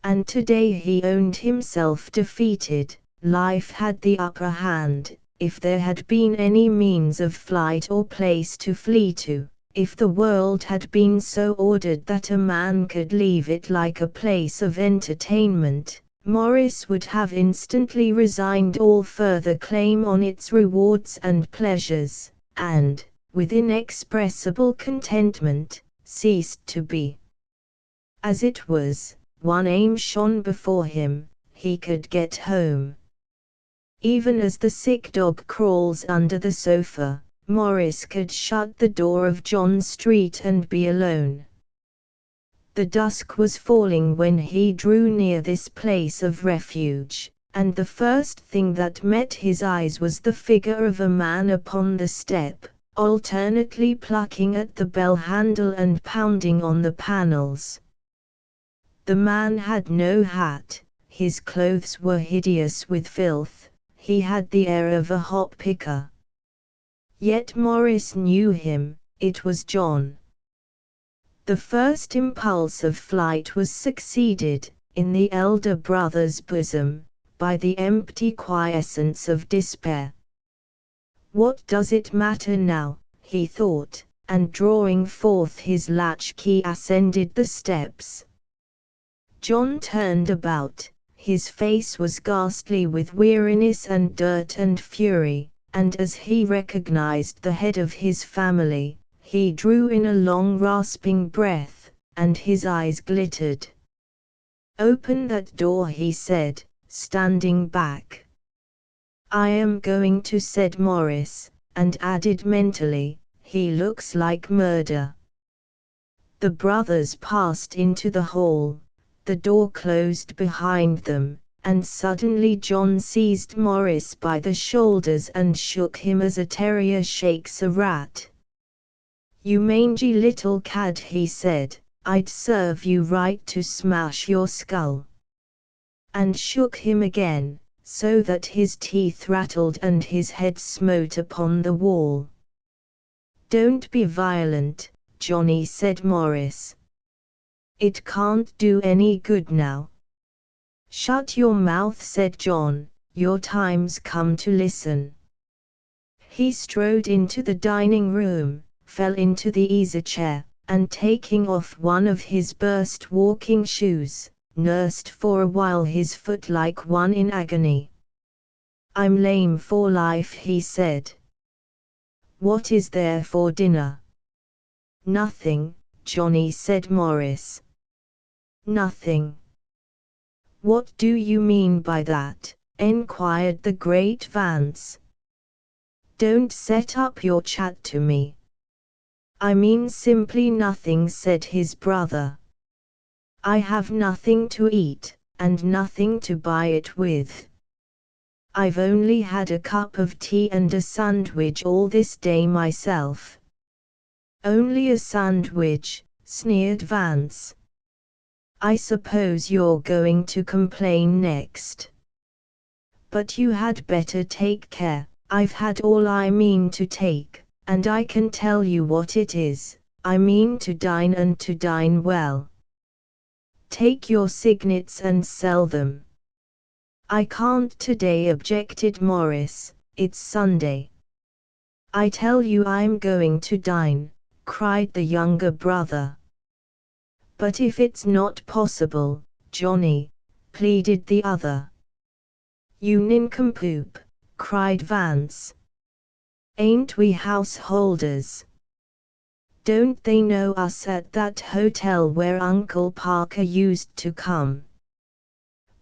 And today he owned himself defeated. Life had the upper hand. If there had been any means of flight or place to flee to, if the world had been so ordered that a man could leave it like a place of entertainment, Morris would have instantly resigned all further claim on its rewards and pleasures, and, with inexpressible contentment, ceased to be. As it was, one aim shone before him: he could get home. Even as the sick dog crawls under the sofa, Morris could shut the door of John Street and be alone. The dusk was falling when he drew near this place of refuge, and the first thing that met his eyes was the figure of a man upon the step, alternately plucking at the bell handle and pounding on the panels. The man had no hat, his clothes were hideous with filth. He had the air of a hop picker. Yet Morris knew him. It was John. The first impulse of flight was succeeded, in the elder brother's bosom, by the empty quiescence of despair. What does it matter now, he thought, and drawing forth his latchkey ascended the steps. John turned about. His face was ghastly with weariness and dirt and fury, and as he recognized the head of his family, he drew in a long rasping breath, and his eyes glittered. "Open that door," he said, standing back. "I am going to," said Morris, and added mentally, "he looks like murder." The brothers passed into the hall. The door closed behind them, and suddenly John seized Morris by the shoulders and shook him as a terrier shakes a rat. "You mangy little cad," he said, "I'd serve you right to smash your skull." And shook him again, so that his teeth rattled and his head smote upon the wall. "Don't be violent, Johnny," said Morris. "It can't do any good now." "Shut your mouth," said John, "your time's come to listen." He strode into the dining room, fell into the easy-chair, and taking off one of his burst walking shoes, nursed for a while his foot like one in agony. "I'm lame for life," he said. "What is there for dinner?" "Nothing, Johnny," said Morris. "Nothing." "What do you mean by that?" enquired the great Vance. "Don't set up your chat to me." "I mean simply nothing," said his brother. "I have nothing to eat, and nothing to buy it with. I've only had a cup of tea and a sandwich all this day myself." "Only a sandwich," sneered Vance. "I suppose you're going to complain next. But you had better take care. I've had all I mean to take, and I can tell you what it is: I mean to dine, and to dine well. Take your signets and sell them." "I can't today," objected Morris. "It's Sunday." "I tell you I'm going to dine," cried the younger brother. "But if it's not possible, Johnny," pleaded the other. "You nincompoop," cried Vance. "Ain't we householders? Don't they know us at that hotel where Uncle Parker used to come?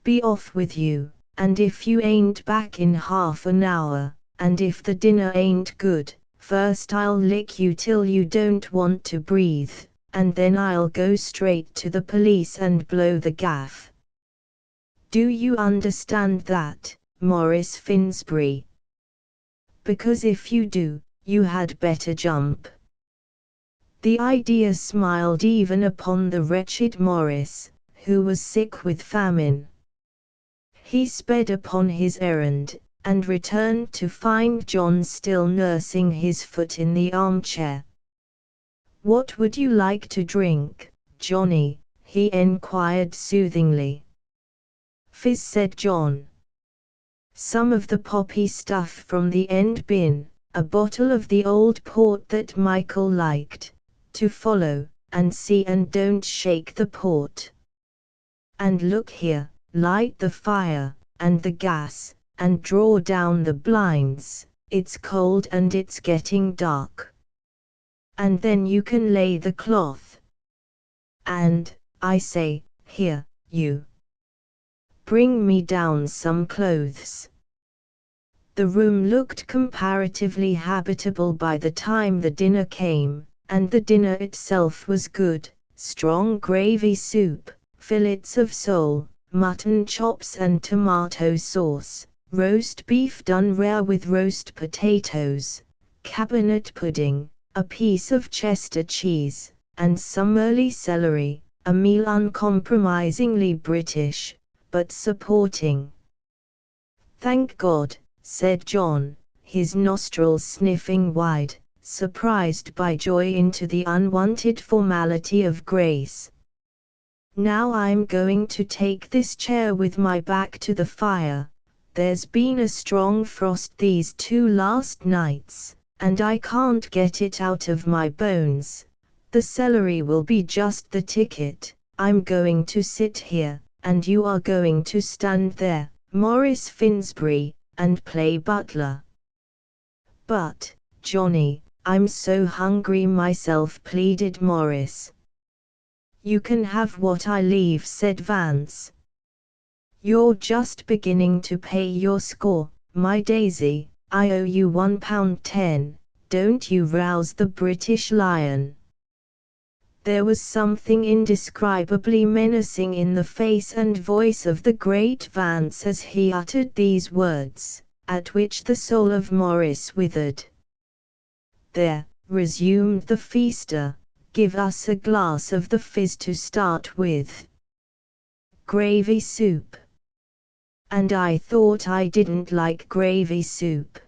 Be off with you, and if you ain't back in half an hour, and if the dinner ain't good, first I'll lick you till you don't want to breathe, and then I'll go straight to the police and blow the gaff. Do you understand that, Morris Finsbury? Because if you do, you had better jump. The idea smiled even upon the wretched Morris, who was sick with famine. He sped upon his errand, and returned to find John still nursing his foot in the armchair. "What would you like to drink, Johnny?" he enquired soothingly. "Fizz," said John. "Some of the poppy stuff from the end bin, a bottle of the old port that Michael liked, to follow, and see and don't shake the port. And look here, light the fire, and the gas, and draw down the blinds, it's cold and it's getting dark. And then you can lay the cloth. And, I say, here, you. Bring me down some clothes." The room looked comparatively habitable by the time the dinner came, and the dinner itself was good: strong gravy soup, fillets of sole, mutton chops and tomato sauce, roast beef done rare with roast potatoes, cabinet pudding, a piece of Chester cheese, and some early celery, a meal uncompromisingly British, but supporting. "Thank God," said John, his nostrils sniffing wide, surprised by joy into the unwanted formality of grace. "Now I'm going to take this chair with my back to the fire. There's been a strong frost these 2 last nights, and I can't get it out of my bones. The celery will be just the ticket. I'm going to sit here, and you are going to stand there, Morris Finsbury, and play butler." "But, Johnny, I'm so hungry myself," pleaded Morris. "You can have what I leave," said Vance. "You're just beginning to pay your score, my daisy. I owe you £1.10, don't you rouse the British lion." There was something indescribably menacing in the face and voice of the great Vance as he uttered these words, at which the soul of Morris withered. "There," resumed the feaster, "give us a glass of the fizz to start with. Gravy soup. And I thought I didn't like gravy soup."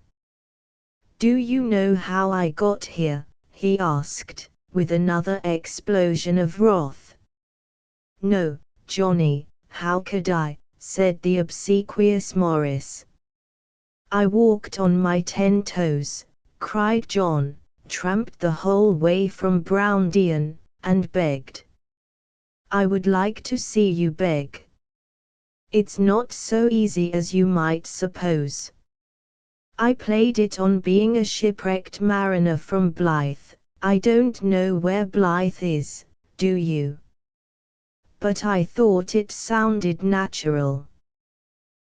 "Do you know how I got here?" he asked, with another explosion of wrath. "No, Johnny, how could I?" said the obsequious Morris. "I walked on my 10 toes, cried John, tramped the whole way from Browndean, and begged. I would like to see you beg. It's not so easy as you might suppose. I played it on being a shipwrecked mariner from Blyth. I don't know where Blyth is, do you? But I thought it sounded natural.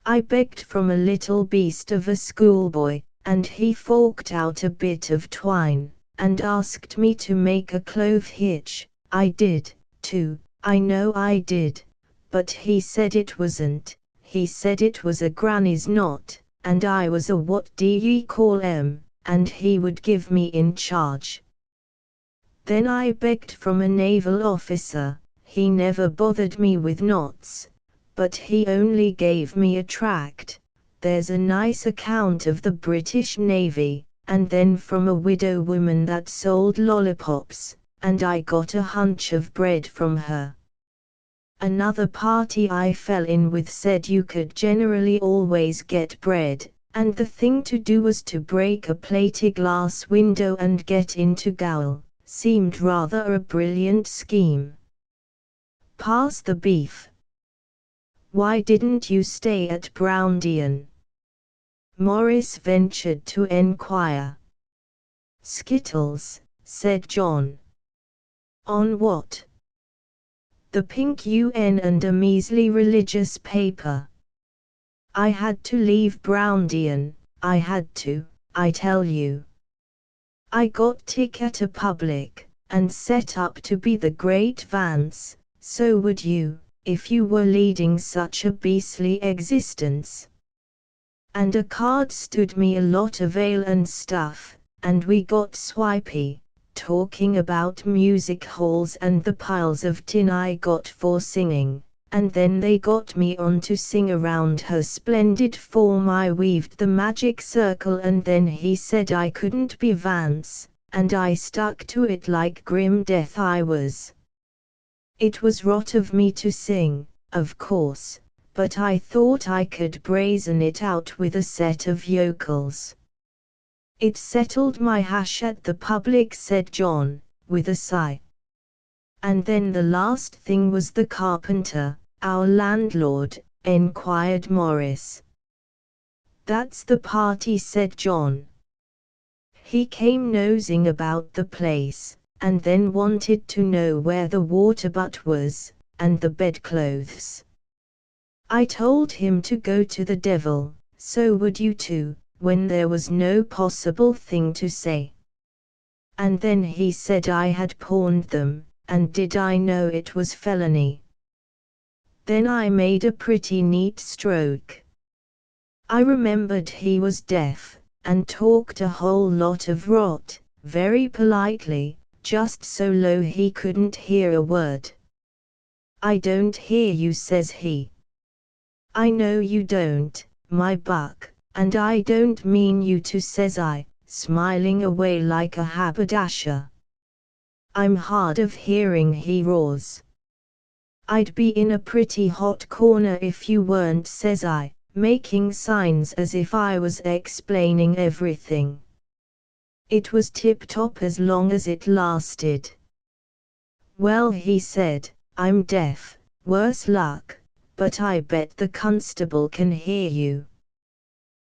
I begged from a little beast of a schoolboy, and he forked out a bit of twine, and asked me to make a clove hitch. I did, too, I know I did, but he said it wasn't, he said it was a granny's knot, and I was a what do ye call 'em, and he would give me in charge. Then I begged from a naval officer. He never bothered me with knots, but he only gave me a tract. There's a nice account of the British Navy, and then from a widow woman that sold lollipops, and I got a hunch of bread from her. Another party I fell in with said you could generally always get bread, and the thing to do was to break a plate-glass window and get into gaol. Seemed rather a brilliant scheme. Pass the beef. Why didn't you stay at Browndean? Morris ventured to enquire. Skittles, said John. On what? The pink UN and a measly religious paper. I had to leave Browndian, I had to, I tell you. I got ticket a public, and set up to be the great Vance, so would you, if you were leading such a beastly existence. And a card stood me a lot of ale and stuff, and we got swipey, talking about music halls and the piles of tin I got for singing, and then they got me on to sing around her splendid form. I weaved the magic circle and then he said I couldn't be Vance, and I stuck to it like grim death I was. It was rot of me to sing, of course, but I thought I could brazen it out with a set of yokels. It settled my hash at the public, said John, with a sigh. And then the last thing was the carpenter, our landlord, enquired Morris. That's the party, said John. He came nosing about the place, and then wanted to know where the water butt was, and the bedclothes. I told him to go to the devil, so would you too, when there was no possible thing to say. And then he said I had pawned them, and did I know it was felony? Then I made a pretty neat stroke. I remembered he was deaf, and talked a whole lot of rot, very politely, just so low he couldn't hear a word. I don't hear you, says he. I know you don't, my buck, and I don't mean you to, says I, smiling away like a haberdasher. I'm hard of hearing, he roars. I'd be in a pretty hot corner if you weren't, says I, making signs as if I was explaining everything. It was tip-top as long as it lasted. Well, he said, I'm deaf, worse luck, but I bet the constable can hear you.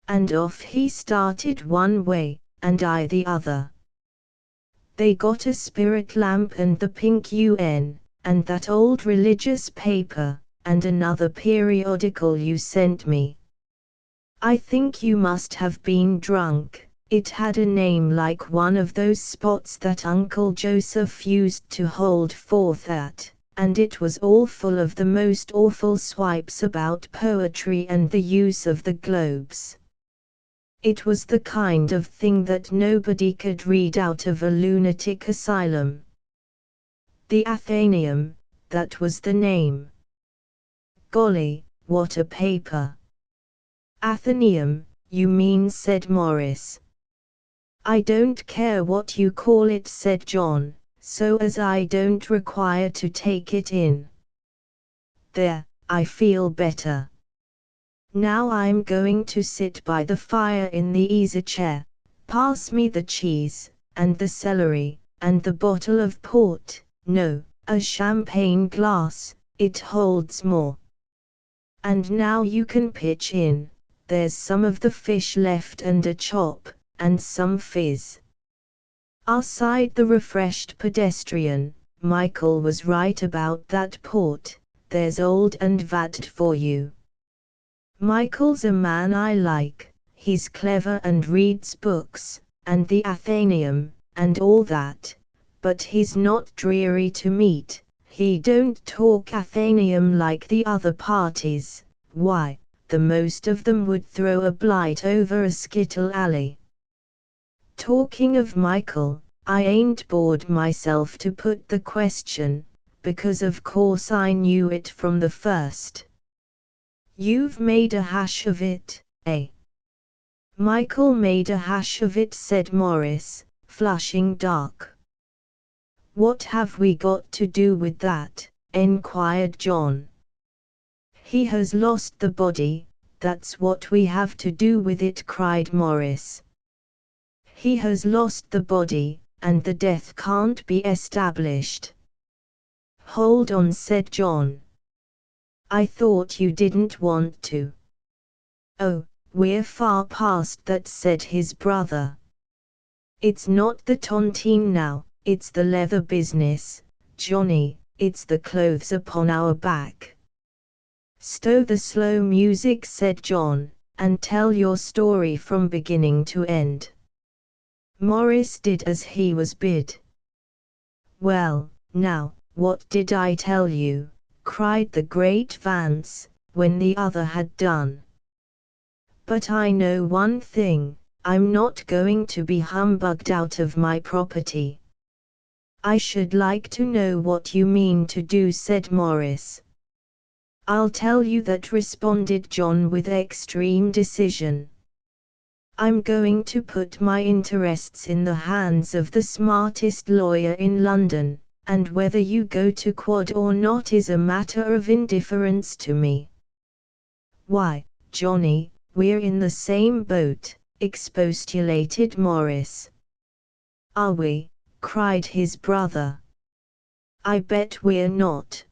And off he started one way, and I the other. They got a spirit lamp and the pink UN, and that old religious paper, and another periodical you sent me. I think you must have been drunk. It had a name like one of those spots that Uncle Joseph used to hold forth at, and it was all full of the most awful swipes about poetry and the use of the globes. It was the kind of thing that nobody could read out of a lunatic asylum. The Athenaeum, that was the name. Golly, what a paper! Athenaeum, you mean, said Morris. I don't care what you call it, said John, so as I don't require to take it in. There, I feel better. Now I'm going to sit by the fire in the easy chair. Pass me the cheese, and the celery, and the bottle of port. No, a champagne glass, it holds more. And now you can pitch in, there's some of the fish left and a chop, and some fizz. Sighed the refreshed pedestrian. Michael was right about that port, there's old and vat for you. Michael's a man I like, he's clever and reads books, and the Athenaeum, and all that, but he's not dreary to meet, he don't talk Athenaeum like the other parties, why, the most of them would throw a blight over a skittle alley. Talking of Michael, I ain't bored myself to put the question, because of course I knew it from the first. You've made a hash of it, eh? Michael made a hash of it, said Morris, flushing dark. What have we got to do with that? Enquired John. He has lost the body, that's what we have to do with it, cried Morris. He has lost the body, and the death can't be established. Hold on, said John. I thought you didn't want to. Oh, we're far past that, said his brother. It's not the tontine now, it's the leather business, Johnny, it's the clothes upon our back. Stow the slow music, said John, and tell your story from beginning to end. Morris did as he was bid. Well, now, what did I tell you? Cried the great Vance, when the other had done. But I know one thing, I'm not going to be humbugged out of my property. I should like to know what you mean to do, said Morris. I'll tell you that, responded John with extreme decision. I'm going to put my interests in the hands of the smartest lawyer in London, and whether you go to quad or not is a matter of indifference to me. Why, Johnny, we're in the same boat, expostulated Morris. Are we? Cried his brother. I bet we're not.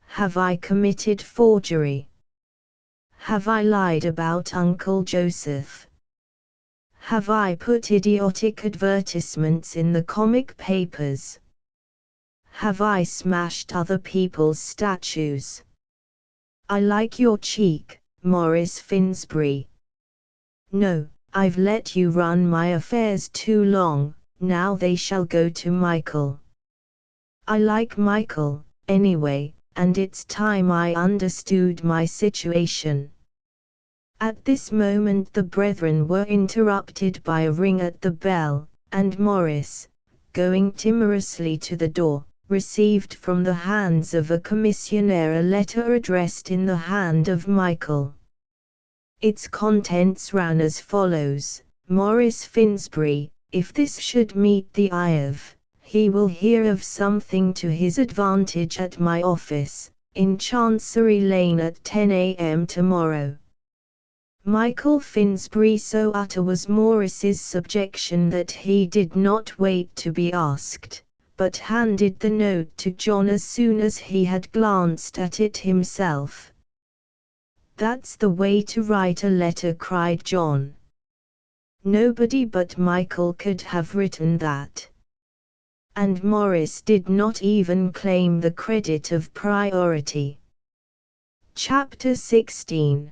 Have I committed forgery? Have I lied about Uncle Joseph? Have I put idiotic advertisements in the comic papers? Have I smashed other people's statues? I like your cheek, Morris Finsbury. No, I've let you run my affairs too long, now they shall go to Michael. I like Michael, anyway, and it's time I understood my situation. At this moment the brethren were interrupted by a ring at the bell, and Morris, going timorously to the door, received from the hands of a commissionaire a letter addressed in the hand of Michael. Its contents ran as follows: Morris Finsbury, if this should meet the eye of, he will hear of something to his advantage at my office, in Chancery Lane at 10 a.m. tomorrow. Michael Finsbury. So utter was Morris's subjection that he did not wait to be asked, but handed the note to John as soon as he had glanced at it himself. That's the way to write a letter, cried John. Nobody but Michael could have written that. And Morris did not even claim the credit of priority. Chapter 16.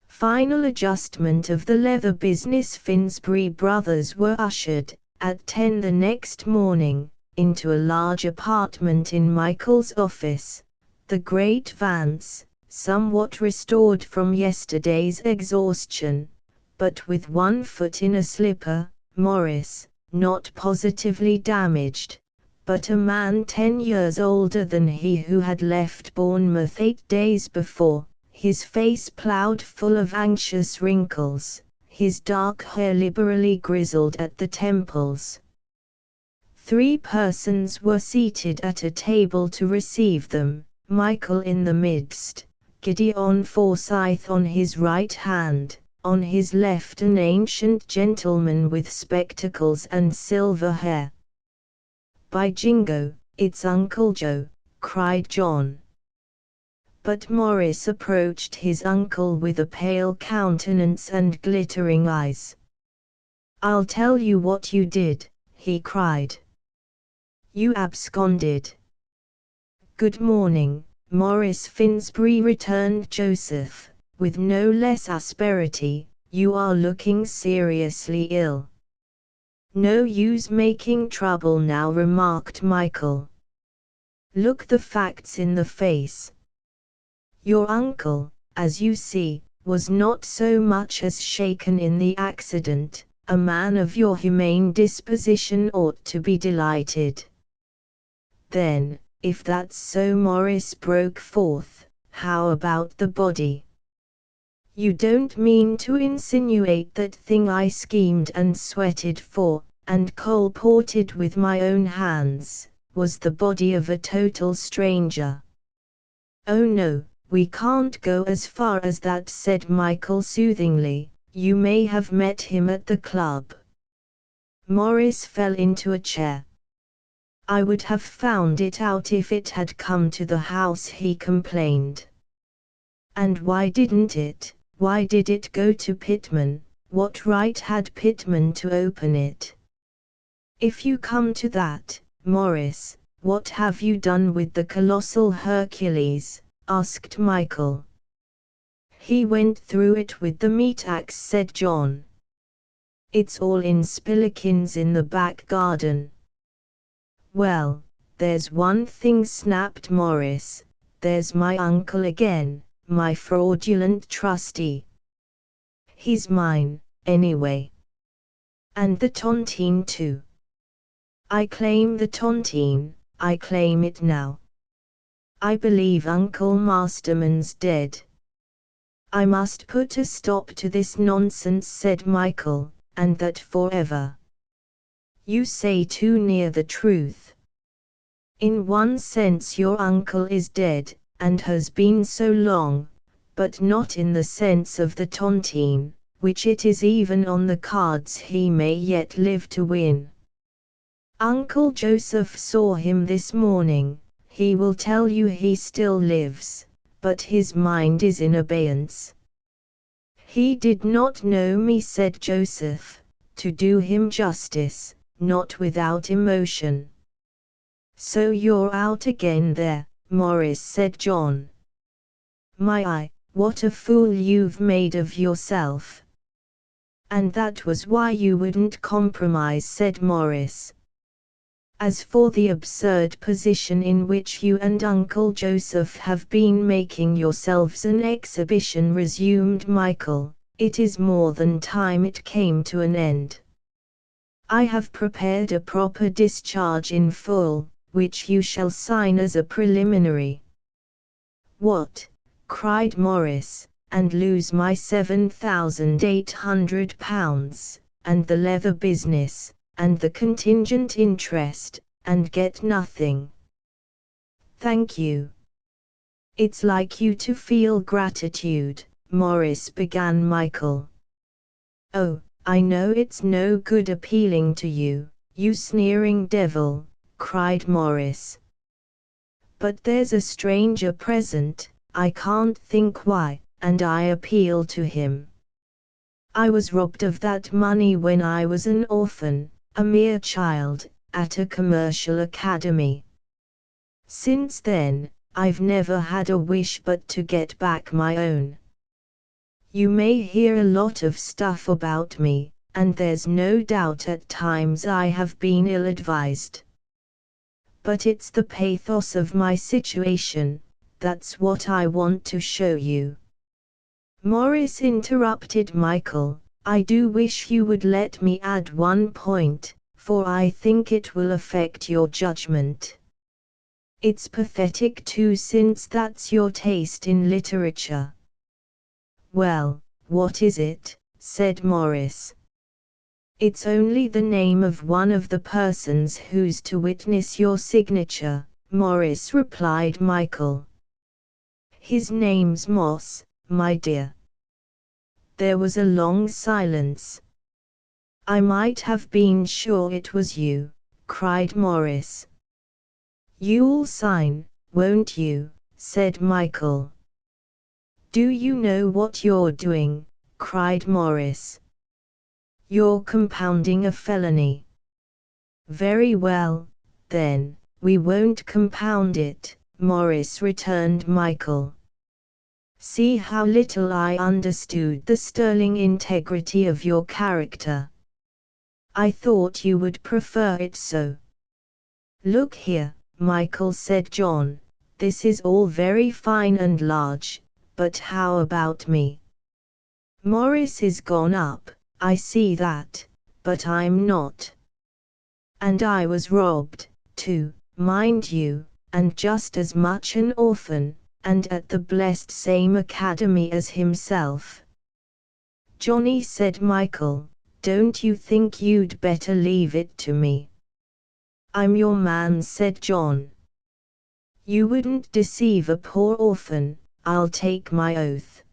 Final adjustment of the leather business. Finsbury brothers were ushered, at 10 the next morning, into a large apartment in Michael's office. The great Vance, somewhat restored from yesterday's exhaustion, but with one foot in a slipper, Morris, not positively damaged, but a man 10 years older than he who had left Bournemouth 8 days before, his face ploughed full of anxious wrinkles, his dark hair liberally grizzled at the temples. 3 persons were seated at a table to receive them, Michael in the midst, Gideon Forsyth on his right hand, on his left an ancient gentleman with spectacles and silver hair. By Jingo, it's Uncle Joe, cried John. But Morris approached his uncle with a pale countenance and glittering eyes. I'll tell you what you did, he cried. You absconded. Good morning, Morris Finsbury, returned Joseph, with no less asperity. You are looking seriously ill. No use making trouble now, remarked Michael. Look the facts in the face. Your uncle, as you see, was not so much as shaken in the accident. A man of your humane disposition ought to be delighted. Then, if that's so, Morris broke forth, how about the body? You don't mean to insinuate that thing I schemed and sweated for, and colported with my own hands, was the body of a total stranger? Oh no, we can't go as far as that, said Michael soothingly. You may have met him at the club. Morris fell into a chair. I would have found it out if it had come to the house, he complained. And why didn't it? Why did it go to Pitman? What right had Pitman to open it? If you come to that, Morris, "What have you done with the colossal Hercules?" asked Michael. "He went through it with the meat axe," said John. "It's all in spillikins in the back garden." "Well, there's one thing," snapped Morris, "there's my uncle again, my fraudulent trustee. He's mine, anyway. And the tontine too. I claim the tontine, I claim it now. I believe Uncle Masterman's dead." "I must put a stop to this nonsense," said Michael, "and that forever." "You say too near the truth. In one sense your uncle is dead, and has been so long, but not in the sense of the tontine, which it is even on the cards he may yet live to win. Uncle Joseph saw him this morning. He will tell you he still lives, but his mind is in abeyance." "He did not know me," said Joseph, to do him justice, not without emotion. "So you're out again there, Morris," said John. "My, what a fool you've made of yourself." "And that was why you wouldn't compromise," said Morris. "As for the absurd position in which you and Uncle Joseph have been making yourselves an exhibition," resumed Michael, "it is more than time it came to an end. I have prepared a proper discharge in full, which you shall sign as a preliminary." "What?" cried Morris, "and lose my £7,800, and the leather business, and the contingent interest, and get nothing?" "Thank you. It's like you to feel gratitude," Morris began Michael. "Oh, I know it's no good appealing to you, you sneering devil," cried Morris. "But there's a stranger present, I can't think why, and I appeal to him. I was robbed of that money when I was an orphan, a mere child, at a commercial academy. Since then, I've never had a wish but to get back my own. You may hear a lot of stuff about me, and there's no doubt at times I have been ill-advised. But it's the pathos of my situation, that's what I want to show you." Morris interrupted Michael, "I do wish you would let me add one point, for I think it will affect your judgment. It's pathetic too, since that's your taste in literature." "Well, what is it?" said Morris. "It's only the name of one of the persons who's to witness your signature," Morris replied Michael. "His name's Moss, my dear." There was a long silence. "I might have been sure it was you," cried Morris. "You'll sign, won't you?" said Michael. "Do you know what you're doing?" cried Morris. "You're compounding a felony." "Very well, then, we won't compound it," Morris returned Michael. "See how little I understood the sterling integrity of your character. I thought you would prefer it so." "Look here, Michael," said John, "this is all very fine and large, but how about me? Morris is gone up, I see that, but I'm not. And I was robbed, too, mind you, and just as much an orphan, and at the blessed same academy as himself." "Johnny," said Michael, "don't you think you'd better leave it to me?" "I'm your man," said John. "You wouldn't deceive a poor orphan, I'll take my oath.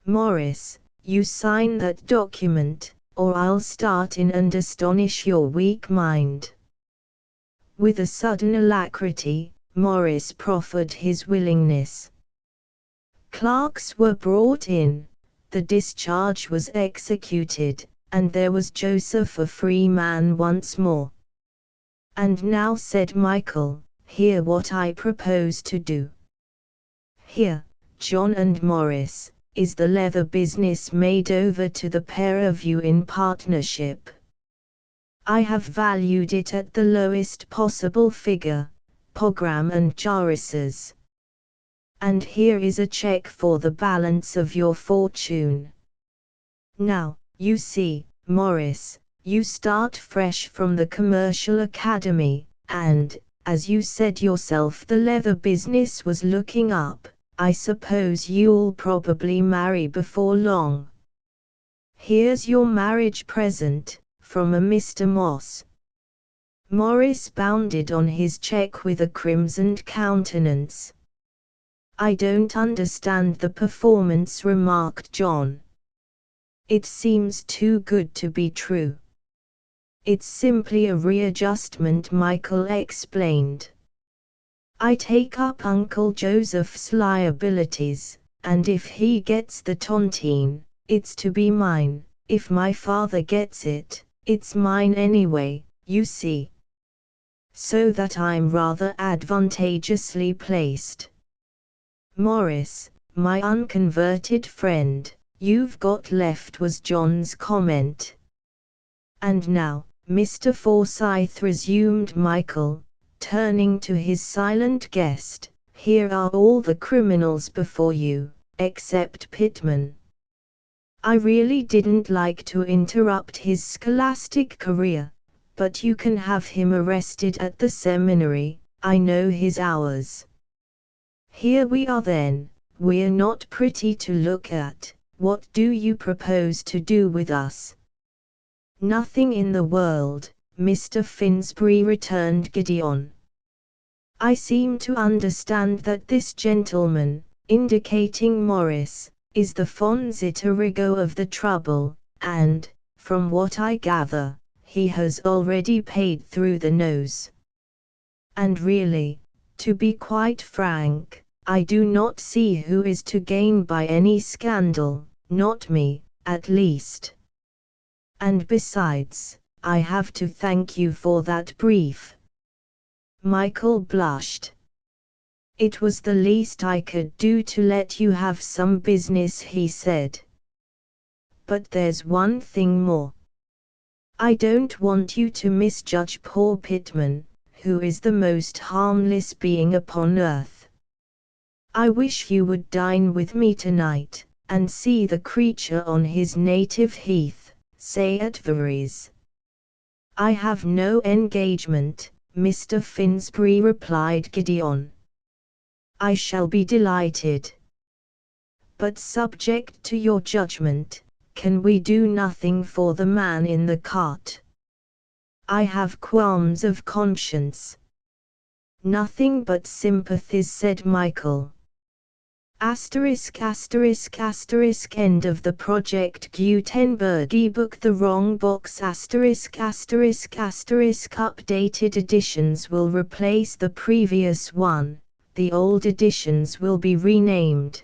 Morris, you sign that document, or I'll start in and astonish your weak mind." With a sudden alacrity, Morris proffered his willingness. Clerks were brought in, the discharge was executed, and there was Joseph a free man once more. And now, said Michael, hear what I propose to do. Here, John and Morris, is the leather business made over to the pair of you in partnership. I have valued it at the lowest possible figure, Pogram and Jaris's. And here is a check for the balance of your fortune. Now, you see, Morris, you start fresh from the commercial academy, and, as you said yourself, the leather business was looking up. I suppose you'll probably marry before long. Here's your marriage present, from a Mr. Moss. Morris bounded on his check with a crimsoned countenance. I don't understand the performance, remarked John. It seems too good to be true. It's simply a readjustment, Michael explained. I take up Uncle Joseph's liabilities, and if he gets the tontine, it's to be mine. If my father gets it, it's mine anyway, you see. So that I'm rather advantageously placed. Morris, my unconverted friend, you've got left, was John's comment. And now, Mr. Forsyth, resumed Michael, turning to his silent guest, here are all the criminals before you, except Pittman. I really didn't like to interrupt his scholastic career, but you can have him arrested at the seminary, I know his hours. Here we are then, we're not pretty to look at. What do you propose to do with us? Nothing in the world, Mr. Finsbury, returned Gideon. I seem to understand that this gentleman, indicating Morris, is the Fonzit Arrigo of the trouble, and, from what I gather, he has already paid through the nose. And really, to be quite frank, I do not see who is to gain by any scandal, not me, at least. And besides, I have to thank you for that brief. Michael blushed. It was the least I could do to let you have some business, he said. But there's one thing more. I don't want you to misjudge poor Pittman, who is the most harmless being upon earth. I wish you would dine with me tonight, and see the creature on his native heath, say at Very's. I have no engagement, Mr. Finsbury, replied Gideon. I shall be delighted. But subject to your judgment, can we do nothing for the man in the cart? I have qualms of conscience. Nothing but sympathies, said Michael. Asterisk asterisk asterisk end of the Project Gutenberg ebook, the wrong box, asterisk asterisk asterisk updated editions will replace the previous one, the old editions will be renamed.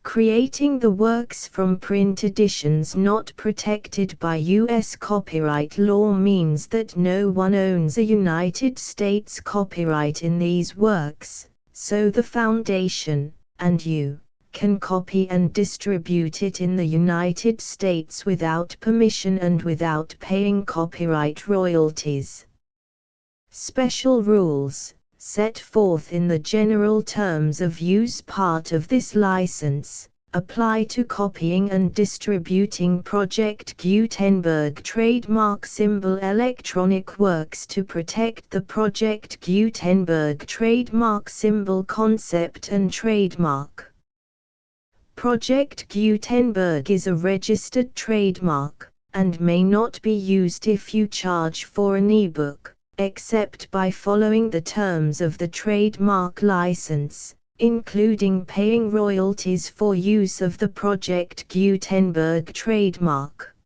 Creating the works from print editions not protected by U.S. copyright law means that no one owns a United States copyright in these works, so the Foundation, and you, can copy and distribute it in the United States without permission and without paying copyright royalties. Special rules, set forth in the general terms of use part of this license, apply to copying and distributing Project Gutenberg trademark symbol electronic works to protect the Project Gutenberg trademark symbol concept and trademark. Project Gutenberg is a registered trademark, and may not be used if you charge for an ebook, except by following the terms of the trademark license, including paying royalties for use of the Project Gutenberg trademark.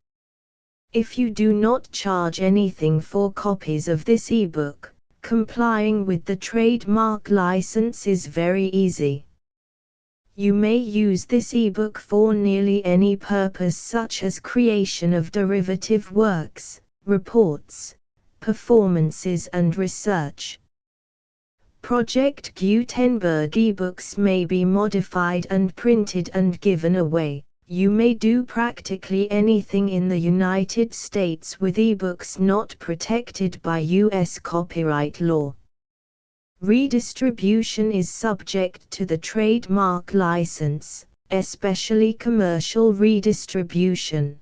If you do not charge anything for copies of this ebook, complying with the trademark license is very easy. You may use this ebook for nearly any purpose, such as creation of derivative works, reports, performances and research. Project Gutenberg ebooks may be modified and printed and given away. You may do practically anything in the United States with ebooks not protected by U.S. copyright law. Redistribution is subject to the trademark license, especially commercial redistribution.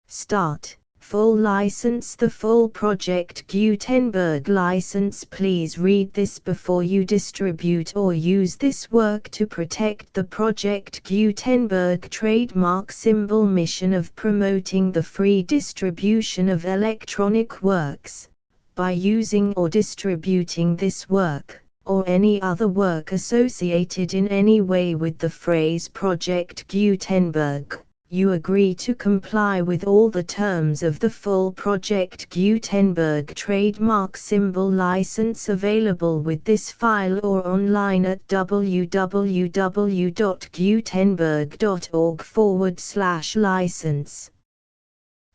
Start. Full license. The full Project Gutenberg license. Please read this before you distribute or use this work to protect the Project Gutenberg trademark symbol mission of promoting the free distribution of electronic works. By using or distributing this work, or any other work associated in any way with the phrase Project Gutenberg, you agree to comply with all the terms of the full Project Gutenberg trademark symbol license available with this file or online at www.gutenberg.org/license.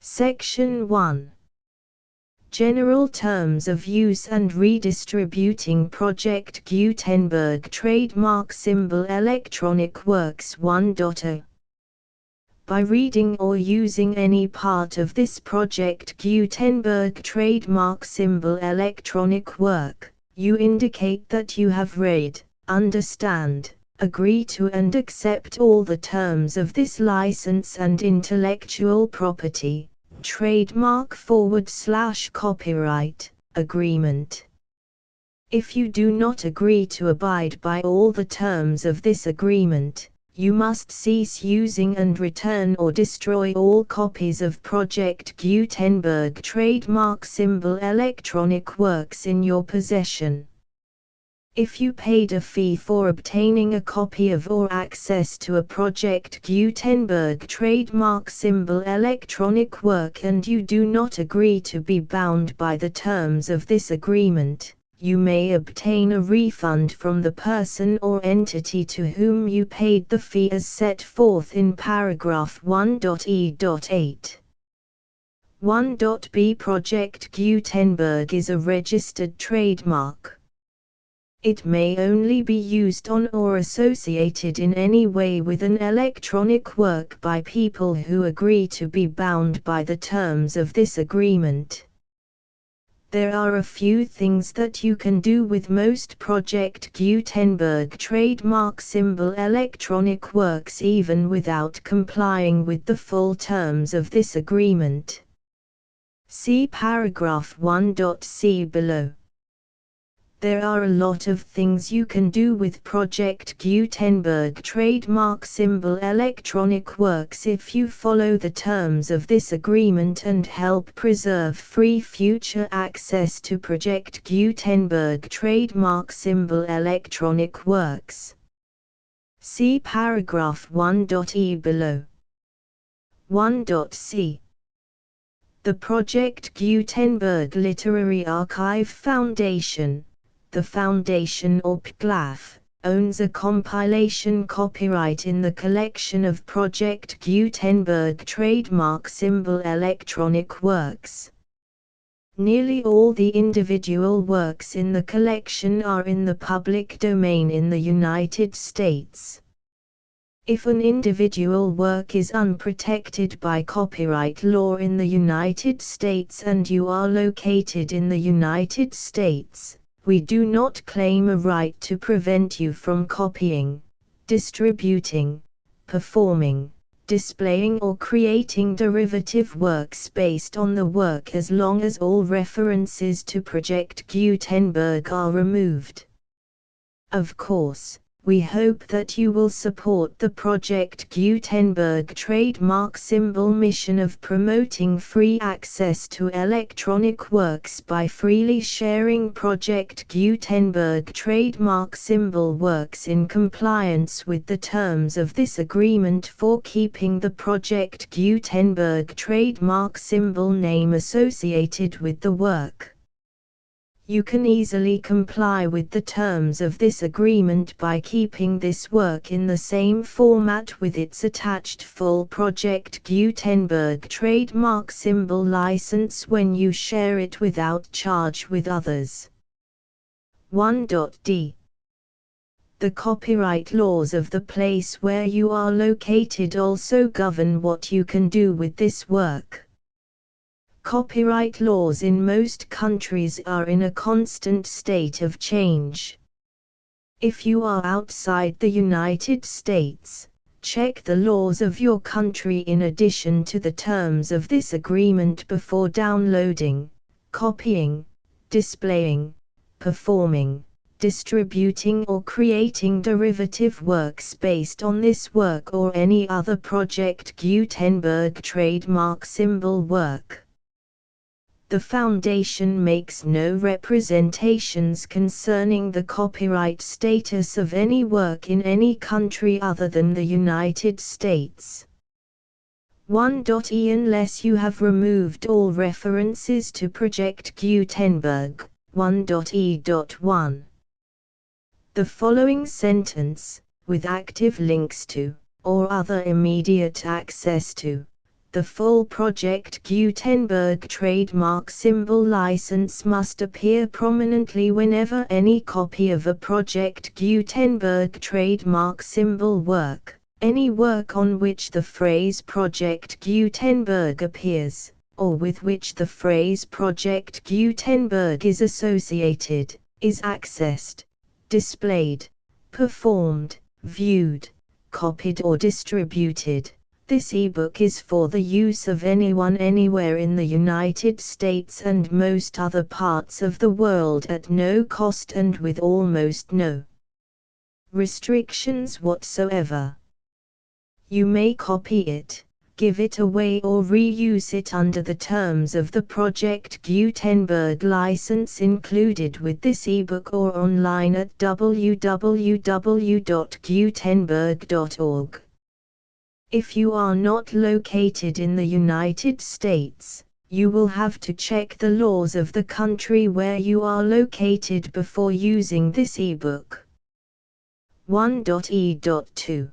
Section 1. General Terms of Use and Redistributing Project Gutenberg Trademark Symbol Electronic Works 1.0. By reading or using any part of this Project Gutenberg trademark symbol electronic work, you indicate that you have read, understand, agree to and accept all the terms of this license and intellectual property, trademark/copyright, agreement. If you do not agree to abide by all the terms of this agreement, you must cease using and return or destroy all copies of Project Gutenberg trademark symbol electronic works in your possession. If you paid a fee for obtaining a copy of or access to a Project Gutenberg trademark symbol electronic work and you do not agree to be bound by the terms of this agreement, you may obtain a refund from the person or entity to whom you paid the fee as set forth in paragraph 1.e.8. 1.b Project Gutenberg is a registered trademark. It may only be used on or associated in any way with an electronic work by people who agree to be bound by the terms of this agreement. There are a few things that you can do with most Project Gutenberg trademark symbol electronic works even without complying with the full terms of this agreement. See paragraph 1.c below. There are a lot of things you can do with Project Gutenberg trademark symbol electronic works if you follow the terms of this agreement and help preserve free future access to Project Gutenberg trademark symbol electronic works. See paragraph 1.e below. 1.c. The Project Gutenberg Literary Archive Foundation, the Foundation or PGLAF, owns a compilation copyright in the collection of Project Gutenberg trademark symbol electronic works. Nearly all the individual works in the collection are in the public domain in the United States. If an individual work is unprotected by copyright law in the United States and you are located in the United States, we do not claim a right to prevent you from copying, distributing, performing, displaying or creating derivative works based on the work as long as all references to Project Gutenberg are removed. Of course, we hope that you will support the Project Gutenberg trademark symbol mission of promoting free access to electronic works by freely sharing Project Gutenberg trademark symbol works in compliance with the terms of this agreement for keeping the Project Gutenberg trademark symbol name associated with the work. You can easily comply with the terms of this agreement by keeping this work in the same format with its attached full Project Gutenberg trademark symbol license when you share it without charge with others. 1.d. The copyright laws of the place where you are located also govern what you can do with this work. Copyright laws in most countries are in a constant state of change. If you are outside the United States, check the laws of your country in addition to the terms of this agreement before downloading, copying, displaying, performing, distributing or creating derivative works based on this work or any other Project Gutenberg trademark symbol work. The Foundation makes no representations concerning the copyright status of any work in any country other than the United States. 1.e. Unless you have removed all references to Project Gutenberg, 1.e.1. The following sentence, with active links to, or other immediate access to, the full Project Gutenberg trademark symbol license must appear prominently whenever any copy of a Project Gutenberg trademark symbol work, any work on which the phrase Project Gutenberg appears, or with which the phrase Project Gutenberg is associated, is accessed, displayed, performed, viewed, copied or distributed. This ebook is for the use of anyone anywhere in the United States and most other parts of the world at no cost and with almost no restrictions whatsoever. You may copy it, give it away or reuse it under the terms of the Project Gutenberg license included with this ebook or online at www.gutenberg.org. If you are not located in the United States, you will have to check the laws of the country where you are located before using this ebook. 1.e.2.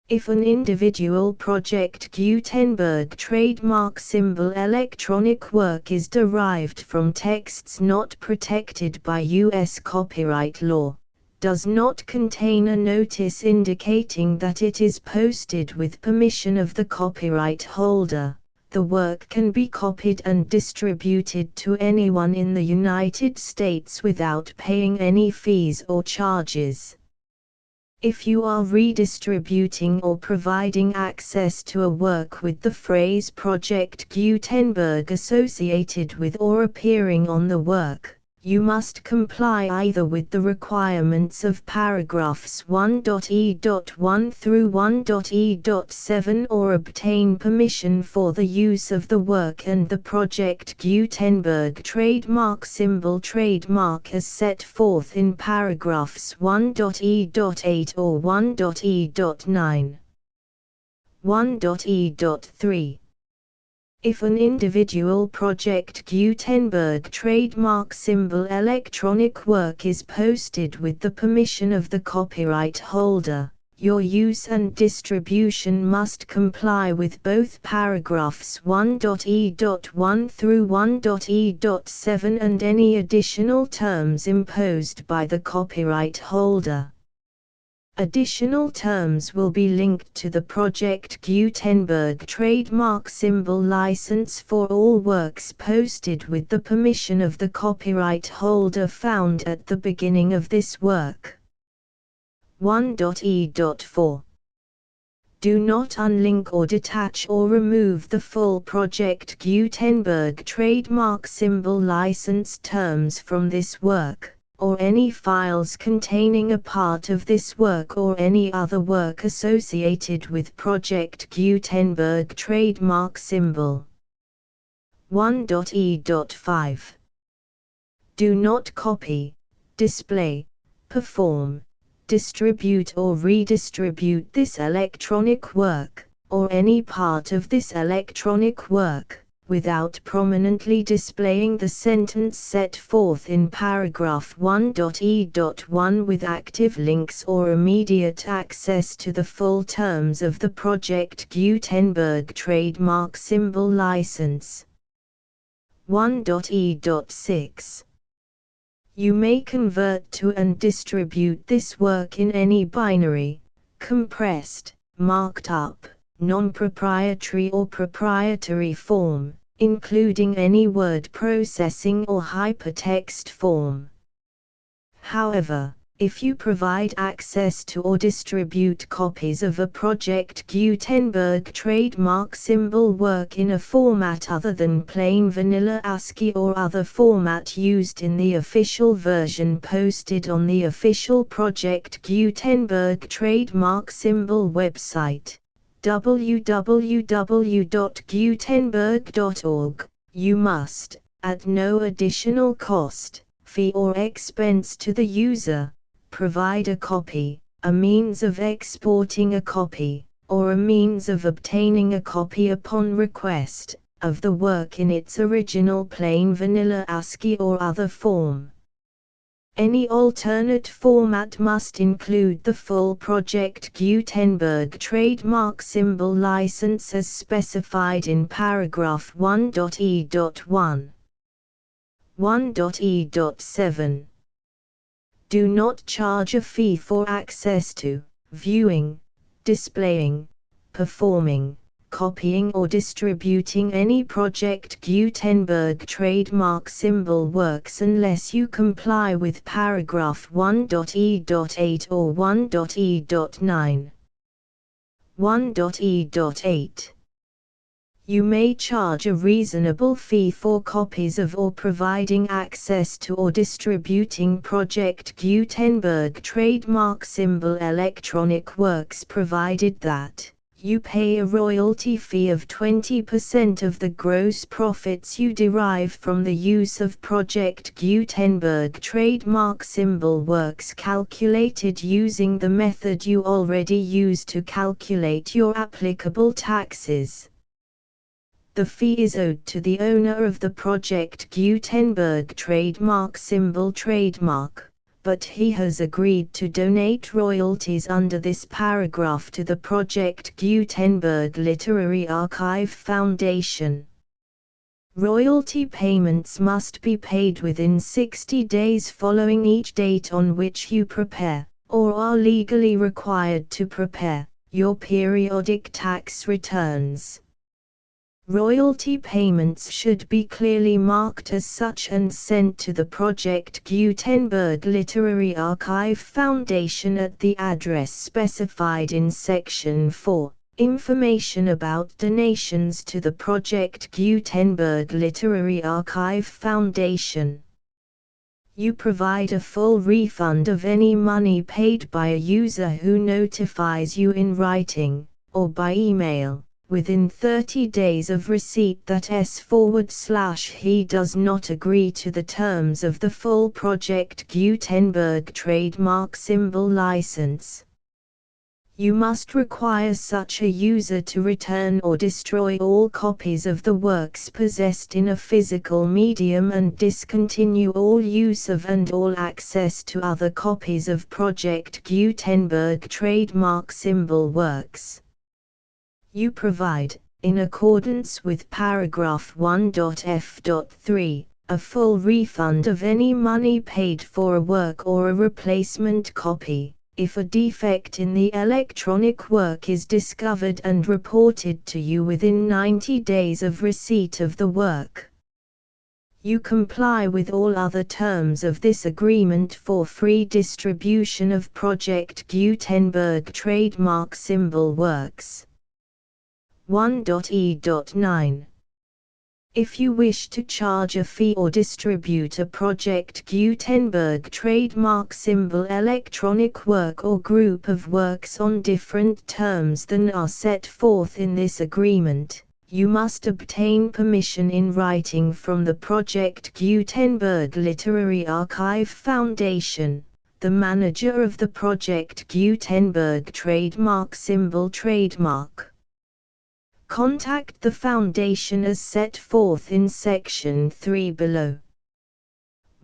If an individual Project Gutenberg trademark symbol electronic work is derived from texts not protected by U.S. copyright law, does not contain a notice indicating that it is posted with permission of the copyright holder, the work can be copied and distributed to anyone in the United States without paying any fees or charges. If you are redistributing or providing access to a work with the phrase Project Gutenberg associated with or appearing on the work, you must comply either with the requirements of paragraphs 1.e.1 through 1.e.7 or obtain permission for the use of the work and the Project Gutenberg trademark symbol trademark as set forth in paragraphs 1.e.8 or 1.e.9. 1.e.3. If an individual Project Gutenberg trademark symbol electronic work is posted with the permission of the copyright holder, your use and distribution must comply with both paragraphs 1.e.1 through 1.e.7 and any additional terms imposed by the copyright holder. Additional terms will be linked to the Project Gutenberg trademark symbol license for all works posted with the permission of the copyright holder found at the beginning of this work. 1.e.4. Do not unlink or detach or remove the full Project Gutenberg trademark symbol license terms from this work, or any files containing a part of this work or any other work associated with Project Gutenberg trademark symbol. 1.e.5. Do not copy, display, perform, distribute or redistribute this electronic work, or any part of this electronic work, without prominently displaying the sentence set forth in paragraph 1.e.1 with active links or immediate access to the full terms of the Project Gutenberg trademark symbol license. 1.e.6. You may convert to and distribute this work in any binary, compressed, marked up, non-proprietary or proprietary form, including any word processing or hypertext form. However, if you provide access to or distribute copies of a Project Gutenberg trademark symbol work in a format other than plain vanilla ASCII or other format used in the official version posted on the official Project Gutenberg trademark symbol website, www.gutenberg.org, you must, at no additional cost, fee or expense to the user, provide a copy, a means of exporting a copy, or a means of obtaining a copy upon request, of the work in its original plain vanilla ASCII or other form. Any alternate format must include the full Project Gutenberg trademark symbol license as specified in paragraph 1.e.1. 1.e.7. Do not charge a fee for access to, viewing, displaying, performing, copying or distributing any Project Gutenberg trademark symbol works unless you comply with paragraph 1.e.8 or 1.e.9. 1.e.8. You may charge a reasonable fee for copies of or providing access to or distributing Project Gutenberg trademark symbol electronic works provided that you pay a royalty fee of 20% of the gross profits you derive from the use of Project Gutenberg trademark symbol works calculated using the method you already use to calculate your applicable taxes. The fee is owed to the owner of the Project Gutenberg trademark symbol trademark, but he has agreed to donate royalties under this paragraph to the Project Gutenberg Literary Archive Foundation. Royalty payments must be paid within 60 days following each date on which you prepare, or are legally required to prepare, your periodic tax returns. Royalty payments should be clearly marked as such and sent to the Project Gutenberg Literary Archive Foundation at the address specified in Section 4, Information about donations to the Project Gutenberg Literary Archive Foundation. You provide a full refund of any money paid by a user who notifies you in writing, or by email, within 30 days of receipt that he does not agree to the terms of the full Project Gutenberg trademark symbol license. You must require such a user to return or destroy all copies of the works possessed in a physical medium and discontinue all use of and all access to other copies of Project Gutenberg trademark symbol works. You provide, in accordance with paragraph 1.f.3, a full refund of any money paid for a work or a replacement copy, if a defect in the electronic work is discovered and reported to you within 90 days of receipt of the work. You comply with all other terms of this agreement for free distribution of Project Gutenberg trademark symbol works. 1.e.9. If you wish to charge a fee or distribute a Project Gutenberg trademark symbol electronic work or group of works on different terms than are set forth in this agreement, you must obtain permission in writing from the Project Gutenberg Literary Archive Foundation, the manager of the Project Gutenberg trademark symbol trademark. Contact the Foundation as set forth in Section 3 below.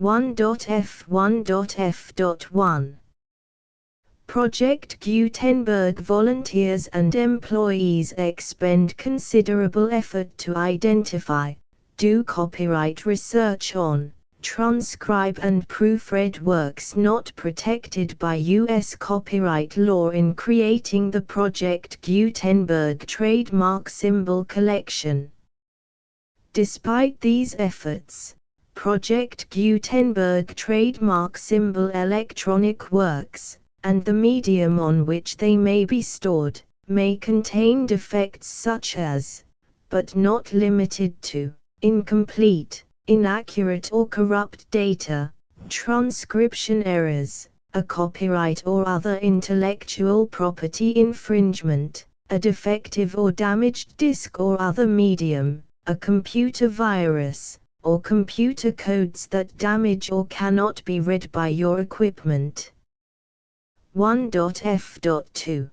1.f1.f.1 Project Gutenberg volunteers and employees expend considerable effort to identify, do copyright research on, transcribe and proofread works not protected by U.S. copyright law in creating the Project Gutenberg trademark symbol collection. Despite these efforts, Project Gutenberg trademark symbol electronic works, and the medium on which they may be stored, may contain defects such as, but not limited to, incomplete, inaccurate or corrupt data, transcription errors, a copyright or other intellectual property infringement, a defective or damaged disk or other medium, a computer virus, or computer codes that damage or cannot be read by your equipment. 1.f.2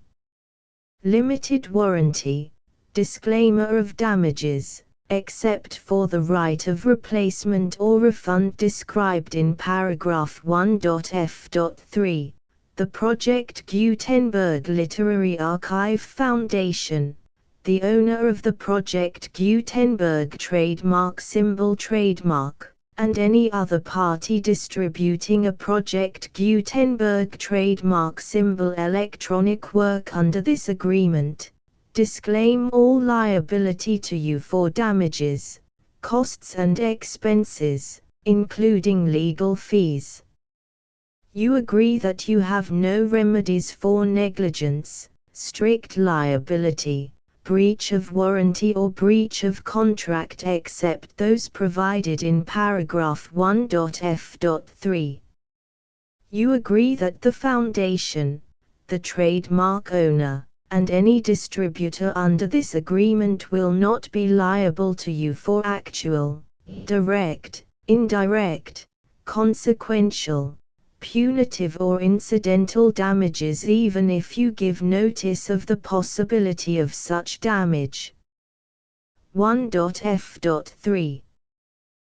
Limited warranty, disclaimer of damages, except for the right of replacement or refund described in paragraph 1.f.3, the Project Gutenberg Literary Archive Foundation, the owner of the Project Gutenberg trademark symbol trademark, and any other party distributing a Project Gutenberg trademark symbol electronic work under this agreement, disclaim all liability to you for damages, costs and expenses, including legal fees. You agree that you have no remedies for negligence, strict liability, breach of warranty or breach of contract except those provided in paragraph 1.f.3. You agree that the Foundation, the trademark owner, and any distributor under this agreement will not be liable to you for actual, direct, indirect, consequential, punitive or incidental damages even if you give notice of the possibility of such damage. 1.f.3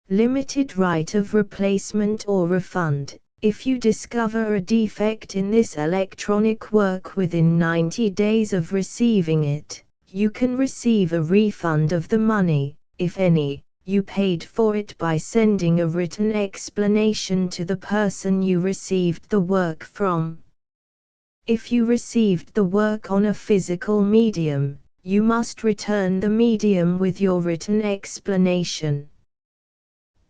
Limited right of replacement or refund. If you discover a defect in this electronic work within 90 days of receiving it, you can receive a refund of the money, if any, you paid for it by sending a written explanation to the person you received the work from. If you received the work on a physical medium, you must return the medium with your written explanation.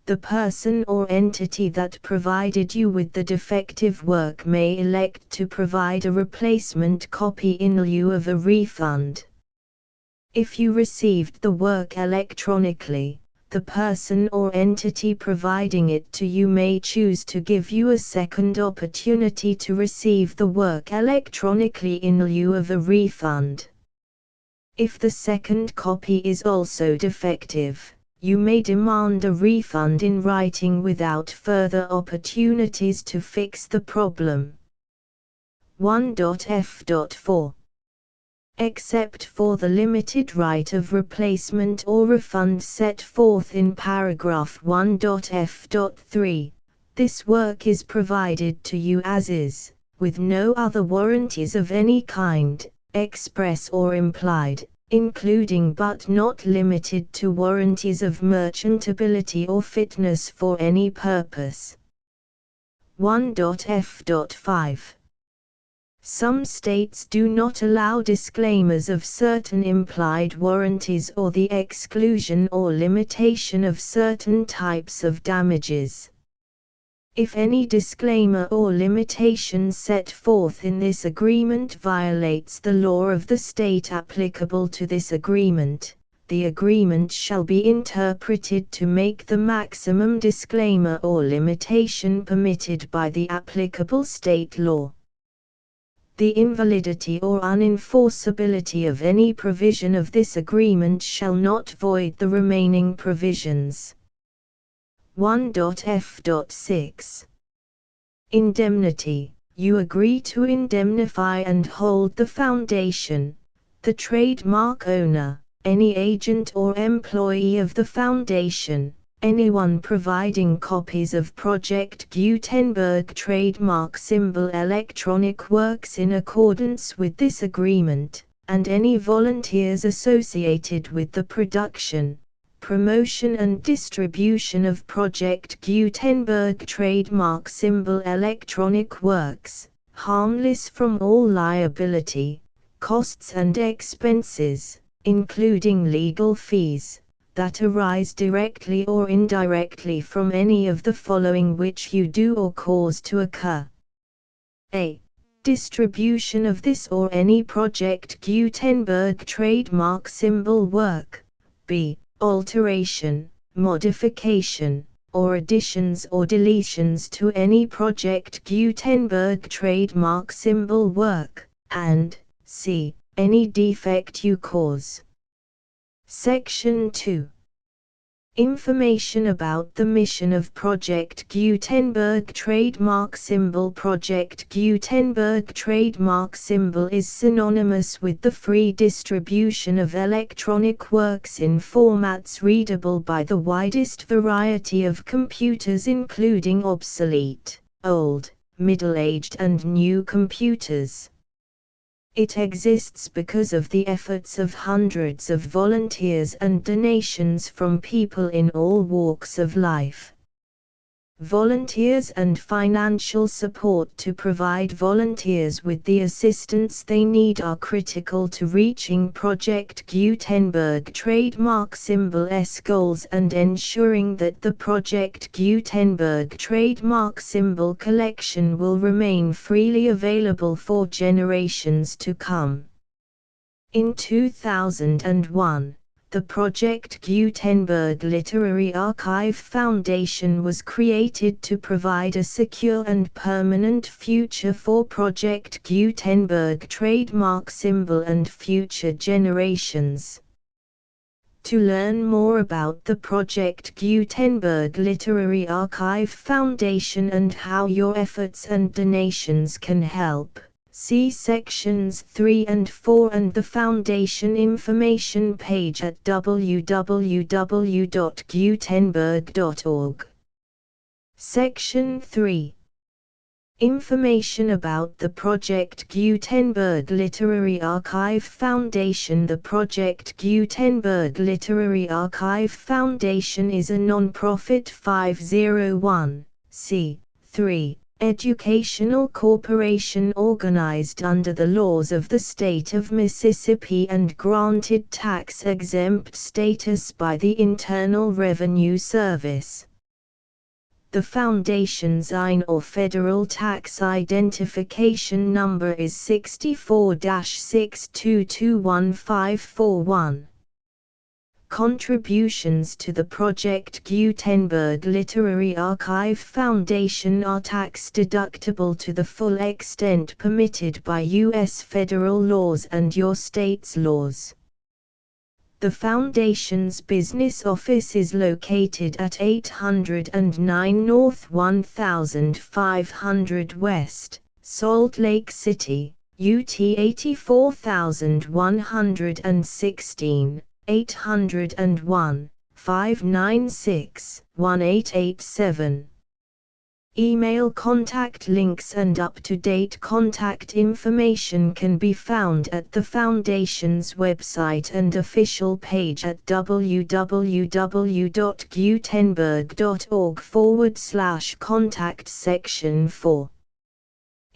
The person or entity that provided you with the defective work may elect to provide a replacement copy in lieu of a refund. If you received the work electronically, the person or entity providing it to you may choose to give you a second opportunity to receive the work electronically in lieu of a refund. If the second copy is also defective, you may demand a refund in writing without further opportunities to fix the problem. 1.f.4 Except for the limited right of replacement or refund set forth in paragraph 1.f.3, this work is provided to you as is, with no other warranties of any kind, express or implied, including but not limited to warranties of merchantability or fitness for any purpose. 1.f.5 Some states do not allow disclaimers of certain implied warranties or the exclusion or limitation of certain types of damages. If any disclaimer or limitation set forth in this agreement violates the law of the state applicable to this agreement, the agreement shall be interpreted to make the maximum disclaimer or limitation permitted by the applicable state law. The invalidity or unenforceability of any provision of this agreement shall not void the remaining provisions. 1.f.6 Indemnity. You agree to indemnify and hold the Foundation, the trademark owner, any agent or employee of the Foundation, anyone providing copies of Project Gutenberg trademark symbol electronic works in accordance with this agreement, and any volunteers associated with the production, promotion and distribution of Project Gutenberg trademark symbol electronic works, harmless from all liability, costs and expenses, including legal fees, that arise directly or indirectly from any of the following which you do or cause to occur. A. Distribution of this or any Project Gutenberg trademark symbol work. B. Alteration, modification, or additions or deletions to any Project Gutenberg trademark symbol work, and C. Any defect you cause. Section 2. Information about the mission of Project Gutenberg trademark symbol. Project Gutenberg trademark symbol is synonymous with the free distribution of electronic works in formats readable by the widest variety of computers, including obsolete, old, middle-aged and new computers. It exists because of the efforts of hundreds of volunteers and donations from people in all walks of life. Volunteers and financial support to provide volunteers with the assistance they need are critical to reaching Project Gutenberg trademark symbol's goals and ensuring that the Project Gutenberg trademark symbol collection will remain freely available for generations to come. In 2001, the Project Gutenberg Literary Archive Foundation was created to provide a secure and permanent future for Project Gutenberg trademark symbol and future generations. To learn more about the Project Gutenberg Literary Archive Foundation and how your efforts and donations can help, see sections 3 and 4 and the Foundation information page at www.gutenberg.org. Section 3. Information about the Project Gutenberg Literary Archive Foundation. The Project Gutenberg Literary Archive Foundation is a non-profit 501(c)(3) educational corporation organized under the laws of the state of Mississippi and granted tax-exempt status by the Internal Revenue Service. The Foundation's IN or Federal Tax Identification Number is 64-6221541. Contributions to the Project Gutenberg Literary Archive Foundation are tax-deductible to the full extent permitted by U.S. federal laws and your state's laws. The Foundation's business office is located at 809 North 1500 West, Salt Lake City, UT 84116, 801-596-1887. Email contact links and up-to-date contact information can be found at the Foundation's website and official page at www.gutenberg.org/contact section 4.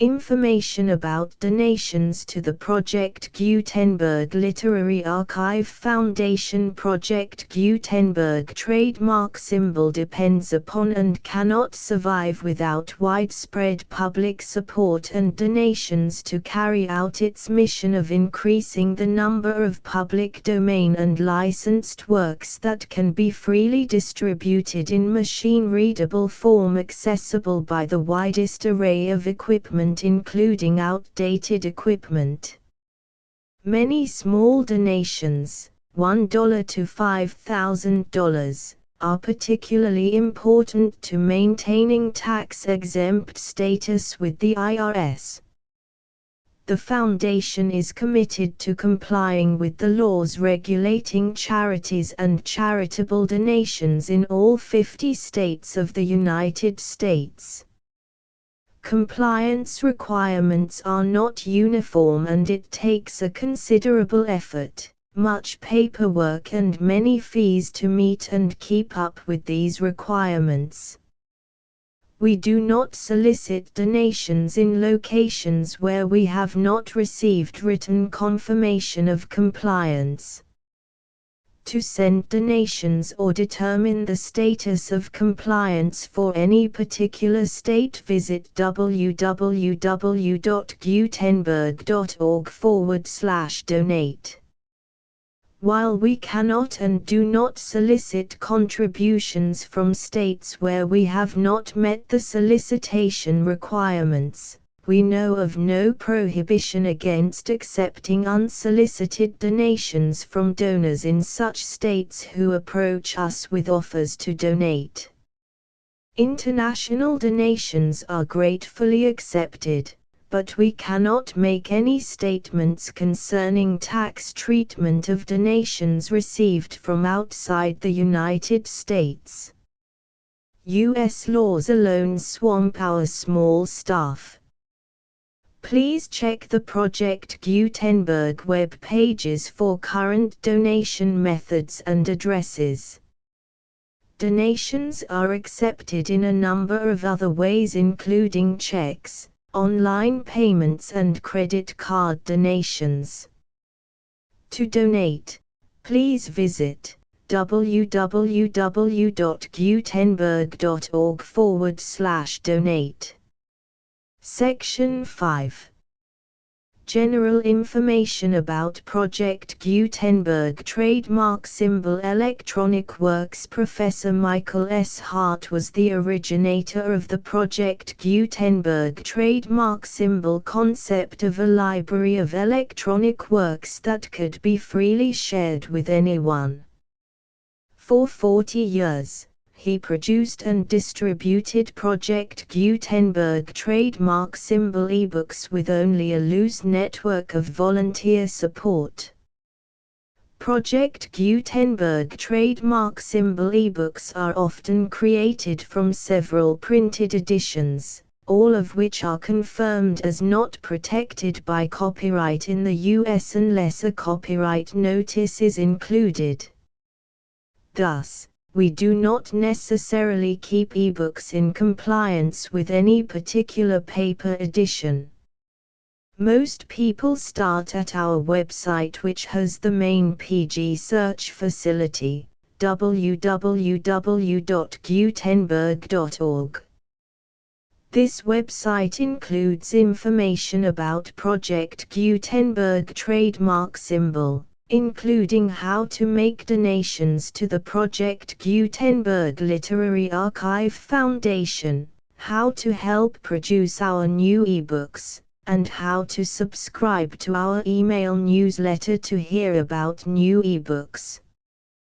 Information about donations to the Project Gutenberg Literary Archive Foundation. Project Gutenberg trademark symbol depends upon and cannot survive without widespread public support and donations to carry out its mission of increasing the number of public domain and licensed works that can be freely distributed in machine-readable form accessible by the widest array of equipment, including outdated equipment. Many small donations, $1 to $5,000, are particularly important to maintaining tax-exempt status with the IRS. The Foundation is committed to complying with the laws regulating charities and charitable donations in all 50 states of the United States. Compliance requirements are not uniform and it takes a considerable effort, much paperwork and many fees to meet and keep up with these requirements. We do not solicit donations in locations where we have not received written confirmation of compliance. To send donations or determine the status of compliance for any particular state, visit www.gutenberg.org/donate. While we cannot and do not solicit contributions from states where we have not met the solicitation requirements, we know of no prohibition against accepting unsolicited donations from donors in such states who approach us with offers to donate. International donations are gratefully accepted, but we cannot make any statements concerning tax treatment of donations received from outside the United States. U.S. laws alone swamp our small staff. Please check the Project Gutenberg web pages for current donation methods and addresses. Donations are accepted in a number of other ways, including checks, online payments and credit card donations. To donate, please visit www.gutenberg.org/donate. Section 5. General information about Project Gutenberg Trademark Symbol Electronic Works. Professor Michael S. Hart was the originator of the Project Gutenberg trademark symbol concept of a library of electronic works that could be freely shared with anyone. For 40 years, he produced and distributed Project Gutenberg trademark symbol ebooks with only a loose network of volunteer support. Project Gutenberg trademark symbol ebooks are often created from several printed editions, all of which are confirmed as not protected by copyright in the US unless a copyright notice is included. Thus, we do not necessarily keep ebooks in compliance with any particular paper edition. Most people start at our website, which has the main PG search facility, www.gutenberg.org. This website includes information about Project Gutenberg trademark symbol, including how to make donations to the Project Gutenberg Literary Archive Foundation, how to help produce our new ebooks, and how to subscribe to our email newsletter to hear about new ebooks.